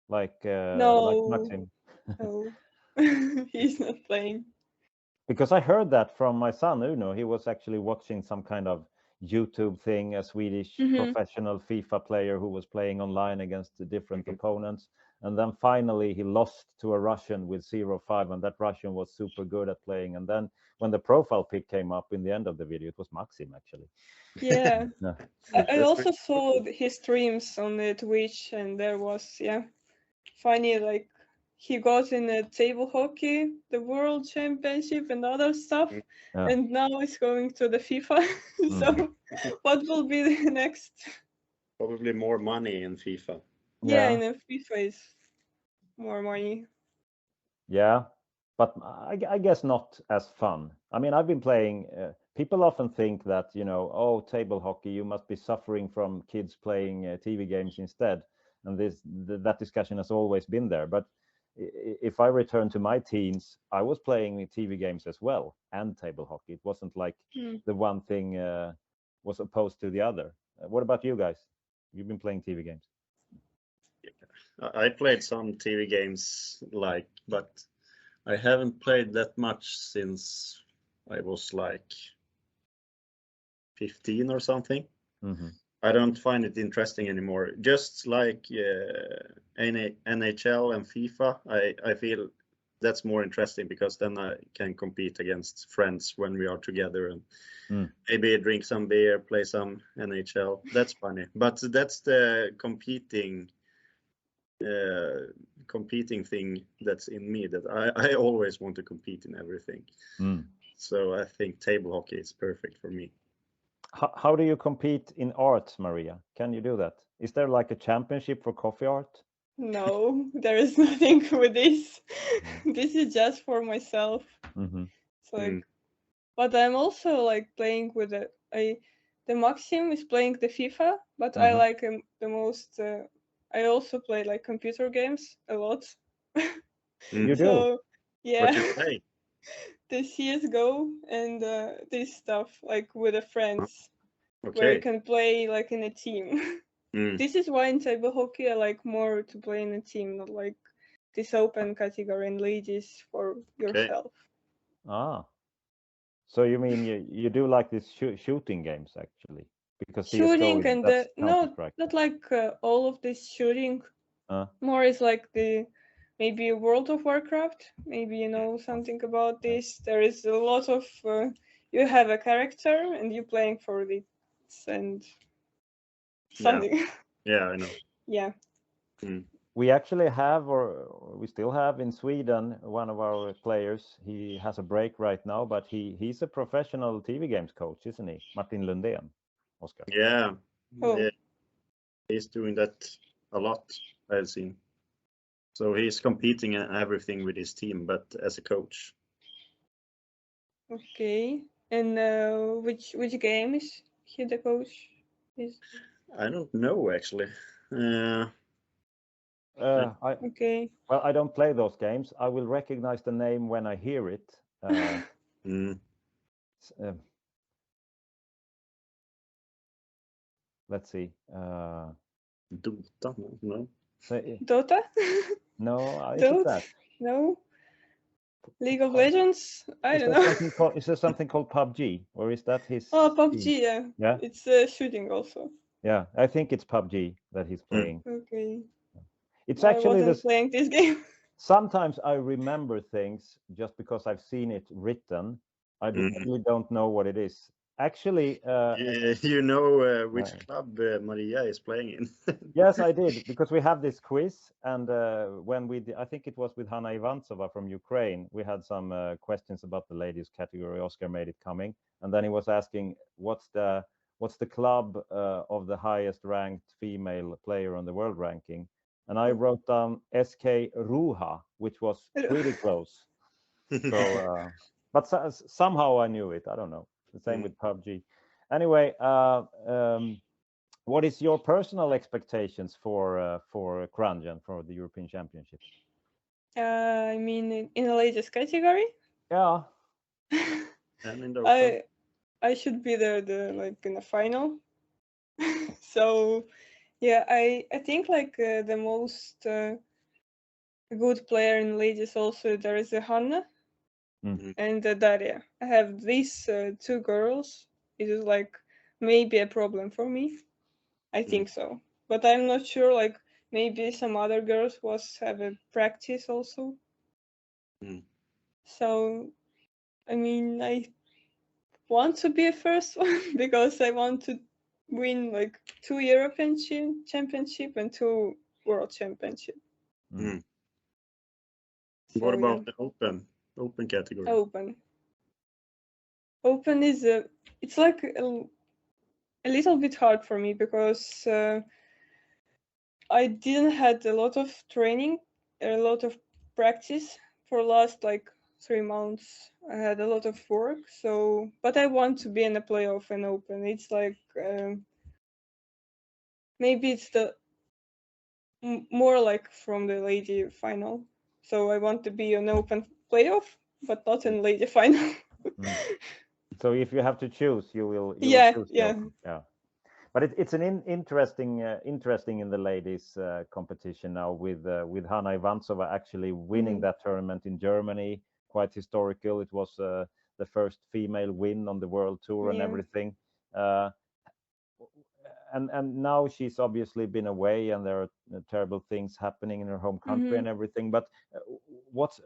like Maxim? No, he's not playing. Because I heard that from my son Uno. He was actually watching some kind of YouTube thing, a Swedish professional FIFA player who was playing online against the different opponents. And then finally he lost to a Russian with 0-5, and that Russian was super good at playing. And then when the profile pic came up in the end of the video, it was Maxim actually. Yeah. I also saw his streams on the Twitch, and there was funny, like he got in a table hockey, the World Championship and other stuff, and now he's going to the FIFA. So what will be the next? Probably more money in FIFA. Yeah, in FIFA is more money. Yeah, but I guess not as fun. I mean, I've been playing. People often think that table hockey, you must be suffering from kids playing TV games instead, and that discussion has always been there. But if I return to my teens, I was playing TV games as well and table hockey. It wasn't like the one thing was opposed to the other. What about you guys? You've been playing TV games. I played some TV games, but I haven't played that much since I was like 15 or something. I don't find it interesting anymore. Just like NHL and FIFA, I feel that's more interesting because then I can compete against friends when we are together and maybe drink some beer, play some NHL. That's funny, but that's the competing thing that's in me, that I always want to compete in everything. So I think table hockey is perfect for me. How do you compete in art, Maria? Can you do that? Is there like a championship for coffee art? No, there is nothing with this. This is just for myself. So like, but I'm also like playing with the Maxim is playing the FIFA, but I like him the most. I also play like computer games a lot. You do? So yeah, What you play? the CS:GO and this stuff like with the friends, where you Okay. can play like in a team. This is why in table hockey I like more to play in a team, not like this open category in ladies for yourself. So you mean you do like these shooting games actually? Because Shooting CS:GO, and that's no, Counter-Strike. not like all of this shooting. More is like the maybe World of Warcraft. Maybe you know something about this. There is a lot of you have a character and you playing for it and something. Yeah, I know. Yeah. We actually have, or we still have in Sweden, one of our players. He has a break right now, but he's a professional TV games coach, isn't he? Martin Lundén, Oscar. Yeah. Oh. Yeah. He's doing that a lot, I've seen. So he's competing and everything with his team, but as a coach. Okay. And which game is he the coach? I don't know actually. Okay. Well, I don't play those games. I will recognize the name when I hear it. Let's see. Dota? No. Dota? No, is it Dota? that? No. League of Legends? I don't know. Is there something called PUBG, or is that his? Oh, PUBG, yeah. Yeah. It's shooting also. Yeah, I think it's PUBG that he's playing. Okay. It's I actually wasn't playing this game. Sometimes I remember things just because I've seen it written. I really don't know what it is. Actually, you know which club Maria is playing in. Yes, I did, because we have this quiz, and when I think it was with Hanna Ivantsova from Ukraine, we had some questions about the ladies category. Oscar made it coming, and then he was asking what's the club of the highest ranked female player on the world ranking, and I wrote down SK Ruha, which was pretty close. So, but somehow I knew it. I don't know. The same with PUBG. Anyway, what is your personal expectations for Kranj and for the European Championship? I mean, in the latest category. Yeah. And in the I should be there like in the final. So yeah, I think like the most good player in ladies also there is a Hanna and Daria. I have these two girls. It is like maybe a problem for me. I think so, but I'm not sure. Like maybe some other girls have a practice also. So, I mean, I want to be a first one because I want to win like 2 European championship and 2 World Championship. What about the open category? Open is it's like a little bit hard for me because I didn't had a lot of training, a lot of practice for last like 3 months. I had a lot of work, so but I want to be in a playoff and open. It's like maybe it's the more like from the lady final. So I want to be an open playoff, but not in lady final. So if you have to choose, you will choose the open. Yeah. But it's an interesting in the ladies competition now with Hanna Ivantsova actually winning that tournament in Germany. Quite historical. It was the first female win on the world tour and everything. And now she's obviously been away, and there are terrible things happening in her home country and everything. But what's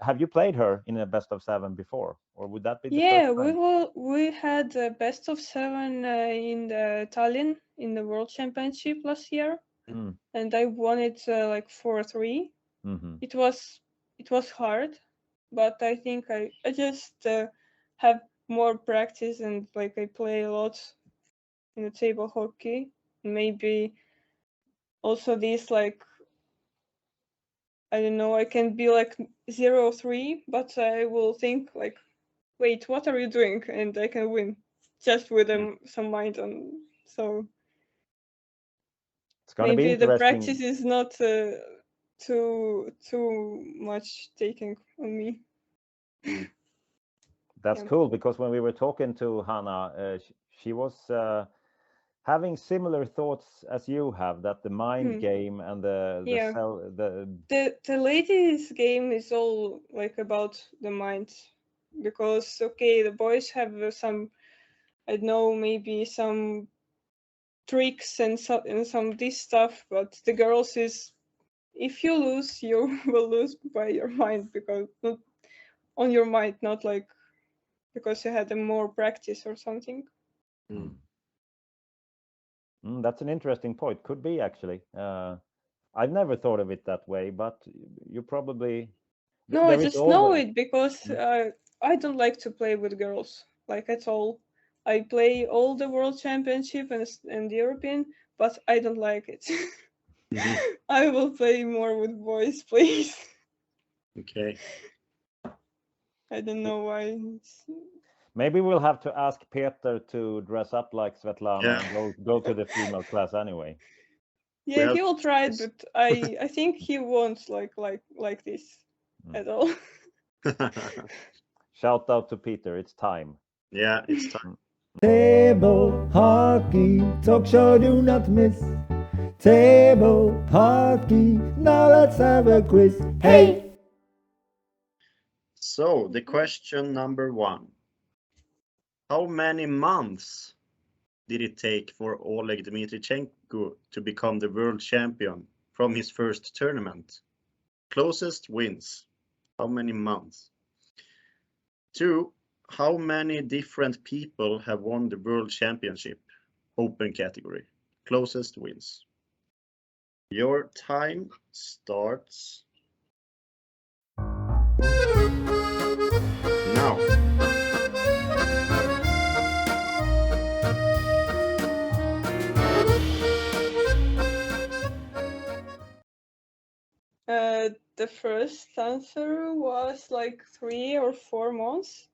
have you played her in a best of 7 before, or would that be the Yeah, first time? we had a best of 7 in the Tallinn in the World Championship last year, and I won it like 4-3. It was hard, but I think I just have more practice, and like I play a lot in the table hockey. Maybe also this, like, I don't know, I can be like 0-3, but I will think like, wait, what are you doing? And I can win just with some mind on. So it's gonna be maybe the interesting. practice is not too much taking on me. That's cool, because when we were talking to Hanna, she was having similar thoughts as you have, that the mind game and the ladies' game is all like about the mind, because okay, the boys have some, I don't know, maybe some tricks and some this stuff, but the girls is, if you lose, you will lose by your mind, because not on your mind, not like because you had more practice or something. That's an interesting point. Could be, actually. I've never thought of it that way, but you probably. No, I just know it because I don't like to play with girls, like, at all. I play all the World Championship and the European, but I don't like it. I will play more with boys, please. Okay. I don't know why. Maybe we'll have to ask Petr to dress up like Svetlana and go to the female class anyway. Yeah, he will try it, but I think he won't like this at all. Shout out to Peter. It's time. Yeah, it's time. Table hockey talk show, do not miss. Table hockey, now let's have a quiz. Hey! So the question number 1. How many months did it take for Oleg Dmitrichenko to become the world champion from his first tournament? Closest wins. How many months? 2. How many different people have won the world championship? Open category. Closest wins. Your time starts now. The first answer was like 3 or 4 months.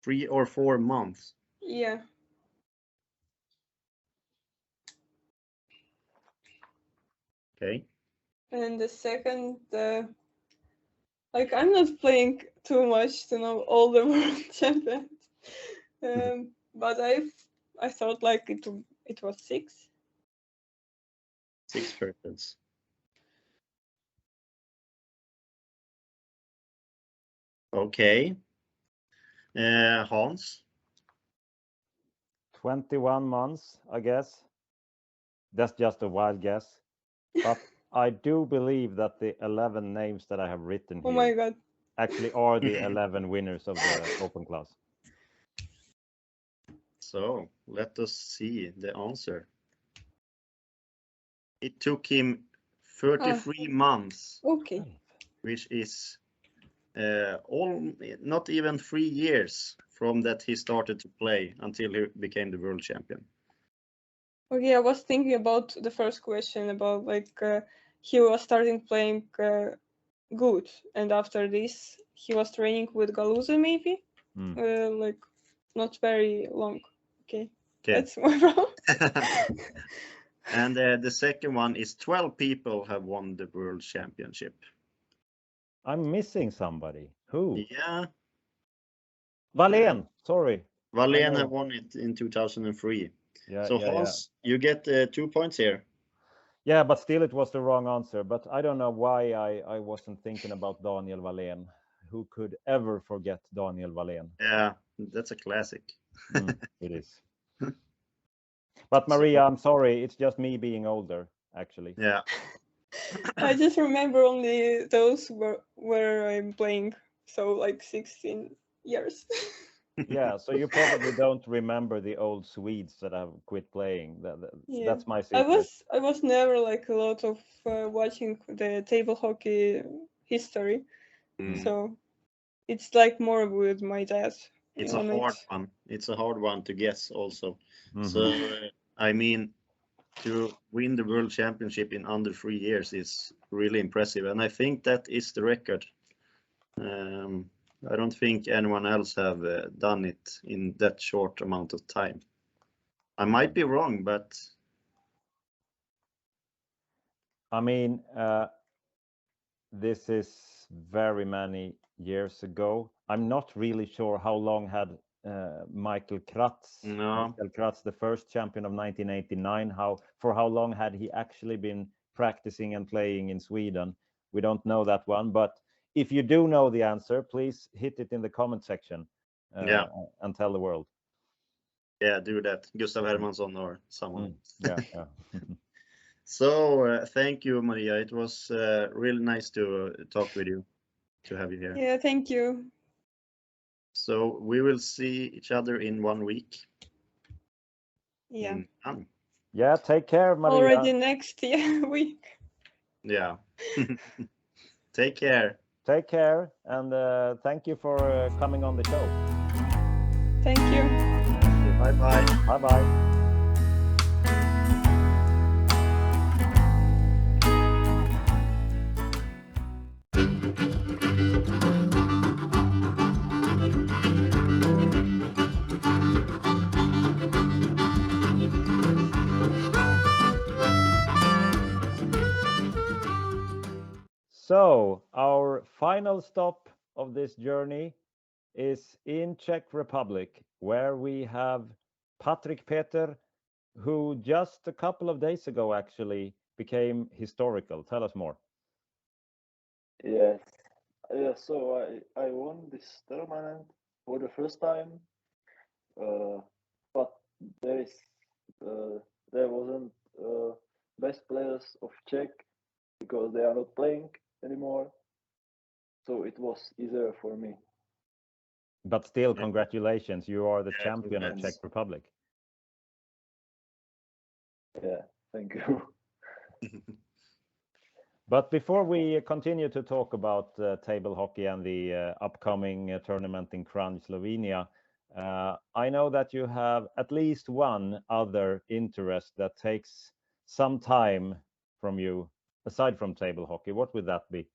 3 or 4 months. Yeah. Okay. And the second, like, I'm not playing too much to know all the world champions, but I thought like it was 6. 6 persons. Okay. Hans? 21 months, I guess. That's just a wild guess. But I do believe that the 11 names that I have written here, oh my God, actually are the 11 winners of the open class. So let us see the answer. It took him 33 months. Okay. Which is not even 3 years from that he started to play until he became the world champion. Okay, I was thinking about the first question about like he was starting playing good, and after this he was training with Galuza maybe, like not very long. Okay. That's my problem. And the second one is 12 people have won the world championship. I'm missing somebody. Who? Yeah. Wallén, sorry. Wallén have won it in 2003. Yeah, so Hans, you get 2 points here. Yeah, but still it was the wrong answer. But I don't know why I wasn't thinking about Daniel Wallén. Who could ever forget Daniel Wallén? Yeah, that's a classic. It is. But Maria, I'm sorry. It's just me being older, actually. Yeah. I just remember only those where I'm playing, so like 16 years. Yeah, so you probably don't remember the old Swedes that have quit playing. Yeah, That's my secret. I was never like a lot of watching the table hockey history, so it's like more with my dad. It's a on hard it. one. It's a hard one to guess also. Mhm. So I mean, to win the World Championship in under 3 years is really impressive, and I think that is the record. I don't think anyone else have done it in that short amount of time. I might be wrong, but I mean, this is very many years ago. I'm not really sure how long had Michael Kratz, the first champion of 1989, for how long had he actually been practicing and playing in Sweden? We don't know that one, but if you do know the answer, please hit it in the comment section and tell the world. Yeah, do that. Gustav Hermansson or someone. Yeah. So thank you, Maria. It was really nice to talk with you, to have you here. Yeah, thank you. So we will see each other in 1 week. Yeah. Yeah, take care, Maria. Already next week. Yeah. Take care. Take care, and thank you for coming on the show. Thank you. Bye-bye. Bye-bye. So our final stop of this journey is in Czech Republic, where we have Patrik Petr, who just a couple of days ago actually became historical. Tell us more. Yes. So I won this tournament for the first time, but there wasn't best players of Czech because they are not playing anymore. So it was easier for me. But still, congratulations! You are the champion of congrats. Czech Republic. Yeah, thank you. But before we continue to talk about table hockey and the upcoming tournament in Kranj, Slovenia, I know that you have at least one other interest that takes some time from you, aside from table hockey. What would that be?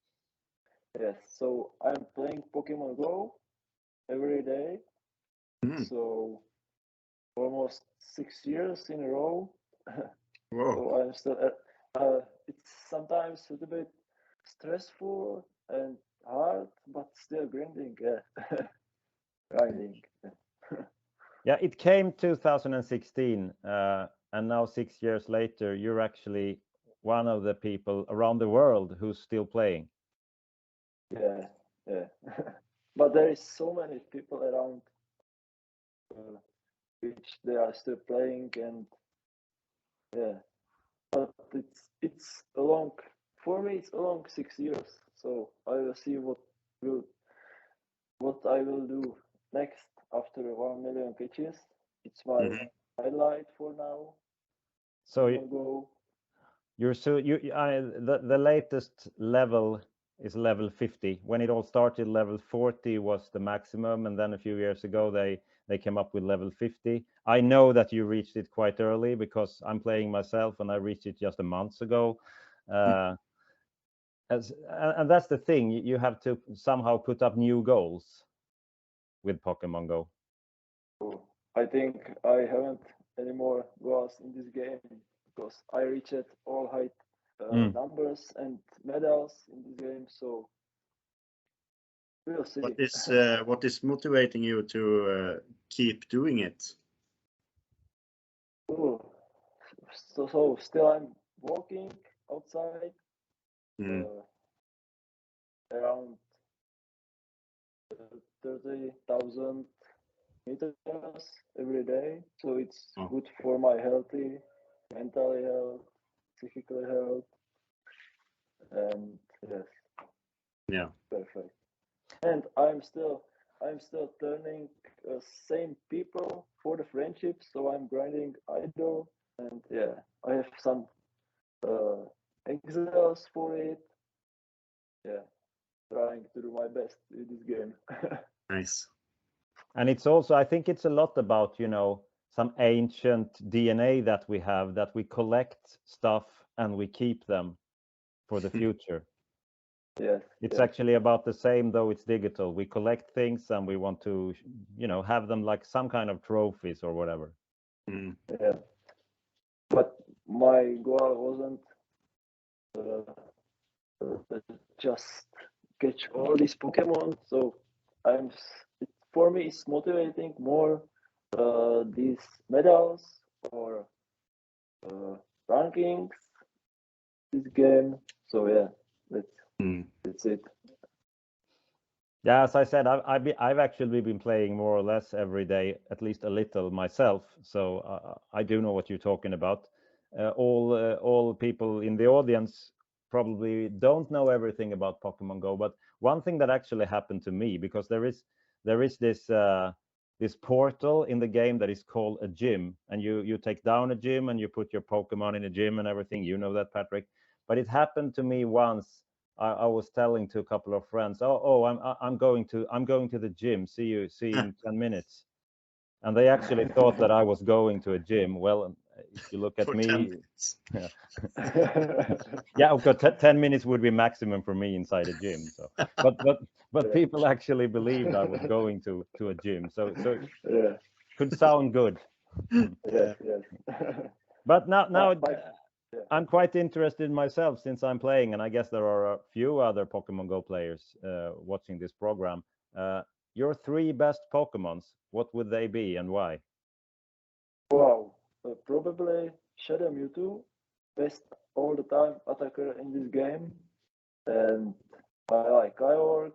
Yes, so I'm playing Pokemon Go every day. So almost 6 years in a row. So I'm still. It's sometimes a little bit stressful and hard, but still grinding. Yeah. Grinding. Yeah, it came 2016, and now 6 years later, you're actually one of the people around the world who's still playing. Yeah. But there is so many people around which they are still playing, and yeah. But it's a long. For me, it's a long 6 years. So I will see what I will do next after 1 million pitches. It's my highlight for now. So go. The latest level is level 50. When it all started, level 40 was the maximum, and then a few years ago they came up with level 50. I know that you reached it quite early because I'm playing myself and I reached it just a month ago. And that's the thing, you have to somehow put up new goals with Pokemon Go. I think I haven't any more goals in this game because I reached all height numbers and medals in this game. So we'll see. What is motivating you to keep doing it? So still I'm walking outside around 30,000 meters every day. So it's good for my healthy, mental health, physical health. and yes. Yeah. Perfect. And I'm still turning same people for the friendship, so I'm grinding idol, and yeah, I have some exils for it. Yeah, trying to do my best in this game. Nice. And it's also, I think it's a lot about, you know, some ancient DNA that we have, that we collect stuff and we keep them for the future. Yes. It's actually about the same, though it's digital. We collect things and we want to, you know, have them like some kind of trophies or whatever. Yeah. But my goal wasn't just catch all these Pokemon. So for me, it's motivating more these medals or rankings this game. So yeah, that's it. Yeah, as I said, I've actually been playing more or less every day, at least a little myself. So I do know what you're talking about. All people in the audience probably don't know everything about Pokemon Go, but one thing that actually happened to me, because there is this portal in the game that is called a gym, and you take down a gym and you put your Pokemon in a gym and everything. You know that, Patrik. But it happened to me once. I was telling to a couple of friends, I'm going to the gym. See you in 10 minutes. And they actually thought that I was going to a gym. Well, if you look at me, yeah, of course, 10 minutes would be maximum for me inside a gym. So, but people actually believed I was going to a gym. So yeah, could sound good. Yes. But now I'm quite interested myself, since I'm playing, and I guess there are a few other Pokemon Go players watching this program. Your 3 best Pokemons, what would they be and why? Wow, probably Shadow Mewtwo, best all the time attacker in this game, and I like Kyogre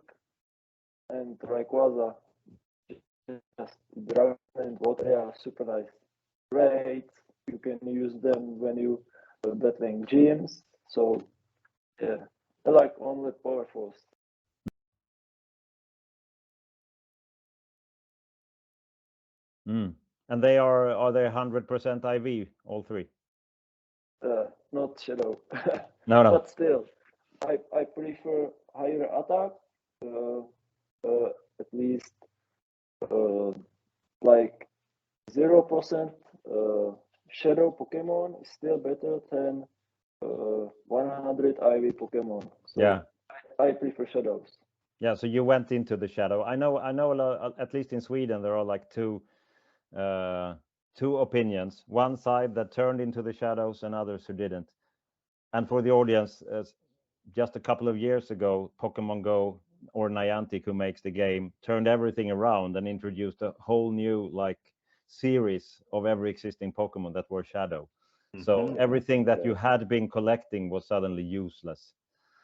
and Rayquaza. Just Dragon and Water, yeah, super nice. Great, you can use them when you are battling gyms. So yeah, I like only powerful. And they are they 100% IV, all 3? Not Shadow. No. But still, I prefer higher attack. At least like 0% Shadow Pokemon is still better than 100 IV Pokemon. So Yeah. I prefer Shadows. Yeah, so you went into the Shadow. I know a lot, at least in Sweden, there are like two opinions. One side that turned into the Shadows and others who didn't. And for the audience, just a couple of years ago, Pokemon Go, or Niantic, who makes the game, turned everything around and introduced a whole new series of every existing Pokemon that were Shadow. So everything that you had been collecting was suddenly useless.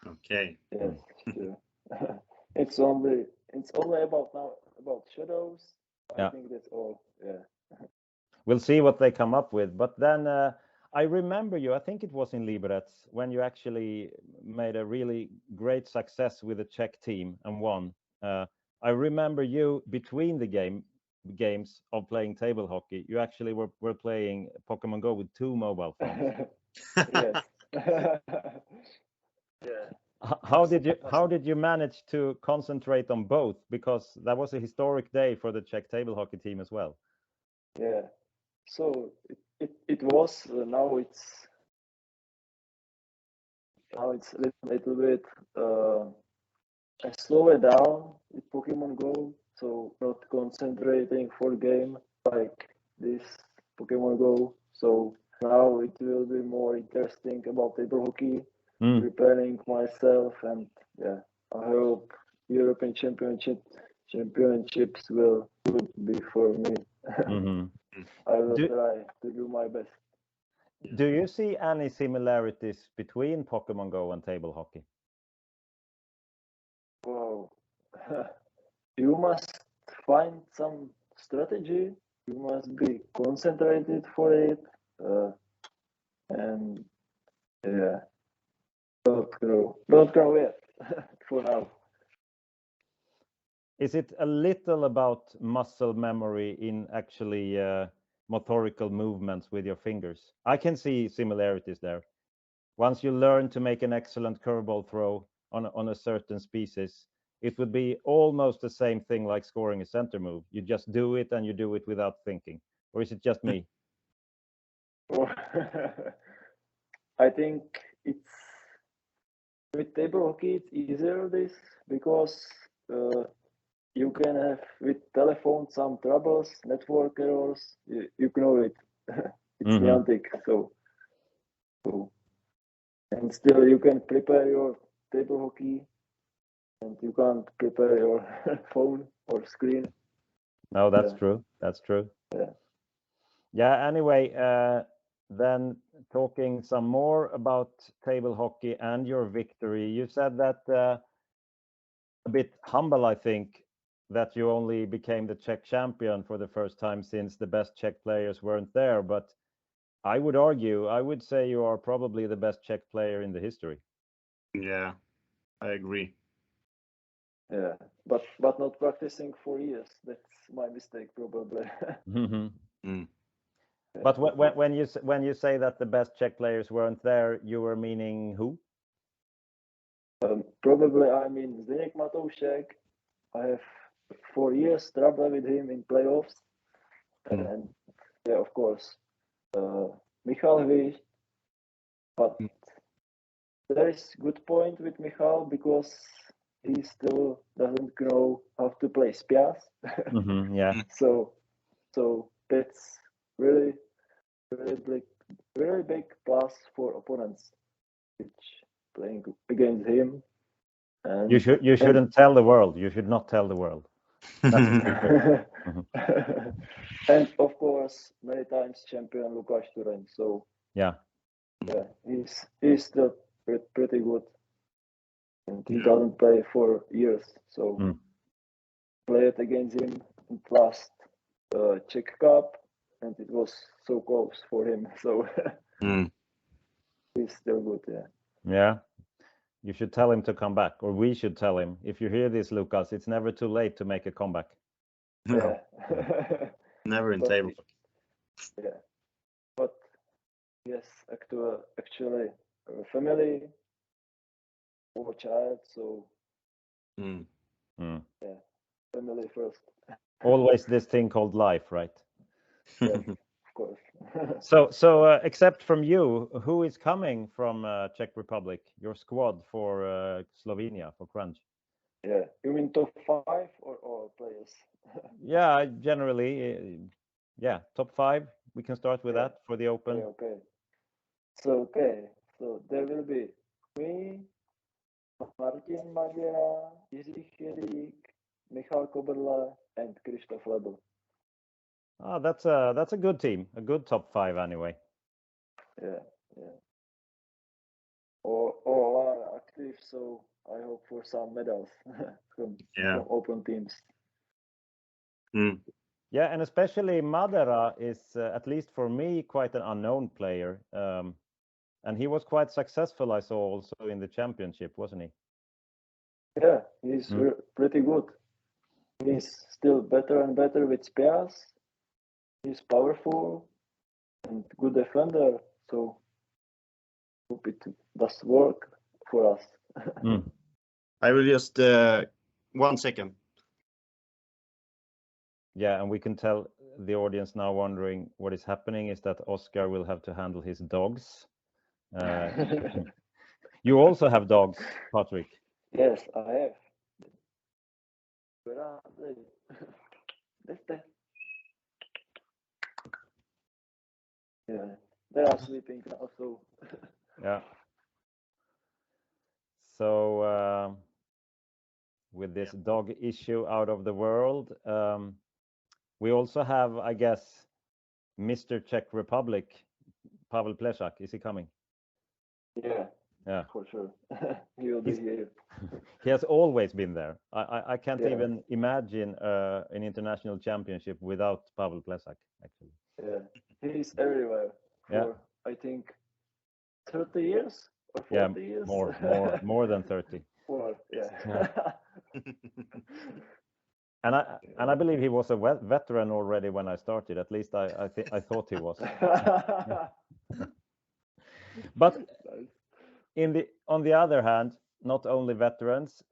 Okay. Yes, sure. It's only about Shadows. I think that's all. Yeah. We'll see what they come up with. But then I remember you, I think it was in Liberec, when you actually made a really great success with the Czech team and won. I remember you, between the games of playing table hockey, you actually were playing Pokemon Go with 2 mobile phones. Yes. Yeah. How did you manage to concentrate on both? Because that was a historic day for the Czech table hockey team as well. Yeah. So it was. Now it's a little bit. I slow it down with Pokemon Go, so not concentrating for game like this Pokemon Go. So now it will be more interesting about table hockey, preparing myself, and yeah, I hope European championships will be for me. I will try to do my best. Do you see any similarities between Pokemon Go and table hockey? Wow. You must find some strategy. You must be concentrated for it. And yeah, Don't grow yet for now. Is it a little about muscle memory in actually motorical movements with your fingers? I can see similarities there. Once you learn to make an excellent curveball throw on a certain species, it would be almost the same thing like scoring a center move. You just do it and you do it without thinking. Or is it just me? I think it's with table hockey it's easier this because you can have with telephone some troubles, network errors. You know it. It's Niantic, so and still you can prepare your table hockey, and you can't prepare your phone or screen. No, that's true. That's true. Yeah. Yeah. Anyway, then talking some more about table hockey and your victory. You said that a bit humble, I think, that you only became the Czech champion for the first time since the best Czech players weren't there. But I would argue, I would say you are probably the best Czech player in the history. Yeah, I agree. Yeah, but not practicing for years. That's my mistake, probably. But when you say that the best Czech players weren't there, you were meaning who? Probably I mean Zdeněk Matoušek. I have 4 years trouble with him in playoffs, and yeah, of course, Michal Hvišť. But there is good point with Michal because he still doesn't know how to play spias. Yeah. So that's really big plus for opponents which playing against him. And you shouldn't tell the world. You should not tell the world. And of course, many times champion Lukáš Tureň. So yeah, he's still pretty good, and he doesn't play for years. So played against him in last Czech Cup, and it was so close for him. So he's still good. Yeah. Yeah. You should tell him to come back, or we should tell him. If you hear this, Lucas, it's never too late to make a comeback. Yeah. Never in table. Yeah, but yes, actually, family or child, so yeah, family first. Always this thing called life, right? Yes, of course. So except from you, who is coming from Czech Republic? Your squad for Slovenia for Kranj? Yeah, you mean top 5 or all players? Yeah, generally, yeah, top 5. We can start with that for the open. Okay. So there will be me, Martin Magera, Jiří Chedík, Michal Koberle, and Krištof Lebl. Oh, that's a good team, a good top 5 anyway. Yeah. All are active, so I hope for some medals from open teams. Yeah, and especially Madera is, at least for me, quite an unknown player. And he was quite successful, I saw, also in the championship, wasn't he? Yeah, he's pretty good. He's still better and better with spares. He's powerful and good defender, so hope it does work for us. I will just 1 second. Yeah, and we can tell the audience now wondering what is happening is that Oscar will have to handle his dogs. You also have dogs, Patrik. Yes, I have. Where are they? Yeah, they are sleeping now, so. Yeah. So with this dog issue out of the world, we also have, I guess, Mr. Czech Republic, Pavel Plešák. Is he coming? Yeah, for sure. He will be here. He has always been there. I can't even imagine an international championship without Pavel Plešák, actually. Yeah, he's everywhere for, I think, 30 years or 40 Yeah, years. more than 30. More, yeah. And I believe he was a veteran already when I started. At least I thought he was. But on the other hand, not only veterans,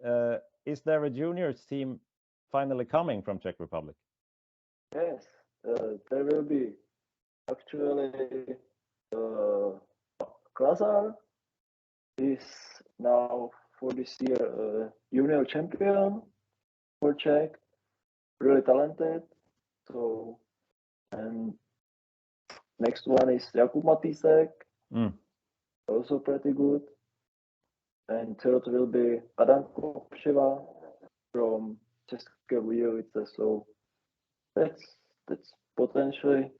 is there a juniors team finally coming from Czech Republic? Yes, there will be. Actually, Krasar is now for this year junior champion for Czech, really talented. So, and next one is Jakub Matisek, also pretty good. And third will be Adam Kopševa from České Budějovice. So that's potentially,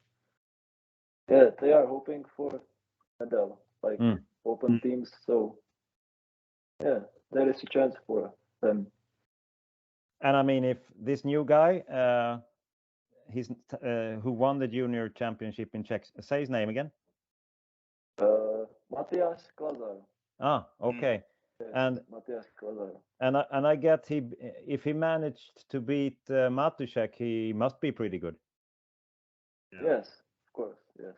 yeah, they are hoping for medal, like open teams. So yeah, there is a chance for them. And I mean, if this new guy, who won the junior championship in Czech, say his name again. Matthias Klazar. Ah, okay. Yes, And Matthias Klazar. And I get if he managed to beat Matusek, he must be pretty good. Yes, of course, yes.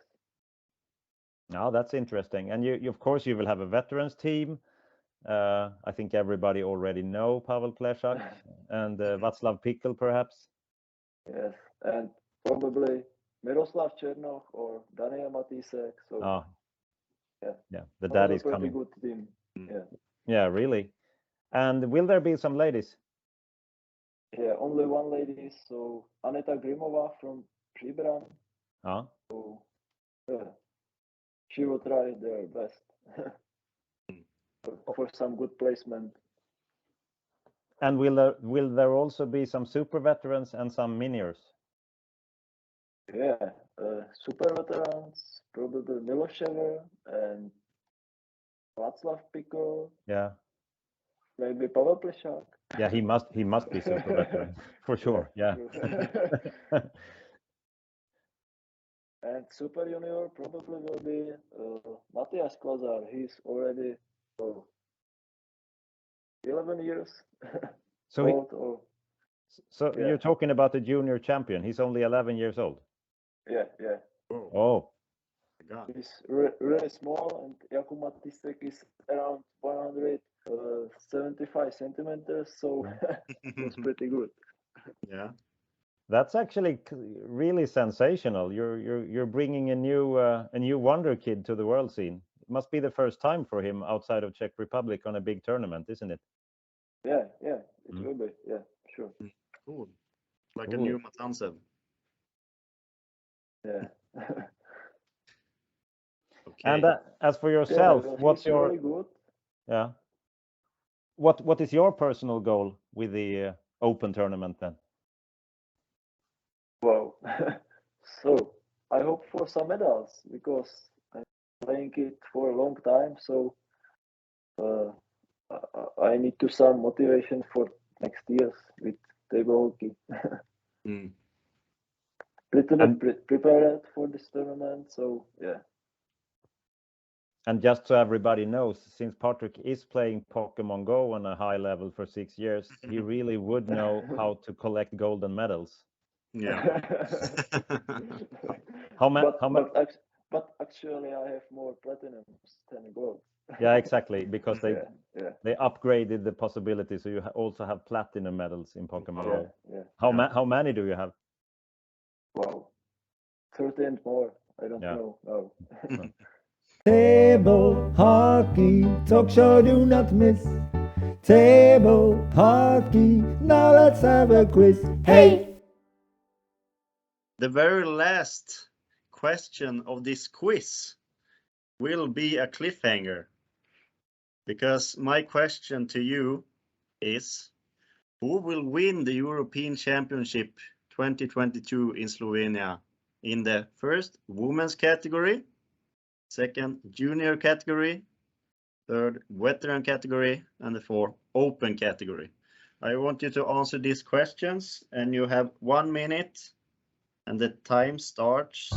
Now that's interesting. And you of course you will have a veterans team. I think everybody already know Pavel Plešák and Václav Pikl perhaps. Yes, and probably Miroslav Černoch or Daniel Matisek. So yeah, the daddy's pretty coming. Good team. Yeah. Yeah, really. And will there be some ladies? Yeah, only one lady. So Aneta Grimova from Příbram. So she will try their best for some good placement. And will there also be some super veterans and some miniors? Yeah, super veterans, probably Milošever and Václav Pikl. Yeah. Maybe Pavel Plešák. Yeah, he must be super veteran for sure. Yeah. And super junior probably will be Matthias Klazar. He's already 11 years So old. So you're talking about the junior champion. He's only 11 years old. Yeah. Oh. He's really small, and Jakub Matisek is around 175 centimeters, so it's pretty good. Yeah. That's actually really sensational. You're bringing a new wonder kid to the world scene. It must be the first time for him outside of Czech Republic on a big tournament, isn't it? Yeah, it will be. Yeah, sure. Cool. Like a new Anze. Yeah. Okay. And as for yourself, what's your really good. Yeah? What is your personal goal with the Open tournament then? Wow. So I hope for some medals because I'm playing it for a long time. So I need to some motivation for next years with table hockey. Pretty much prepared for this tournament. So yeah. And just so everybody knows, since Patrik is playing Pokemon Go on a high level for 6 years, he really would know how to collect golden medals. Yeah. But actually, I have more platinums than gold. Yeah, exactly, because they Yeah. upgraded the possibility, so you also have platinum medals in Pokemon Go. Yeah. How many do you have? Wow, 30 and more. I don't know. No. Table Hockey Talk Show, do not miss. Table Hockey, now let's have a quiz. Hey! The very last question of this quiz will be a cliffhanger, because my question to you is, who will win the European Championship 2022 in Slovenia in the first women's category, second junior category, third veteran category, and the fourth open category? I want you to answer these questions, and you have 1 minute, and the time starts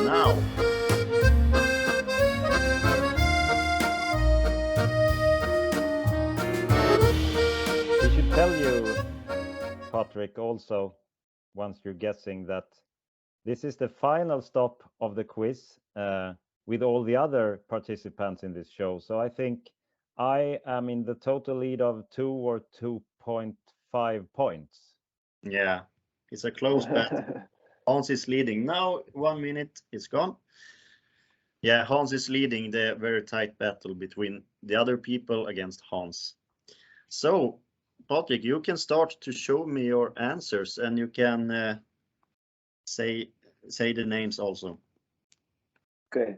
now. tell you, Patrik, also, once you're guessing, that this is the final stop of the quiz with all the other participants in this show. So I think I am in the total lead of 2 or 2.5 points. Yeah, it's a close battle. Hans is leading now. 1 minute is gone. Yeah, Hans is leading the very tight battle between the other people against Hans. So, Patrik, you can start to show me your answers, and you can say the names also. Okay,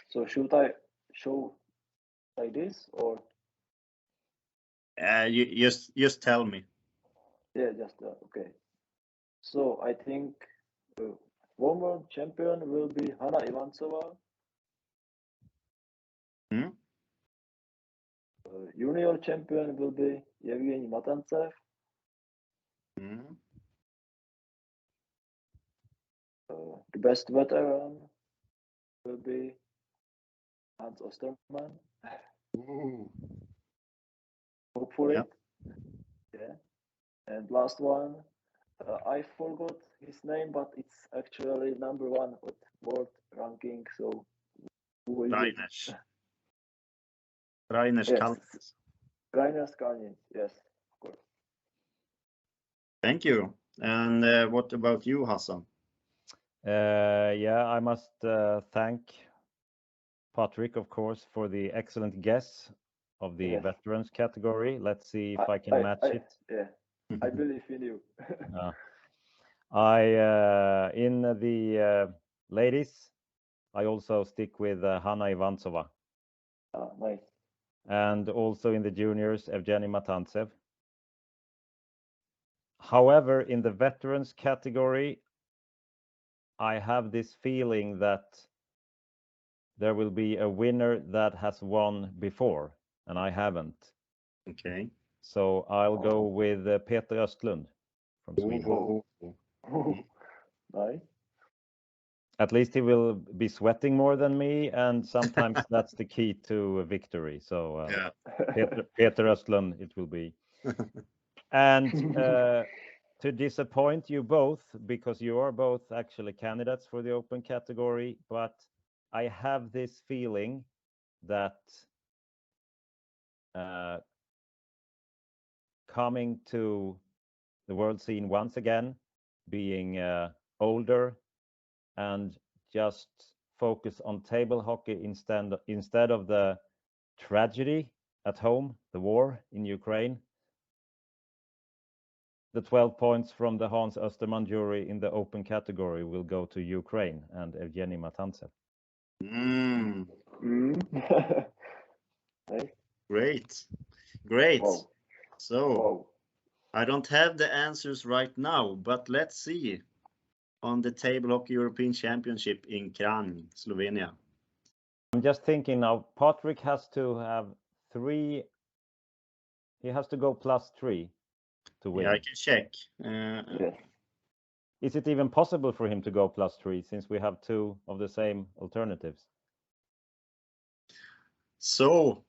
so should I show like this or? You just tell me. Yeah, just okay. So I think former champion will be Hanna Ivantsova. Hmm? Junior champion will be Gergely Matancev. Hmm? The best veteran will be Hans Österman. Ooh. Hope for Yeah. it. Yeah. And last one, I forgot his name, but it's actually #1 at world ranking. So who is it? Rainer Yes. Kallis. Rainer Kallis, yes, of course. Thank you. And what about you, Hassan? Yeah, I must thank Patrik, of course, for the excellent guess of the Yes. veterans category. Let's see if I can match it. Yeah, I believe in you. In the ladies, I also stick with Hanna Ivantsova. Nice. And also in the juniors, Evgeny Matantsev. However, in the veterans category, I have this feeling that there will be a winner that has won before, and I haven't. Okay. So I'll go with Petr Östlund from Sweden. Nice. At least he will be sweating more than me, and sometimes that's the key to victory. So yeah. Petr Östlund it will be. And to disappoint you both, because you are both actually candidates for the open category, but I have this feeling that coming to the world scene once again, being older and just focus on table hockey instead of the tragedy at home, the war in Ukraine. The 12 points from the Hans Österman jury in the open category will go to Ukraine and Evgeny Matantsev. Great. Wow. So I don't have the answers right now, but let's see on the Table Hockey European Championship in Kranj, Slovenia. I'm just thinking now, Patrik has to have 3. He has to go +3 to win. Yeah, I can check. Yes. Is it even possible for him to go +3 since we have 2 of the same alternatives? So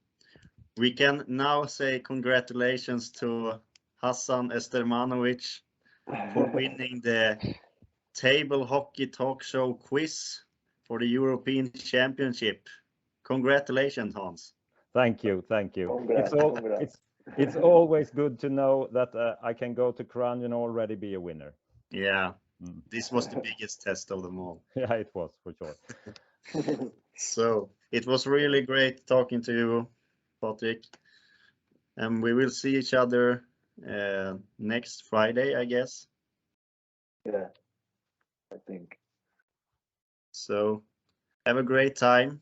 we can now say congratulations to Hassan Estermanovic for winning the Table Hockey Talk Show quiz for the European Championship. Congratulations, Hans. Thank you. Congrats, it's always good to know that I can go to Kranj and already be a winner. Yeah, this was the biggest test of them all. Yeah, it was for sure. So it was really great talking to you, Patrik. And we will see each other next Friday, I guess. Yeah, I think. So have a great time.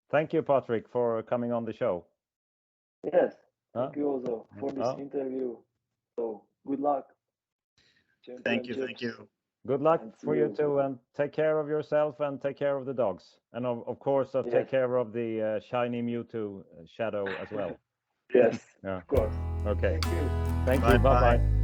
Thank you, Patrik, for coming on the show. Yes, thank you also for this interview. So good luck. Thank you. Good luck for you too, and take care of yourself and take care of the dogs. And of course, take care of the shiny Mewtwo shadow as well. Yes, Yeah. of course. Okay. Thank you. Thank you. Bye-bye.